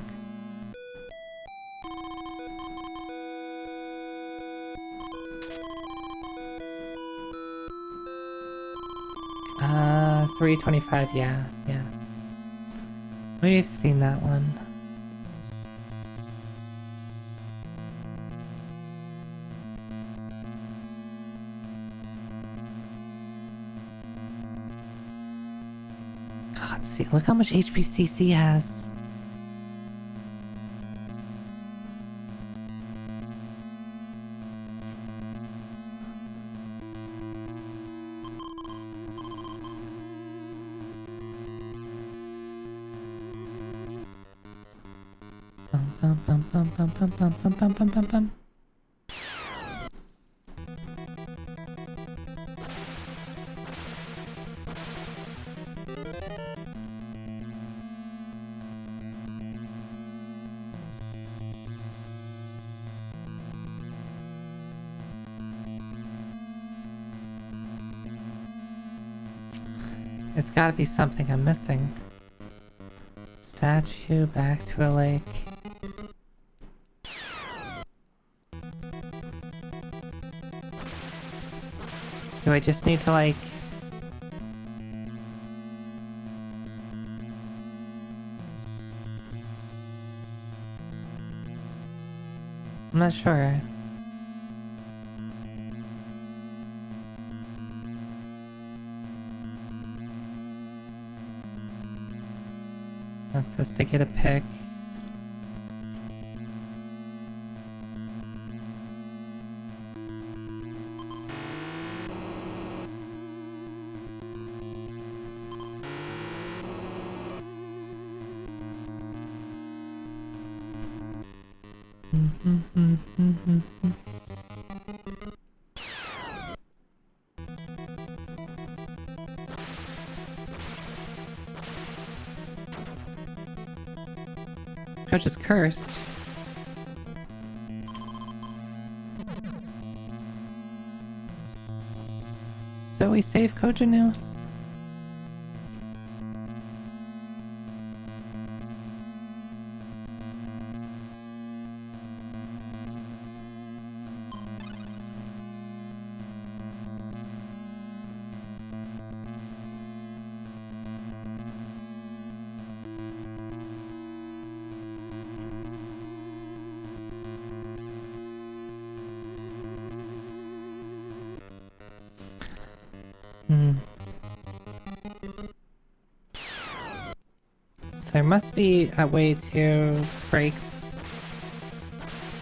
$3.25, yeah. We've seen that one. God, see, look how much HPCC has. Bum. There's gotta be something I'm missing. Statue back to a lake. Do I just need to like... I'm not sure. That's just to get a pick. I just cursed. So we save Kojanu? So there must be a way to break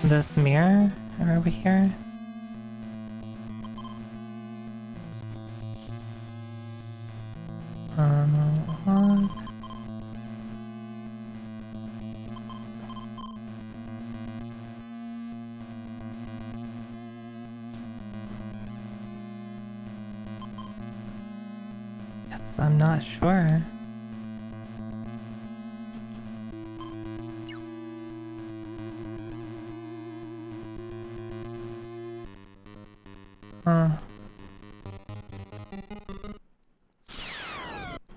this mirror over here. Yes, I'm not sure.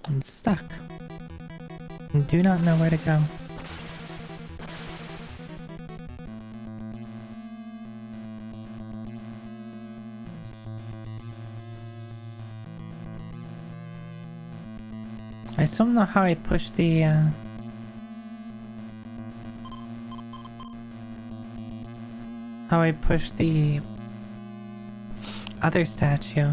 I'm stuck. And do not know where to go. I still don't know how I push the other statue.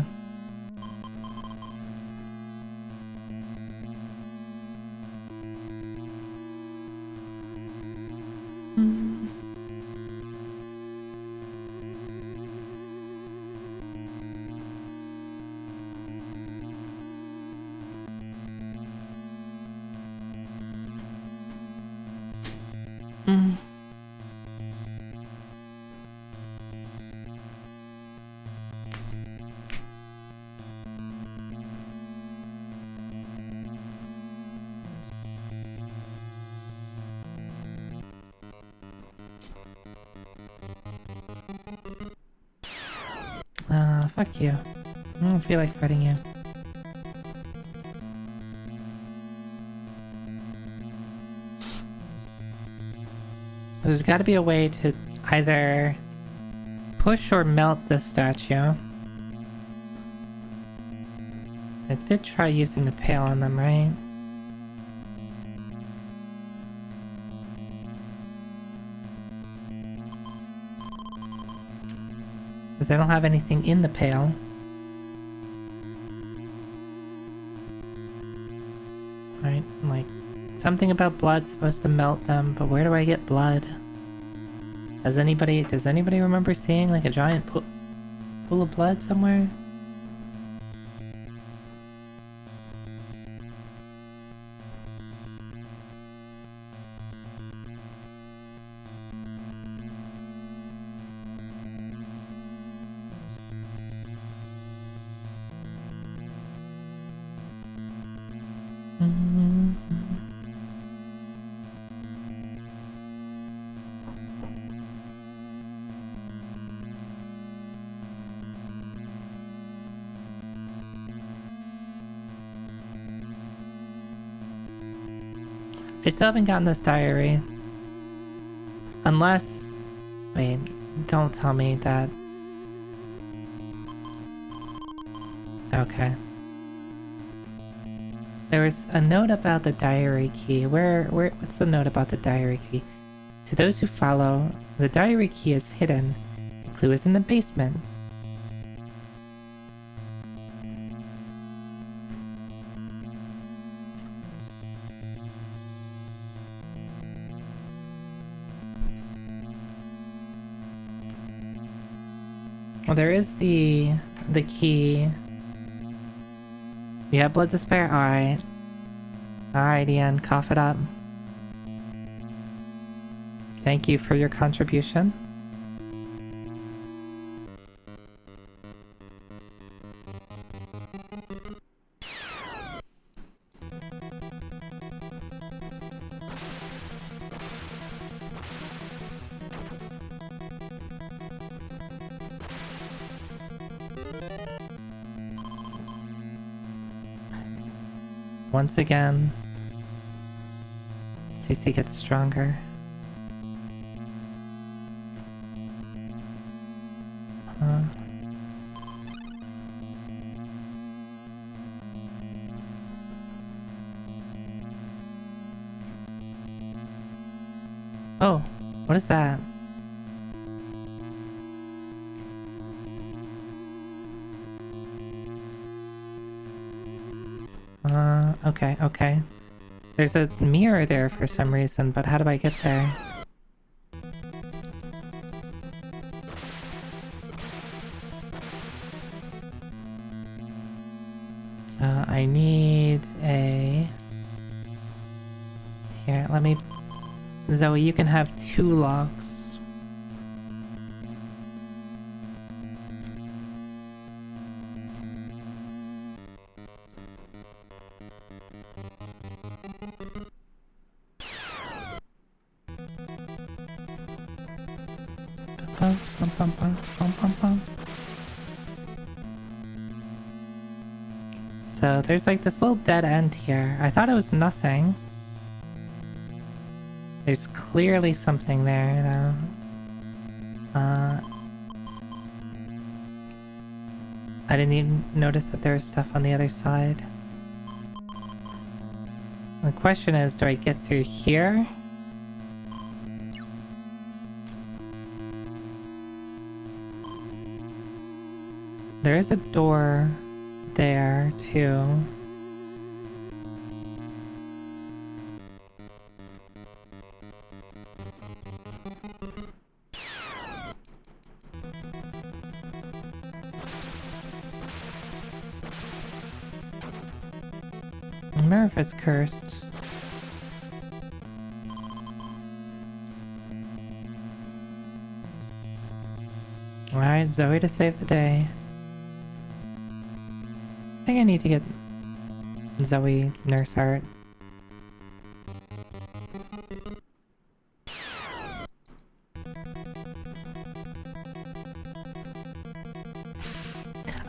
Fuck you. I don't feel like fighting you. There's gotta be a way to either push or melt this statue. I did try using the pail on them, right? Because I don't have anything in the pail. Right, like, something about blood supposed to melt them, but where do I get blood? Does anybody remember seeing like a giant pool of blood somewhere? I still haven't gotten this diary. Unless... Wait, don't tell me that... Okay. There was a note about the diary key. What's the note about the diary key? To those who follow, the diary key is hidden. The clue is in the basement. Well, there is the key. You have blood to spare? Alright. Alright, Ian, cough it up. Thank you for your contribution. Once again, CC gets stronger. Oh, what is that? Okay. There's a mirror there for some reason, but how do I get there? I need a... Here, let me... Zoe, you can have 2 locks. So there's like this little dead end here. I thought it was nothing. There's clearly something there though. I didn't even notice that there was stuff on the other side. The question is, do I get through here? There is a door there, too. Murph is cursed. Alright, Zoe to save the day. I think I need to get Zoe nurse art.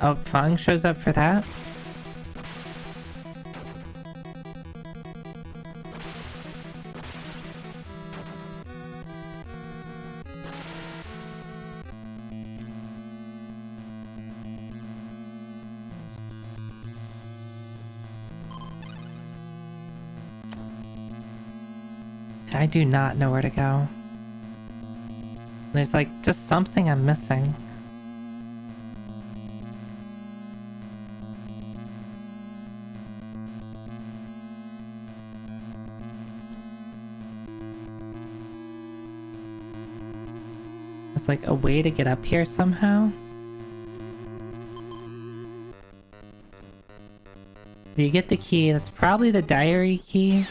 Oh, Fang shows up for that? I do not know where to go. There's like just something I'm missing. It's like a way to get up here somehow. Do you get the key? That's probably the diary key.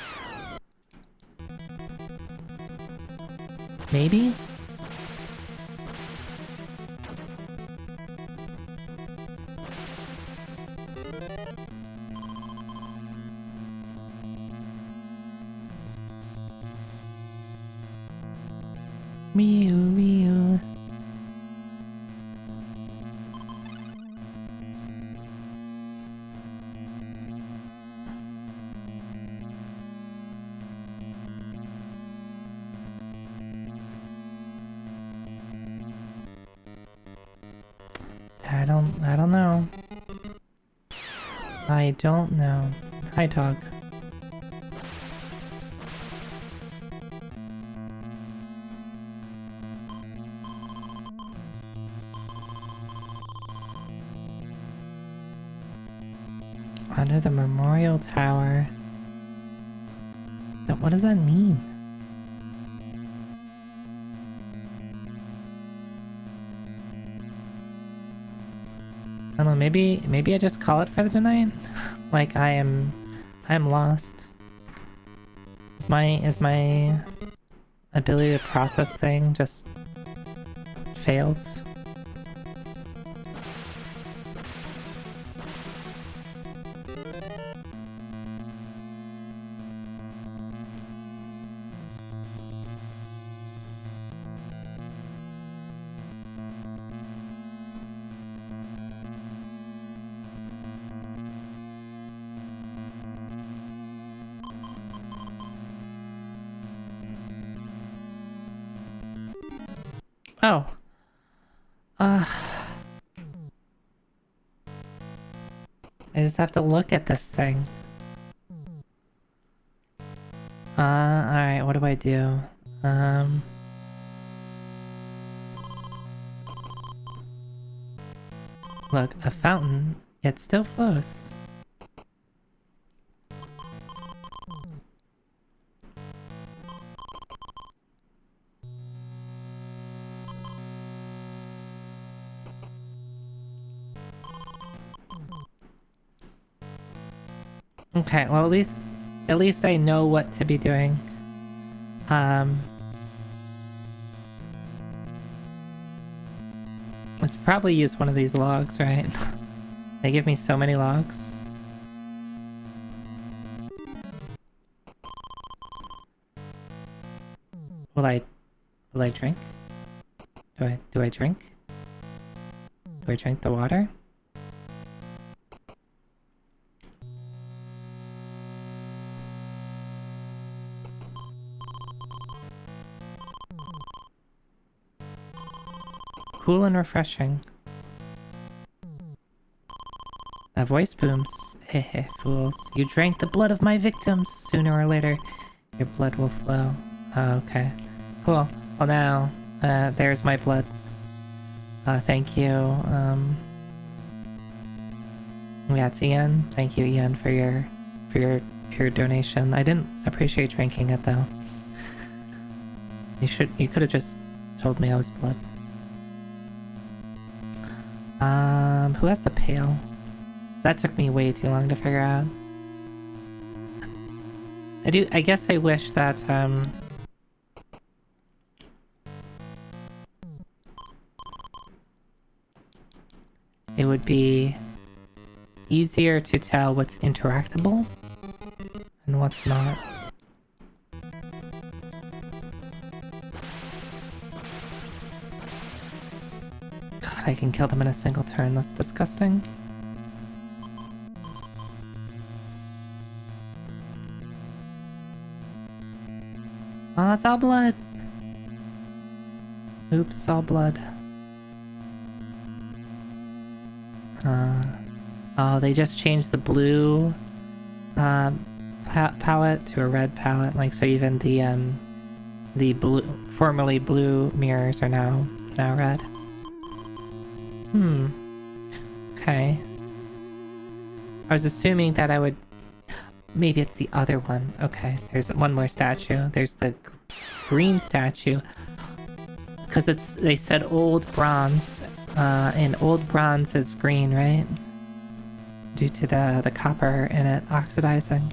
Maybe? Mew, mew. I don't know. I don't know. Hi, dog. Under the memorial tower. What does that mean? I don't know, maybe I just call it for the night? Like I'm lost. Is my ability to process thing just failed? Oh. I just have to look at this thing. Alright, what do I do? Look, a fountain. It still flows. Okay, well at least I know what to be doing. Let's probably use one of these logs, right? They give me so many logs. Will I drink? Do I drink? Do I drink the water? Cool and refreshing. A voice booms. Hehe, fools. You drank the blood of my victims. Sooner or later, your blood will flow. Oh, okay. Cool. Well now, there's my blood. Thank you. Yeah, it's Ian. Thank you, Ian, for your donation. I didn't appreciate drinking it though. You could have just told me I was blood. Who has the pail? That took me way too long to figure out. I guess I wish that, it would be easier to tell what's interactable and what's not. I can kill them in a single turn, that's disgusting. Oh, it's all blood! Oops, all blood. Oh, they just changed the blue palette to a red palette, like, so even the blue, formerly blue mirrors are now red. Okay. I was assuming that I would... Maybe it's the other one. Okay, there's one more statue. There's the green statue. Because they said old bronze, and old bronze is green, right? Due to the copper in it oxidizing.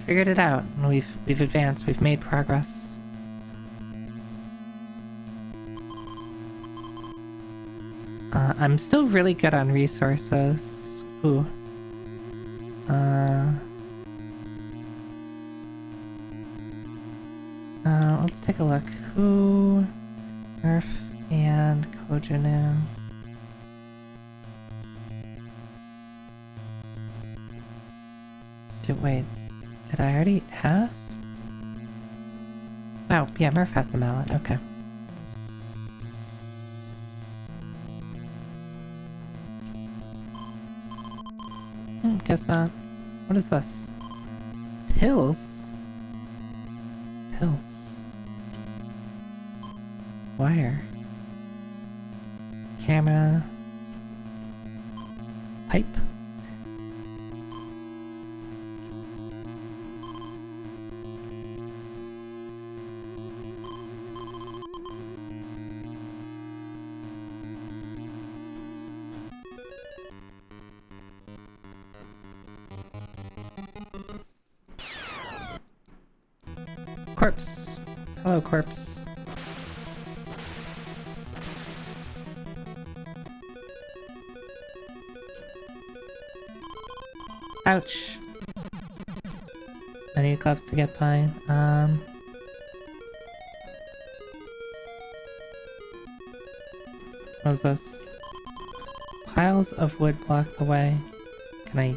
Figured it out. We've advanced. We've made progress. I'm still really good on resources. Ooh. Let's take a look. Who? Nerf and Kojunu. wait. Did I already have? Oh, yeah, Murph has the mallet. Okay. Guess not. What is this? Pills? Pills. Wire. Camera. Pipe. Corpse. Hello, corpse. Ouch. I need gloves to get by. What was this? Piles of wood block the way. Can I...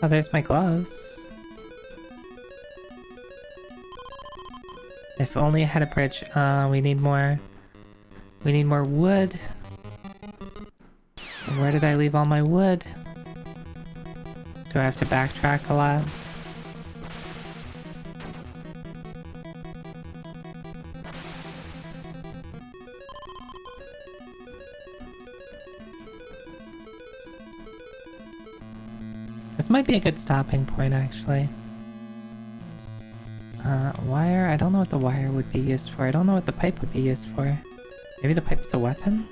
Oh, there's my gloves. If only I had a bridge. We need more... We need more wood. Where did I leave all my wood? Do I have to backtrack a lot? This might be a good stopping point, actually. Wire? I don't know what the wire would be used for. I don't know what the pipe would be used for. Maybe the pipe is a weapon?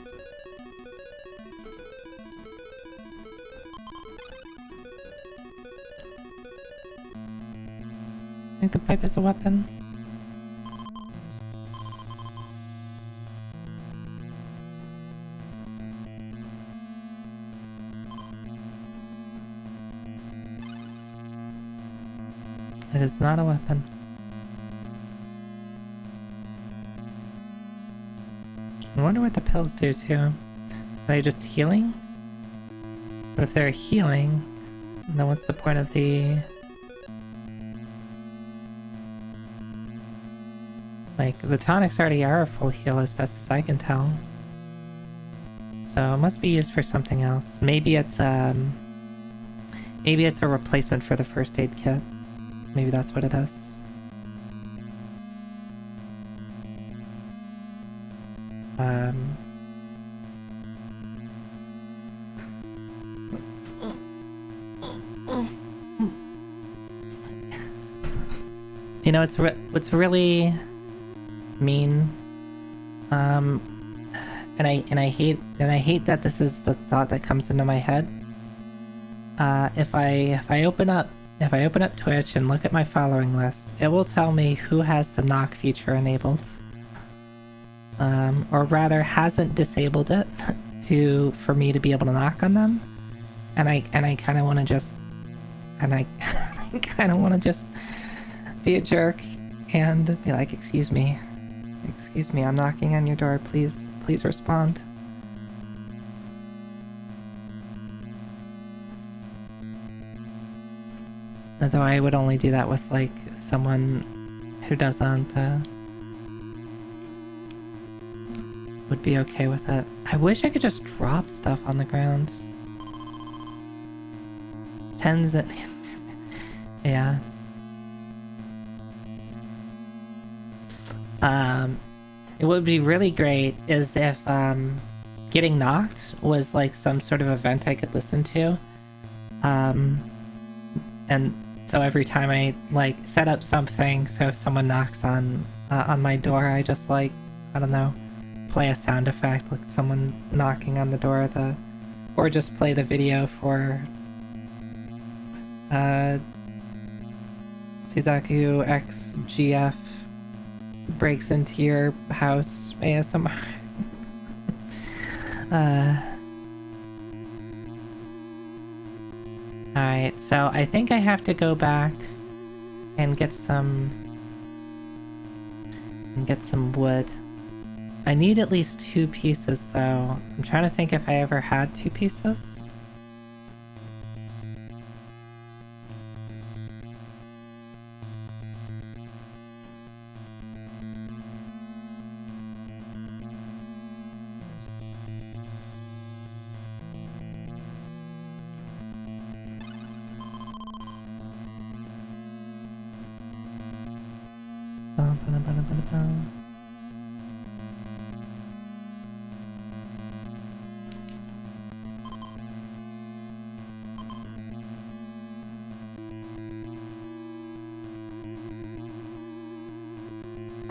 I think the pipe is a weapon. It is not a weapon. I wonder what the pills do too. Are they just healing? But if they're healing, then what's the point of the... Like, the tonics already are a full heal as best as I can tell. So it must be used for something else. Maybe it's a replacement for the first aid kit. Maybe that's what it is. You know, what's really mean, and I hate that this is the thought that comes into my head. If I open up Twitch and look at my following list, it will tell me who has the knock feature enabled, or rather hasn't disabled it for me to be able to knock on them, and I kind of want to just be a jerk and be like, excuse me, I'm knocking on your door, please respond. Although I would only do that with, like, someone who doesn't, would be okay with it. I wish I could just drop stuff on the ground. Tens and... yeah. It would be really great is if, getting knocked was, like, some sort of event I could listen to. And so every time I, like, set up something, so if someone knocks on my door, I just, like, I don't know, play a sound effect, like someone knocking on the door, or just play the video for, Suzaku XGF breaks into your house ASMR. Alright, so I think I have to go back and get some And get some wood. I need at least 2 pieces though. I'm trying to think if I ever had 2 pieces.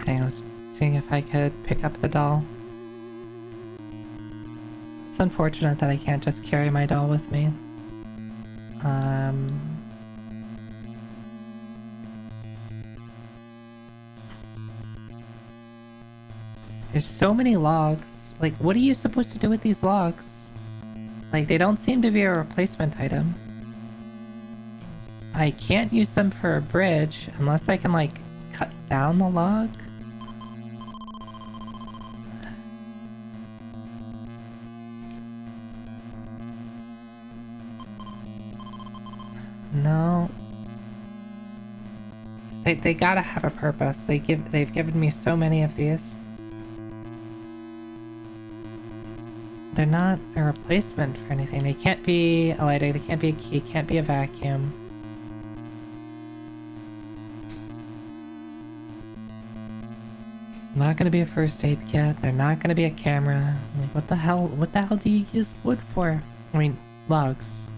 I was seeing if I could pick up the doll. It's unfortunate that I can't just carry my doll with me. There's so many logs. Like, what are you supposed to do with these logs? Like, they don't seem to be a replacement item. I can't use them for a bridge unless I can, like, cut down the log. No. They gotta have a purpose. They've given me so many of these. They're not a replacement for anything. They can't be a lighter, they can't be a key, can't be a vacuum. Not gonna be a first aid kit. They're not gonna be a camera. Like, what the hell do you use wood for? I mean, logs.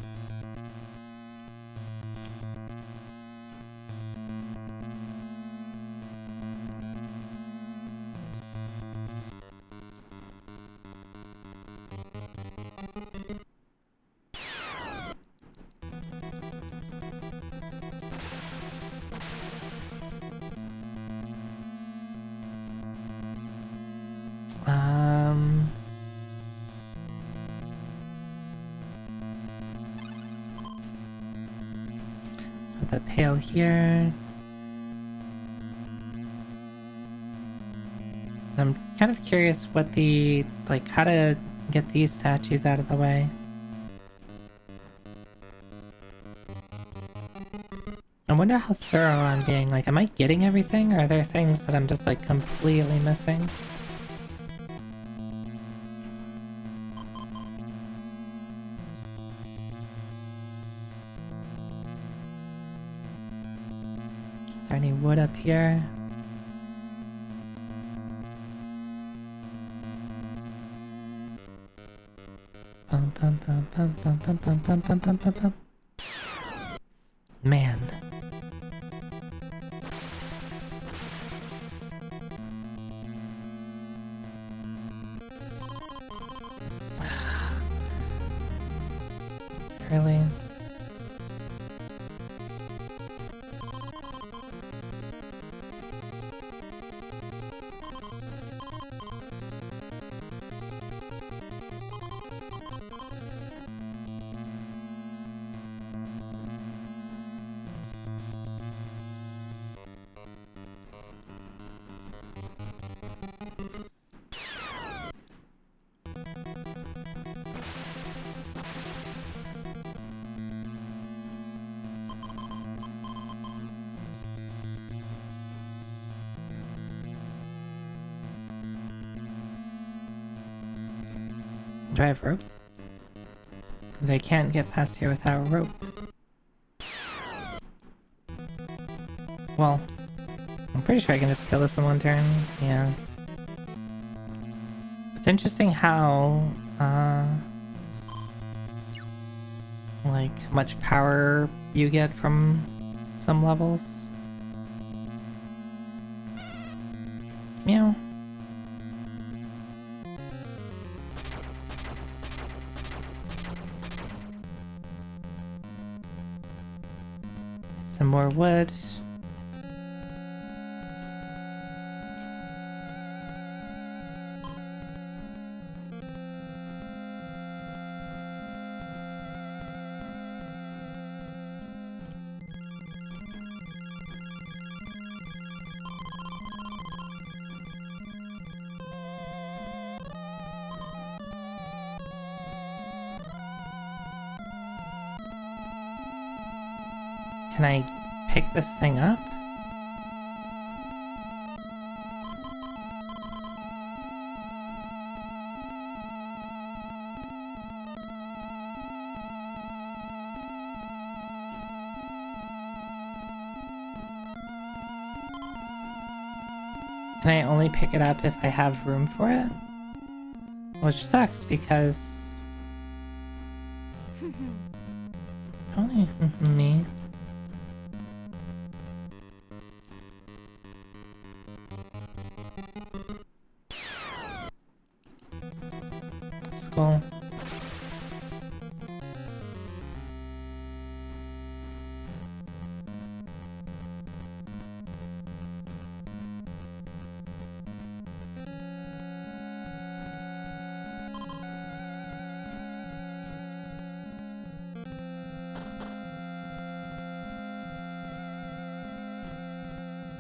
Put the pail here. I'm kind of curious what the, like, how to get these statues out of the way. I wonder how thorough I'm being. Like, am I getting everything, or are there things that I'm just, like, completely missing? Is there any wood up here? Bum, bum, bum, bum, bum, bum, bum, bum, bum, bum, bum, bum. Man. Really? Do I have rope? Because I can't get past here without rope. Well, I'm pretty sure I can just kill this in one turn. Yeah. It's interesting how, like, much power you get from some levels. Meow. Some more wood. Can I pick this thing up? Can I only pick it up if I have room for it? Which sucks because... Only me. Let's go.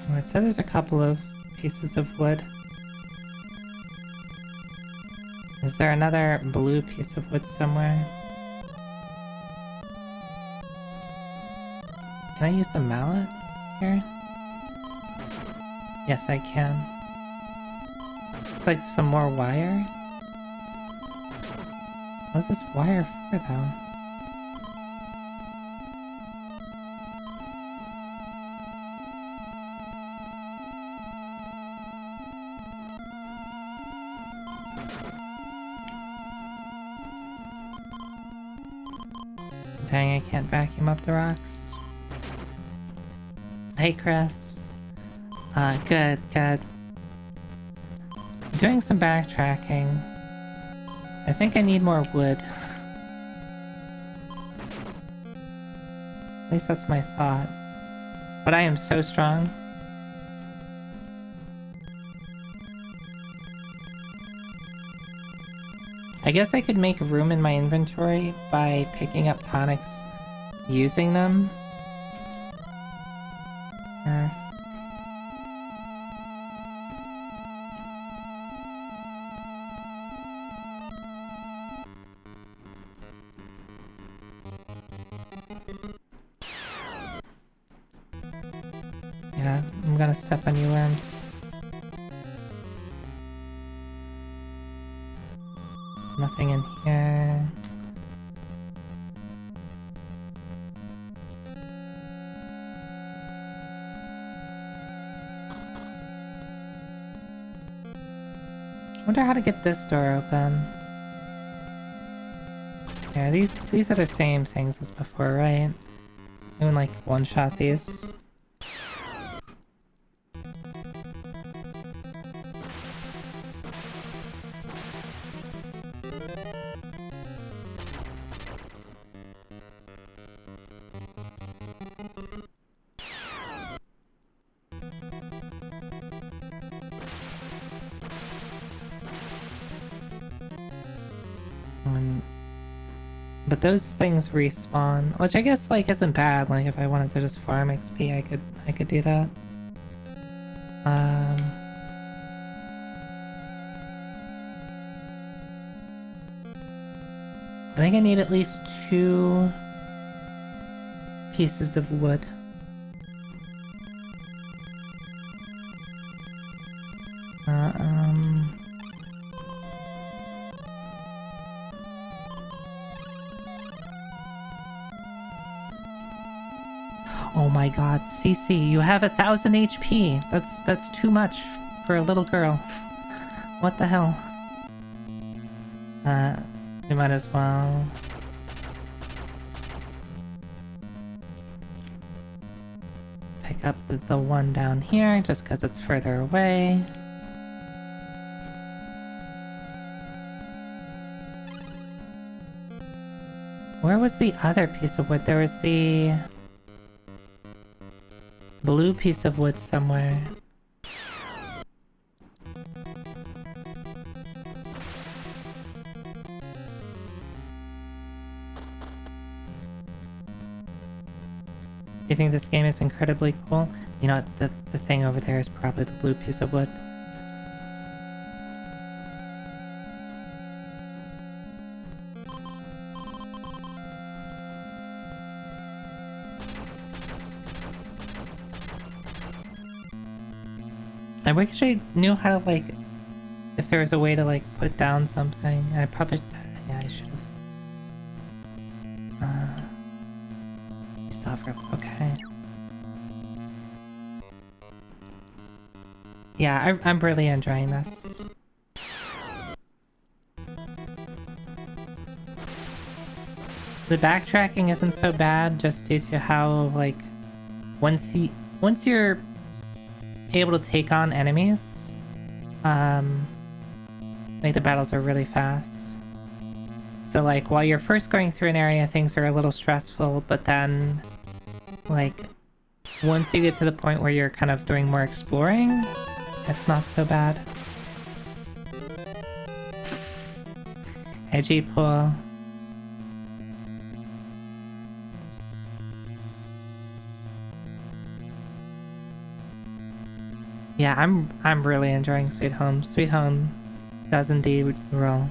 Alright, so there's a couple of pieces of wood. Is there another blue piece of wood somewhere? Can I use the mallet here? Yes, I can. It's like some more wire. What's this wire for, though? Dang, I can't vacuum up the rocks. Hey, Chris. Good. I'm doing some backtracking. I think I need more wood. At least that's my thought. But I am so strong. I guess I could make room in my inventory by picking up tonics using them. Yeah, I'm gonna step on you, worms. Nothing in here. Wonder how to get this door open. Yeah, these are the same things as before, right? Even like one-shot these. But those things respawn, which I guess like isn't bad. Like if I wanted to just farm XP, I could do that. I think I need at least 2 pieces of wood. Oh my god, CC, you have 1000 HP. That's too much for a little girl. What the hell? We might as well. Pick up the one down here just because it's further away. Where was the other piece of wood? There was the blue piece of wood somewhere. You think this game is incredibly cool? You know what, the thing over there is probably the blue piece of wood. I wish I knew how to, like, if there was a way to, like, put down something. I probably... Yeah, I should have. Okay. Yeah, I'm really enjoying this. The backtracking isn't so bad just due to how, like, once you're able to take on enemies, like, the battles are really fast. So, like, while you're first going through an area, things are a little stressful, but then, like, once you get to the point where you're kind of doing more exploring, it's not so bad. Edgy pool. Yeah, I'm really enjoying Sweet Home. Sweet Home does indeed roll.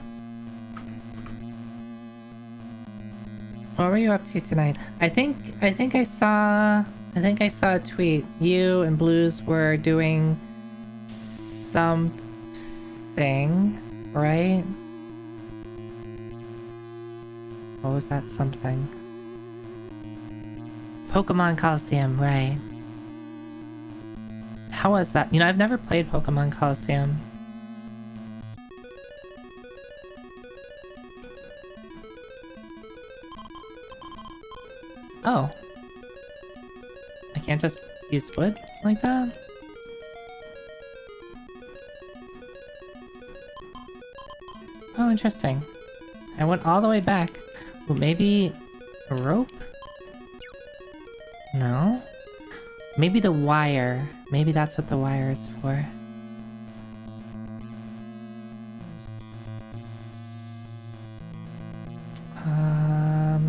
What were you up to tonight? I think I saw a tweet. You and Blues were doing something, right? What was that something? Pokemon Coliseum, right? How was that? You know, I've never played Pokemon Coliseum. Oh. I can't just use wood like that? Oh, interesting. I went all the way back. Well, maybe a rope? No? Maybe the wire. Maybe that's what the wire is for.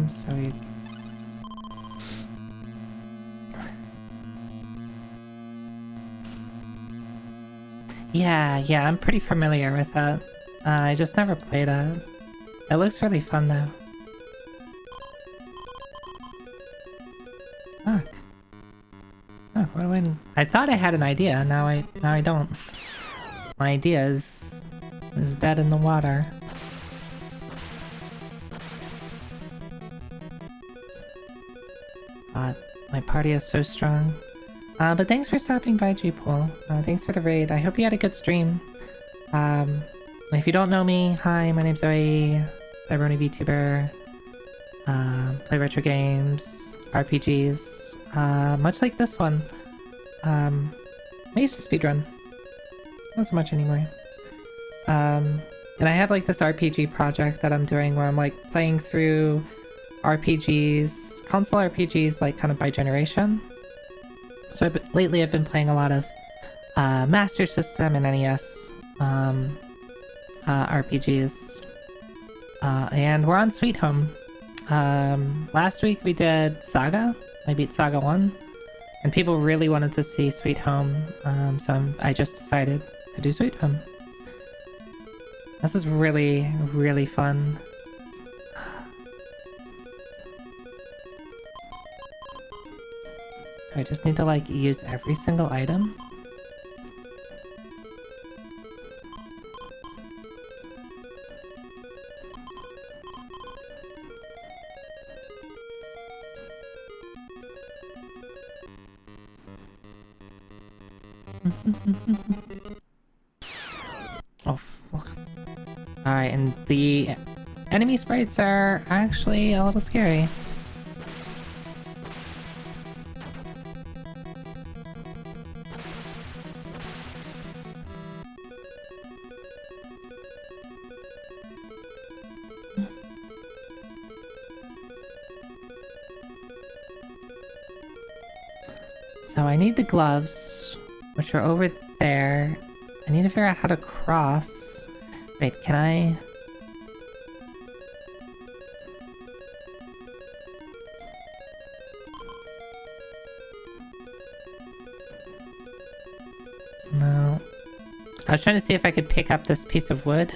So we... Yeah, I'm pretty familiar with that. I just never played it. It looks really fun though. Fuck. Oh, what do I thought I had an idea, now I don't. My idea is dead in the water. My party is so strong. But thanks for stopping by, G-Pool. Thanks for the raid. I hope you had a good stream. If you don't know me, hi, my name's Zoe. Irony VTuber. Play retro games, RPGs. Much like this one. I used to speedrun. Not so much anymore. And I have like this RPG project that I'm doing where I'm like playing through RPGs, console RPGs, like kind of by generation. So lately I've been playing a lot of Master System and NES RPGs. And we're on Sweet Home. Last week we did Saga. I beat Saga 1. And people really wanted to see Sweet Home, so I just decided to do Sweet Home. This is really, really fun. I just need to like use every single item. Oh, fuck. Alright, and the enemy sprites are actually a little scary. So I need the gloves, which are over there. I need to figure out how to cross. Wait, can I... No. I was trying to see if I could pick up this piece of wood.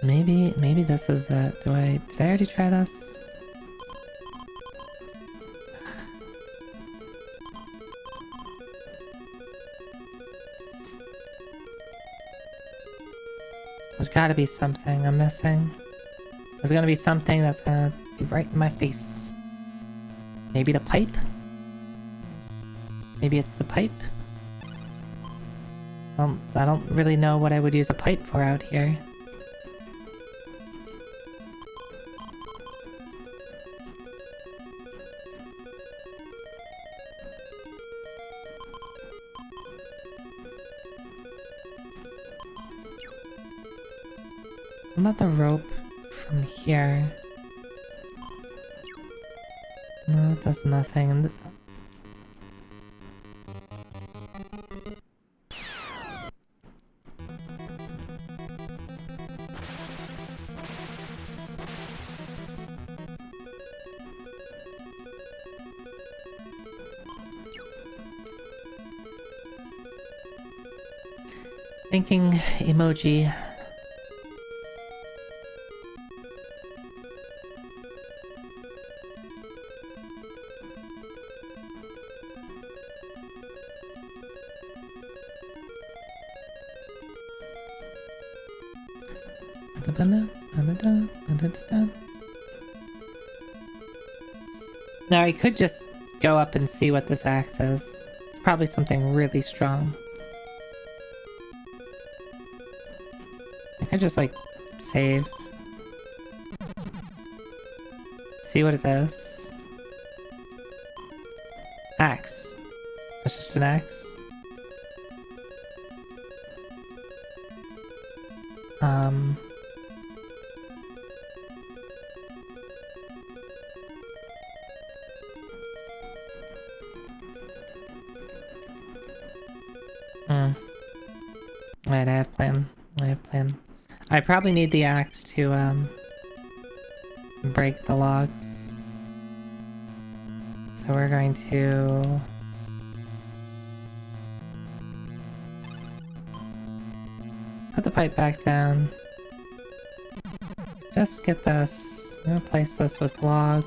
Maybe this is it. Did I already try this? gotta be something I'm missing. There's gonna be something that's gonna be right in my face. Maybe the pipe? Maybe it's the pipe? I don't really know what I would use a pipe for out here. What about the rope from here? No, it does nothing. Thinking emoji. Now I could just go up and see what this axe is. It's probably something really strong. I could just like save. See what it is. Axe. It's just an axe. Alright, I have plan. I probably need the axe to, break the logs. So we're going to... put the pipe back down. Just get this. I'm gonna place this with log.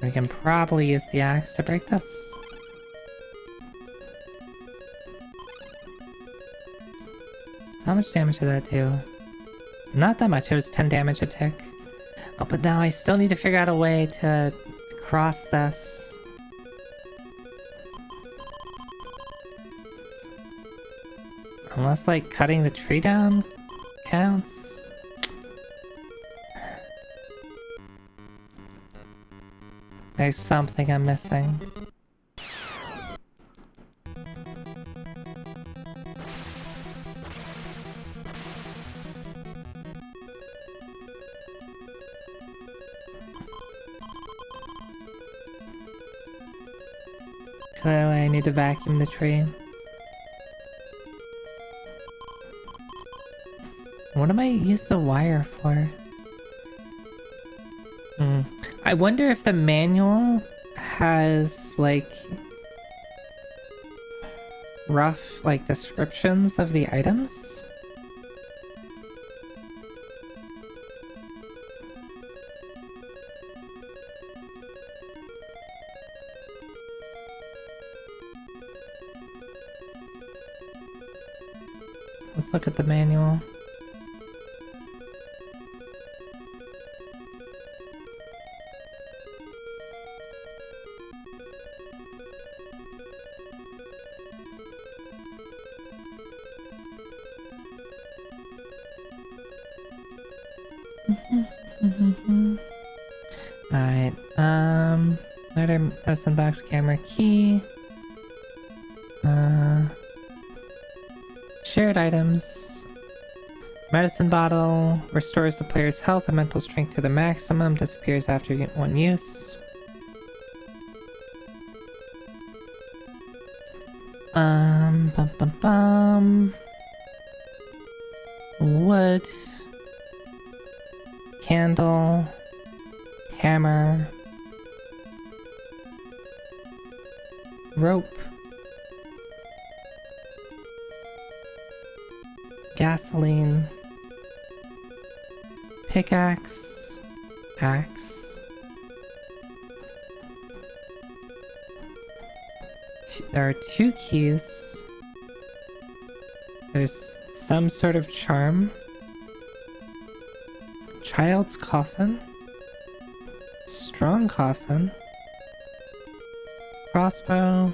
We can probably use the axe to break this. So how much damage did that do? Not that much, it was 10 damage a tick. Oh, but now I still need to figure out a way to cross this. Unless, like, cutting the tree down counts. There's something I'm missing. Clearly, I need to vacuum the tree. What am I use the wire for? I wonder if the manual has, like, rough, like, descriptions of the items? Let's look at the manual. Alright, letter, medicine box, camera, key. Shared items. Medicine bottle restores the player's health and mental strength to the maximum, disappears after one use. Wood. Candle. Hammer. Rope. Gasoline. Pickaxe. Axe. There are 2 keys. There's some sort of charm. Child's coffin. Strong coffin. Crossbow.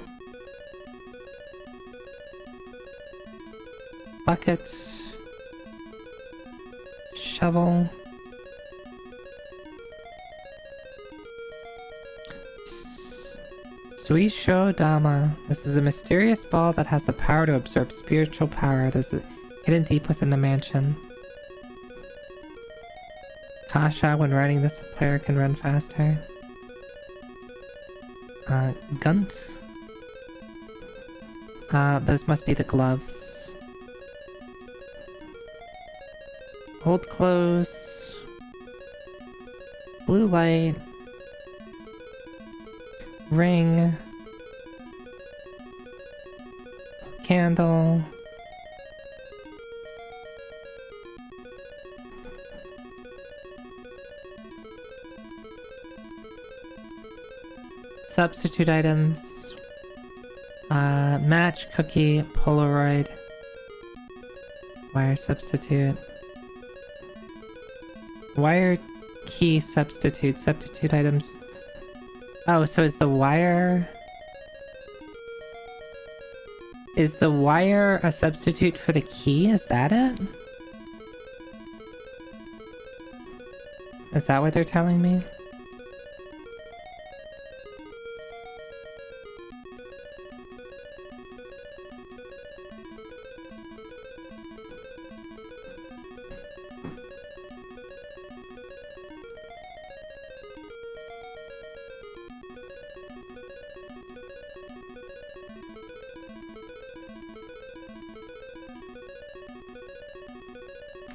Bucket. Shovel. Suisho Dama. This is a mysterious ball that has the power to absorb spiritual power. It is hidden deep within the mansion. Kasha, when riding this, a player can run faster. Gunt. Those must be the gloves. Old clothes. Blue light. Ring. Candle. Substitute items. Match, cookie, Polaroid. Wire substitute. Wire key substitute. Substitute items. Oh, so is the wire... Is the wire a substitute for the key? Is that it? Is that what they're telling me?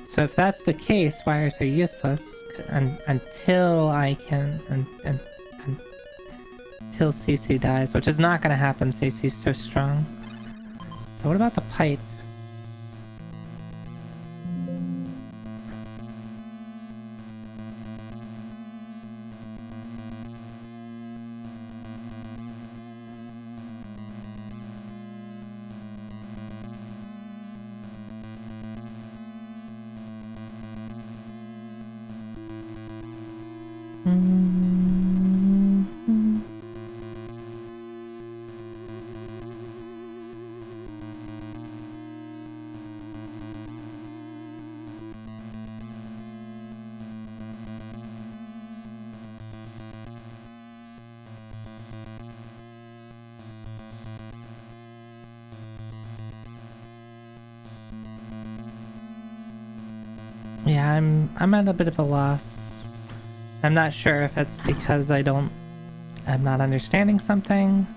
So if that's the case, wires are useless until I can until CC dies, which is not going to happen. CC's so strong. So what about the pipe? Yeah, I'm at a bit of a loss. I'm not sure if it's because I'm not understanding something,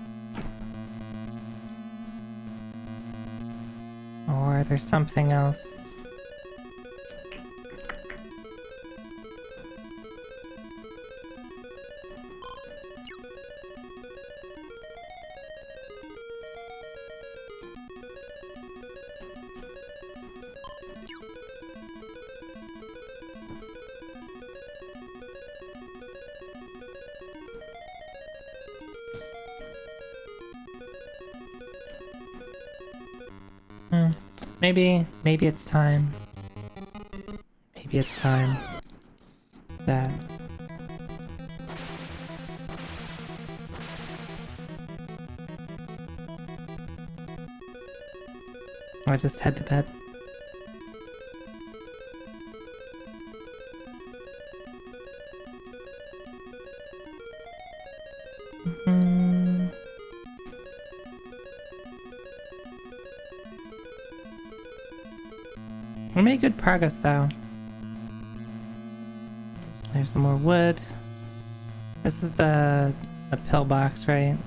or there's something else. Maybe it's time. Maybe it's time that I just head to bed. We made good progress though. There's more wood. This is the pillbox, right?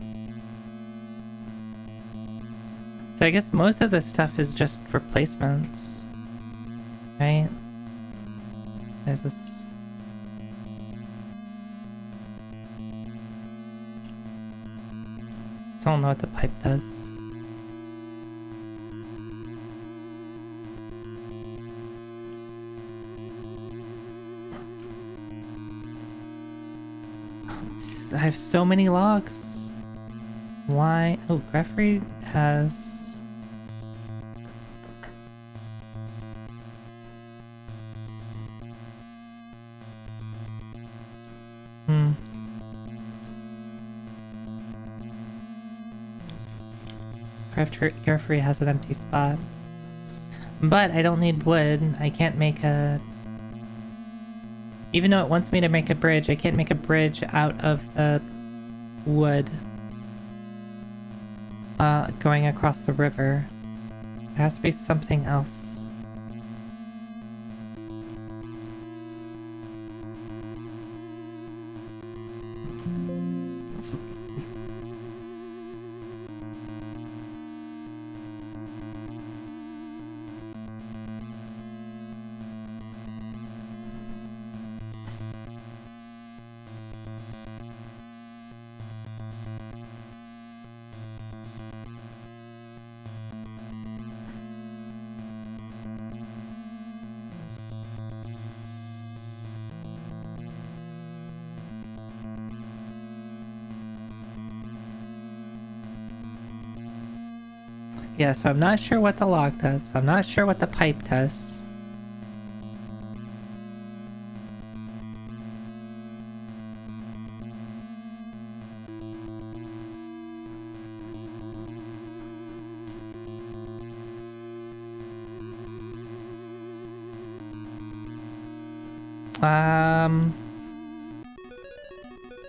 So I guess most of this stuff is just replacements, right? There's this... I don't know what the pipe does. I have so many logs. Why? Oh, Greffrey has... Craft Carefree has an empty spot. But I don't need wood. I can't make a... Even though it wants me to make a bridge, I can't make a bridge out of the wood. Going across the river. It has to be something else. Yeah, so I'm not sure what the log does. I'm not sure what the pipe does.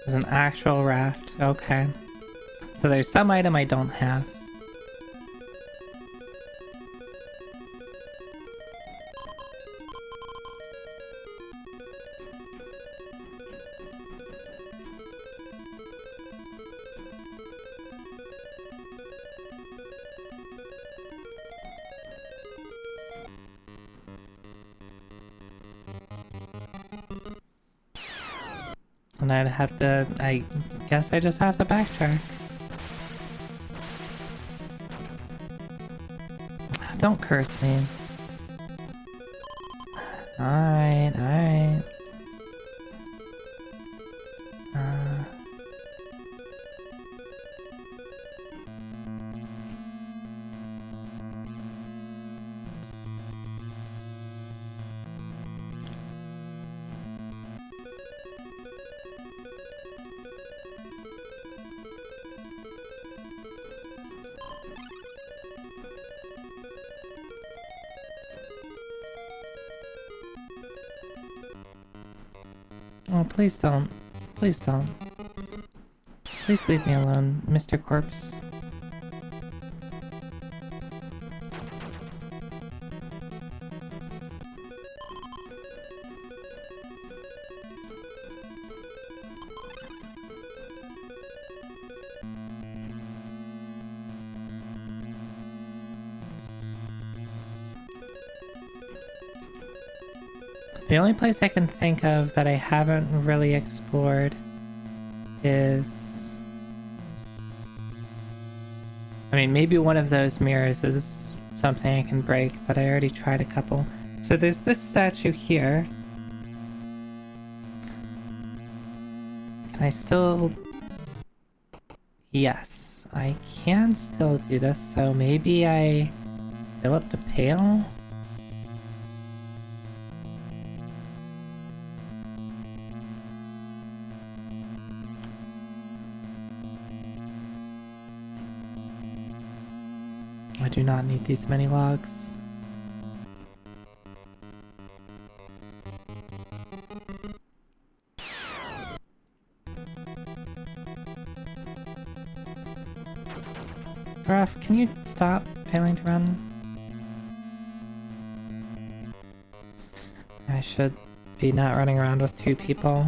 There's an actual raft. Okay. So there's some item I don't have. And I'd have to, I guess I just have to backtrack. Don't curse me. Alright, alright. Oh, please don't. Please don't. Please leave me alone, Mr. Corpse. The only place I can think of that I haven't really explored is... I mean, maybe one of those mirrors is something I can break, but I already tried a couple. So there's this statue here. Can I still... Yes, I can still do this, so maybe I fill up the pail? I do not need these many logs. Ruff, can you stop failing to run? I should be not running around with two people.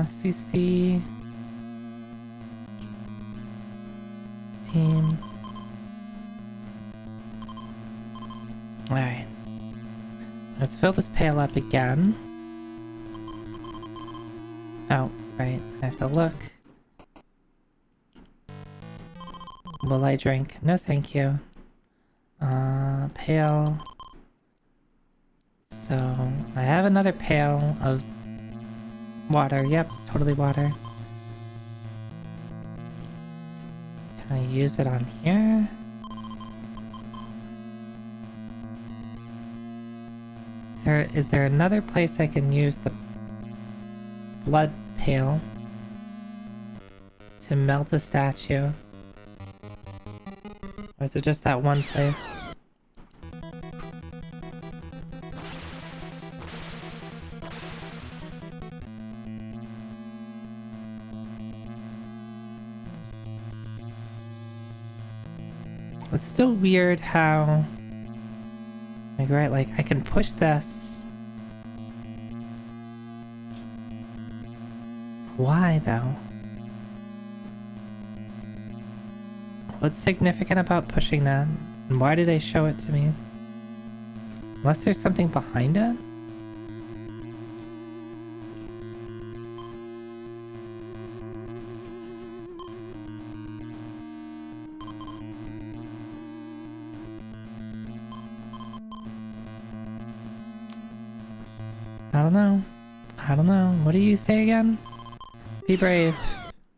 CC team. Alright. Let's fill this pail up again. Oh, right. I have to look. Will I drink? No, thank you. Pail. So, I have another pail of water. Yep, totally water. Can I use it on here? Is there another place I can use the blood pail to melt a statue? Or is it just that one place? It's still weird how... Like, right, like, I can push this. Why, though? What's significant about pushing that? And why do they show it to me? Unless there's something behind it? I don't know. I don't know. What do you say again? Be brave.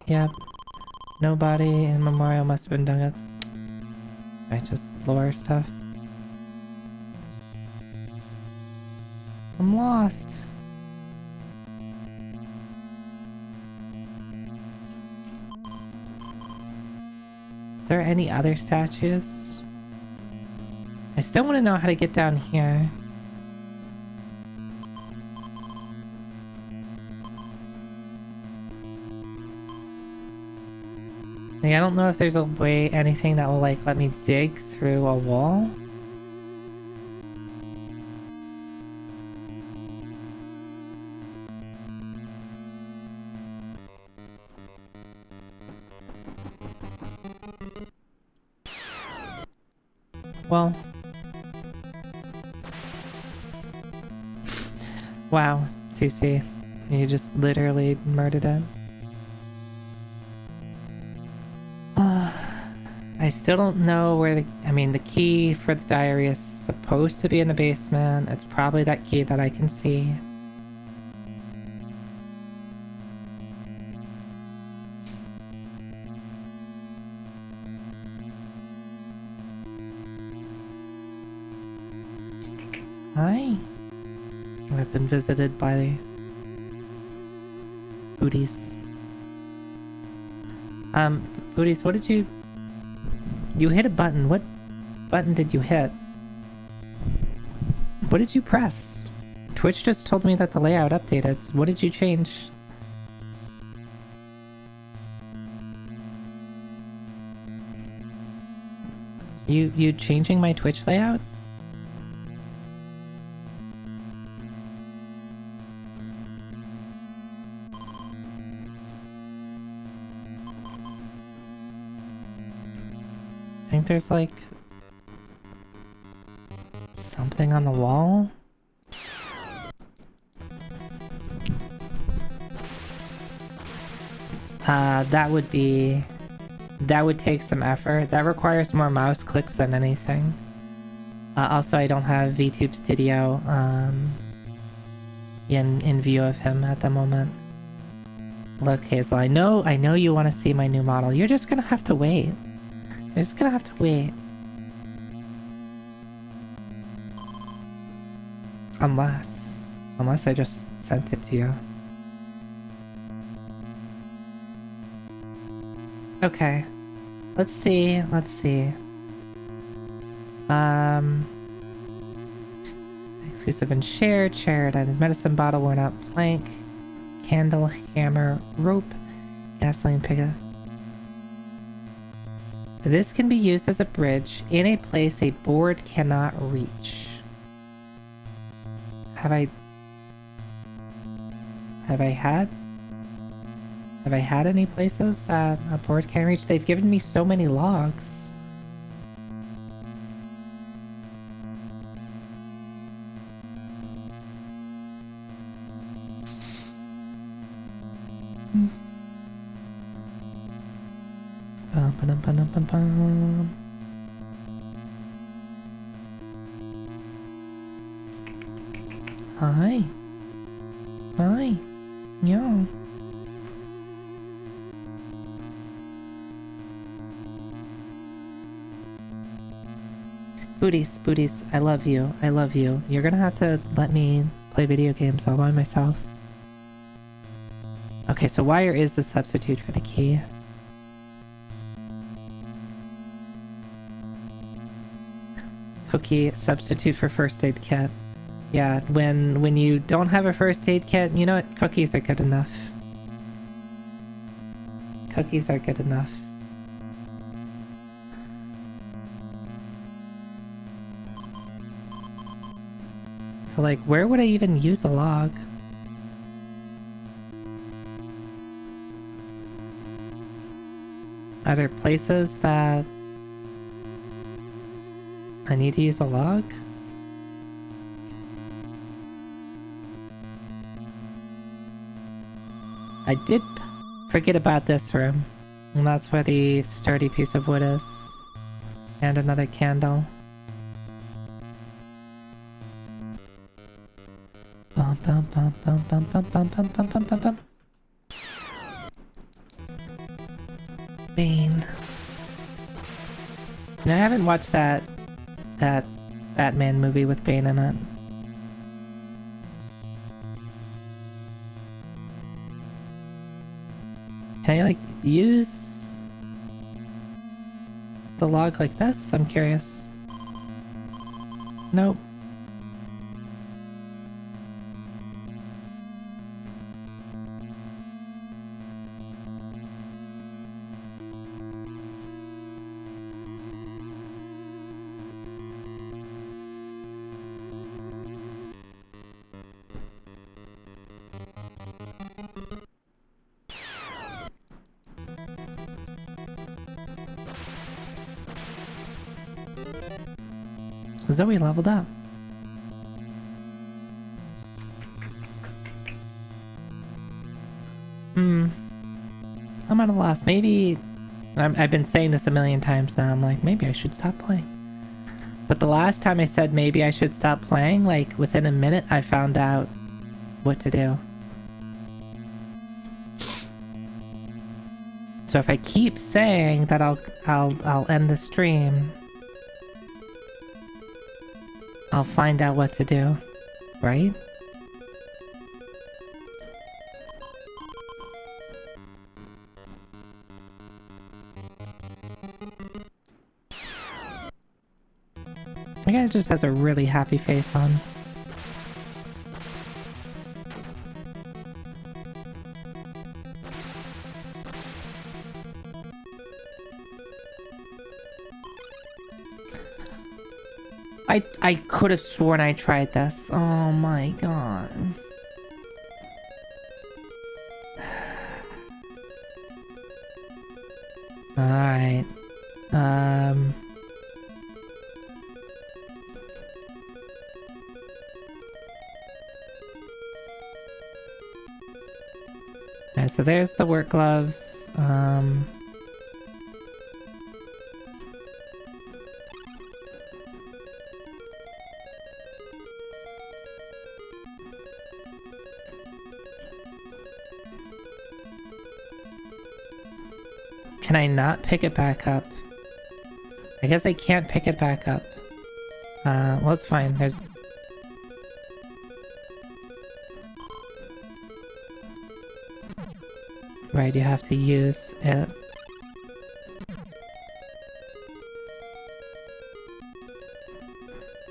Yep. No body in memorial must have been dug up. Right, just lore stuff. I'm lost. Is there any other statues? I still want to know how to get down here. Like, I don't know if there's a way, anything that will like let me dig through a wall. Well. Wow, Susie. You just literally murdered it. I still don't know where the... I mean, the key for the diary is supposed to be in the basement. It's probably that key that I can see. Hi. I've been visited by booties. Booties, what did you... You hit a button. What button did you hit? What did you press? Twitch just told me that the layout updated. What did you change? You changing my Twitch layout? I think there's like something on the wall. That would take some effort. That requires more mouse clicks than anything. Also, I don't have VTube Studio in view of him at the moment. Look, Hazel, I know you want to see my new model. You're just gonna have to wait. You're just gonna have to wait. Unless I just sent it to you. Okay. Let's see. Exclusive and shared and medicine bottle, worn out plank, candle, hammer, rope, gasoline pickup. This can be used as a bridge in a place a board cannot reach. Have I had any places that a board can't reach? They've given me so many logs. Hi. Hi. Yeah. Booties, booties, I love you. I love you. You're gonna have to let me play video games all by myself. Okay, so wire is the substitute for the key. Cookie, substitute for first aid kit. Yeah, when you don't have a first aid kit, you know what? Cookies are good enough. Cookies are good enough. So like, where would I even use a log? Are there places that I need to use a log? I did forget about this room. And that's where the sturdy piece of wood is. And another candle. Bum bum bum bum bum bum bum bum bum bum bum bum. Bane. No, I haven't watched that Batman movie with Bane in it. Can I like use the log like this? I'm curious. Nope. Zoe leveled up. I'm at a loss. Maybe... I've been saying this a million times now. I'm like, maybe I should stop playing. But the last time I said maybe I should stop playing, like, within a minute I found out what to do. So if I keep saying that I'll end the stream, I'll find out what to do, right? The guy just has a really happy face on. I could have sworn I tried this. Oh my god. Alright. Alright, so there's the work gloves. Can I not pick it back up? I guess I can't pick it back up. Well, it's fine. There's... Right, you have to use it.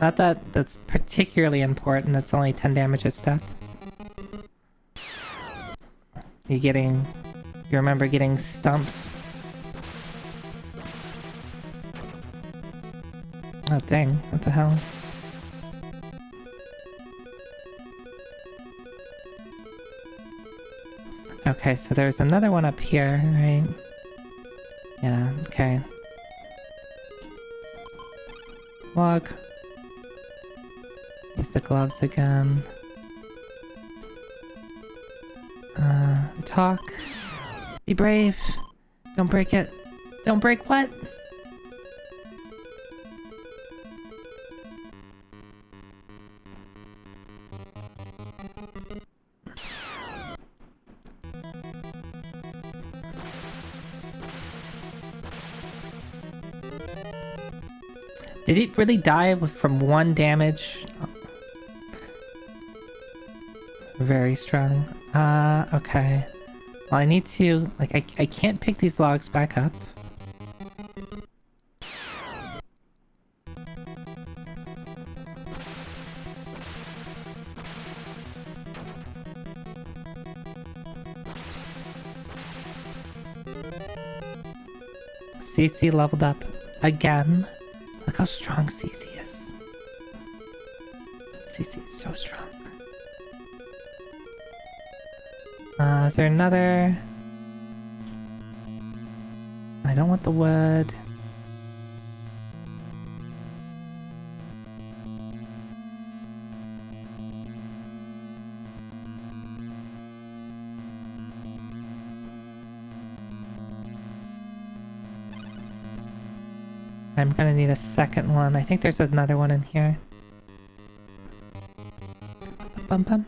Not that that's particularly important, it's only 10 damage a step. You remember getting stumped? Oh dang, what the hell? Okay, so there's another one up here, right? Yeah, okay. Log. Use the gloves again. Talk. Be brave. Don't break it. Don't break what? Did it really die from 1 damage? Very strong. Okay. Well, I need to... Like, I can't pick these logs back up. CC leveled up again. Look how strong CC is. CC is so strong. Is there another? I don't want the wood. I'm gonna need a second one. I think there's another one in here. Bum bum.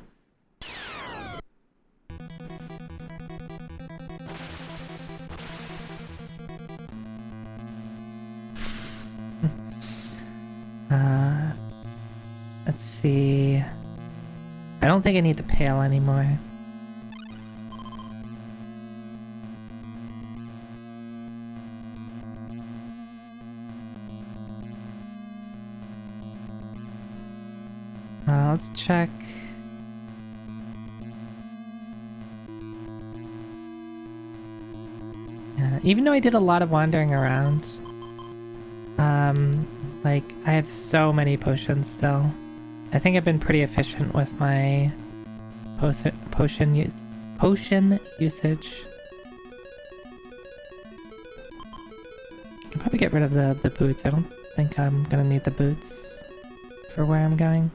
Let's see. I don't think I need the pail anymore. Let's check. Yeah, even though I did a lot of wandering around, like, I have so many potions still. I think I've been pretty efficient with my potion usage. I can probably get rid of the boots. I don't think I'm gonna need the boots for where I'm going.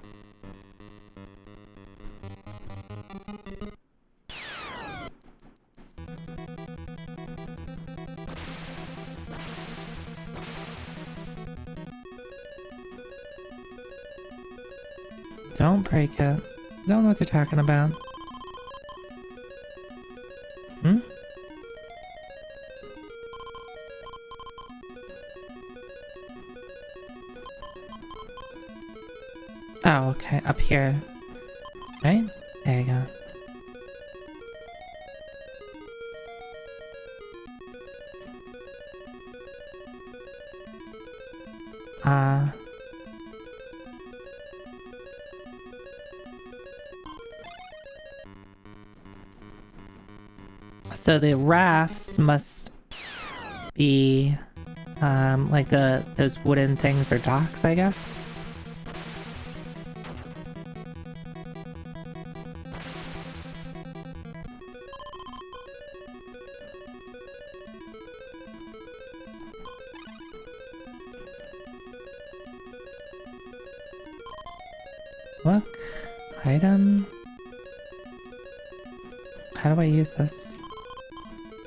Don't break it. Don't know what they're talking about. Hmm? Oh, okay. Up here. Right? There you go. So the rafts must be, like those wooden things or docks, I guess? Look. Item. How do I use this?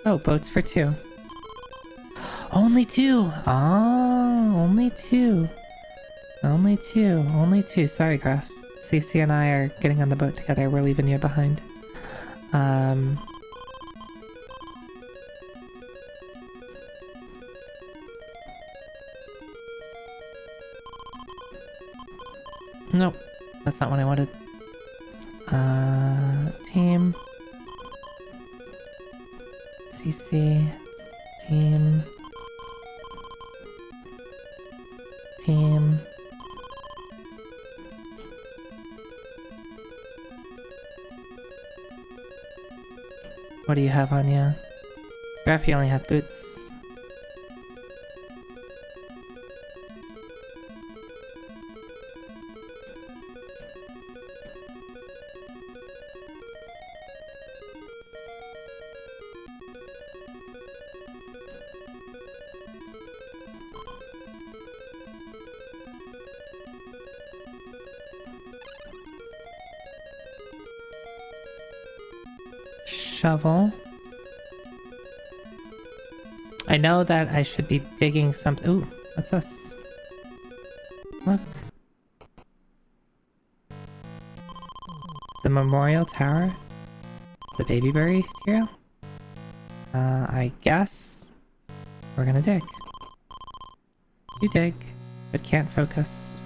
Oh, boats for 2. Only 2! Oh, only 2. Only 2. Only 2. Sorry, Graf. CC and I are getting on the boat together. We're leaving you behind. Nope. That's not what I wanted. Team. CC. Team. Team. What do you have on you? Graf, you only have boots. Shovel. I know that I should be digging something. Ooh, what's this? Look. The memorial tower? The baby buried here? I guess we're gonna dig. You dig. but can't focus.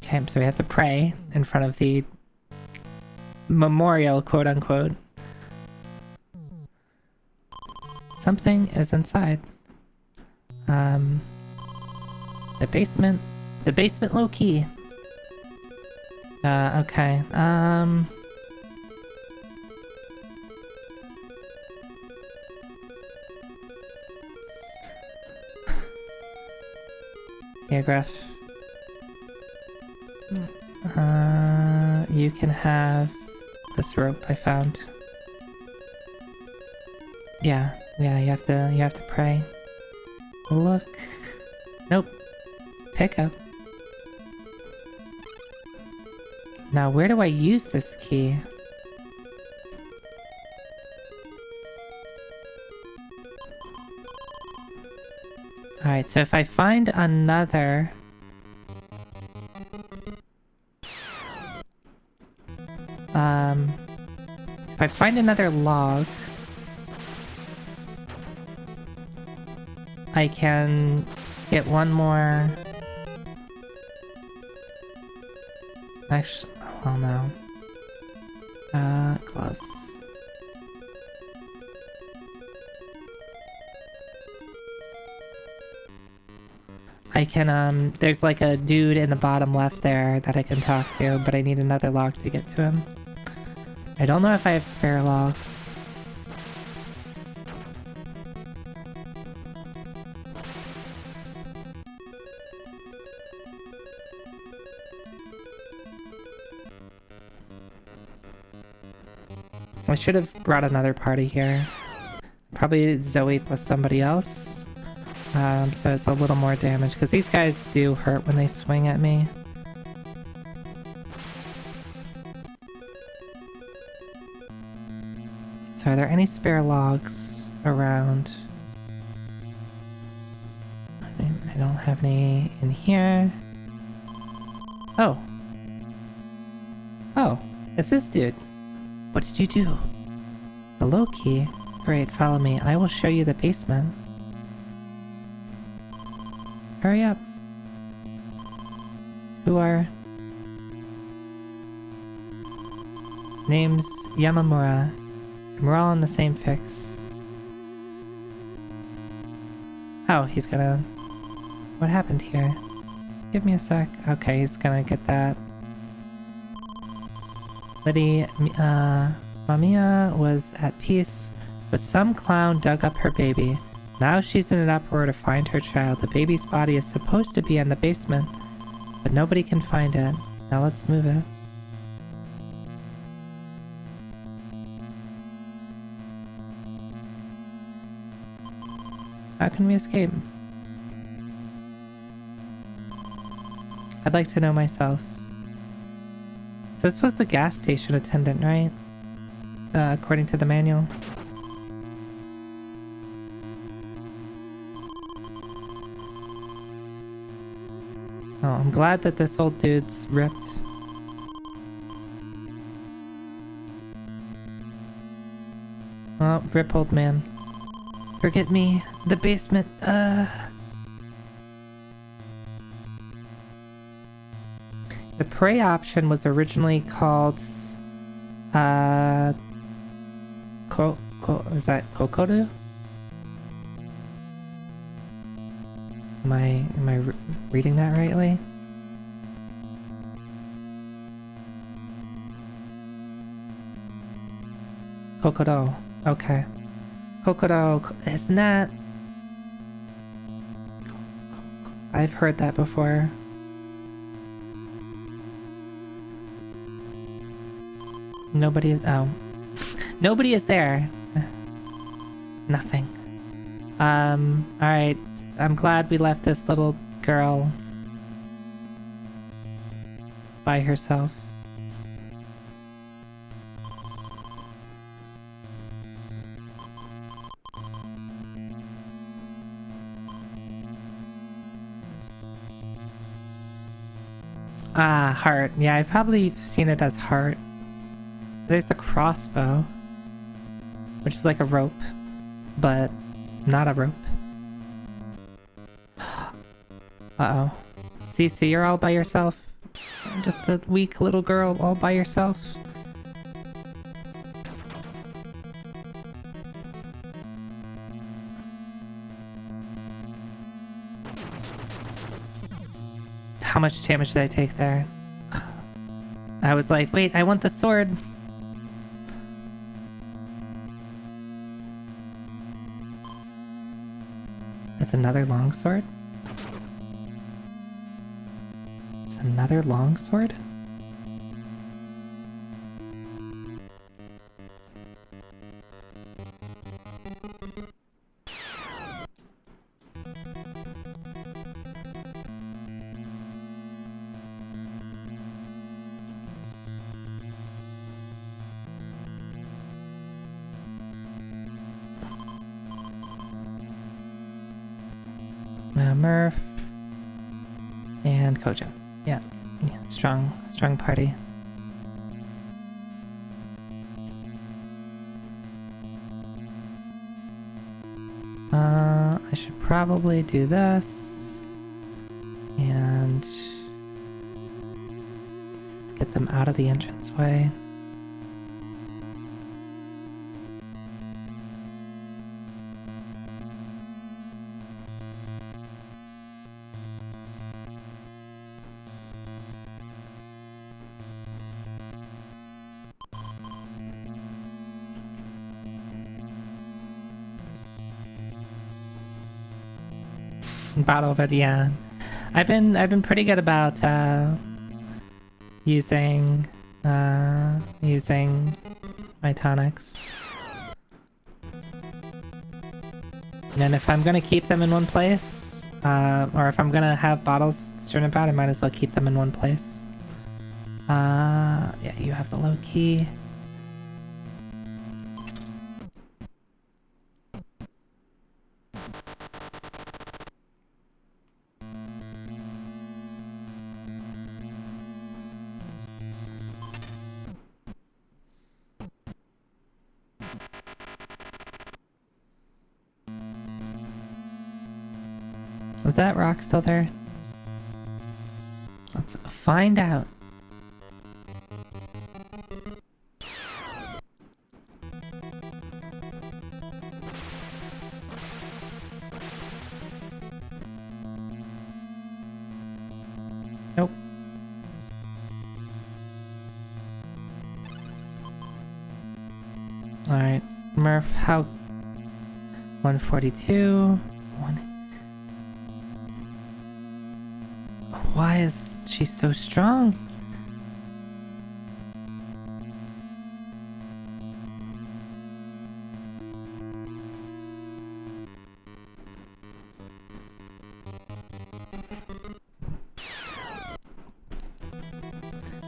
Okay, so we have to pray in front of the memorial, quote unquote. Something is inside. The basement low key. Okay. Paragraph. You can have this rope I found. Yeah, you have to pray. Look. Nope. Pick up. Now, where do I use this key? Alright, so if I find another... if I find another log, I can get one more... Actually, well, no. Gloves. I can, there's like a dude in the bottom left there that I can talk to, but I need another log to get to him. I don't know if I have spare logs. I should have brought another party here. Probably Zoe plus somebody else. So it's a little more damage, because these guys do hurt when they swing at me. So are there any spare logs around? I don't have any in here. Oh. Oh, it's this dude. What did you do? The low key? Great, follow me. I will show you the basement. Hurry up. Who are... Name's Yamamura. And we're all in the same fix. Oh, he's gonna... What happened here? Give me a sec. Okay, he's gonna get that. Liddy, Mamiya was at peace, but some clown dug up her baby. Now she's in an uproar to find her child. The baby's body is supposed to be in the basement, but nobody can find it. Now let's move it. How can we escape? I'd like to know myself. So this was the gas station attendant, right? According to the manual. Oh, I'm glad that this old dude's ripped. Oh, rip old man. Forget me. The basement, The prey option was originally called, is that Kokoru? Am I reading that rightly? Kokoro. Okay. Kokoro, isn't that... I've heard that before. Nobody is... Oh. Nobody is there. Nothing. Alright. I'm glad we left this little girl by herself. Ah, heart. Yeah, I've probably seen it as heart. There's the crossbow, which is like a rope, but not a rope. Uh-oh. Cece, you're all by yourself. Just a weak little girl all by yourself. How much damage did I take there? I was like, wait, I want the sword. It's another longsword? It's another longsword? Murph and Kojo. Yeah, strong party. I should probably do this and get them out of the entranceway. Bottle of it, yeah. I've been pretty good about using my tonics. And if I'm gonna keep them in one place, or if I'm gonna have bottles strewn about, I might as well keep them in one place. Yeah, you have the low key. Is that rock still there? Let's find out. Nope. Alright, Murph, how... 142... Why is she so strong?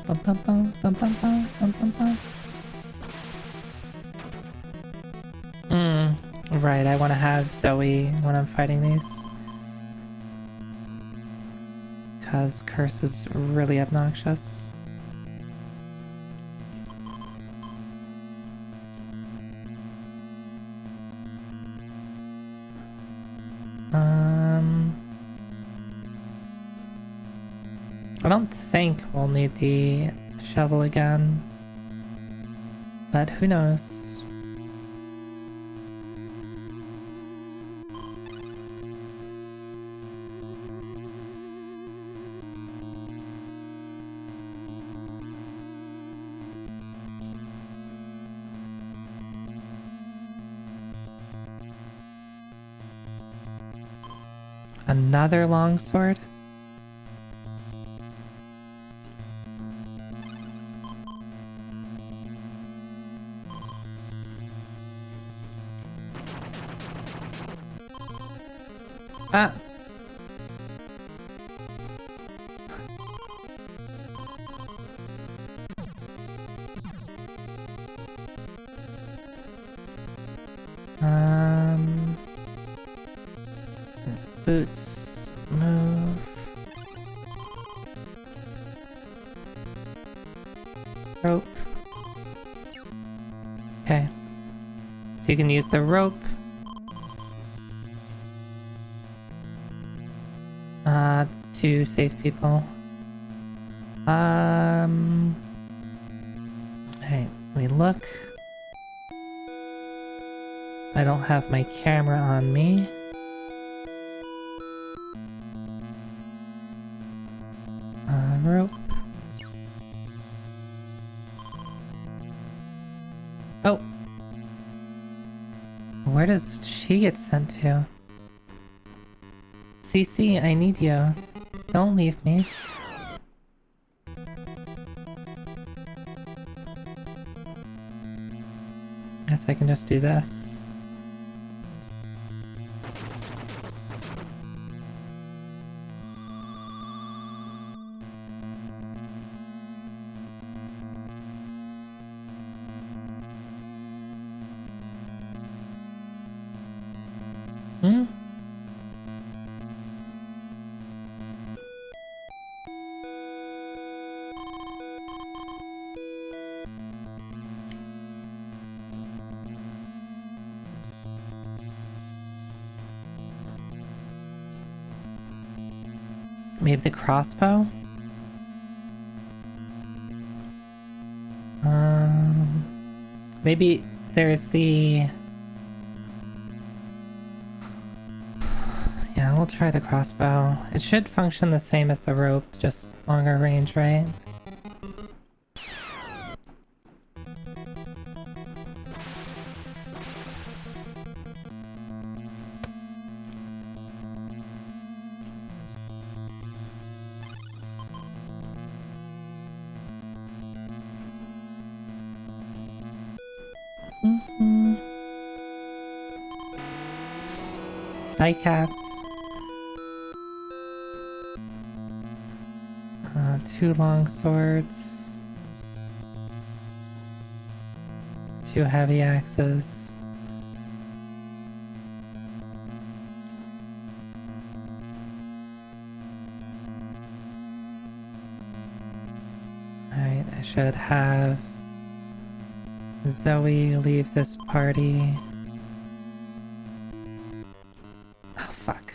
Bum, bum, bum, bum, bum, bum, bum, bum. Right, I want to have Zoe when I'm fighting these. Because Curse is really obnoxious. I don't think we'll need the shovel again, but who knows? Another longsword? Ah! Boots, move. you can use the rope. To save people. Alright, we look. I don't have my camera on me. Rope. Oh! Where does she get sent to? CC, I need you. Don't leave me. Guess I can just do this. Hmm? Maybe the crossbow? Maybe there's the... Yeah, we'll try the crossbow. It should function the same as the rope, just longer range, right? Hi, cats. 2 long swords. 2 heavy axes. Alright, I should have Zoe leave this party. Oh, fuck.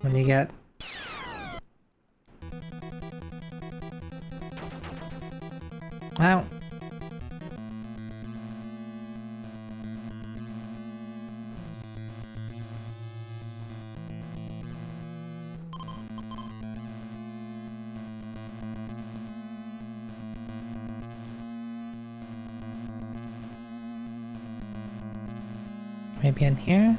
When you get... Wow. Maybe in here?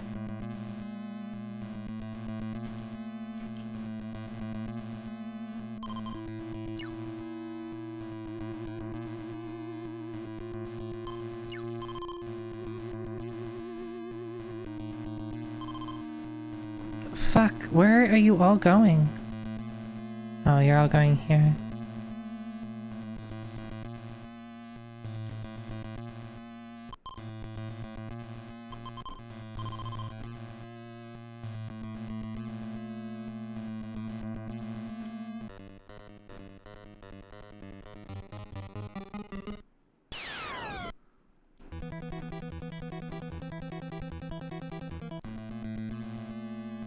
Fuck, where are you all going? Oh, you're all going here.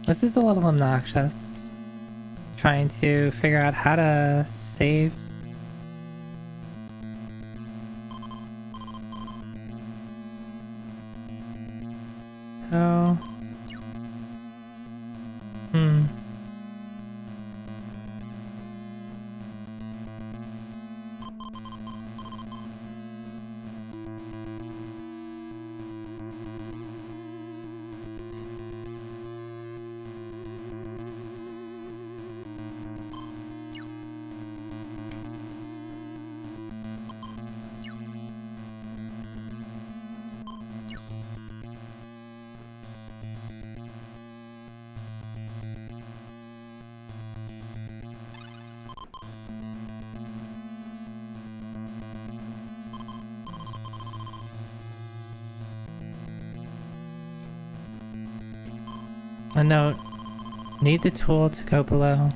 This is a little obnoxious. Trying to figure out how to save. Oh. A note. Need the tool to go below.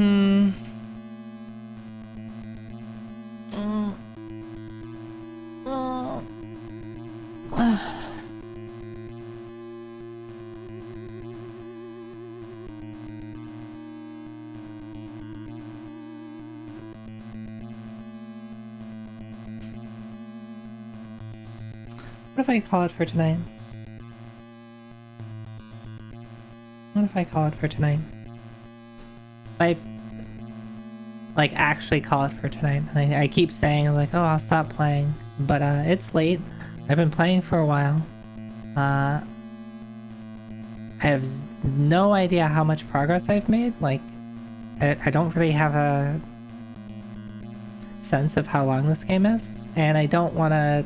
What if I call it for tonight? What if I call it for tonight? I like actually call it for tonight. I keep saying like, oh, I'll stop playing, but it's late. I've been playing for a while. I have no idea how much progress I've made. Like, I don't really have a sense of how long this game is, and I don't want to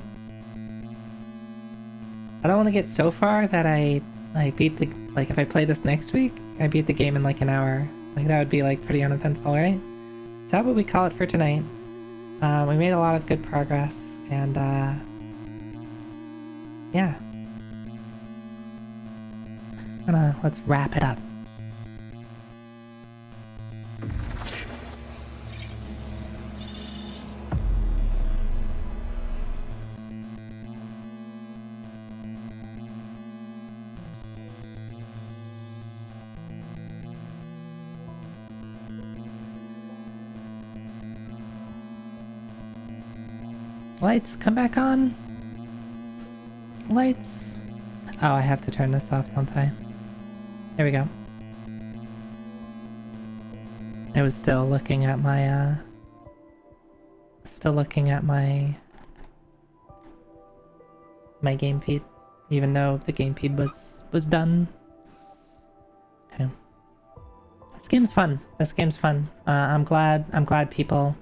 get so far that I beat the, like, if I play this next week, I beat the game in like an hour. Like, that would be like pretty uneventful, right? So how about we call it for tonight? We made a lot of good progress, and yeah. Let's wrap it up. Lights, come back on. Lights. Oh, I have to turn this off, don't I? There we go. I was still looking at my, my game feed, even though the game feed was done. Okay. This game's fun. This game's fun. I'm glad people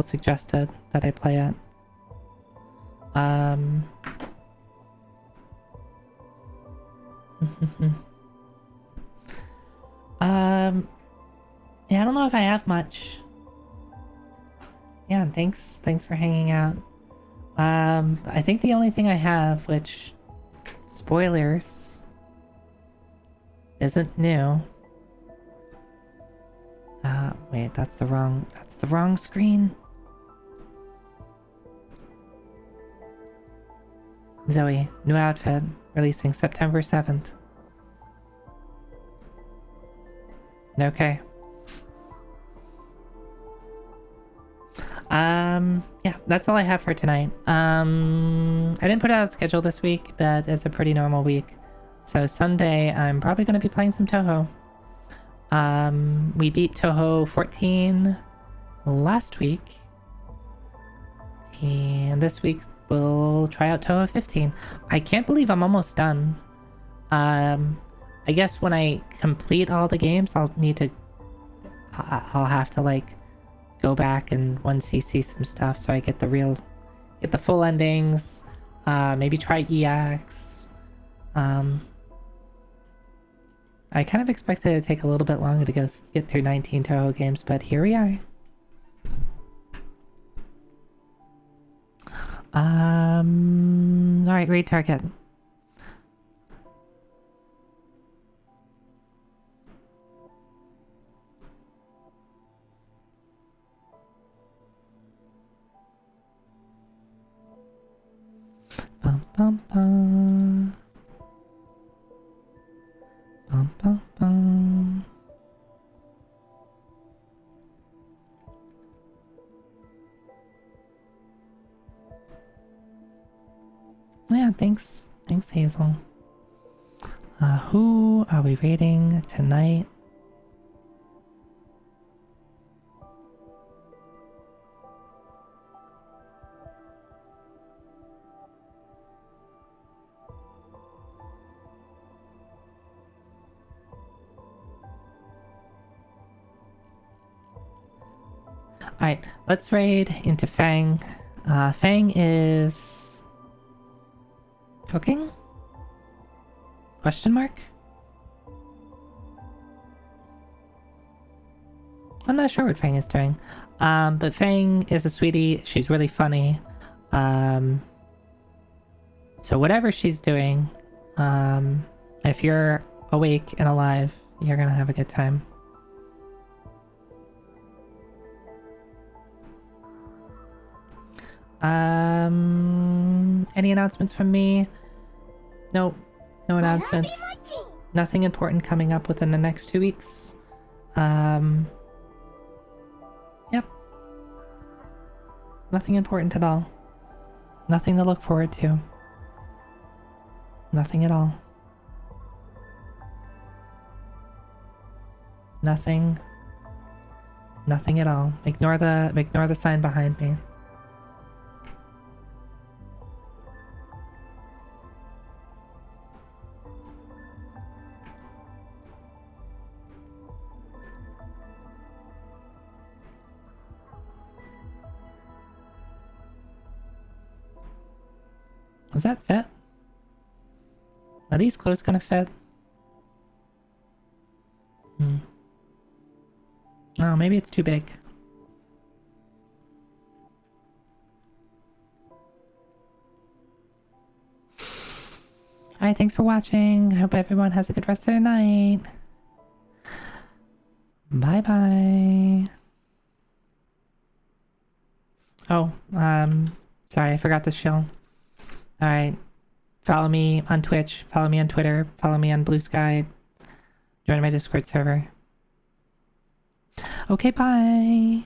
suggested that I play it. Yeah, I don't know if I have much. Yeah, thanks for hanging out. I think the only thing I have, which, spoilers, isn't new. Wait, that's the wrong screen. Zoe, new outfit, releasing September 7th. Okay. Yeah, that's all I have for tonight. I didn't put out a schedule this week, but it's a pretty normal week. So Sunday, I'm probably going to be playing some Toho. We beat Toho 14 last week. And this week, we'll try out Toho 15. I can't believe I'm almost done. I guess when I complete all the games, I'll have to, like, go back and 1cc some stuff so I get the full endings. Maybe try EX. I kind of expected it to take a little bit longer to get through 19 Toho games, but here we are. Alright, raid target. Bum bum bum. Bum bum bum. Yeah, thanks Hazel. Who are we raiding tonight? Alright, let's raid into Fang. Fang is cooking? Question mark? I'm not sure what Fang is doing. But Fang is a sweetie. She's really funny. So whatever she's doing, if you're awake and alive, you're gonna have a good time. Any announcements from me? Nope. No announcements. Nothing important coming up within the next 2 weeks. Yep. Nothing important at all. Nothing to look forward to. Nothing at all. Nothing. Nothing at all. Ignore the sign behind me. Does that fit? Are these clothes gonna fit? Oh, maybe it's too big. Alright, thanks for watching. I hope everyone has a good rest of their night. Bye-bye. Oh, sorry, I forgot to show. Alright. Follow me on Twitch, follow me on Twitter, follow me on Blue Sky. Join my Discord server. Okay, bye.